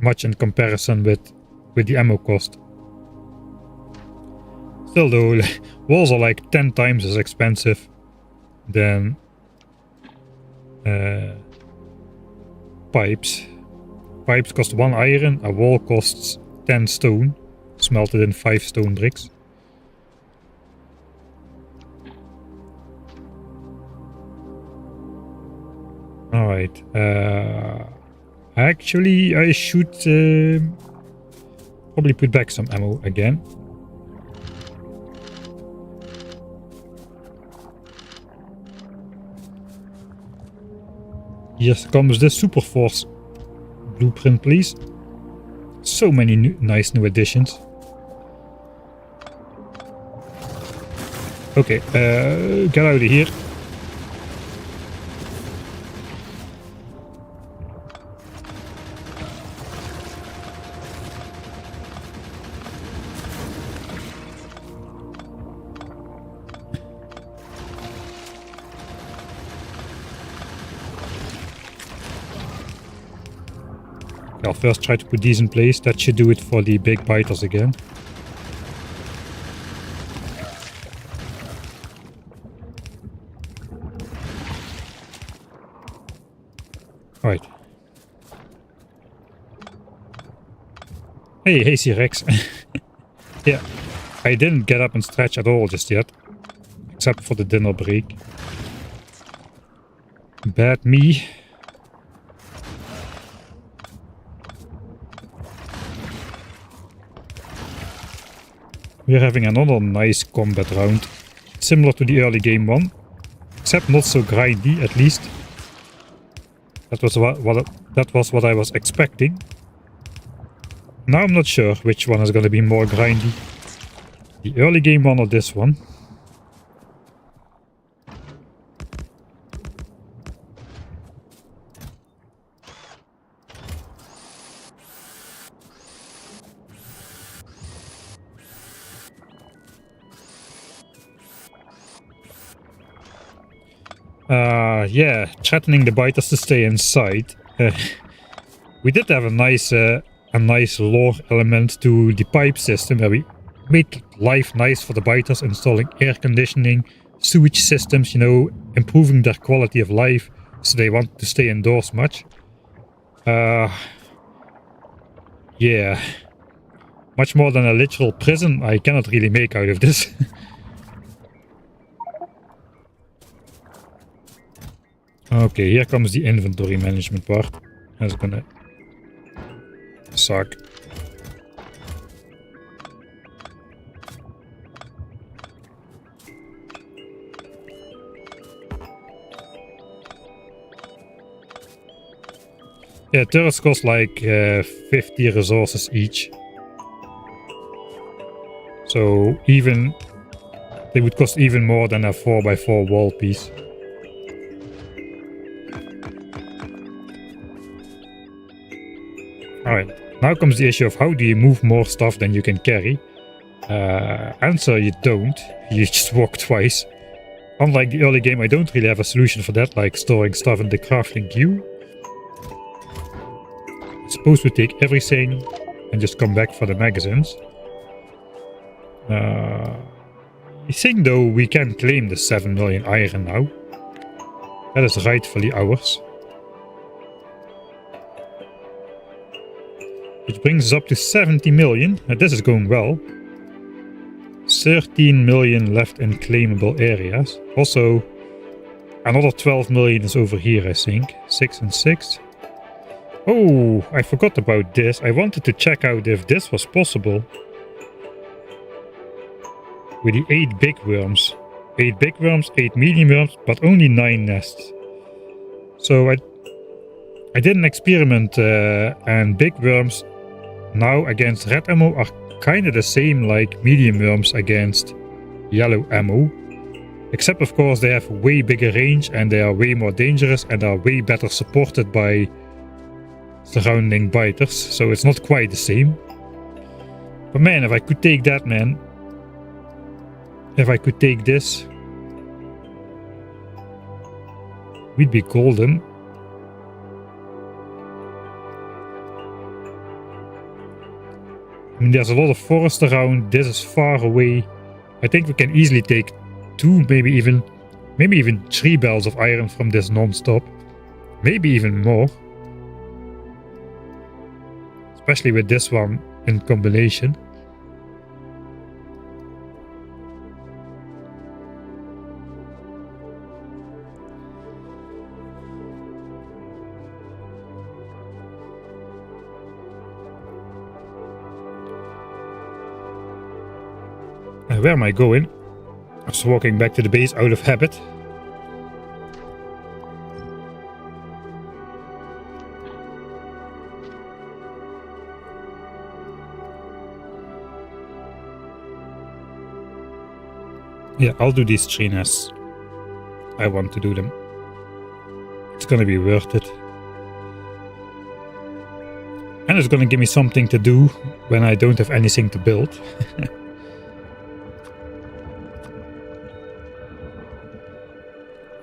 much in comparison with the ammo cost. Still though, walls are like 10 times as expensive than pipes. Pipes cost 1 iron, a wall costs 10 stone, smelted in 5 stone bricks. Alright, actually I should probably put back some ammo again. Here comes the Super Force blueprint, please. So many nice new additions. Okay, get out of here. I'll first try to put these in place. That should do it for the big biters again. Alright. Hey C-Rex. Yeah, I didn't get up and stretch at all just yet. Except for the dinner break. Bad me. We're having another nice combat round, similar to the early game one, except not so grindy, at least. That was what I was expecting. Now I'm not sure which one is going to be more grindy, the early game one or this one. Yeah, threatening the biters to stay inside. We did have a nice lore element to the pipe system where we made life nice for the biters, installing air conditioning, sewage systems, you know, improving their quality of life so they want to stay indoors much. Yeah. Much more than a literal prison I cannot really make out of this. Okay, here comes the inventory management part. That's gonna suck. Yeah, turrets cost like 50 resources each. So even They would cost even more than a 4x4 wall piece. Alright, now comes the issue of how do you move more stuff than you can carry? Answer, you don't. You just walk twice. Unlike the early game, I don't really have a solution for that, like storing stuff in the crafting queue. I suppose we take everything and just come back for the magazines. I think though we can claim the 7 million iron now. That is rightfully ours. Which brings us up to 70 million. And this is going well. 13 million left in claimable areas. Also, another 12 million is over here, I think. 6 and 6. Oh, I forgot about this. I wanted to check out if this was possible. With the 8 big worms. 8 big worms, 8 medium worms, but only 9 nests. So I did an experiment and big worms now against red ammo are kind of the same like medium worms against yellow ammo. Except of course they have way bigger range and they are way more dangerous and are way better supported by surrounding biters. So it's not quite the same. But man, if I could take that, man. If I could take this, we'd be golden. I mean, there's a lot of forest around. This is far away. I think we can easily take 2, maybe even 3 bells of iron from this non-stop. Maybe even more. Especially with this one in combination. Where am I going? I was walking back to the base out of habit. Yeah, I'll do these 3 nests. I want to do them. It's gonna be worth it. And it's gonna give me something to do when I don't have anything to build.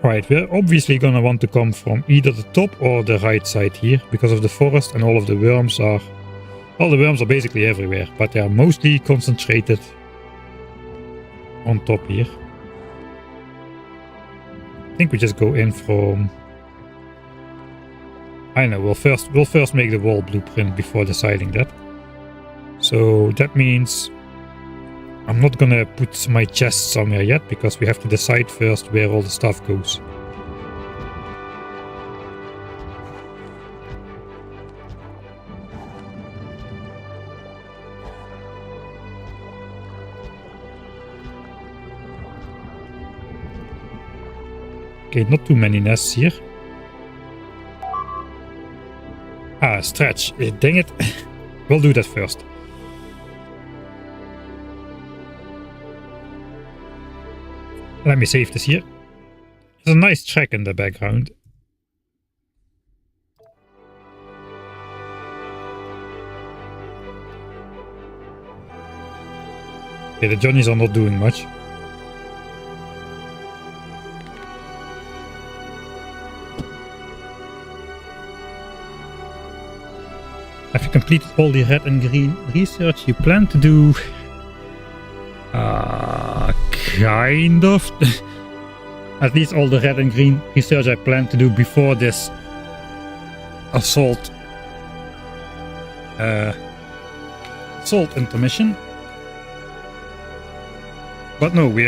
Right, we're obviously gonna want to come from either the top or the right side here because of the forest and all of the worms are... All the worms are basically everywhere, but they are mostly concentrated on top here. I think we just go in from... I know, we'll first make the wall blueprint before deciding that. So that means I'm not gonna put my chest somewhere yet because we have to decide first where all the stuff goes. Okay, not too many nests here. Ah, stretch. Dang it. We'll do that first. Let me save this here. There's a nice track in the background. Okay, the Johnnies are not doing much. Have you completed all the red and green research you plan to do? Kind of. At least all the red and green research I plan to do before this assault intermission. But no, we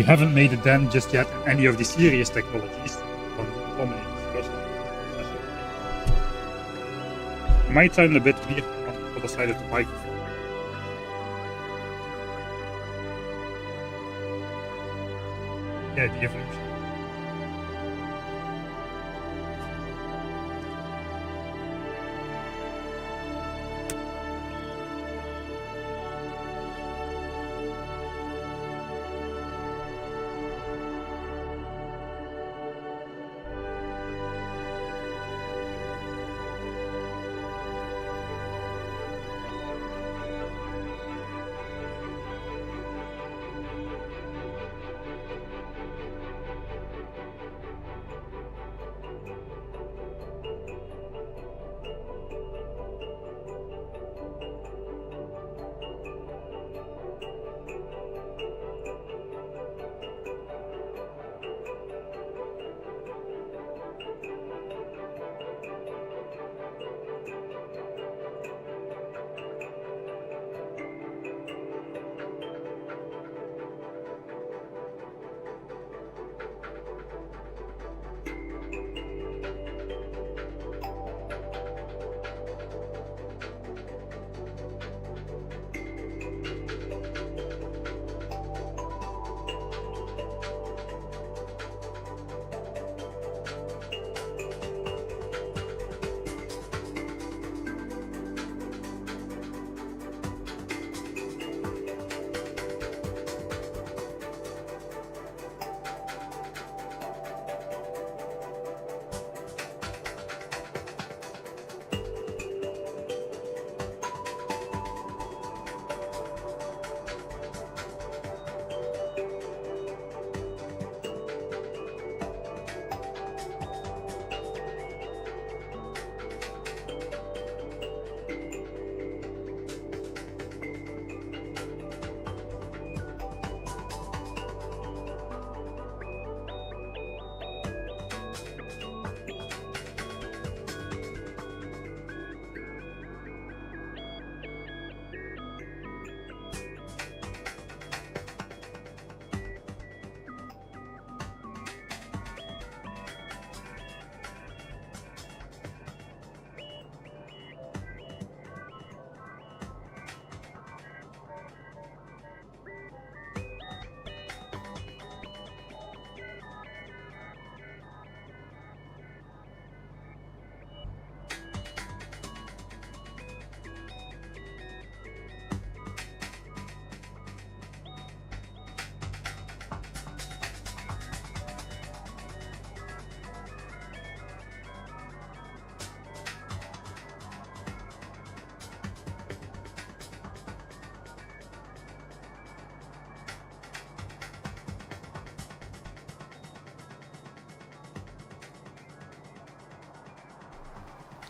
haven't made a dent just yet in any of the serious technologies. It might sound a bit weird on the other side of the microphone. Yeah, the evolution.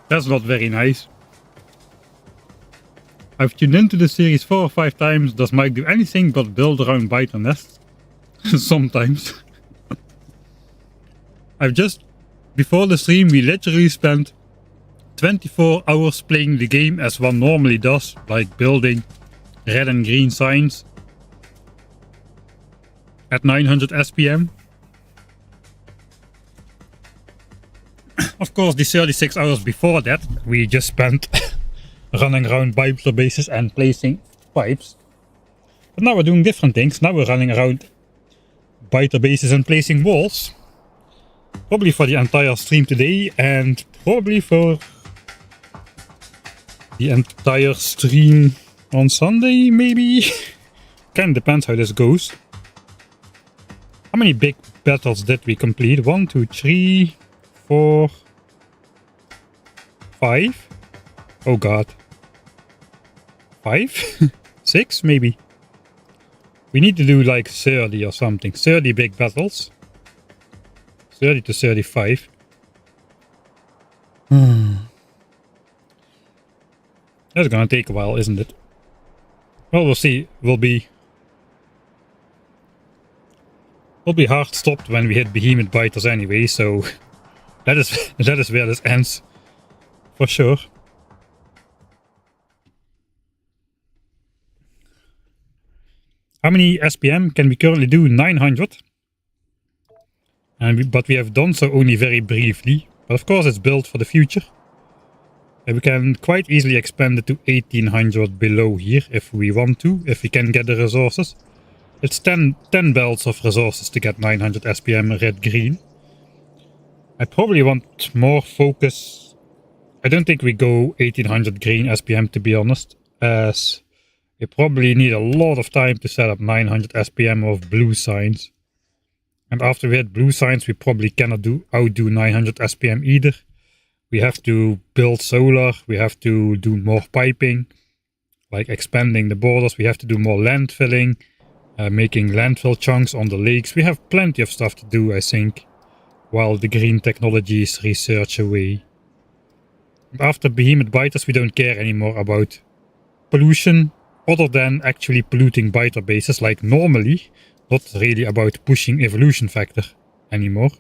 That's not very nice. I've tuned into the series 4 or 5 times. Does Mike do anything but build around biter nests? Sometimes. Before the stream, we literally spent 24 hours playing the game as one normally does, like building red and green signs at 900 SPM. Of course, the 36 hours before that, we just spent running around biter bases and placing pipes. But now we're doing different things. Now we're running around biter bases and placing walls. Probably for the entire stream today, and probably for the entire stream on Sunday, maybe? Kinda depends how this goes. How many big battles did we complete? 1, 2, 3, 4, 5? Oh god. 5? 6 maybe? We need to do like 30 or something. 30 big battles. 30 to 35. That's gonna take a while, isn't it? Well, we'll see. We'll be hard stopped when we hit behemoth biters anyway, so that is where this ends for sure. How many SPM can we currently do? 900. But we have done so only very briefly. But of course it's built for the future. And we can quite easily expand it to 1800 below here if we want to, if we can get the resources. It's 10 belts of resources to get 900 SPM red-green. I probably want more focus. I don't think we go 1800 green SPM, to be honest, as we probably need a lot of time to set up 900 SPM of blue signs. And after we hit blue signs, we probably cannot outdo 900 SPM either. We have to build solar, we have to do more piping, like expanding the borders, we have to do more landfilling, making landfill chunks on the lakes. We have plenty of stuff to do, I think, while the green technologies research away. After behemoth biters, we don't care anymore about pollution other than actually polluting biter bases, like normally, not really about pushing evolution factor anymore.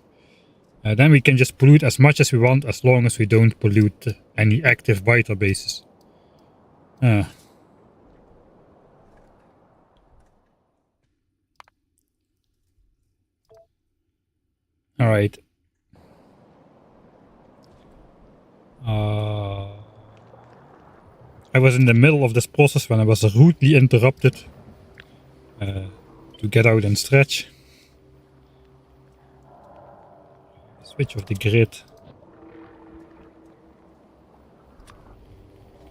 Then we can just pollute as much as we want as long as we don't pollute any active biter bases. Alright. I was in the middle of this process when I was rudely interrupted to get out and stretch. Switch off the grid.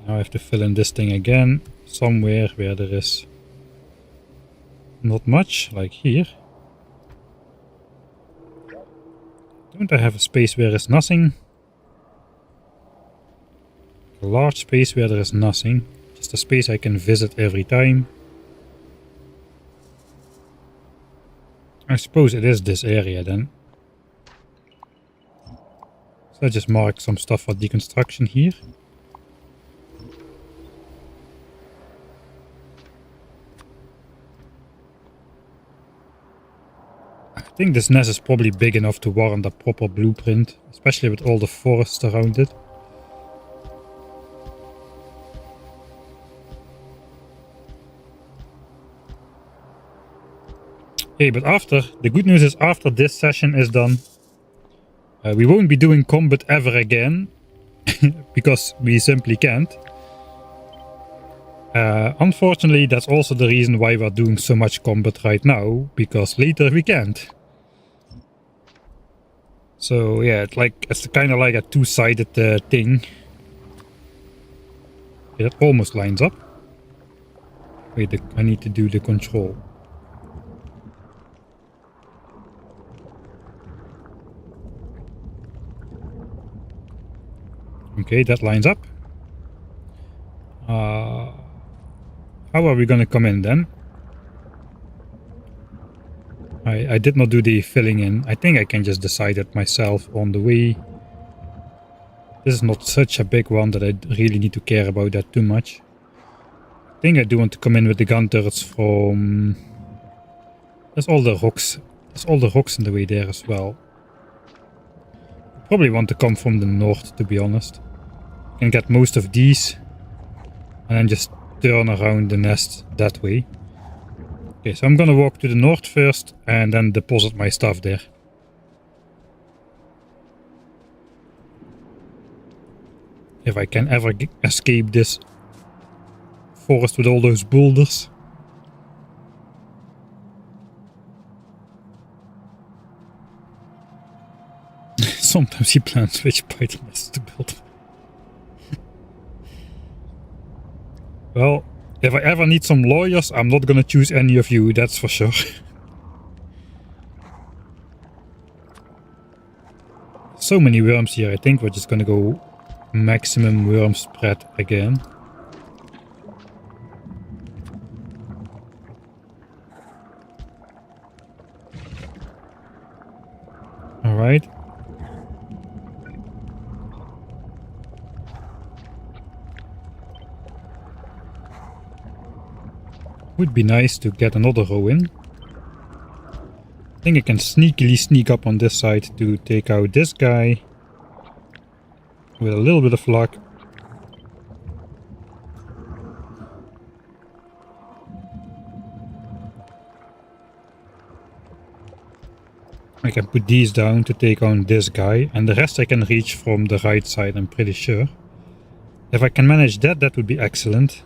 Now I have to fill in this thing again, somewhere where there is not much, like here. Don't I have a space where there is nothing? A large space where there is nothing. Just a space I can visit every time. I suppose it is this area then. So I just mark some stuff for deconstruction here. I think this nest is probably big enough to warrant a proper blueprint, especially with all the forest around it. Hey, but the good news is after this session is done, we won't be doing combat ever again, because we simply can't. Unfortunately, that's also the reason why we're doing so much combat right now, because later we can't. So yeah, it's kind of like a two-sided thing. It almost lines up. Wait, I need to do the control. Okay, that lines up. How are we gonna come in then? I did not do the filling in. I think I can just decide it myself on the way. This is not such a big one that I really need to care about that too much. I think I do want to come in with the gun turrets from... There's all the rocks. There's all the rocks in the way there as well. Probably want to come from the north, to be honest. Can get most of these. And then just turn around the nest that way. Okay, so I'm gonna walk to the north first and then deposit my stuff there. If I can ever escape this forest with all those boulders. Sometimes he plans which python nests to build. Well, if I ever need some lawyers, I'm not gonna choose any of you, that's for sure. So many worms here, I think we're just gonna go maximum worm spread again. Alright. Would be nice to get another row in. I think I can sneakily sneak up on this side to take out this guy. With a little bit of luck. I can put these down to take on this guy, and the rest I can reach from the right side, I'm pretty sure. If I can manage that, that would be excellent.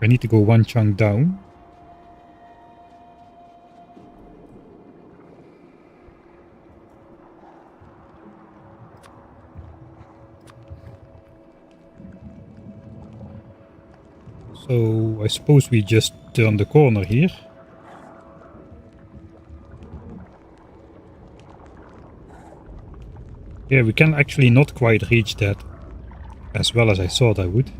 I need to go one chunk down. So I suppose we just turn the corner here. Yeah, we can actually not quite reach that as well as I thought I would.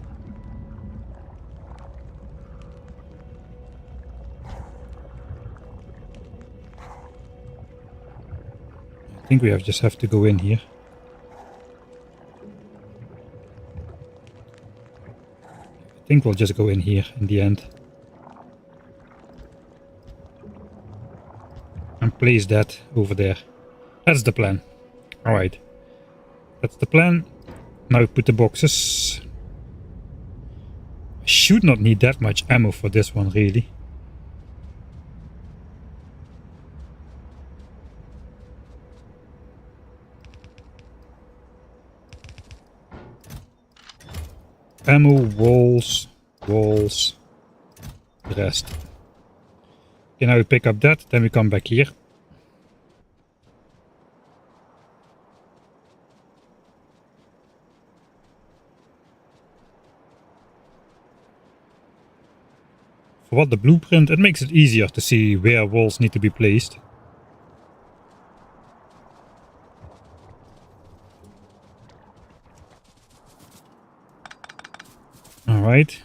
I think we just have to go in here. I think we'll just go in here in the end. And place that over there. That's the plan. Alright. That's the plan. Now put the boxes. I should not need that much ammo for this one, really. Ammo, walls, the rest. Okay, now we pick up that, then we come back here. For what the blueprint, it makes it easier to see where walls need to be placed. Alright.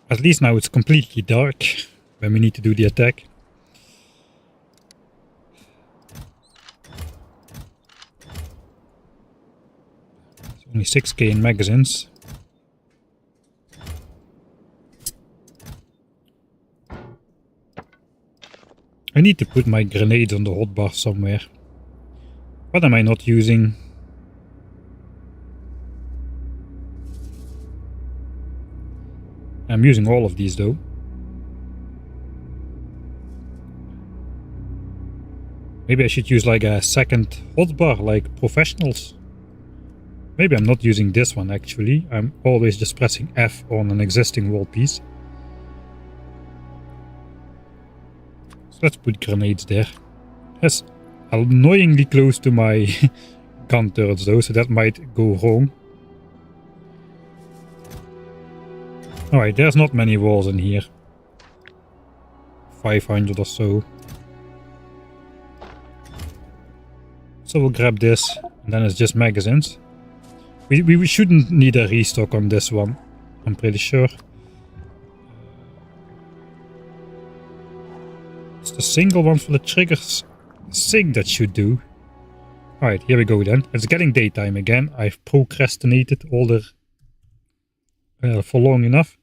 At least now it's completely dark when we need to do the attack. It's only 6k in magazines. I need to put my grenades on the hotbar somewhere. What am I not using? I'm using all of these though. Maybe I should use like a second hotbar like professionals. Maybe I'm not using this one actually. I'm always just pressing F on an existing wall piece. Let's put grenades there. That's annoyingly close to my gun turrets though, so that might go wrong. Alright, there's not many walls in here. 500 or so. So we'll grab this, and then it's just magazines. We shouldn't need a restock on this one, I'm pretty sure. It's the single one for the triggers. I think that should do. Alright, here we go then. It's getting daytime again. I've procrastinated all the for long enough.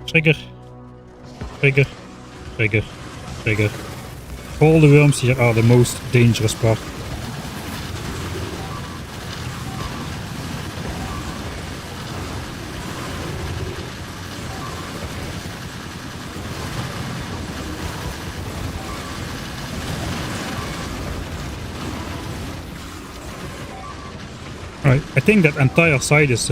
Trigger, trigger, trigger, trigger. All the worms here are the most dangerous part. Alright, I think that entire side is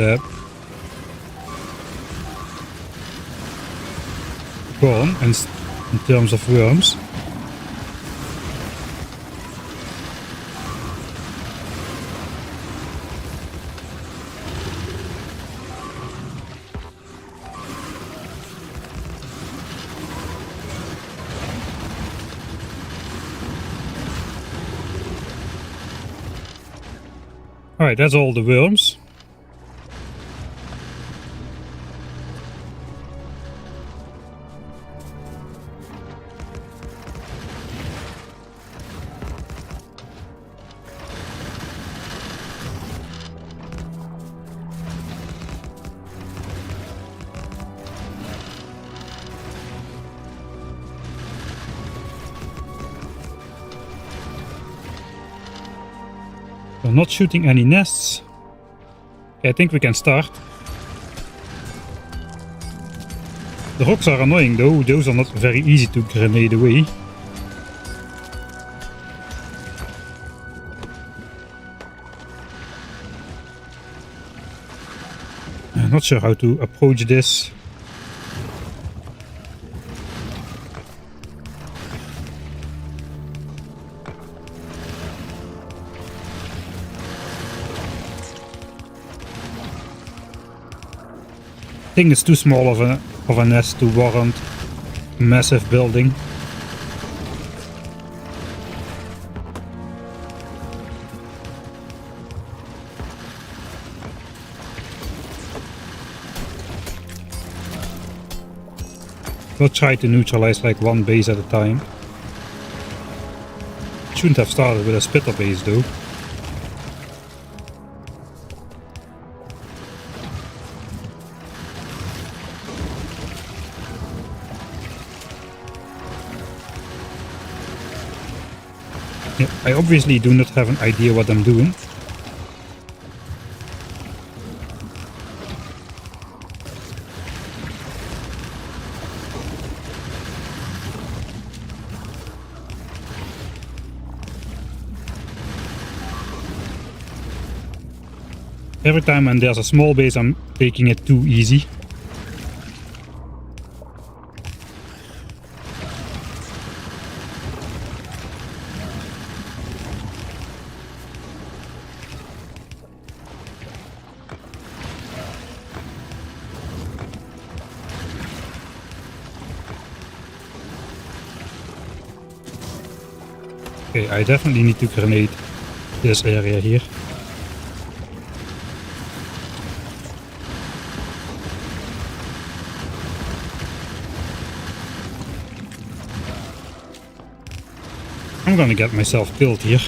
gone in terms of worms. Alright, that's all the worms. We're not shooting any nests. Okay, I think we can start. The rocks are annoying though, those are not very easy to grenade away. I'm not sure how to approach this. I think it's too small of a of a nest to warrant massive building. We'll try to neutralize like one base at a time. Shouldn't have started with a spitter base though. Yeah, I obviously do not have an idea what I'm doing. Every time when there's a small base, I'm taking it too easy. Okay, I definitely need to grenade this area here. I'm gonna get myself killed here.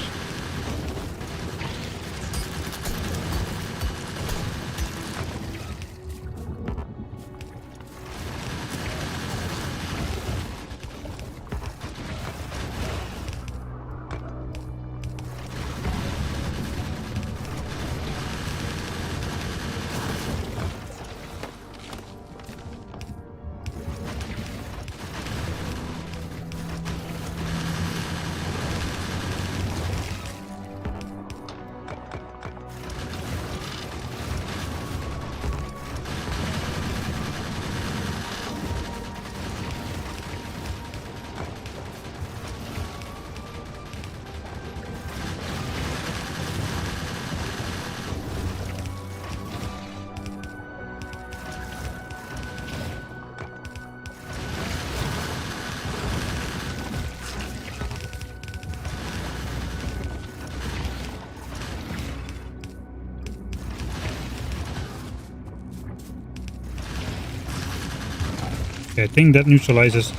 Okay, I think that neutralizes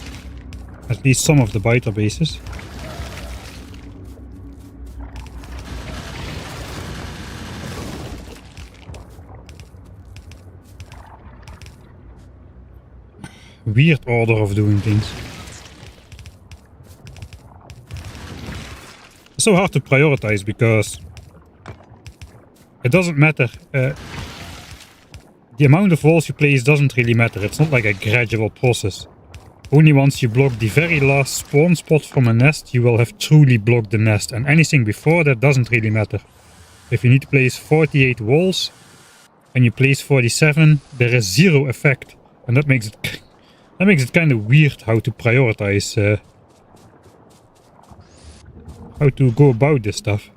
at least some of the biter bases. Weird order of doing things. It's so hard to prioritize because it doesn't matter. The amount of walls you place doesn't really matter. It's not like a gradual process. Only once you block the very last spawn spot from a nest, you will have truly blocked the nest, and anything before that doesn't really matter. If you need to place 48 walls and you place 47, there is zero effect, and that makes it kind of weird how to prioritize, how to go about this stuff.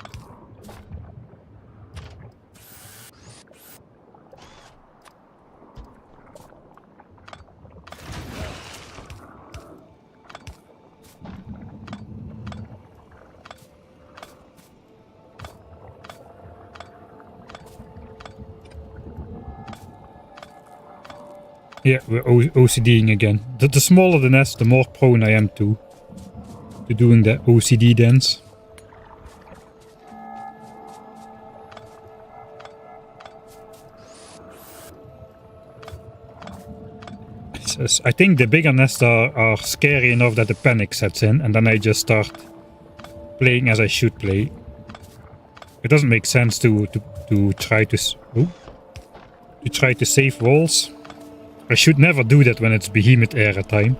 Yeah, we're OCDing again. The smaller the nest, the more prone I am to doing the OCD dance. I think the bigger nests are scary enough that the panic sets in, and then I just start playing as I should play. It doesn't make sense to try to save walls. I should never do that when it's behemoth era time.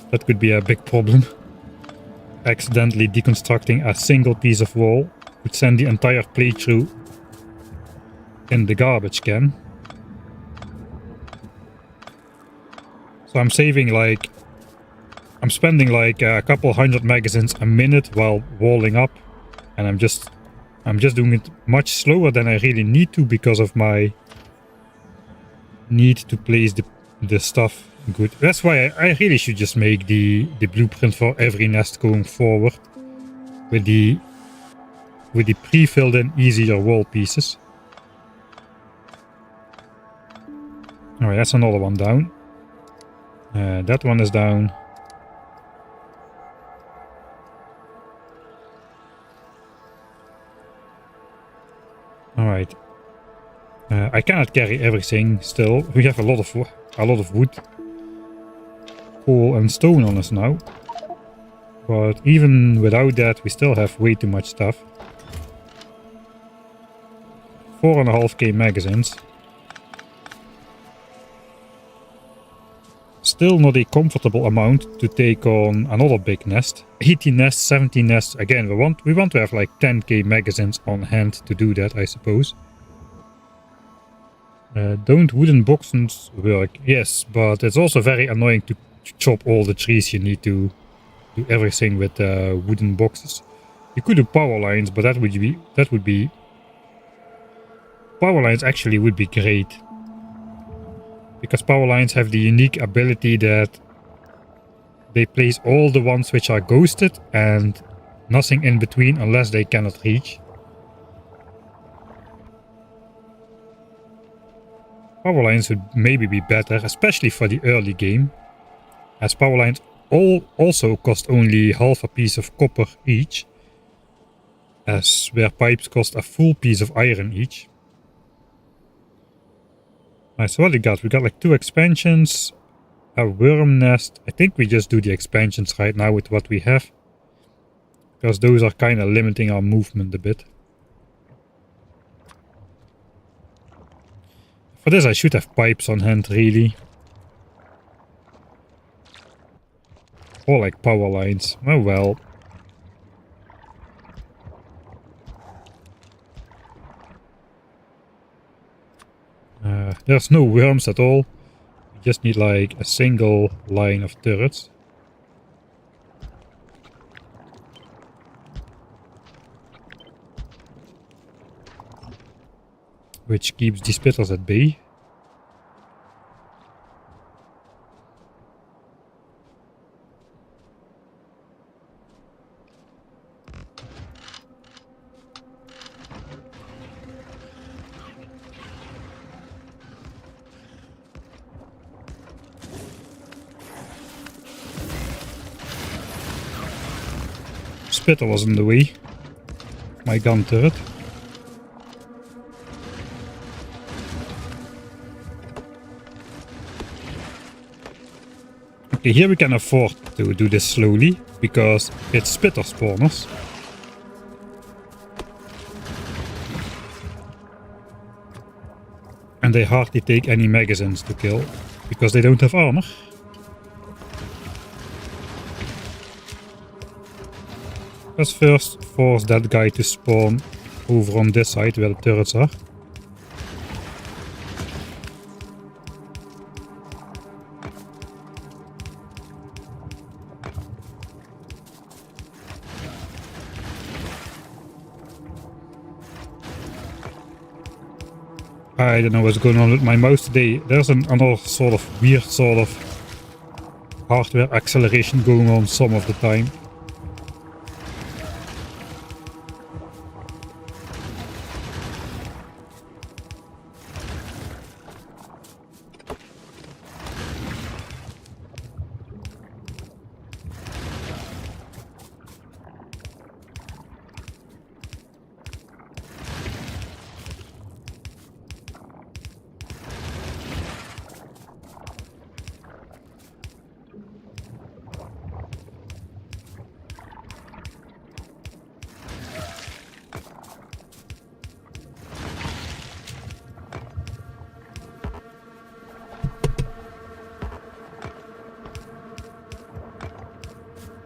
That could be a big problem. Accidentally deconstructing a single piece of wall would send the entire playthrough in the garbage can. So I'm saving like... I'm spending like a couple hundred magazines a minute while walling up. And I'm just doing it much slower than I really need to because of my need to place the stuff good. That's why I really should just make the blueprint for every nest going forward with the pre-filled in easier wall pieces. Alright, that's another one down. That one is down. Alright. I cannot carry everything still. We have a lot of wood, coal and stone on us now. But even without that, we still have way too much stuff. 4.5k magazines. Still not a comfortable amount to take on another big nest. 80 nests, 70 nests. Again, we want to have like 10k magazines on hand to do that, I suppose. Don't wooden boxes work? Yes, but it's also very annoying to chop all the trees. You need to do everything with wooden boxes. You could do power lines, but that would be power lines actually would be great. Because power lines have the unique ability that they place all the ones which are ghosted and nothing in between unless they cannot reach. Power lines would maybe be better, especially for the early game, as power lines also cost only half a piece of copper each, as where pipes cost a full piece of iron each. Alright, so what we got? We got like 2 expansions, a worm nest. I think we just do the expansions right now with what we have, because those are kind of limiting our movement a bit. For this I should have pipes on hand really. Or like power lines. Oh well. There's no worms at all. We just need like a single line of turrets. Which keeps the spitters at bay. Spitter was in the way. My gun turret. Okay, here we can afford to do this slowly, because it's spitter spawners. And they hardly take any magazines to kill, because they don't have armor. Let's first force that guy to spawn over on this side where the turrets are. I don't know what's going on with my mouse today. There's another sort of weird sort of hardware acceleration going on some of the time.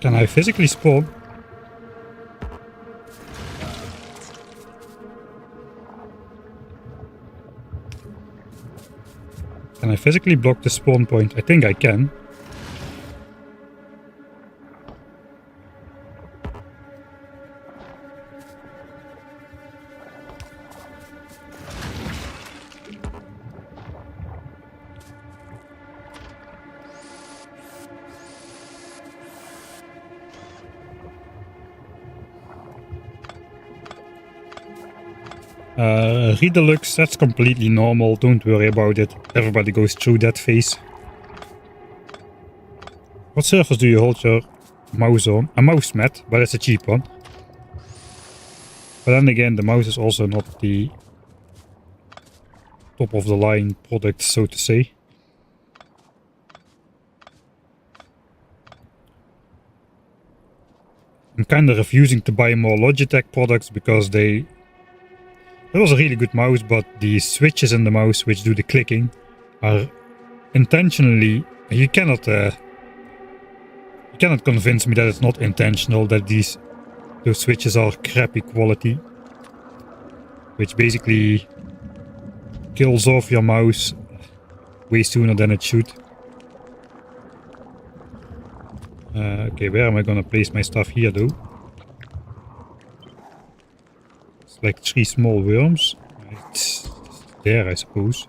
Can I physically spawn? Can I physically block the spawn point? I think I can. Redux, that's completely normal, don't worry about it. Everybody goes through that phase. What surface do you hold your mouse on? A mouse mat, but it's a cheap one. But then again, the mouse is also not the top of the line product, so to say. I'm kind of refusing to buy more Logitech products because it was a really good mouse, but the switches in the mouse which do the clicking are intentionally, you cannot convince me that it's not intentional, that those switches are crappy quality, which basically kills off your mouse way sooner than it should. Okay, where am I gonna place my stuff here though? It's like 3 small worms. It's there, I suppose.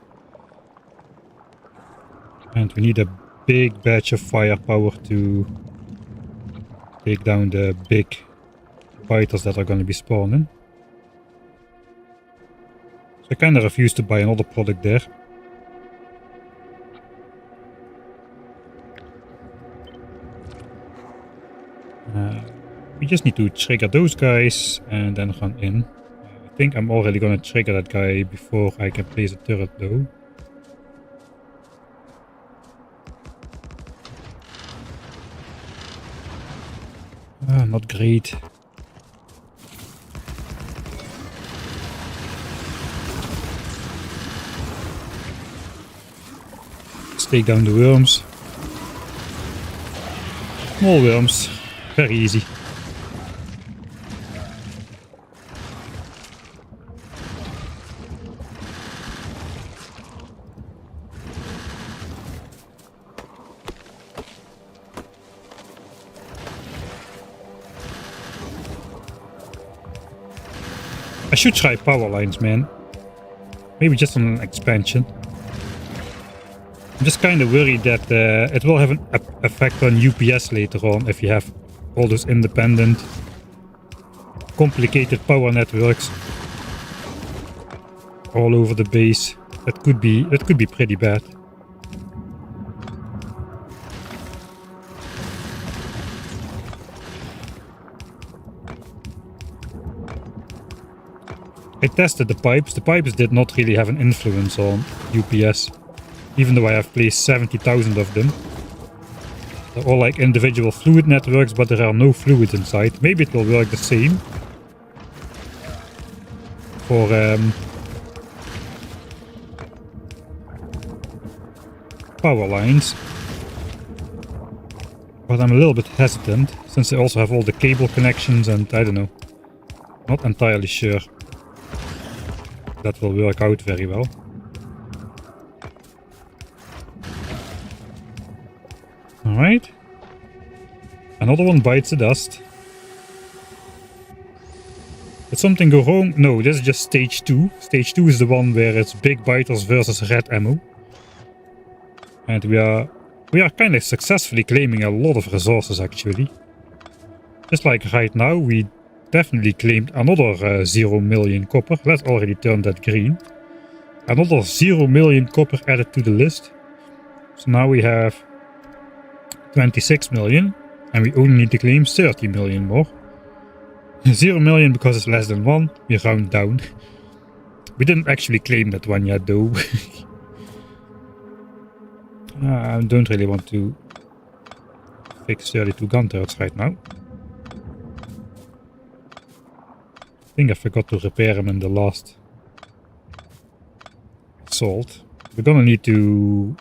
And we need a big batch of firepower to take down the big biters that are gonna be spawning. So I kinda refuse to buy another product there. We just need to trigger those guys and then run in. I think I'm already gonna trigger that guy before I can place a turret though. Not great. Let's take down the worms. Small worms. Very easy. I should try power lines, man. Maybe just on an expansion. I'm just kind of worried that it will have an effect on UPS later on if you have all those independent, complicated power networks all over the base. That could be pretty bad. I tested the pipes. The pipes did not really have an influence on UPS, even though I have placed 70,000 of them. They're all like individual fluid networks, but there are no fluids inside. Maybe it will work the same for power lines. But I'm a little bit hesitant, since they also have all the cable connections and I don't know. Not entirely sure that will work out very well. Alright. Another one bites the dust. Did something go wrong? No, this is just stage 2. Stage 2 is the one where it's big biters versus red ammo. And we are kind of successfully claiming a lot of resources actually. Just like right now, we definitely claimed another 0 million copper. Let's already turn that green. Another 0 million copper added to the list. So now we have 26 million. And we only need to claim 30 million more. 0 million because it's less than 1. We round down. We didn't actually claim that one yet though. I don't really want to fix 32 gun turrets right now. I think I forgot to repair them in the last assault. We're gonna need to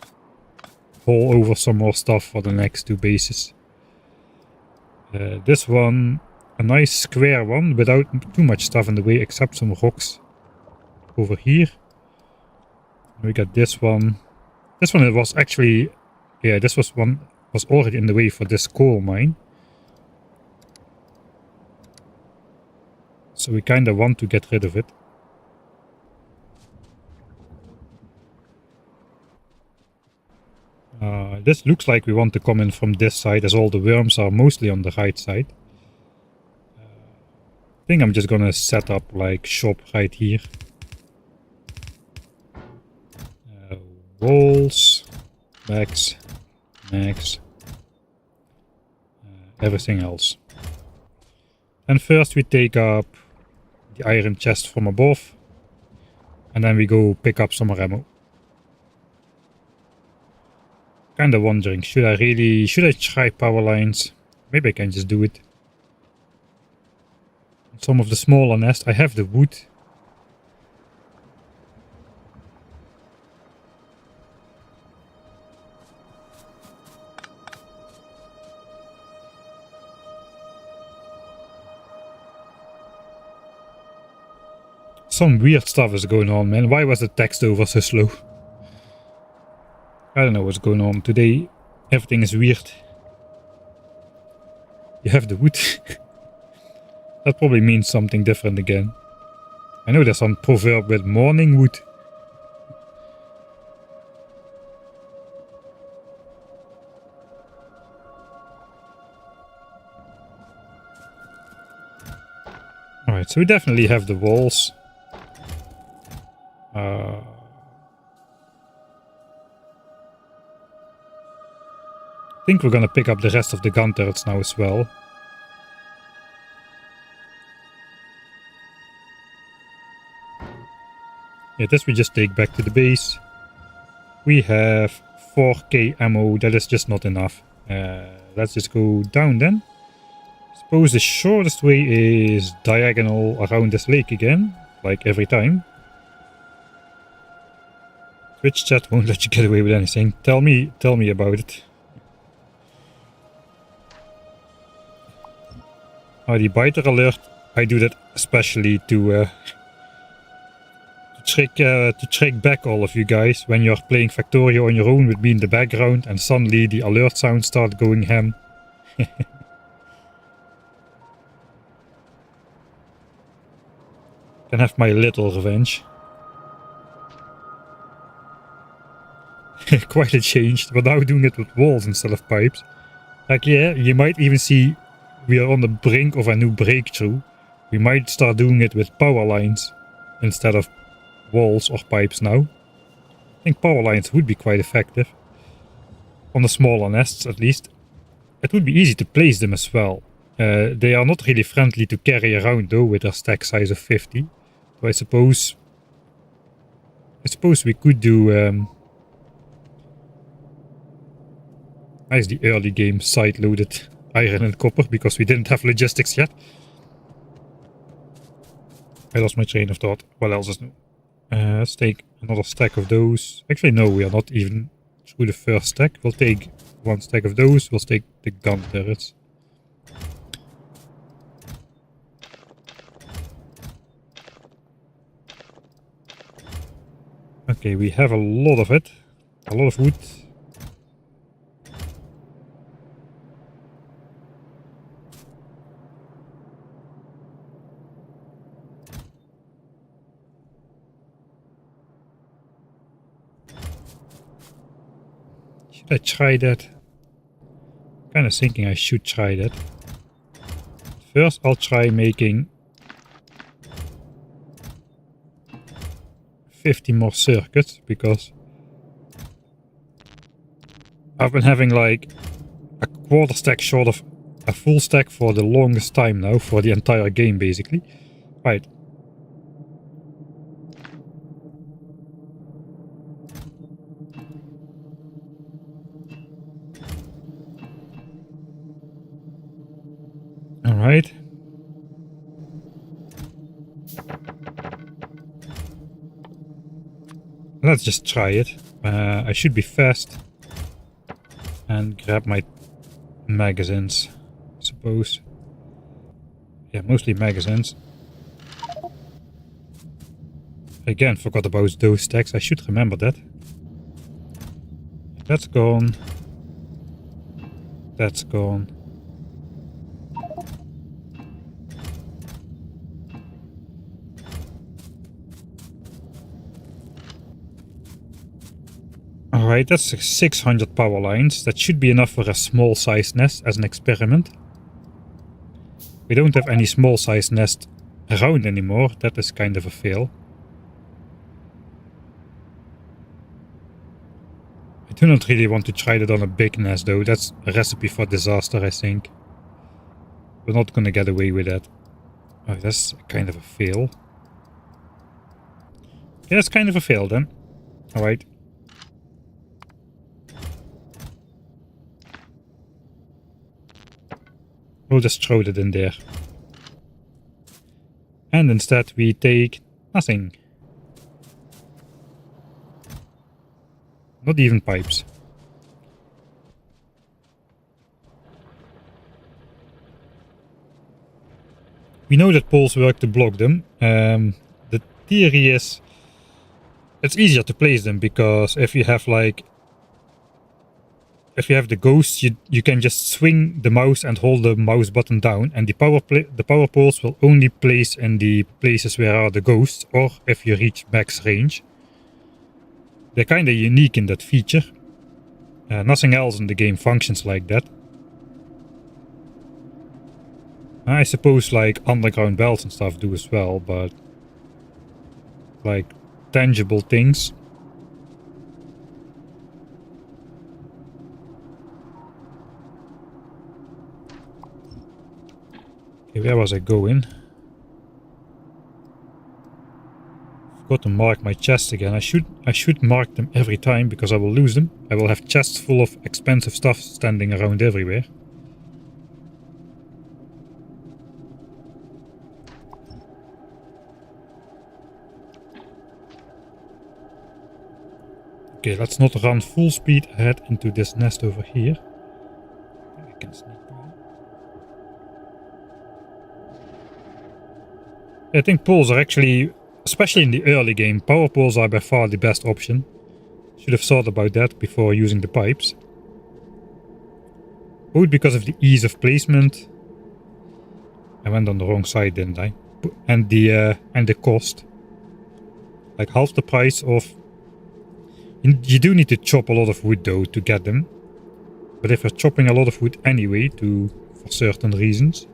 haul over some more stuff for the next 2 bases. This one, a nice square one without too much stuff in the way except some rocks over here. We got this one. This one was actually, yeah, this was already in the way for this coal mine. So we kind of want to get rid of it. This looks like we want to come in from this side, as all the worms are mostly on the right side. I think I'm just gonna set up like shop right here. walls, max, everything else. And first we take up the iron chest from above, and then we go pick up some more ammo. Kinda wondering, should I try power lines? Maybe I can just do it. Some of the smaller nests, I have the wood. Some weird stuff is going on, man. Why was the text over so slow? I don't know what's going on today. Everything is weird. You have the wood. That probably means something different again. I know there's some proverb with morning wood. Alright, so we definitely have the walls. I think we're gonna pick up the rest of the gun turrets now as well. Yeah, this we just take back to the base. We have 4k ammo, that is just not enough. Let's just go down then. Suppose the shortest way is diagonal around this lake again, like every time. Twitch chat won't let you get away with anything. Tell me about it. The biter alert, I do that especially to trick back all of you guys when you're playing Factorio on your own with me in the background and suddenly the alert sounds start going ham. Can have my little revenge. Quite a change. We're now doing it with walls instead of pipes. Like, yeah, you might even see we are on the brink of a new breakthrough. We might start doing it with power lines instead of walls or pipes now. I think power lines would be quite effective. On the smaller nests at least. It would be easy to place them as well. They are not really friendly to carry around though with their stack size of 50. So I suppose we could do nice the early game side loaded iron and copper because we didn't have logistics yet. I lost my train of thought. What else is new? Let's take another stack of those. Actually no, we are not even through the first stack. We'll take one stack of those. We'll take the gun turrets. Okay, we have a lot of it. A lot of wood. Should I try that? Kind of thinking I should try that. First I'll try making 50 more circuits because I've been having like a quarter stack short of a full stack for the longest time now, for the entire game basically. Right. Alright. Let's just try it. I should be fast and grab my magazines, I suppose. Yeah, mostly magazines. Again, forgot about those stacks. I should remember that. That's gone. That's gone. Alright, that's 600 power lines. That should be enough for a small size nest as an experiment. We don't have any small size nest around anymore. That is kind of a fail. I do not really want to try that on a big nest though. That's a recipe for disaster, I think. We're not gonna get away with that. Oh, that's kind of a fail. Yeah, it's kind of a fail then. Alright. We'll just throw that in there. And instead we take nothing. Not even pipes. We know that poles work to block them. The theory is it's easier to place them because if you have like if you have the ghosts, you can just swing the mouse and hold the mouse button down, and the power poles will only place in the places where are the ghosts, or if you reach max range. They're kind of unique in that feature. Nothing else in the game functions like that. I suppose like underground belts and stuff do as well, but like tangible things. Okay, where was I going? Forgot to mark my chests again. I should mark them every time because I will lose them. I will have chests full of expensive stuff standing around everywhere. Okay, let's not run full speed ahead into this nest over here. I can sneak by. I think poles are actually, especially in the early game, power poles are by far the best option. Should have thought about that before using the pipes. Both because of the ease of placement. I went on the wrong side, didn't I? And the cost. Like half the price of... You do need to chop a lot of wood though to get them. But if you're chopping a lot of wood anyway for certain reasons,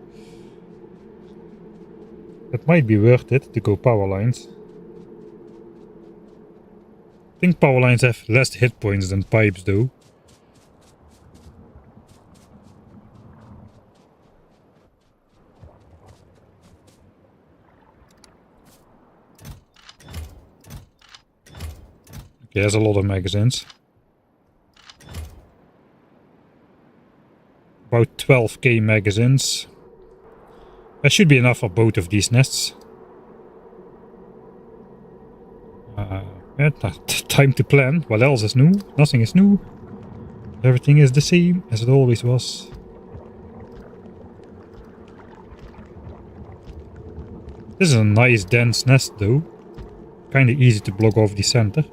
it might be worth it to go power lines. I think power lines have less hit points than pipes though. Okay, there's a lot of magazines. About 12k magazines. That should be enough for both of these nests. Yeah, time to plan. What else is new? Nothing is new. Everything is the same as it always was. This is a nice dense nest though. Kinda easy to block off the center.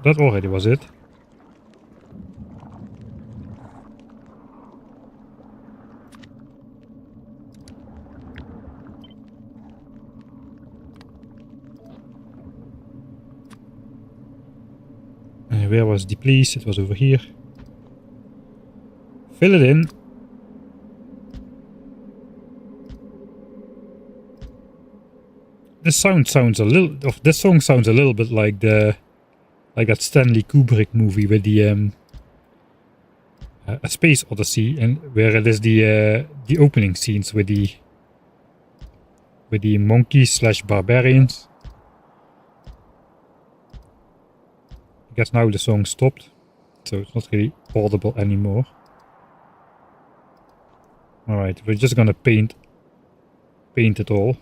That already was it. Where was the place? It was over here. Fill it in. This song sounds a little bit like that Stanley Kubrick movie with the A Space Odyssey, and where it is the opening scenes with the monkeys slash barbarians. I guess now the song stopped, so it's not really audible anymore. Alright, we're just gonna paint it all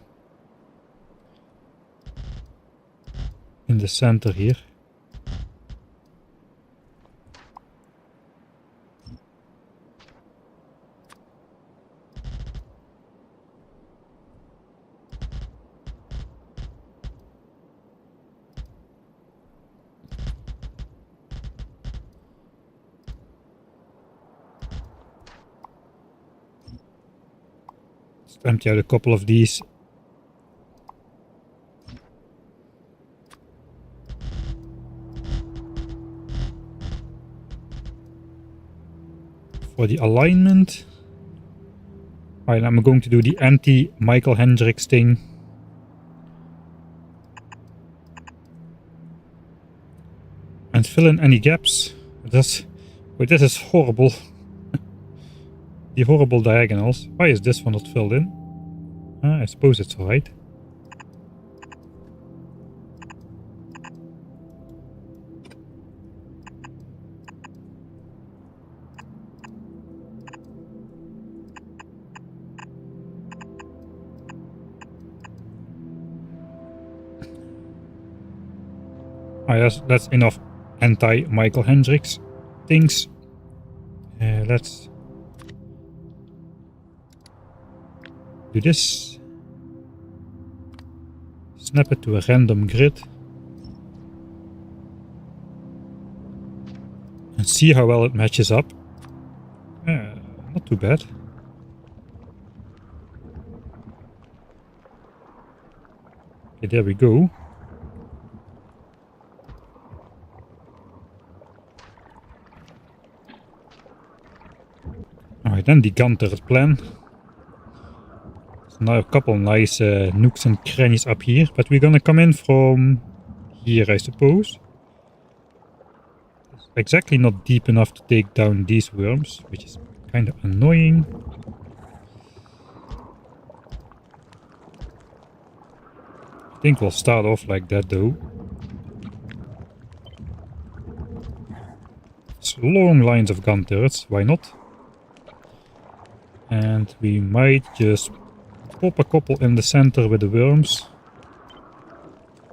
in the center here. Just empty out a couple of these. for the alignment. Alright, I'm going to do the anti-Michael Hendricks thing. And fill in any gaps. Wait, this is horrible. The horrible diagonals. Why is this one not filled in? I suppose it's alright. That's enough anti-Michael Hendricks things. Let's do this. Snap it to a random grid. And see how well it matches up. Not too bad. Okay, there we go. Alright, then the gun turret plan. So now a couple nice nooks and crannies up here, but we're gonna come in from here, I suppose. It's exactly not deep enough to take down these worms, which is kind of annoying. I think we'll start off like that though. It's long lines of gun turrets, why not? And we might just pop a couple in the center with the worms.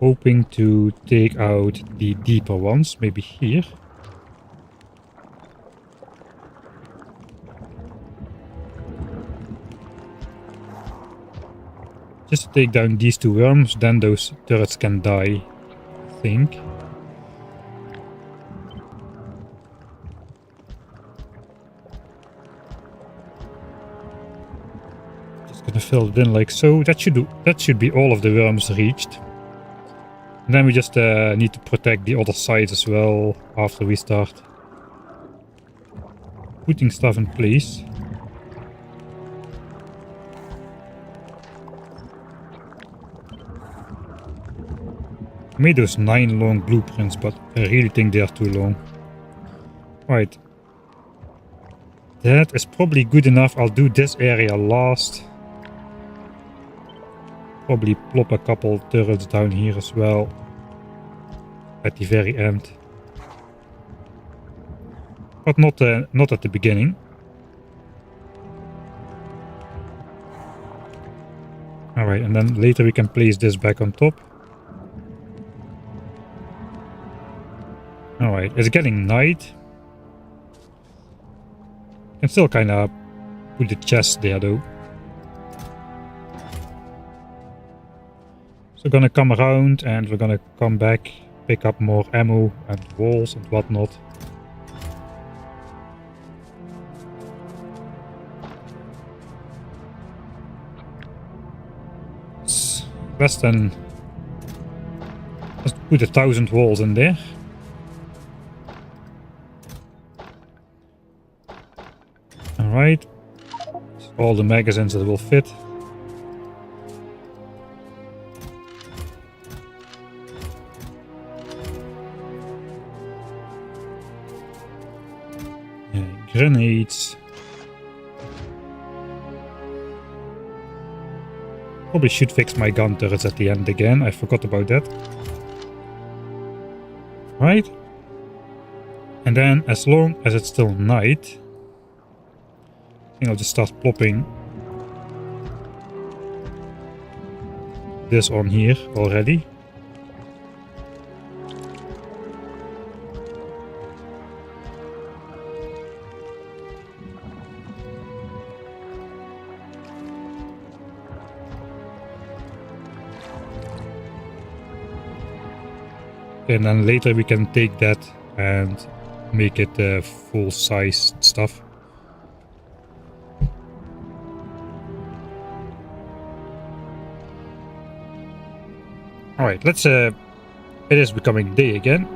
Hoping to take out the deeper ones, maybe here. Just to take down these two worms, then those turrets can die, I think. Gonna fill it in like so. That should be all of the worms reached. And then we just need to protect the other sides as well after we start putting stuff in place. I made those 9 long blueprints, but I really think they are too long. Right. That is probably good enough. I'll do this area last. Probably plop a couple turrets down here as well at the very end, but not at the beginning. All right, and then later we can place this back on top. All right, it's getting night. Can still kind of put the chest there though. We're gonna come around and we're gonna come back, pick up more ammo and walls and whatnot. It's less than... Let's put 1,000 walls in there. Alright. All the magazines that will fit. Grenades. Probably should fix my gun turrets at the end again. I forgot about that. Right. And then as long as it's still night, I think I'll just start plopping this on here already. And then later we can take that and make it full size stuff. Alright, let's it is becoming day again.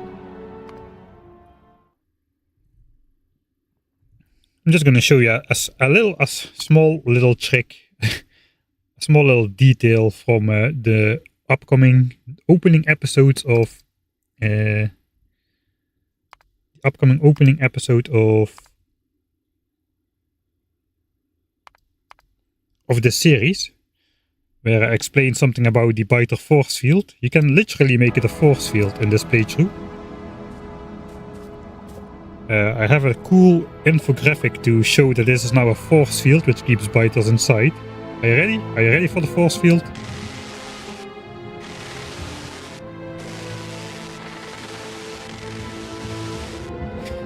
I'm just going to show you a small little trick, a small little detail from the upcoming opening episodes of the series, where I explain something about the biter force field. You can literally make it a force field in this playthrough. I have a cool infographic to show that this is now a force field which keeps biters inside. Are you ready? Are you ready for the force field?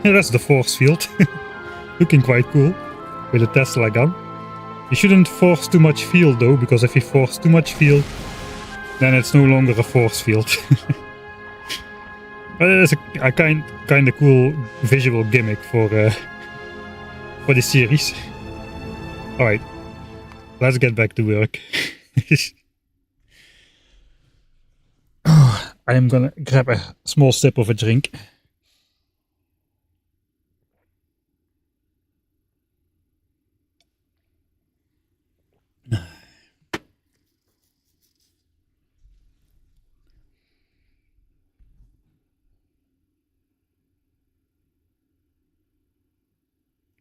Yeah, that's the force field. Looking quite cool with a Tesla gun. You shouldn't force too much field though, because if you force too much field, then it's no longer a force field. But it is a kind of cool visual gimmick for the series. All right, let's get back to work. I am gonna grab a small sip of a drink.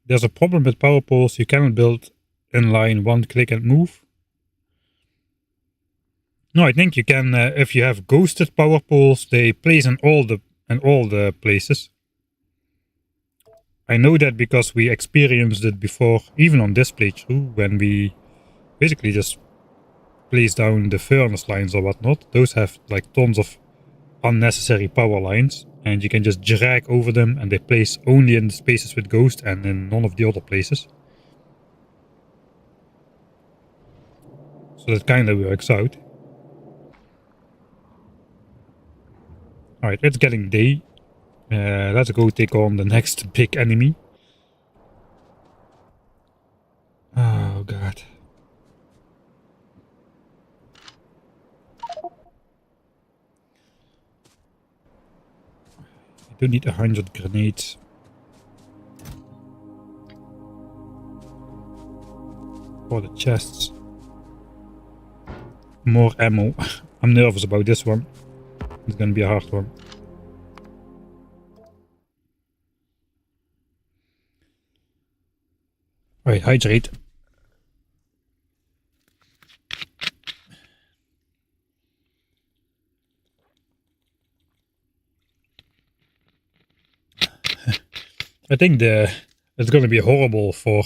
There's a problem with power poles. You cannot build in line, one click and move. No, I think you can if you have ghosted power poles. They place in all the places. I know that because we experienced it before, even on this playthrough, when we basically just place down the furnace lines or whatnot. Those have like tons of unnecessary power lines, and you can just drag over them, and they place only in the spaces with ghost and in none of the other places. So that kind of works out. Alright, it's getting day. Let's go take on the next big enemy. Oh god. I don't need 100 grenades. For the chests. More ammo. I'm nervous about this one. It's gonna be a hard one. Alright, hydrate. I think it's gonna be horrible for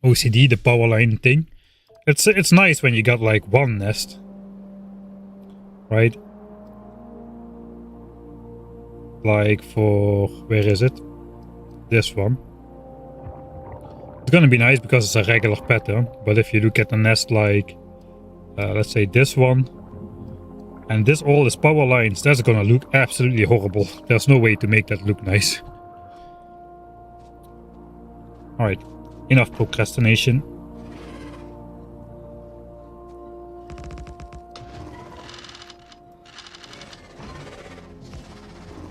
OCD, the power line thing. It's nice when you got like one nest, right? Like for, where is it? This one. It's gonna be nice because it's a regular pattern, but if you look at a nest like, let's say this one, and this all is power lines, that's gonna look absolutely horrible. There's no way to make that look nice. Alright, enough procrastination.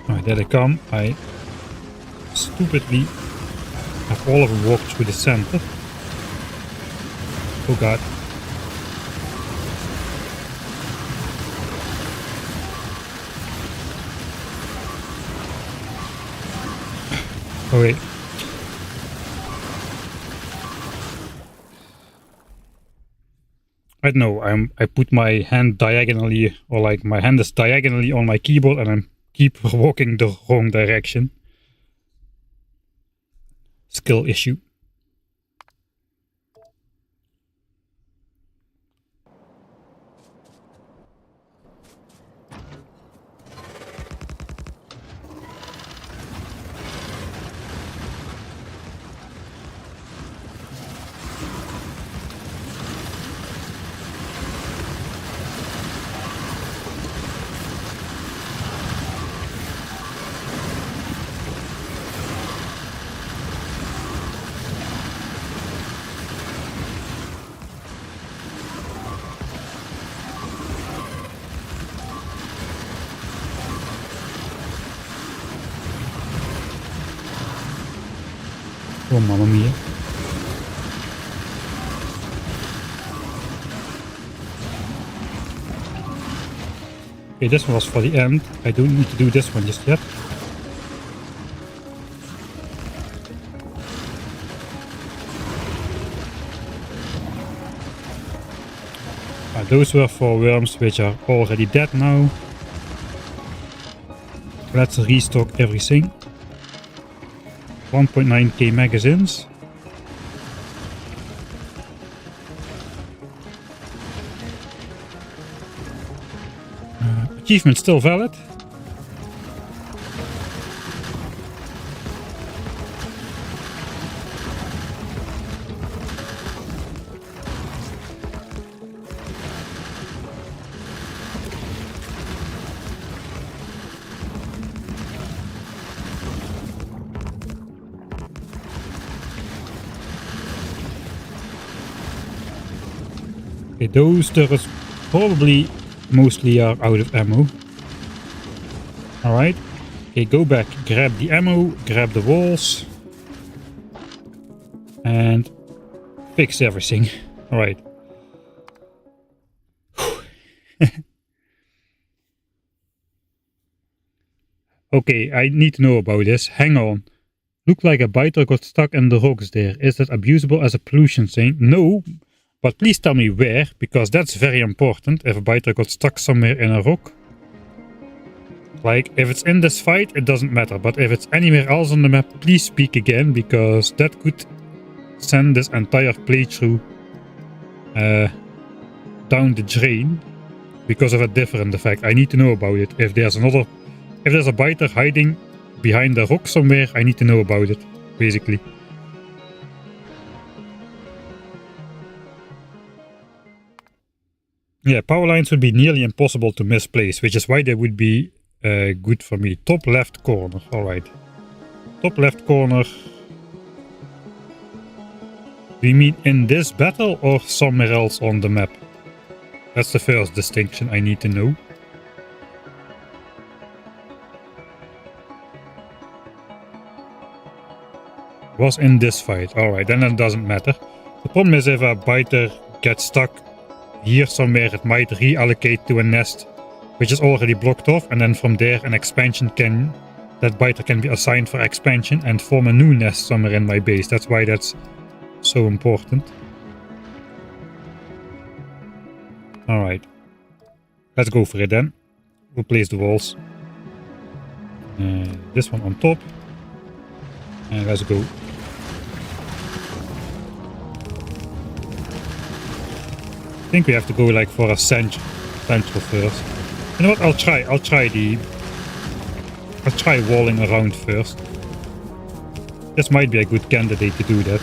Alright, there they come. I stupidly have all of them walk through the center. Oh god. Oh wait. I don't know, I put my hand diagonally, or like my hand is diagonally on my keyboard and I keep walking the wrong direction. Skill issue. Oh, mamma mia. Okay, this one was for the end. I don't need to do this one just yet. Those were for worms which are already dead now. Let's restock everything. 1.9k magazines. Achievement still valid. Okay, those turrets probably mostly are out of ammo. Alright. Okay, go back, grab the ammo, grab the walls. And fix everything. Alright. Okay, I need to know about this. Hang on. Looked like a biter got stuck in the rocks there. Is that abusable as a pollution thing? No, but please tell me where, because that's very important if a biter got stuck somewhere in a rock. Like, if it's in this fight, it doesn't matter, but if it's anywhere else on the map, please speak again, because that could send this entire playthrough down the drain because of a different effect. I need to know about it. If there's a biter hiding behind a rock somewhere, I need to know about it, basically. Yeah, power lines would be nearly impossible to misplace, which is why they would be good for me. Top left corner, alright. Top left corner. Do you mean in this battle or somewhere else on the map? That's the first distinction I need to know. Was in this fight. Alright, then it doesn't matter. The problem is if a biter gets stuck here somewhere, it might reallocate to a nest which is already blocked off, and then from there an expansion that biter can be assigned for expansion and form a new nest somewhere in my base. That's why that's so important. Alright. Let's go for it then. Replace the walls. This one on top. And let's go. I think we have to go like for a central first. You know what? I'll try walling around first. This might be a good candidate to do that.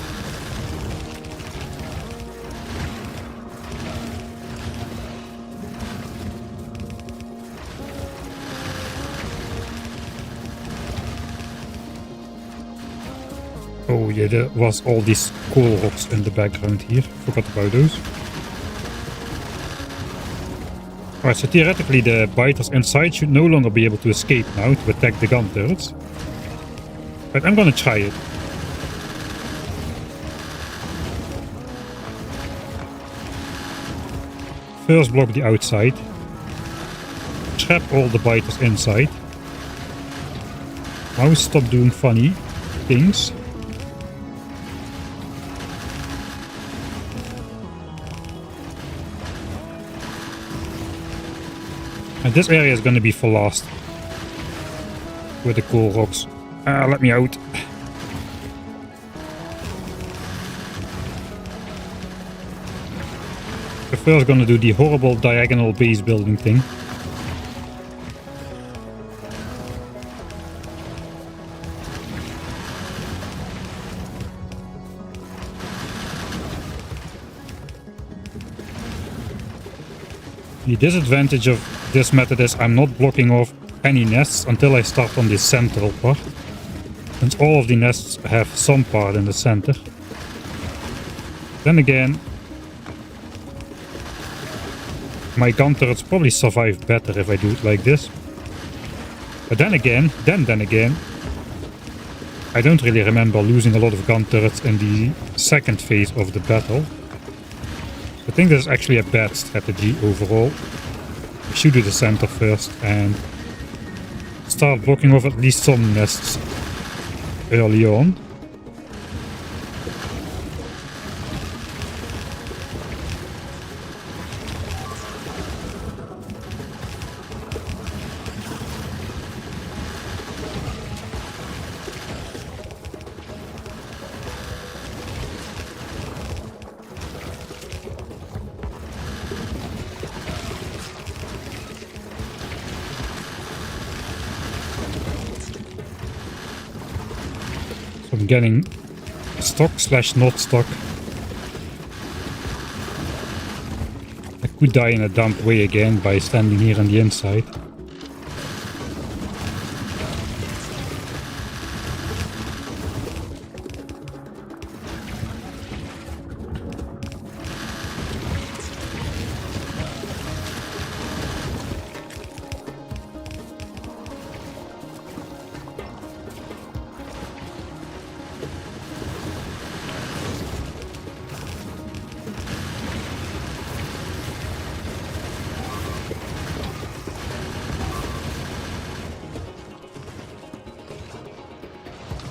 Oh yeah, there was all these coal rocks in the background here. Forgot about those. Alright, so theoretically the biters inside should no longer be able to escape now to attack the gun turrets. But I'm gonna try it. First block the outside. Trap all the biters inside. Now stop doing funny things. And this area is going to be for last. With the coal rocks. Let me out. We're first going to do the horrible diagonal base building thing. The disadvantage of this method is I'm not blocking off any nests until I start on this central part. Since all of the nests have some part in the center. Then again, my gun turrets probably survive better if I do it like this. But then again, I don't really remember losing a lot of gun turrets in the second phase of the battle. I think this is actually a bad strategy overall. We should do the center first and start blocking off at least some nests early on. I'm getting stuck / not stuck. I could die in a dump way again by standing here on the inside.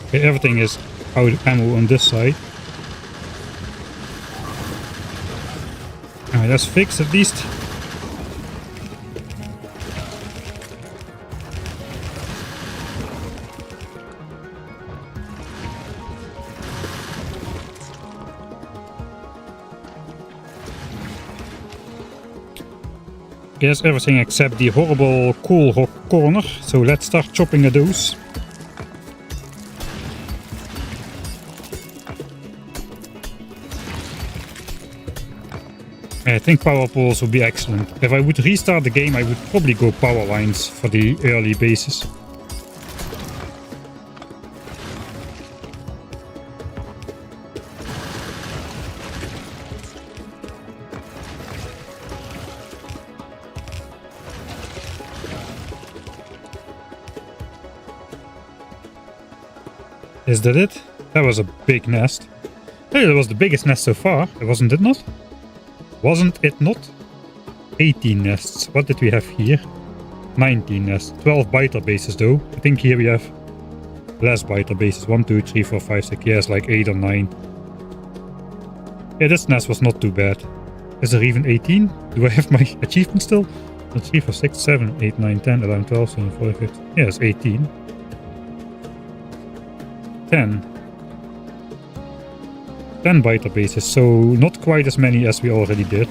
Okay, everything is out of ammo on this side. Alright, that's fixed at least. Okay, that's everything except the horrible coal rock corner, so let's start chopping at those. I think power poles would be excellent. If I would restart the game, I would probably go power lines for the early bases. Is that it? That was a big nest. Hey, that was the biggest nest so far, wasn't it not? Wasn't it not? 18 nests. What did we have here? 19 nests. 12 biter bases though. I think here we have less biter bases. 1, 2, 3, 4, 5, 6. Yes, like 8 or 9. Yeah, this nest was not too bad. Is there even 18? Do I have my achievement still? 1, 3, 4, 6, 7, 8, 9, 10, 11, 12, 13, 14, 15. Yeah, it's 18. 10 biter bases, so not quite as many as we already did.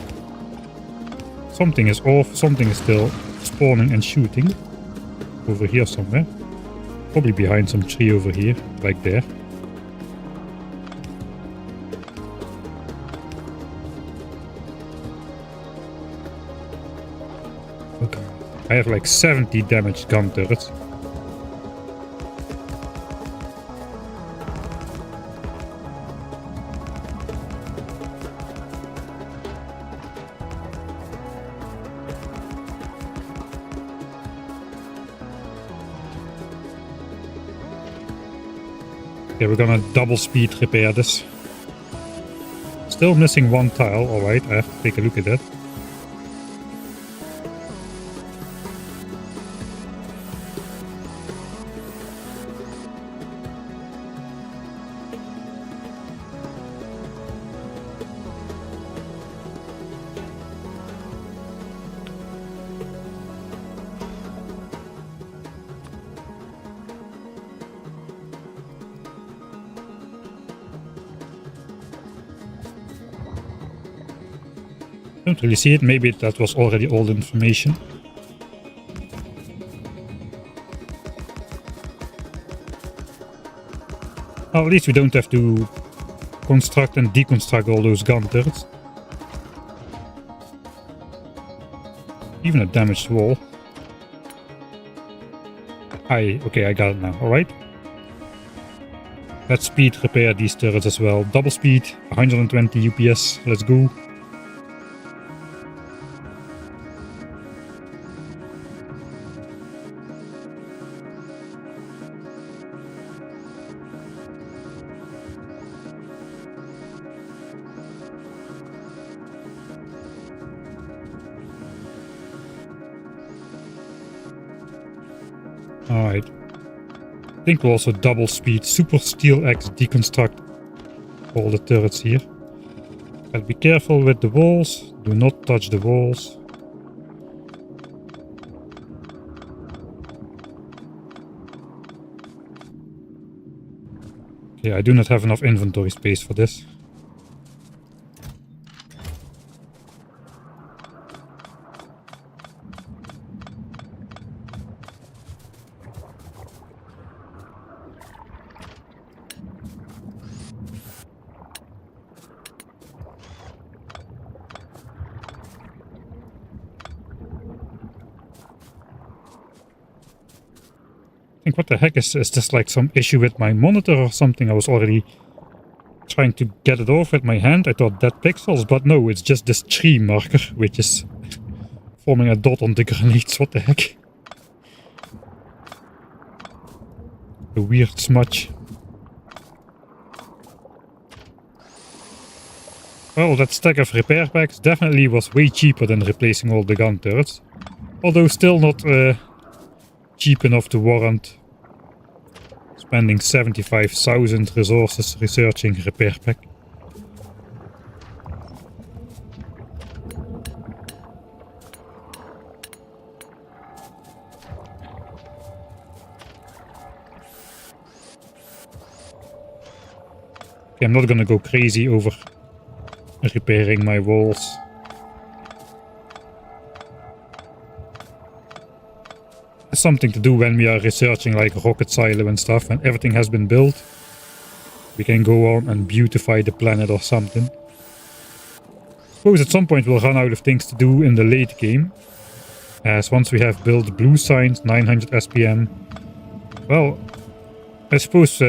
Something is off, something is still spawning and shooting. Over here somewhere. Probably behind some tree over here, like there. Okay. I have like 70 damaged gun turrets. Okay, we're gonna double speed repair this. Still missing one tile, alright, I have to take a look at that. Don't really see it, maybe that was already old information. Well, at least we don't have to construct and deconstruct all those gun turrets. Even a damaged wall. Okay, I got it now, alright. Let's speed repair these turrets as well. Double speed, 120 UPS, let's go. Alright. I think we'll also double speed Super Steel X deconstruct all the turrets here. But be careful with the walls. Do not touch the walls. Okay, I do not have enough inventory space for this. I think what the heck is this, like some issue with my monitor or something? I was already trying to get it off with my hand. I thought dead pixels, but no, it's just this tree marker, which is forming a dot on the grenades. What the heck? A weird smudge. Well, that stack of repair packs definitely was way cheaper than replacing all the gun turrets. Although still not cheap enough to warrant spending 75,000 resources researching repair pack. Okay, I'm not gonna go crazy over repairing my walls. Something to do when we are researching like rocket silo and stuff, and everything has been built. We can go on and beautify the planet or something. Suppose at some point we'll run out of things to do in the late game, as once we have built blue signs, 900 SPM. Well, I suppose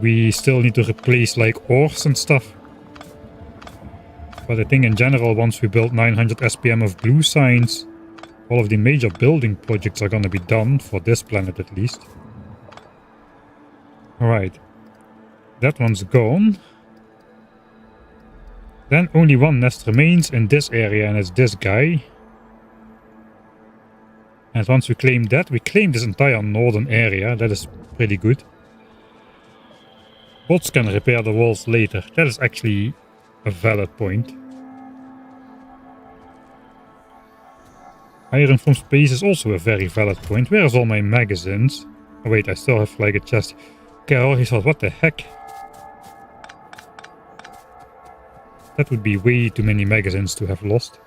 we still need to replace like ores and stuff. But I think in general, once we build 900 SPM of blue signs, all of the major building projects are gonna be done, for this planet at least. Alright. That one's gone. Then only one nest remains in this area, and it's this guy. And once we claim that, we claim this entire northern area. That is pretty good. Bots can repair the walls later. That is actually a valid point. Iron from space is also a very valid point. Where's all my magazines? Oh wait, I still have like a chest. Okay, I already thought, what the heck? That would be way too many magazines to have lost.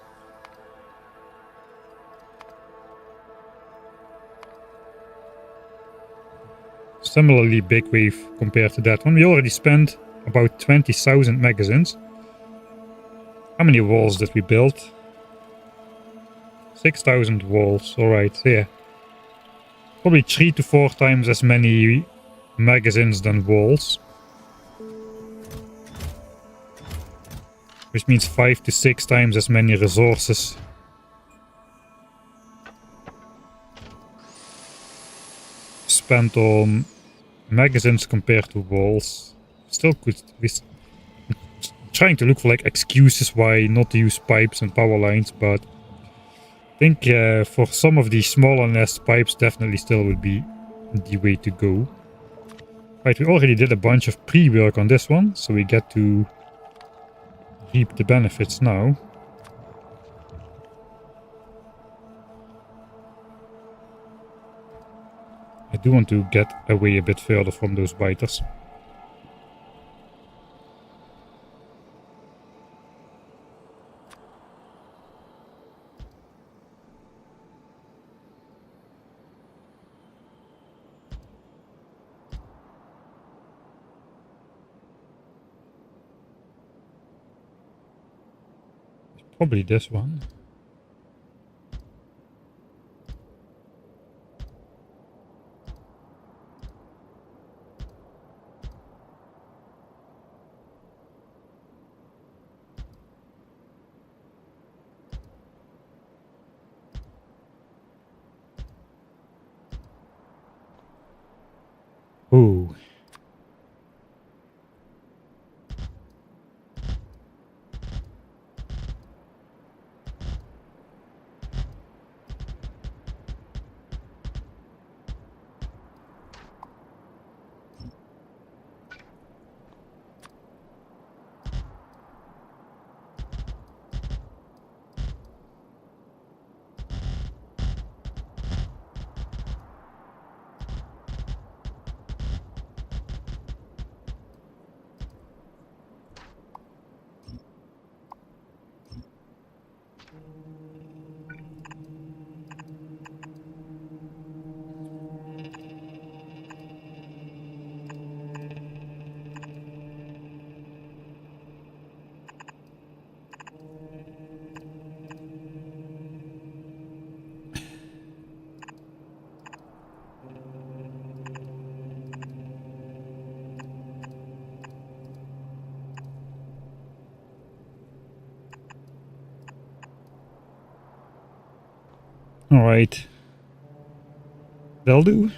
Similarly big wave compared to that one. We already spent about 20,000 magazines. How many walls did we build? 6,000 walls, alright, yeah. Probably 3 to 4 times as many magazines than walls. Which means 5 to 6 times as many resources. Spent on magazines compared to walls. Still could be trying to look for like excuses why not to use pipes and power lines, but I think for some of the smaller nest, pipes definitely still would be the way to go. Right, we already did a bunch of pre-work on this one, so we get to reap the benefits now. I do want to get away a bit further from those biters. Probably this one. Ooh. Alright. That'll do.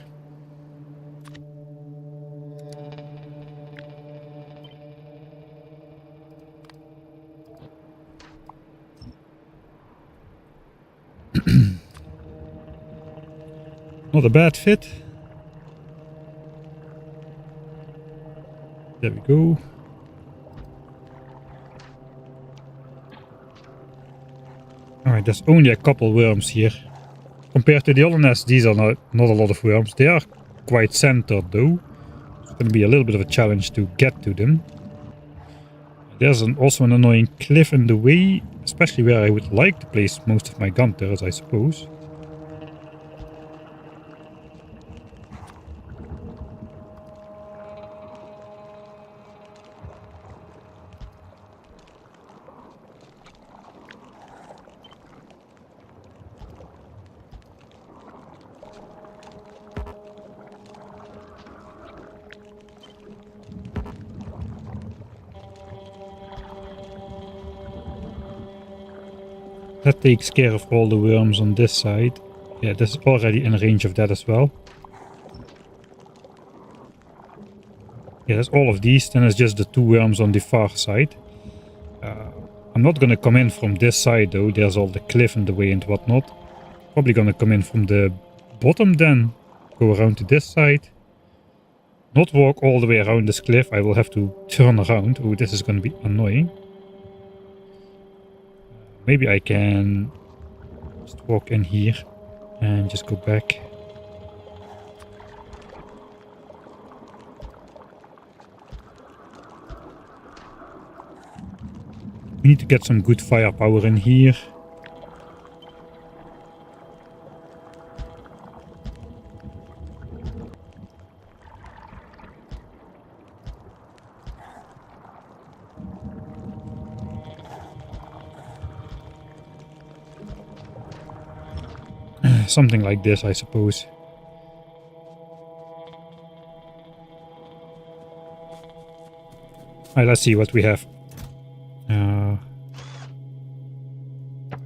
Not a bad fit. There we go. Alright, there's only a couple worms here. Compared to the other nests, these are not a lot of worms. They are quite centered though. It's going to be a little bit of a challenge to get to them. There's also an annoying cliff in the way, especially where I would like to place most of my gun turrets, I suppose. That takes care of all the worms on this side. Yeah, this is already in range of that as well. Yeah, that's all of these. Then it's just the two worms on the far side. I'm not gonna come in from this side though. There's all the cliff in the way and whatnot. Probably gonna come in from the bottom then. Go around to this side. Not walk all the way around this cliff. I will have to turn around. Oh, this is gonna be annoying. Maybe I can just walk in here and just go back. We need to get some good firepower in here. Something like this, I suppose. Alright, let's see what we have.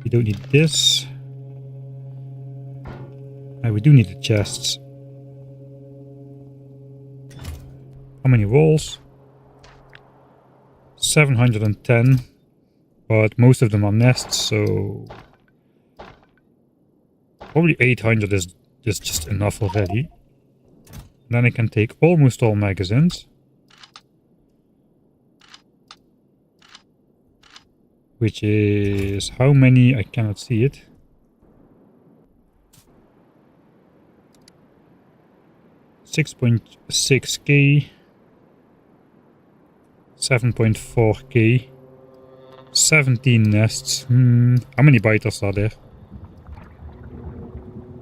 We don't need this. We do need the chests. How many walls? 710. But most of them are nests, so... Probably 800 is just enough already. Then I can take almost all magazines. Which is how many? I cannot see it. $6.6k, 7.4k, 17 nests. How many biters are there?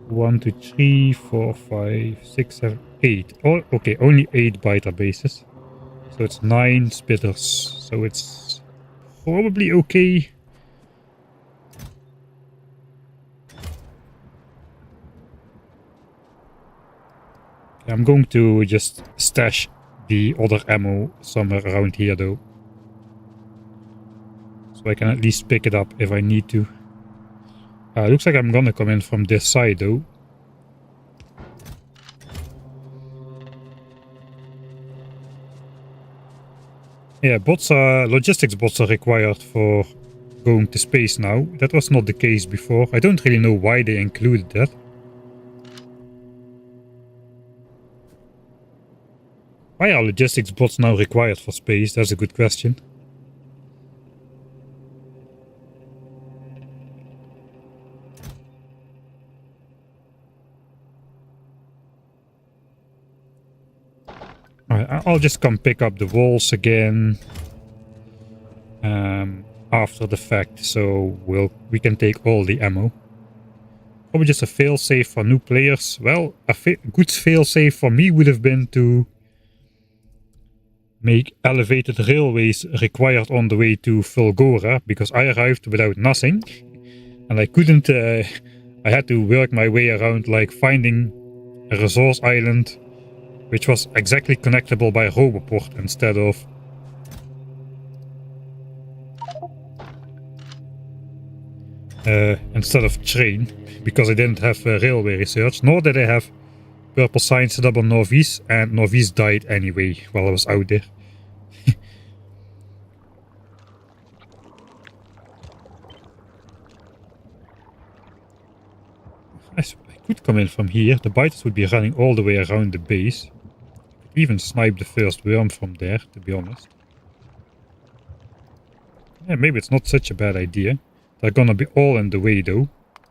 1, 2, 3, 4, 5, 6, 7, 8. Oh, okay, only 8 biter bases. So it's 9 spitters. So it's probably okay. I'm going to just stash the other ammo somewhere around here though. So I can at least pick it up if I need to. Looks like I'm gonna come in from this side though. Yeah, bots are, logistics bots are required for going to space now. That was not the case before. I don't really know why they included that. Why are logistics bots now required for space? That's a good question. Alright, I'll just come pick up the walls again after the fact, so we can take all the ammo. Probably just a failsafe for new players. Well, a good failsafe for me would have been to make elevated railways required on the way to Fulgora, because I arrived without nothing and I couldn't I had to work my way around, like finding a resource island which was exactly connectable by Roboport instead of train, because I didn't have railway research, nor did I have purple signs set up on Northeast, and Northeast died anyway while I was out there. I could come in from here. The biters would be running all the way around the base. I could even snipe the first worm from there, to be honest. Yeah, maybe it's not such a bad idea. They're gonna be all in the way though.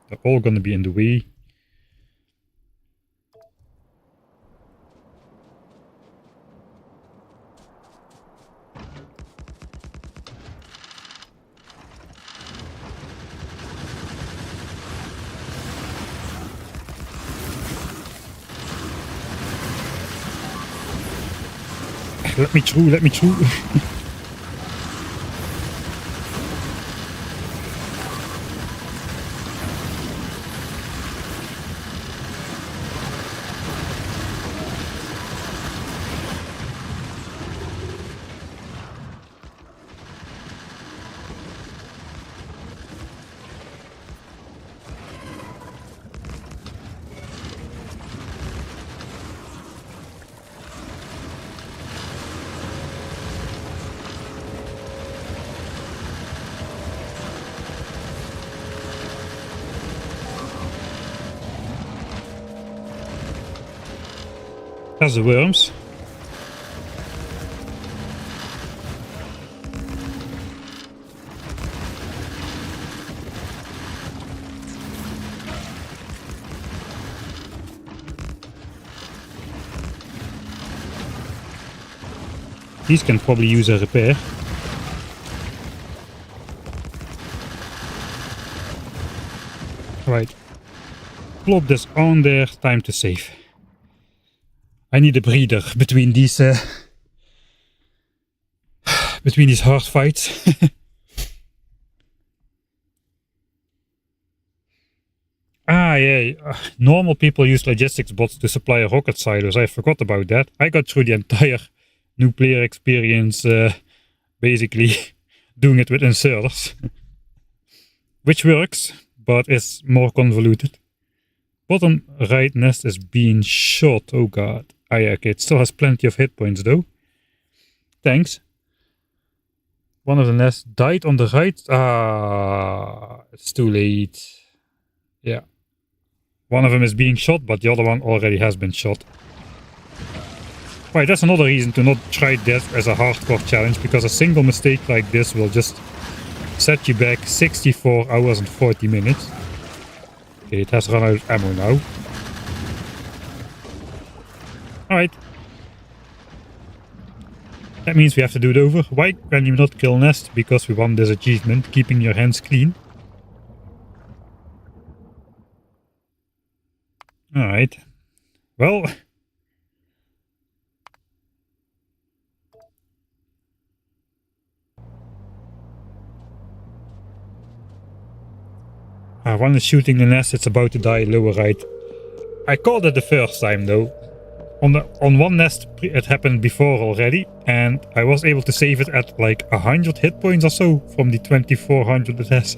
They're all gonna be in the way. Let me through, let me through. There's the worms. These can probably use a repair. Right. Plop this on there. Time to save. I need a breather between these hard fights. Yeah. Normal people use logistics bots to supply rocket silos. I forgot about that. I got through the entire nuclear experience basically doing it with inserters. Which works, but is more convoluted. Bottom right nest is being shot. Oh god. Ah yeah, okay, it still has plenty of hit points though. Thanks. One of the nests died on the right. Ah, it's too late. Yeah. One of them is being shot, but the other one already has been shot. Right, that's another reason to not try this as a hardcore challenge, because a single mistake like this will just set you back 64 hours and 40 minutes. Okay, it has run out of ammo now. Alright. That means we have to do it over. Why can you not kill nest? Because we won this achievement, keeping your hands clean. Alright. Well. One is shooting the nest, it's about to die lower right. I called it the first time though. On one nest it happened before already, and I was able to save it at like 100 hit points or so from the 2400 it has.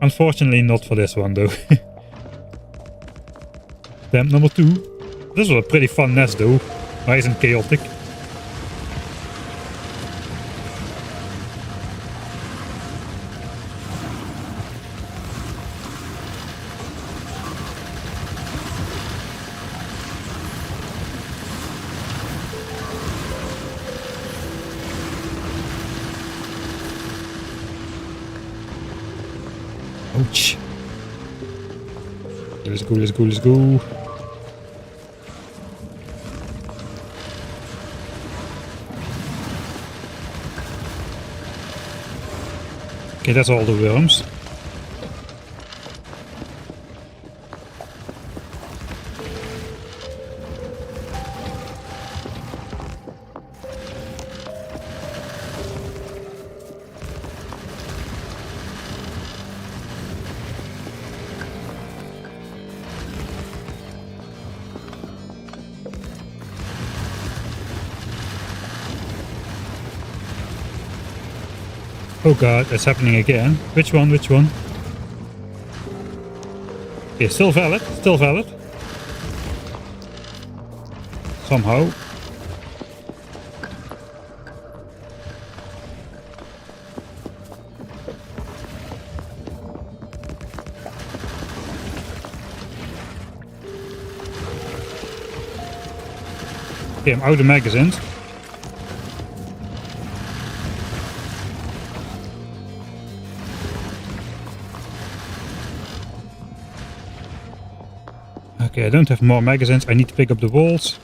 Unfortunately not for this one though. Attempt number 2. This was a pretty fun nest though, nice and chaotic. Ouch. Let's go, let's go, let's go. Okay, that's all the worms. Oh god, it's happening again. Which one? Which one? Okay, still valid, still valid. Somehow. Okay, I'm out of magazines. Okay, I don't have more magazines. I need to pick up the walls.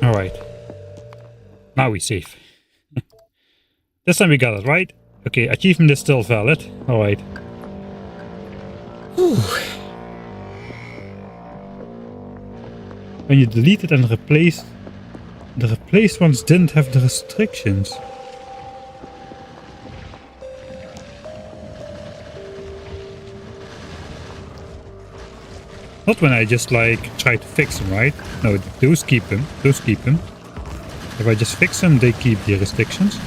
Alright. Now we save. This time we got it, right? Okay, achievement is still valid. Alright. When you deleted and replaced, the replaced ones didn't have the restrictions. Not when I just like try to fix them, right? No, those keep them. Those keep them. If I just fix them, they keep the restrictions.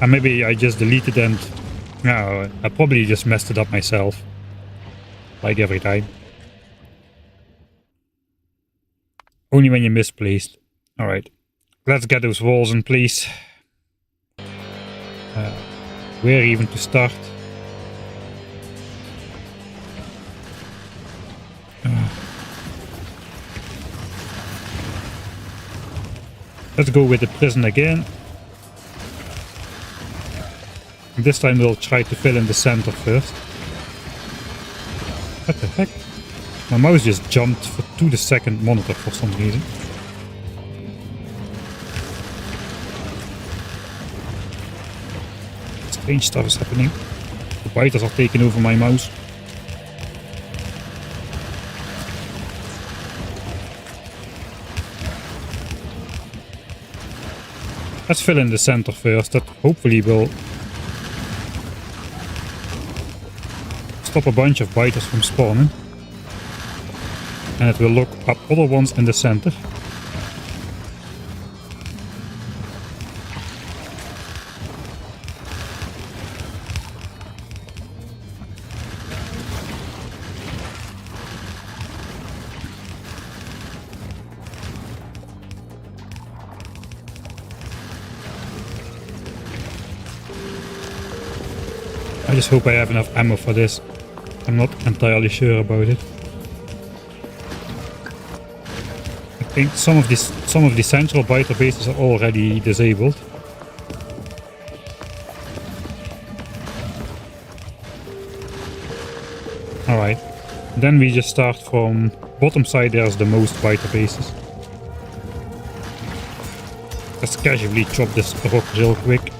And maybe I just deleted and... No, I probably just messed it up myself. Like every time. Only when you misplaced. Alright. Let's get those walls in place. Where even to start? Let's go with the prison again. This time we'll try to fill in the center first. What the heck? My mouse just jumped to the second monitor for some reason. Strange stuff is happening. The biters are taking over my mouse. Let's fill in the center first. That hopefully will stop a bunch of biters from spawning. And it will look up other ones in the center. I just hope I have enough ammo for this. I'm not entirely sure about it. I think some of the central biter bases are already disabled. Alright. Then we just start from bottom side. There's the most biter bases. Let's casually chop this rock real quick.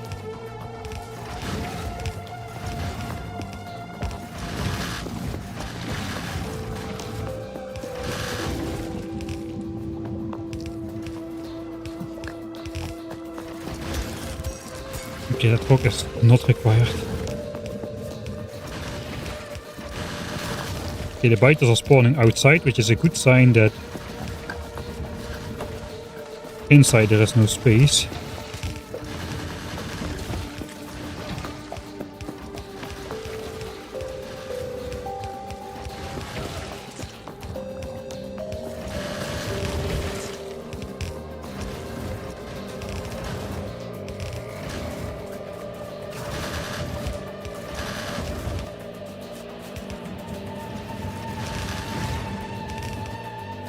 Okay, that rock is not required. Okay, the biters are spawning outside, which is a good sign that inside there is no space.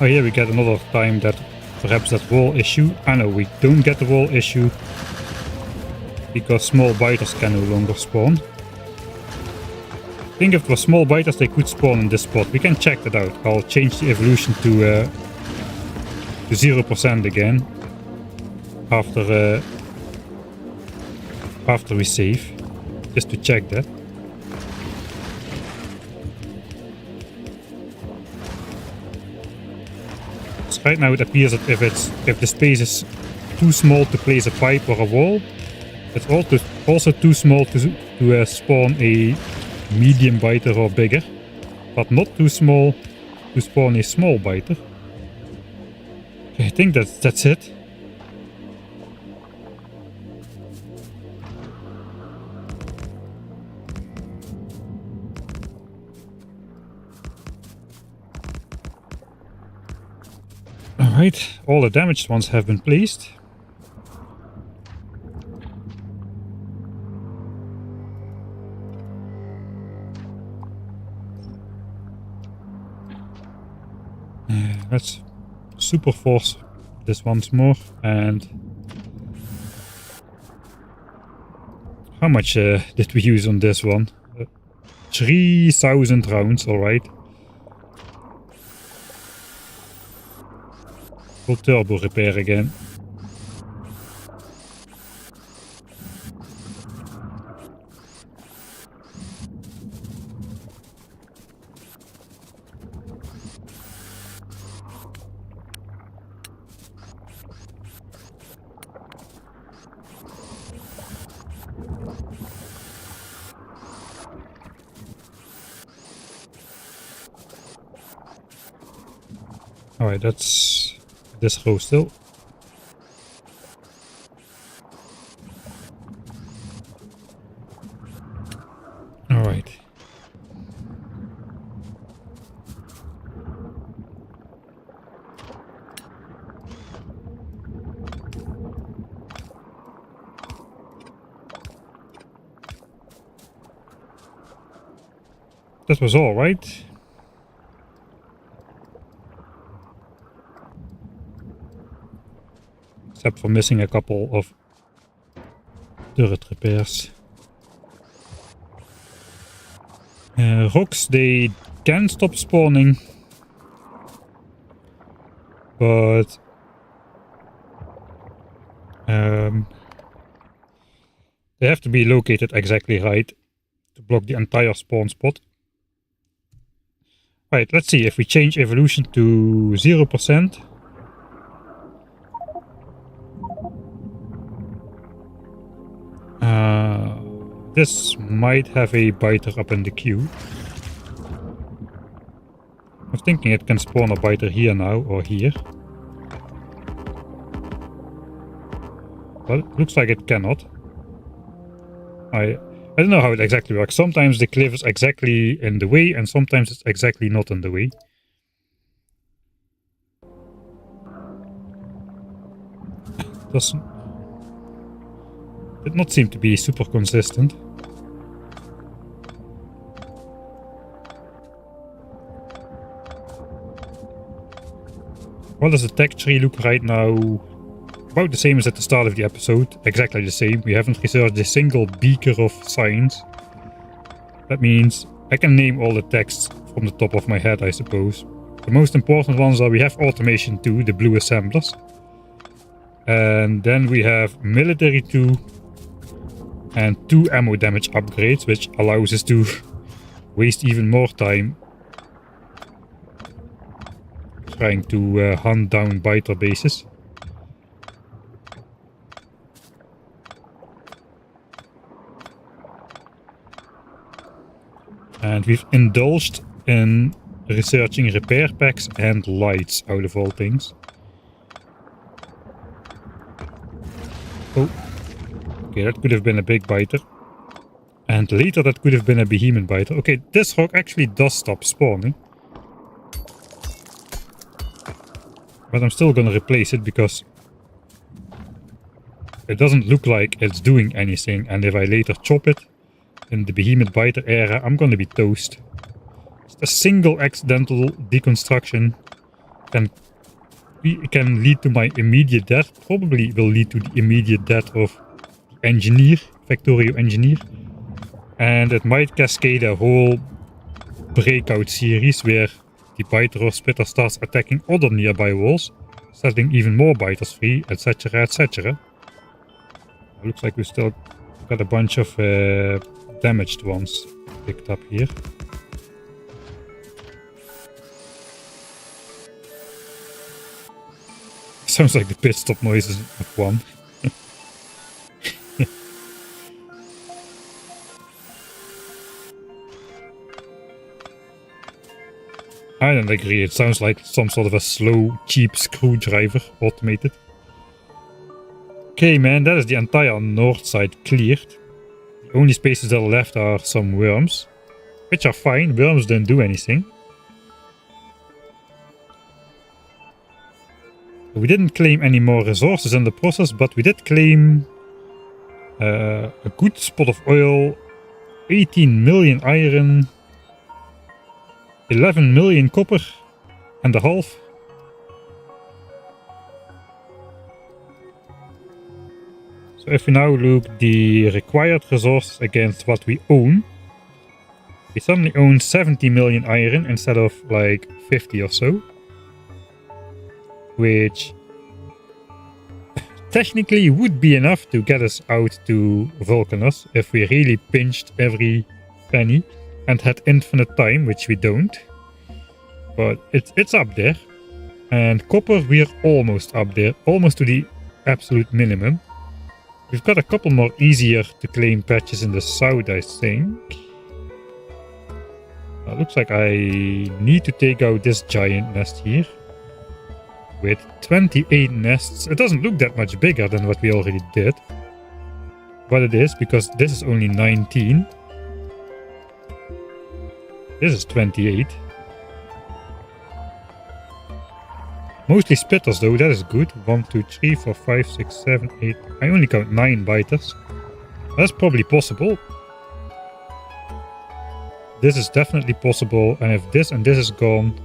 Oh, here we get another time that perhaps that wall issue. I know we don't get the wall issue because small biters can no longer spawn. I think if it was small biters they could spawn in this spot. We can check that out. I'll change the evolution to 0% again after we save, just to check that. Right now it appears that if the space is too small to place a pipe or a wall, it's also too small to spawn a medium biter or bigger, but not too small to spawn a small biter. Okay, I think that's it. Alright, all the damaged ones have been placed. Let's super force this once more. And how much did we use on this one? 3,000 rounds, alright. We'll turbo repair again. Alright, that's this row still. Alright. That was all, right? Except for missing a couple of turret repairs. Rocks, they can stop spawning, but they have to be located exactly right to block the entire spawn spot. Right, let's see if we change evolution to 0%. This might have a biter up in the queue. I was thinking it can spawn a biter here now, or here. But it looks like it cannot. I don't know how it exactly works. Sometimes the cliff is exactly in the way, and sometimes it's exactly not in the way. Did not seem to be super consistent. Well, does the tech tree look right now? About the same as at the start of the episode. Exactly the same. We haven't researched a single beaker of science. That means I can name all the texts from the top of my head, I suppose. The most important ones are we have automation 2, the blue assemblers. And then we have military 2 and 2 ammo damage upgrades, which allows us to waste even more time trying to hunt down biter bases. And we've indulged in researching repair packs and lights, out of all things. Oh, okay, that could have been a big biter. And later that could have been a behemoth biter. Okay, this rock actually does stop spawning. But I'm still gonna replace it because it doesn't look like it's doing anything. And if I later chop it in the behemoth biter era, I'm gonna be toast. Just a single accidental deconstruction can lead to my immediate death. Probably will lead to the immediate death of the engineer, Factorio engineer. And it might cascade a whole breakout series where the biter or spitter starts attacking other nearby walls, setting even more biters free, etc, etc. Looks like we still got a bunch of damaged ones picked up here. Sounds like the pit stop noises of one. I don't agree. It sounds like some sort of a slow, cheap screwdriver, automated. Okay, man, that is the entire north side cleared. The only spaces that are left are some worms, which are fine. Worms don't do anything. We didn't claim any more resources in the process, but we did claim a good spot of oil, 18 million iron, 11 million copper and a half. So if we now look the required resources against what we own, we suddenly own 70 million iron instead of like 50 or so. Which technically would be enough to get us out to Vulcanus if we really pinched every penny and had infinite time, which we don't. But it's up there. And copper, we're almost up there, almost to the absolute minimum. We've got a couple more easier to claim patches in the south, I think. Looks like I need to take out this giant nest here. With 28 nests. It doesn't look that much bigger than what we already did. But it is, because this is only 19. This is 28. Mostly spitters though, that is good. 1, 2, 3, 4, 5, 6, 7, 8. I only count 9 biters. That's probably possible. This is definitely possible, and if this and this is gone,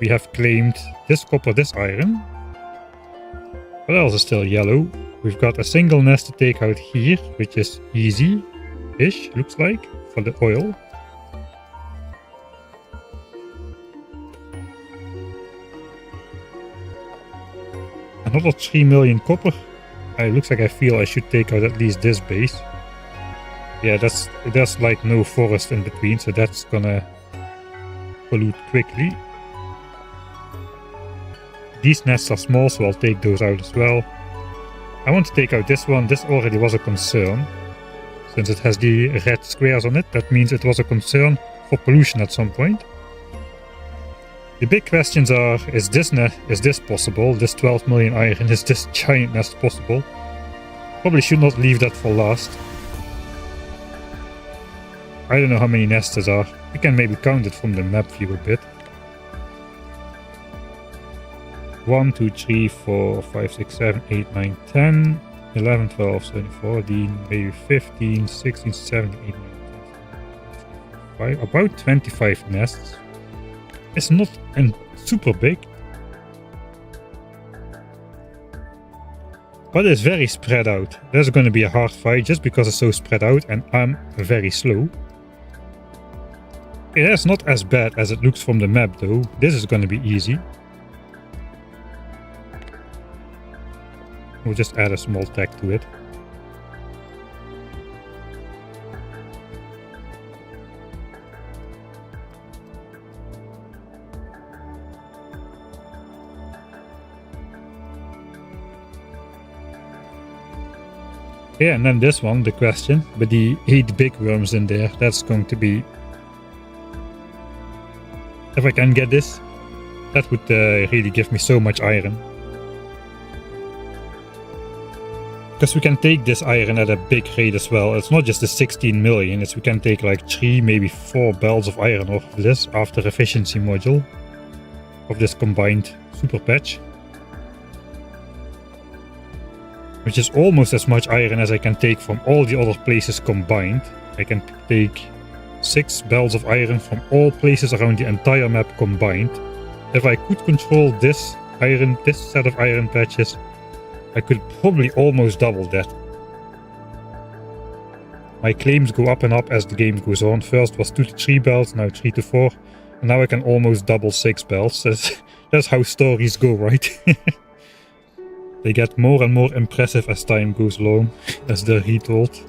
we have claimed this copper, this iron. What else is still yellow? We've got a single nest to take out here, which is easy-ish, looks like, for the oil. Another 3 million copper. It looks like I feel I should take out at least this base. Yeah, there's like no forest in between, so that's gonna pollute quickly. These nests are small, so I'll take those out as well. I want to take out this one. This already was a concern. Since it has the red squares on it, that means it was a concern for pollution at some point. The big questions are, is this possible? This 12 million iron, is this giant nest possible? Probably should not leave that for last. I don't know how many nests there are. We can maybe count it from the map view a bit. 1, 2, 3, 4, 5, 6, 7, 8, 9, 10, 11, 12, 13, 14, maybe 15, 16, 17, 18, 19, 5, about 25 nests. It's not super big, but it's very spread out. There's going to be a hard fight just because it's so spread out and I'm very slow. It's not as bad as it looks from the map though. This is going to be easy. We'll just add a small tag to it. Yeah, and then this one, the question, with the 8 big worms in there, that's going to be... If I can get this, that would really give me so much iron. Because we can take this iron at a big rate as well. It's not just the 16 million, it's we can take like 3, maybe 4 belts of iron off of this after efficiency module of this combined super patch. Which is almost as much iron as I can take from all the other places combined. I can take 6 belts of iron from all places around the entire map combined. If I could control this set of iron patches, I could probably almost double that. My claims go up and up as the game goes on. First was 2 to 3 belts, now 3 to 4. And now I can almost double 6 belts. That's how stories go, right? They get more and more impressive as time goes along, as they're retold.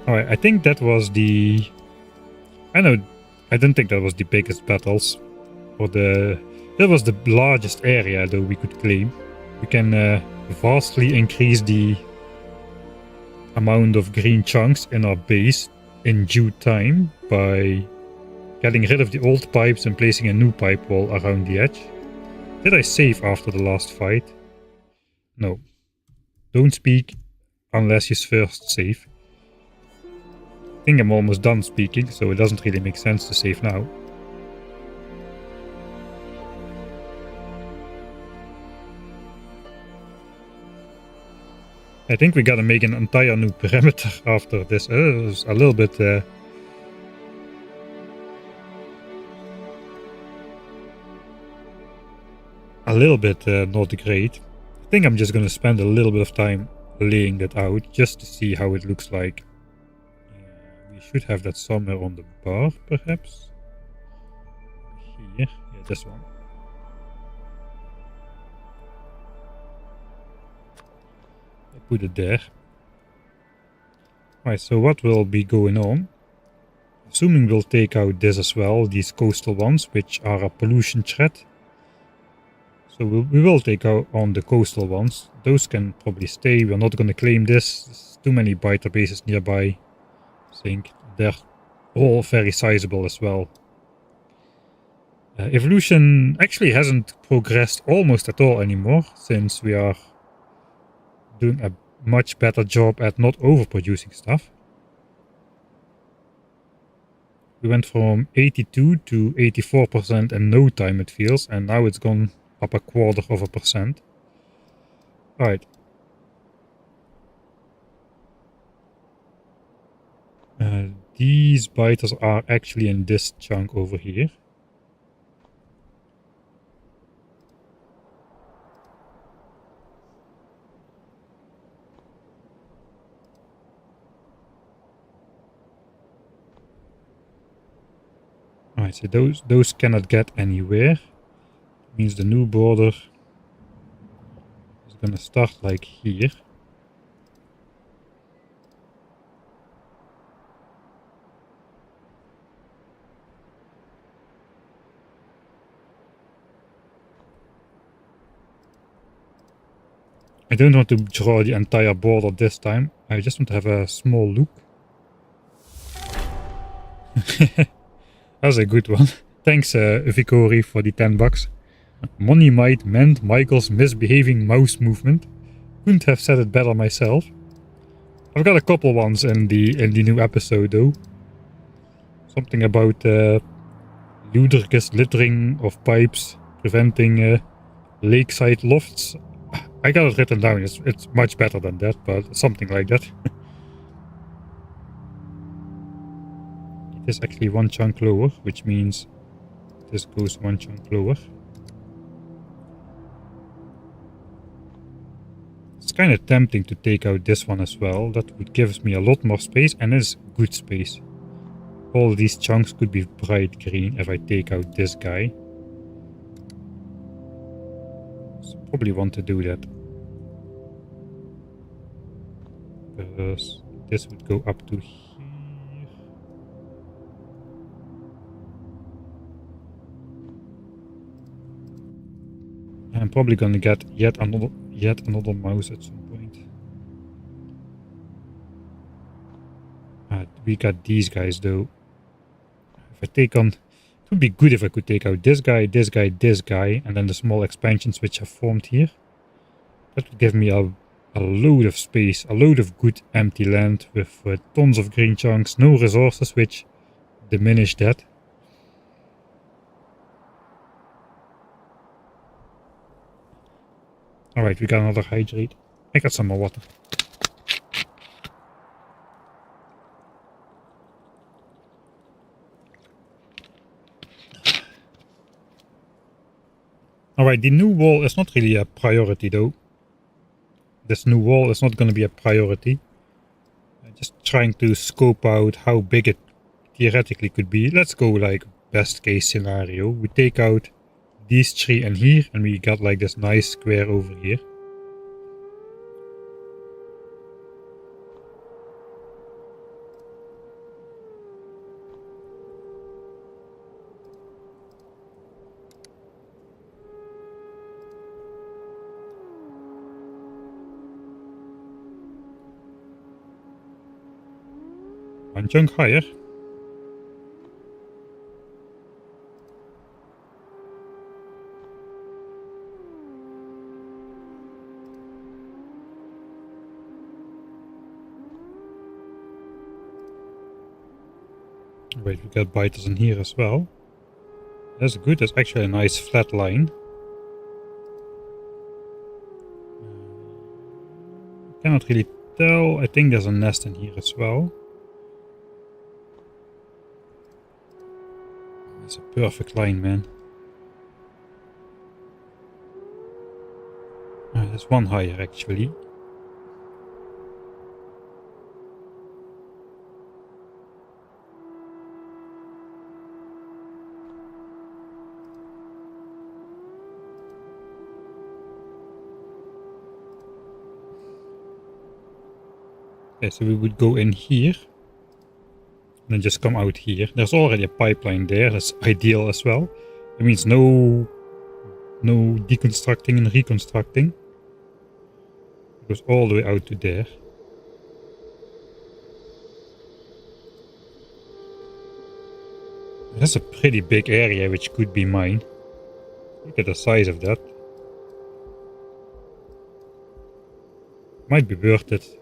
Alright, I think that was the... I didn't think that was the biggest battles. That was the largest area though we could claim. We can vastly increase the amount of green chunks in our base in due time by getting rid of the old pipes and placing a new pipe wall around the edge. Did I save after the last fight? No. Don't speak unless you first save. I think I'm almost done speaking, so it doesn't really make sense to save now. I think we gotta make an entire new perimeter after this. It's a little bit... not great. I think I'm just gonna spend a little bit of time laying that out just to see how it looks like. We should have that somewhere on the bar, perhaps. Here, yeah, this one. I put it there. Right, so what will be going on? Assuming we'll take out this as well, these coastal ones, which are a pollution threat. So we will take out on the coastal ones. Those can probably stay. We're not going to claim this. There's too many biter bases nearby. I think they're all very sizable as well. Evolution actually hasn't progressed almost at all anymore, since we are doing a much better job at not overproducing stuff. We went from 82 to 84% in no time, it feels, and now it's gone up 0.25%. Alright. These biters are actually in this chunk over here. Alright, so those cannot get anywhere. Means the new border is gonna start like here. I don't want to draw the entire border this time. I just want to have a small loop. That's a good one. Thanks, Vicori, for the $10. Money might mend Michael's misbehaving mouse movement. Couldn't have said it better myself. I've got a couple ones in the new episode though. Something about ludicrous littering of pipes preventing lakeside lofts. I got it written down. It's much better than that, but something like that. It is actually one chunk lower, which means this goes one chunk lower. It's kind of tempting to take out this one as well. That would give me a lot more space, and it's good space. All these chunks could be bright green if I take out this guy. So probably want to do that. Because this would go up to here. I'm probably gonna get yet another mouse at some point. We got these guys though. If I take on, it would be good if I could take out this guy, this guy, this guy, and then the small expansions which have formed here. That would give me a load of space, a load of good empty land with tons of green chunks, no resources which diminish that. Alright, we got another hydrate. I got some more water. Alright, the new wall is not really a priority though. This new wall is not going to be a priority. I'm just trying to scope out how big it theoretically could be. Let's go like best case scenario. We take out these three in here and we got like this nice square over here. One chunk higher. Wait, we got biters in here as well. That's good, that's actually a nice flat line. Cannot really tell. I think there's a nest in here as well. It's a perfect line, man. There's one higher actually. Okay, so we would go in here. And then just come out here. There's already a pipeline there. That's ideal as well. It means no deconstructing and reconstructing. It goes all the way out to there. That's a pretty big area which could be mine. Look at the size of that. Might be worth it.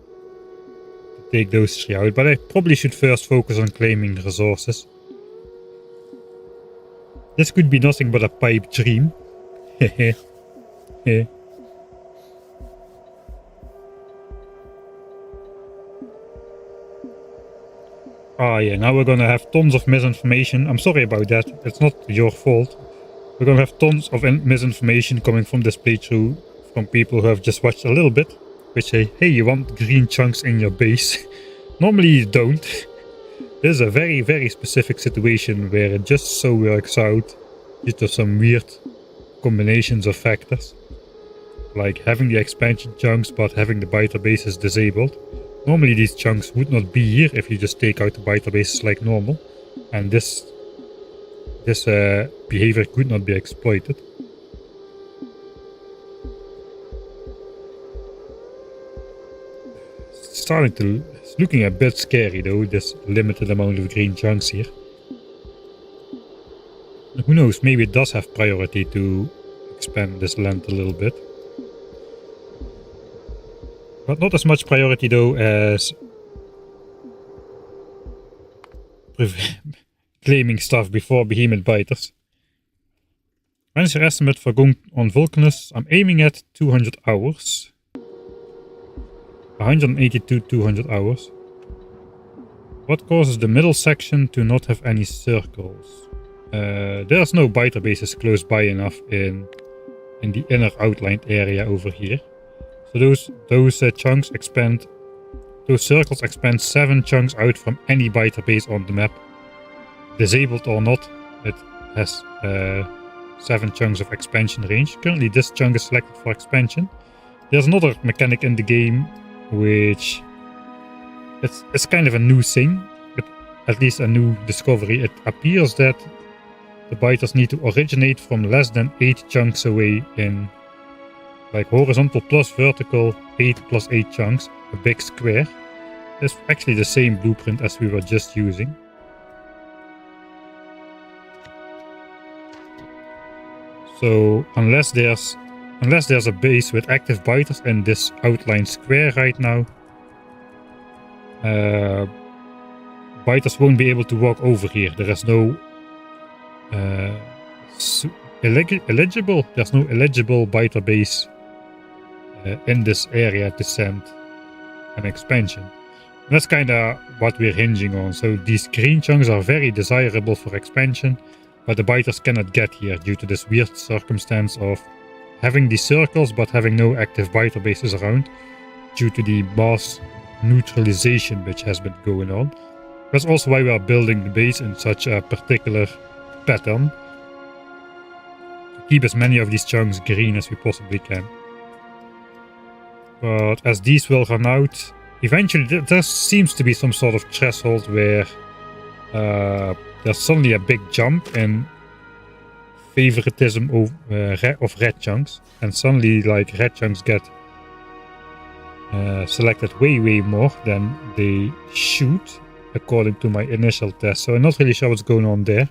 Take those 3 out, but I probably should first focus on claiming resources. This could be nothing but a pipe dream. Hehe. Ah yeah, now we're gonna have tons of misinformation. I'm sorry about that, it's not your fault. We're gonna have tons of misinformation coming from this playthrough from people who have just watched a little bit. Which say, hey, you want green chunks in your base. Normally you don't. This is a very, very specific situation where it just so works out due to some weird combinations of factors. Like having the expansion chunks but having the biter bases disabled. Normally these chunks would not be here if you just take out the biter bases like normal. And this behavior could not be exploited. It's looking a bit scary though, this limited amount of green chunks here. Who knows, maybe it does have priority to expand this land a little bit. But not as much priority though as claiming stuff before behemoth biters. When is your estimate for going on Vulcanus? I'm aiming at 200 hours. 182 200 hours. What causes the middle section to not have any circles? There's no biter bases close by enough in the inner outlined area over here. So those chunks expand. Those circles expand 7 chunks out from any biter base on the map. Disabled or not, it has 7 chunks of expansion range. Currently this chunk is selected for expansion. There's another mechanic in the game which it's kind of a new thing, but at least a new discovery. It appears that the biters need to originate from less than 8 chunks away in like horizontal plus vertical 8 plus 8 chunks, a big square. It's actually the same blueprint as we were just using. So unless there's a base with active biters in this outlined square right now, biters won't be able to walk over here. There is no there's no eligible biter base in this area to send an expansion. And that's kind of what we're hinging on. So these green chunks are very desirable for expansion, but the biters cannot get here due to this weird circumstance of having these circles but having no active biter bases around due to the mass neutralization which has been going on. That's also why we are building the base in such a particular pattern, to keep as many of these chunks green as we possibly can. But as these will run out, eventually there seems to be some sort of threshold where there's suddenly a big jump in favoritism of red chunks, and suddenly like red chunks get selected way more than they should according to my initial test. So I'm not really sure what's going on there.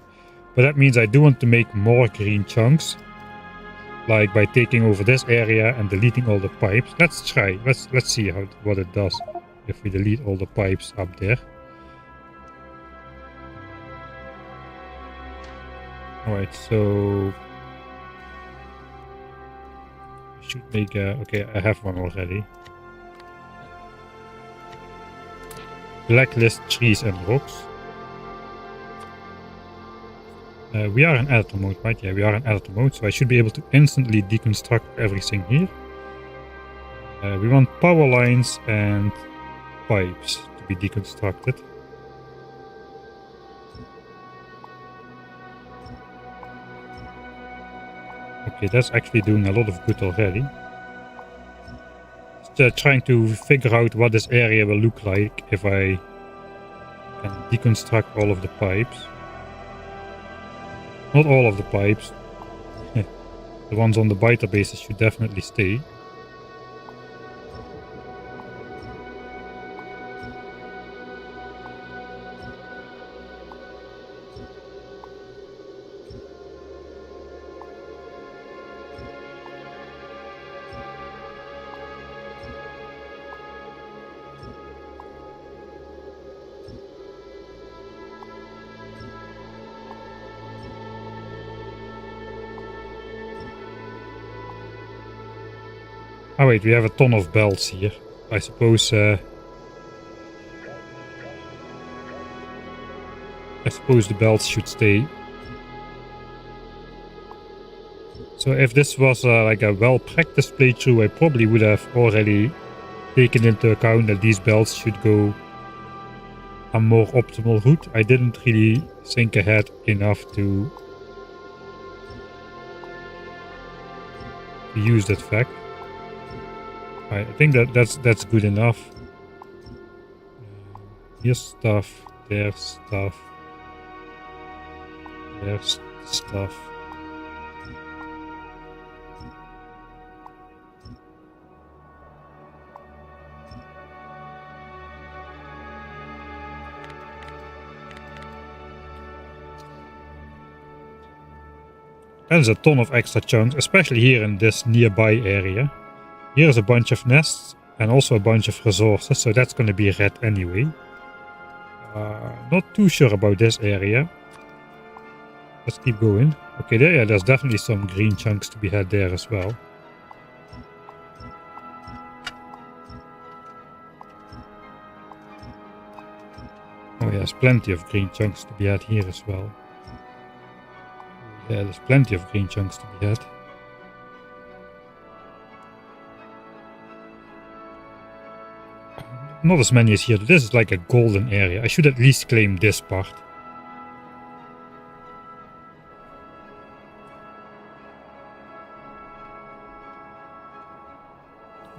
But that means I do want to make more green chunks. Like by taking over this area and deleting all the pipes. Let's try. Let's see what it does if we delete all the pipes up there. Alright, so should make okay, I have one already. Blacklist trees and rocks. We are in editor mode, right? Yeah, we are in editor mode, so I should be able to instantly deconstruct everything here. We want power lines and pipes to be deconstructed. Okay, that's actually doing a lot of good already. Just trying to figure out what this area will look like if I can deconstruct all of the pipes. Not all of the pipes. The ones on the biter bases should definitely stay. Oh wait, we have a ton of belts here. I suppose the belts should stay. So if this was like a well-practiced playthrough, I probably would have already taken into account that these belts should go a more optimal route. I didn't really think ahead enough to use that fact. I think that's good enough. Here's stuff, there's stuff, there's stuff. There's a ton of extra chunks, especially here in this nearby area. Here's a bunch of nests and also a bunch of resources, so that's going to be red anyway. Not too sure about this area. Let's keep going. Okay, there's definitely some green chunks to be had there as well. Oh, there's plenty of green chunks to be had here as well. Yeah, there's plenty of green chunks to be had. Not as many as here. This is like a golden area. I should at least claim this part.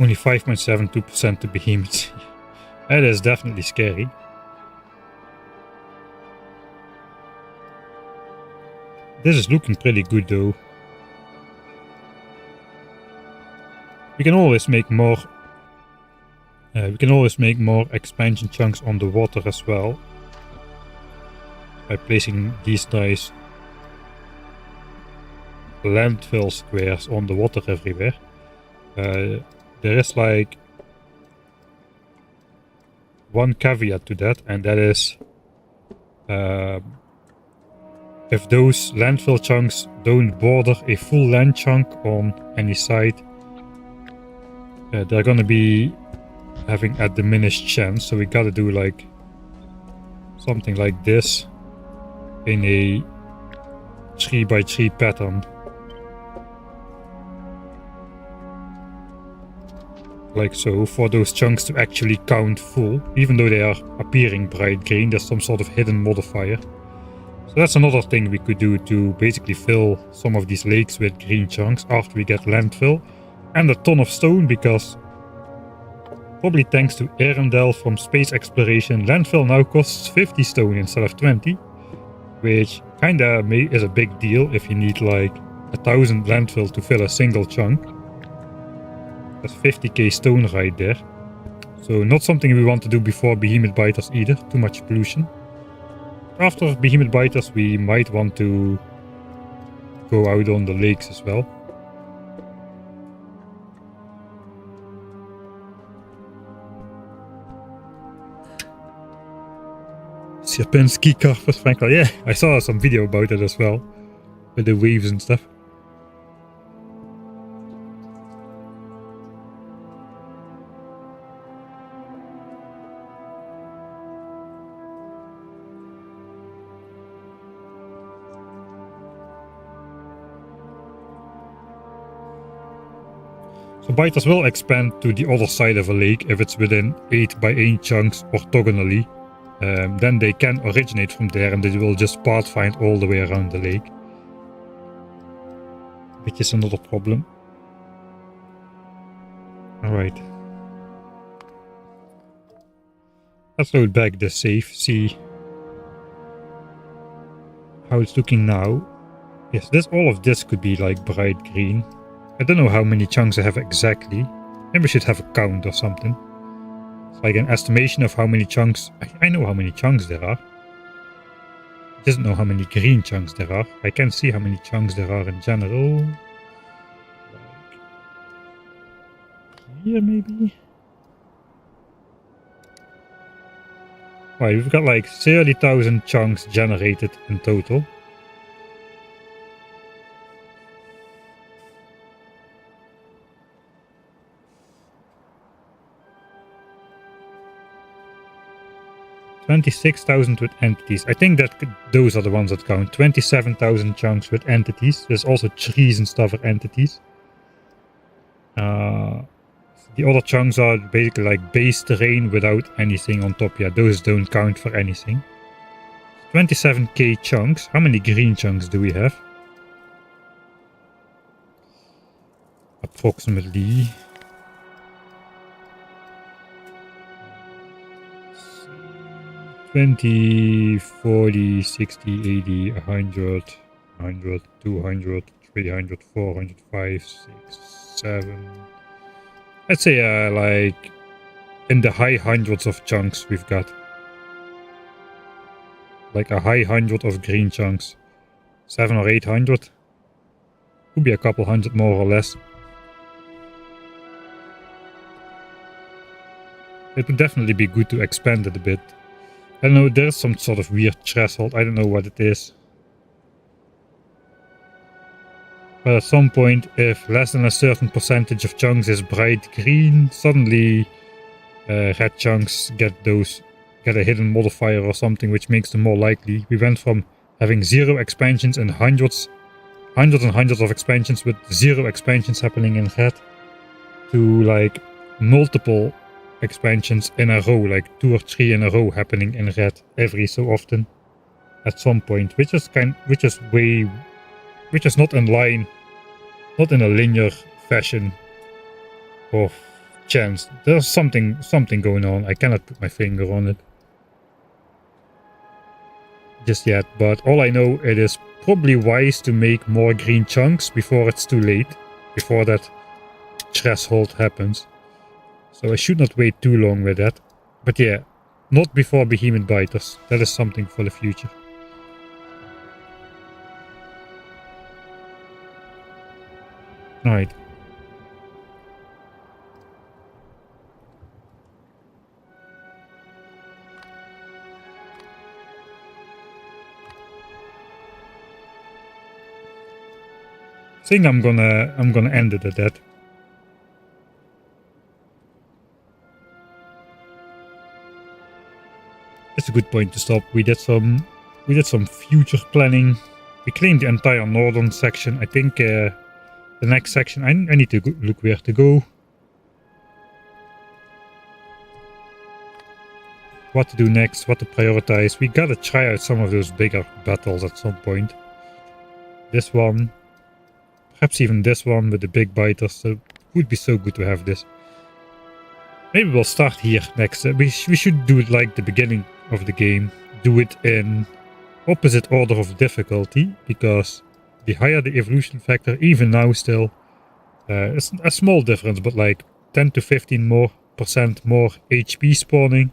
Only 5.72% to behemoths. That is definitely scary. This is looking pretty good though. We can always make more. We can always make more expansion chunks on the water as well. By placing these nice landfill squares on the water everywhere. There is like one caveat to that, and that is if those landfill chunks don't border a full land chunk on any side, they're gonna be having a diminished chance. So we gotta do like something like this in a 3x3 pattern. Like so, for those chunks to actually count full, even though they are appearing bright green, there's some sort of hidden modifier. So that's another thing we could do to basically fill some of these lakes with green chunks after we get landfill. And a ton of stone, because probably thanks to Arendelle from space exploration, landfill now costs 50 stone instead of 20. Which kinda is a big deal if you need like 1000 landfill to fill a single chunk. That's 50k stone right there. So not something we want to do before behemoth biters either, too much pollution. After behemoth biters we might want to go out on the lakes as well. Sierpinski carpet, frankly, yeah, I saw some video about it as well, with the waves and stuff. So biters will expand to the other side of a lake if it's within 8 by 8 chunks orthogonally. Then they can originate from there and they will just pathfind all the way around the lake. Which is another problem. Alright. Let's load back the save, see how it's looking now. Yes, all of this could be like bright green. I don't know how many chunks I have exactly. Maybe I should have a count or something. It's like an estimation of how many chunks. I know how many chunks there are. I just don't know how many green chunks there are. I can see how many chunks there are in general. Like here maybe? Right, we've got like 30,000 chunks generated in total. $26,000 with entities. I think that those are the ones that count. 27,000 chunks with entities. There's also trees and stuff with entities. The other chunks are basically like base terrain without anything on top. Yeah, those don't count for anything. 27k chunks. How many green chunks do we have? Approximately. 20, 40, 60, 80, 100, 100, 200, 300, 400, 5, 6, 7. Let's say like in the high hundreds of chunks we've got. Like a high hundred of green chunks. 7 or 800. Could be a couple hundred more or less. It would definitely be good to expand it a bit. I don't know, there's some sort of weird threshold. I don't know what it is. But at some point, if less than a certain percentage of chunks is bright green, suddenly red chunks get a hidden modifier or something which makes them more likely. We went from having 0 expansions and hundreds and hundreds of expansions with 0 expansions happening in red to like multiple expansions in a row, like 2 or 3 in a row happening in red every so often at some point, which is not in line, not in a linear fashion of chance. There's something going on. I cannot put my finger on it just yet, but all I know, it is probably wise to make more green chunks before it's too late, before that threshold happens. So I should not wait too long with that. But yeah, not before behemoth biters. That is something for the future. Alright. I think I'm gonna end it at that. It's a good point to stop. We did some future planning. We claimed the entire northern section. I think the next section, I need to look where to go. What to do next, what to prioritize. We gotta try out some of those bigger battles at some point. This one, perhaps even this one with the big biters. So it would be so good to have this. Maybe we'll start here next. We should do it like the beginning of the game. Do it in opposite order of difficulty, because the higher the evolution factor, even now still, it's a small difference, but like 10 to 15 more 5% more HP spawning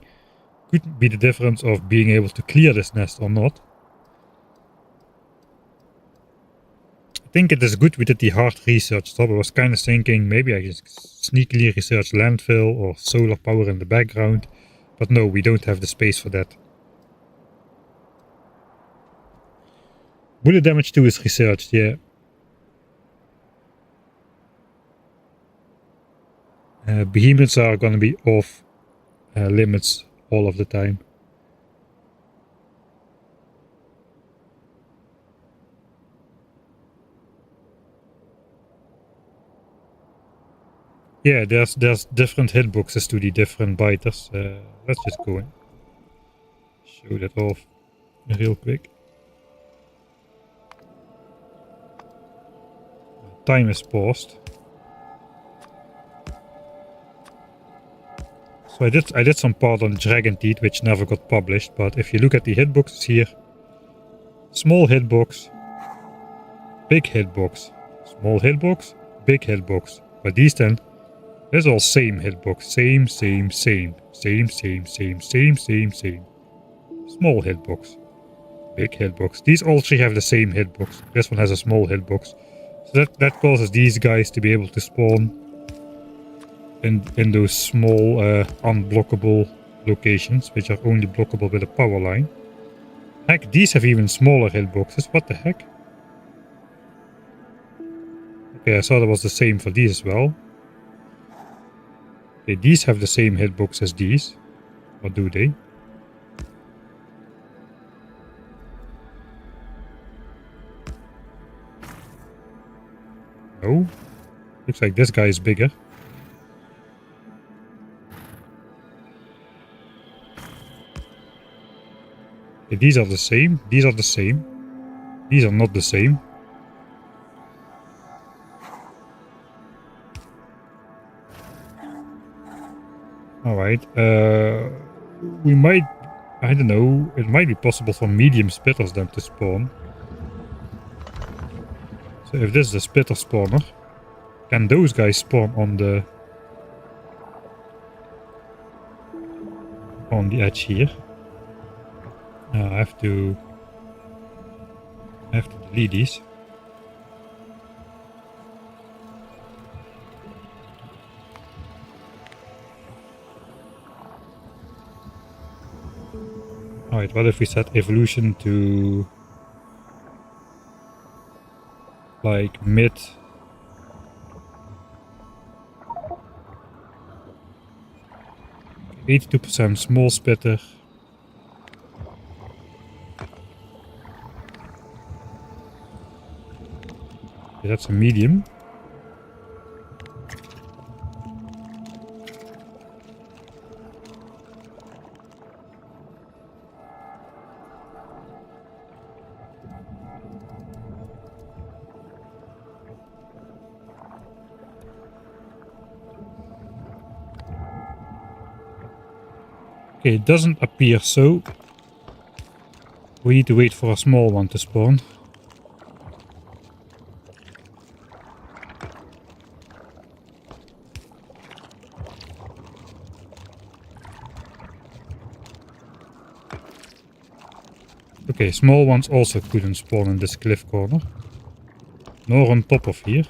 could be the difference of being able to clear this nest or not. I think it is good we did the hard research stop. I was kind of thinking maybe I just sneakily research landfill or solar power in the background. But no, we don't have the space for that. Bullet damage 2 is researched, yeah. Behemoths are gonna be off limits all of the time. Yeah, there's different hitboxes to the different biters. Let's just go and show that off real quick. Time is paused. So I did some part on Dragon Teeth, which never got published, but if you look at the hitboxes here, small hitbox, big hitbox, small hitbox, big hitbox. But these then, there's all same hitbox, same. Small hitbox, big hitbox. These all three have the same hitbox. This one has a small hitbox. So that causes these guys to be able to spawn in those small unblockable locations, which are only blockable with a power line. Heck, these have even smaller hitboxes. What the heck? Okay, I thought it was the same for these as well. Okay, these have the same hitbox as these. Or do they? No. Looks like this guy is bigger. Okay, these are the same. These are the same. These are not the same. Alright. We might... I don't know. It might be possible for medium spitters then to spawn. So if this is a spitter spawner, can those guys spawn on the edge here? I have to delete these. Alright, what if we set evolution to like mid? 82% small spitter. Okay, that's a medium. Okay, it doesn't appear so. We need to wait for a small one to spawn. Okay, small ones also couldn't spawn in this cliff corner. Nor on top of here.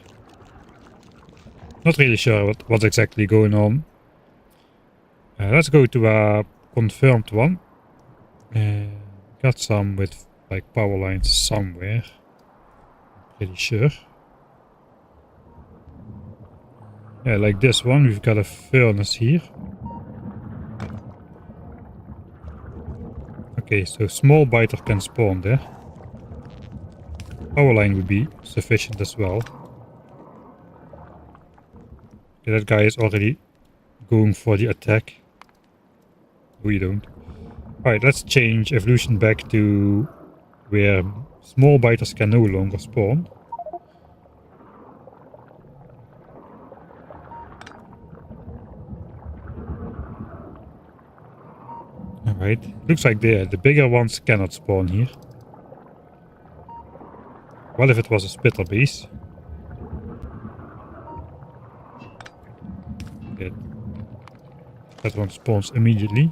Not really sure what's exactly going on. Let's go to a confirmed one. Got some with like power lines somewhere. Pretty sure. Yeah, like this one, we've got a furnace here. Okay, so small biter can spawn there. Power line would be sufficient as well. Okay, that guy is already going for the attack. We don't. Alright, let's change evolution back to where small biters can no longer spawn. Alright, looks like the bigger ones cannot spawn here. What if it was a spitter base? that one spawns immediately.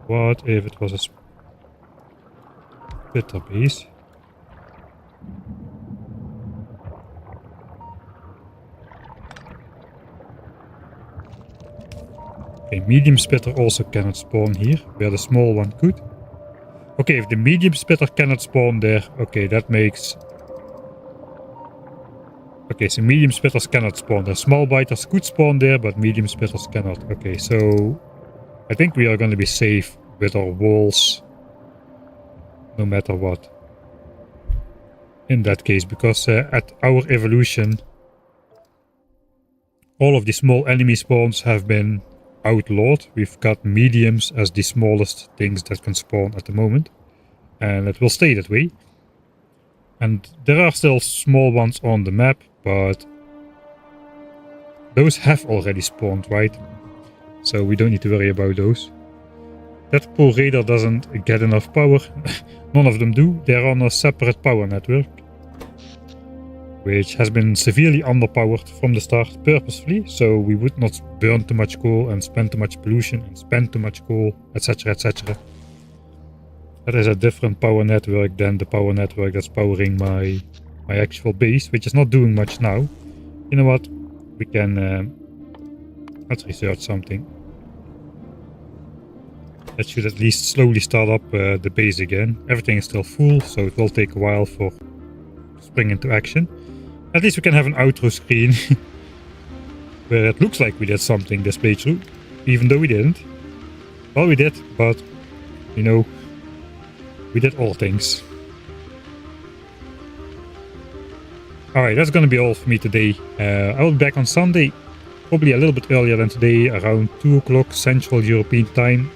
What if it was a splitter base? Okay, medium splitter also cannot spawn here, where the small one could. Okay, if the medium splitter cannot spawn there, okay, that makes... Okay, so medium splitters cannot spawn there. Small biters could spawn there, but medium splitters cannot. Okay, so I think we are going to be safe with our walls, no matter what. In that case, because at our evolution, all of the small enemy spawns have been outlawed. We've got mediums as the smallest things that can spawn at the moment, and it will stay that way. And there are still small ones on the map, but those have already spawned, right? So we don't need to worry about those. That poor raider doesn't get enough power. None of them do. They're on a separate power network, which has been severely underpowered from the start purposefully, so we would not burn too much coal and spend too much pollution and spend too much coal, etc, etc. That is a different power network than the power network that's powering my actual base, which is not doing much now. You know what? We can... let's research something. That should at least slowly start up the base again. Everything is still full, so it will take a while for spring into action. At least we can have an outro screen where it looks like we did something this playthrough, even though we didn't. Well, we did, but you know, we did all things. Alright, that's gonna be all for me today. I will be back on Sunday, probably a little bit earlier than today, around 2 o'clock Central European time.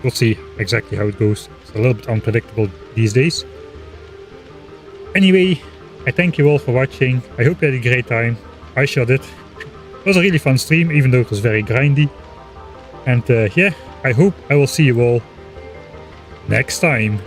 We'll see exactly how it goes. It's a little bit unpredictable these days. Anyway, I thank you all for watching. I hope you had a great time. I sure did. It was a really fun stream, even though it was very grindy. And yeah, I hope I will see you all next time.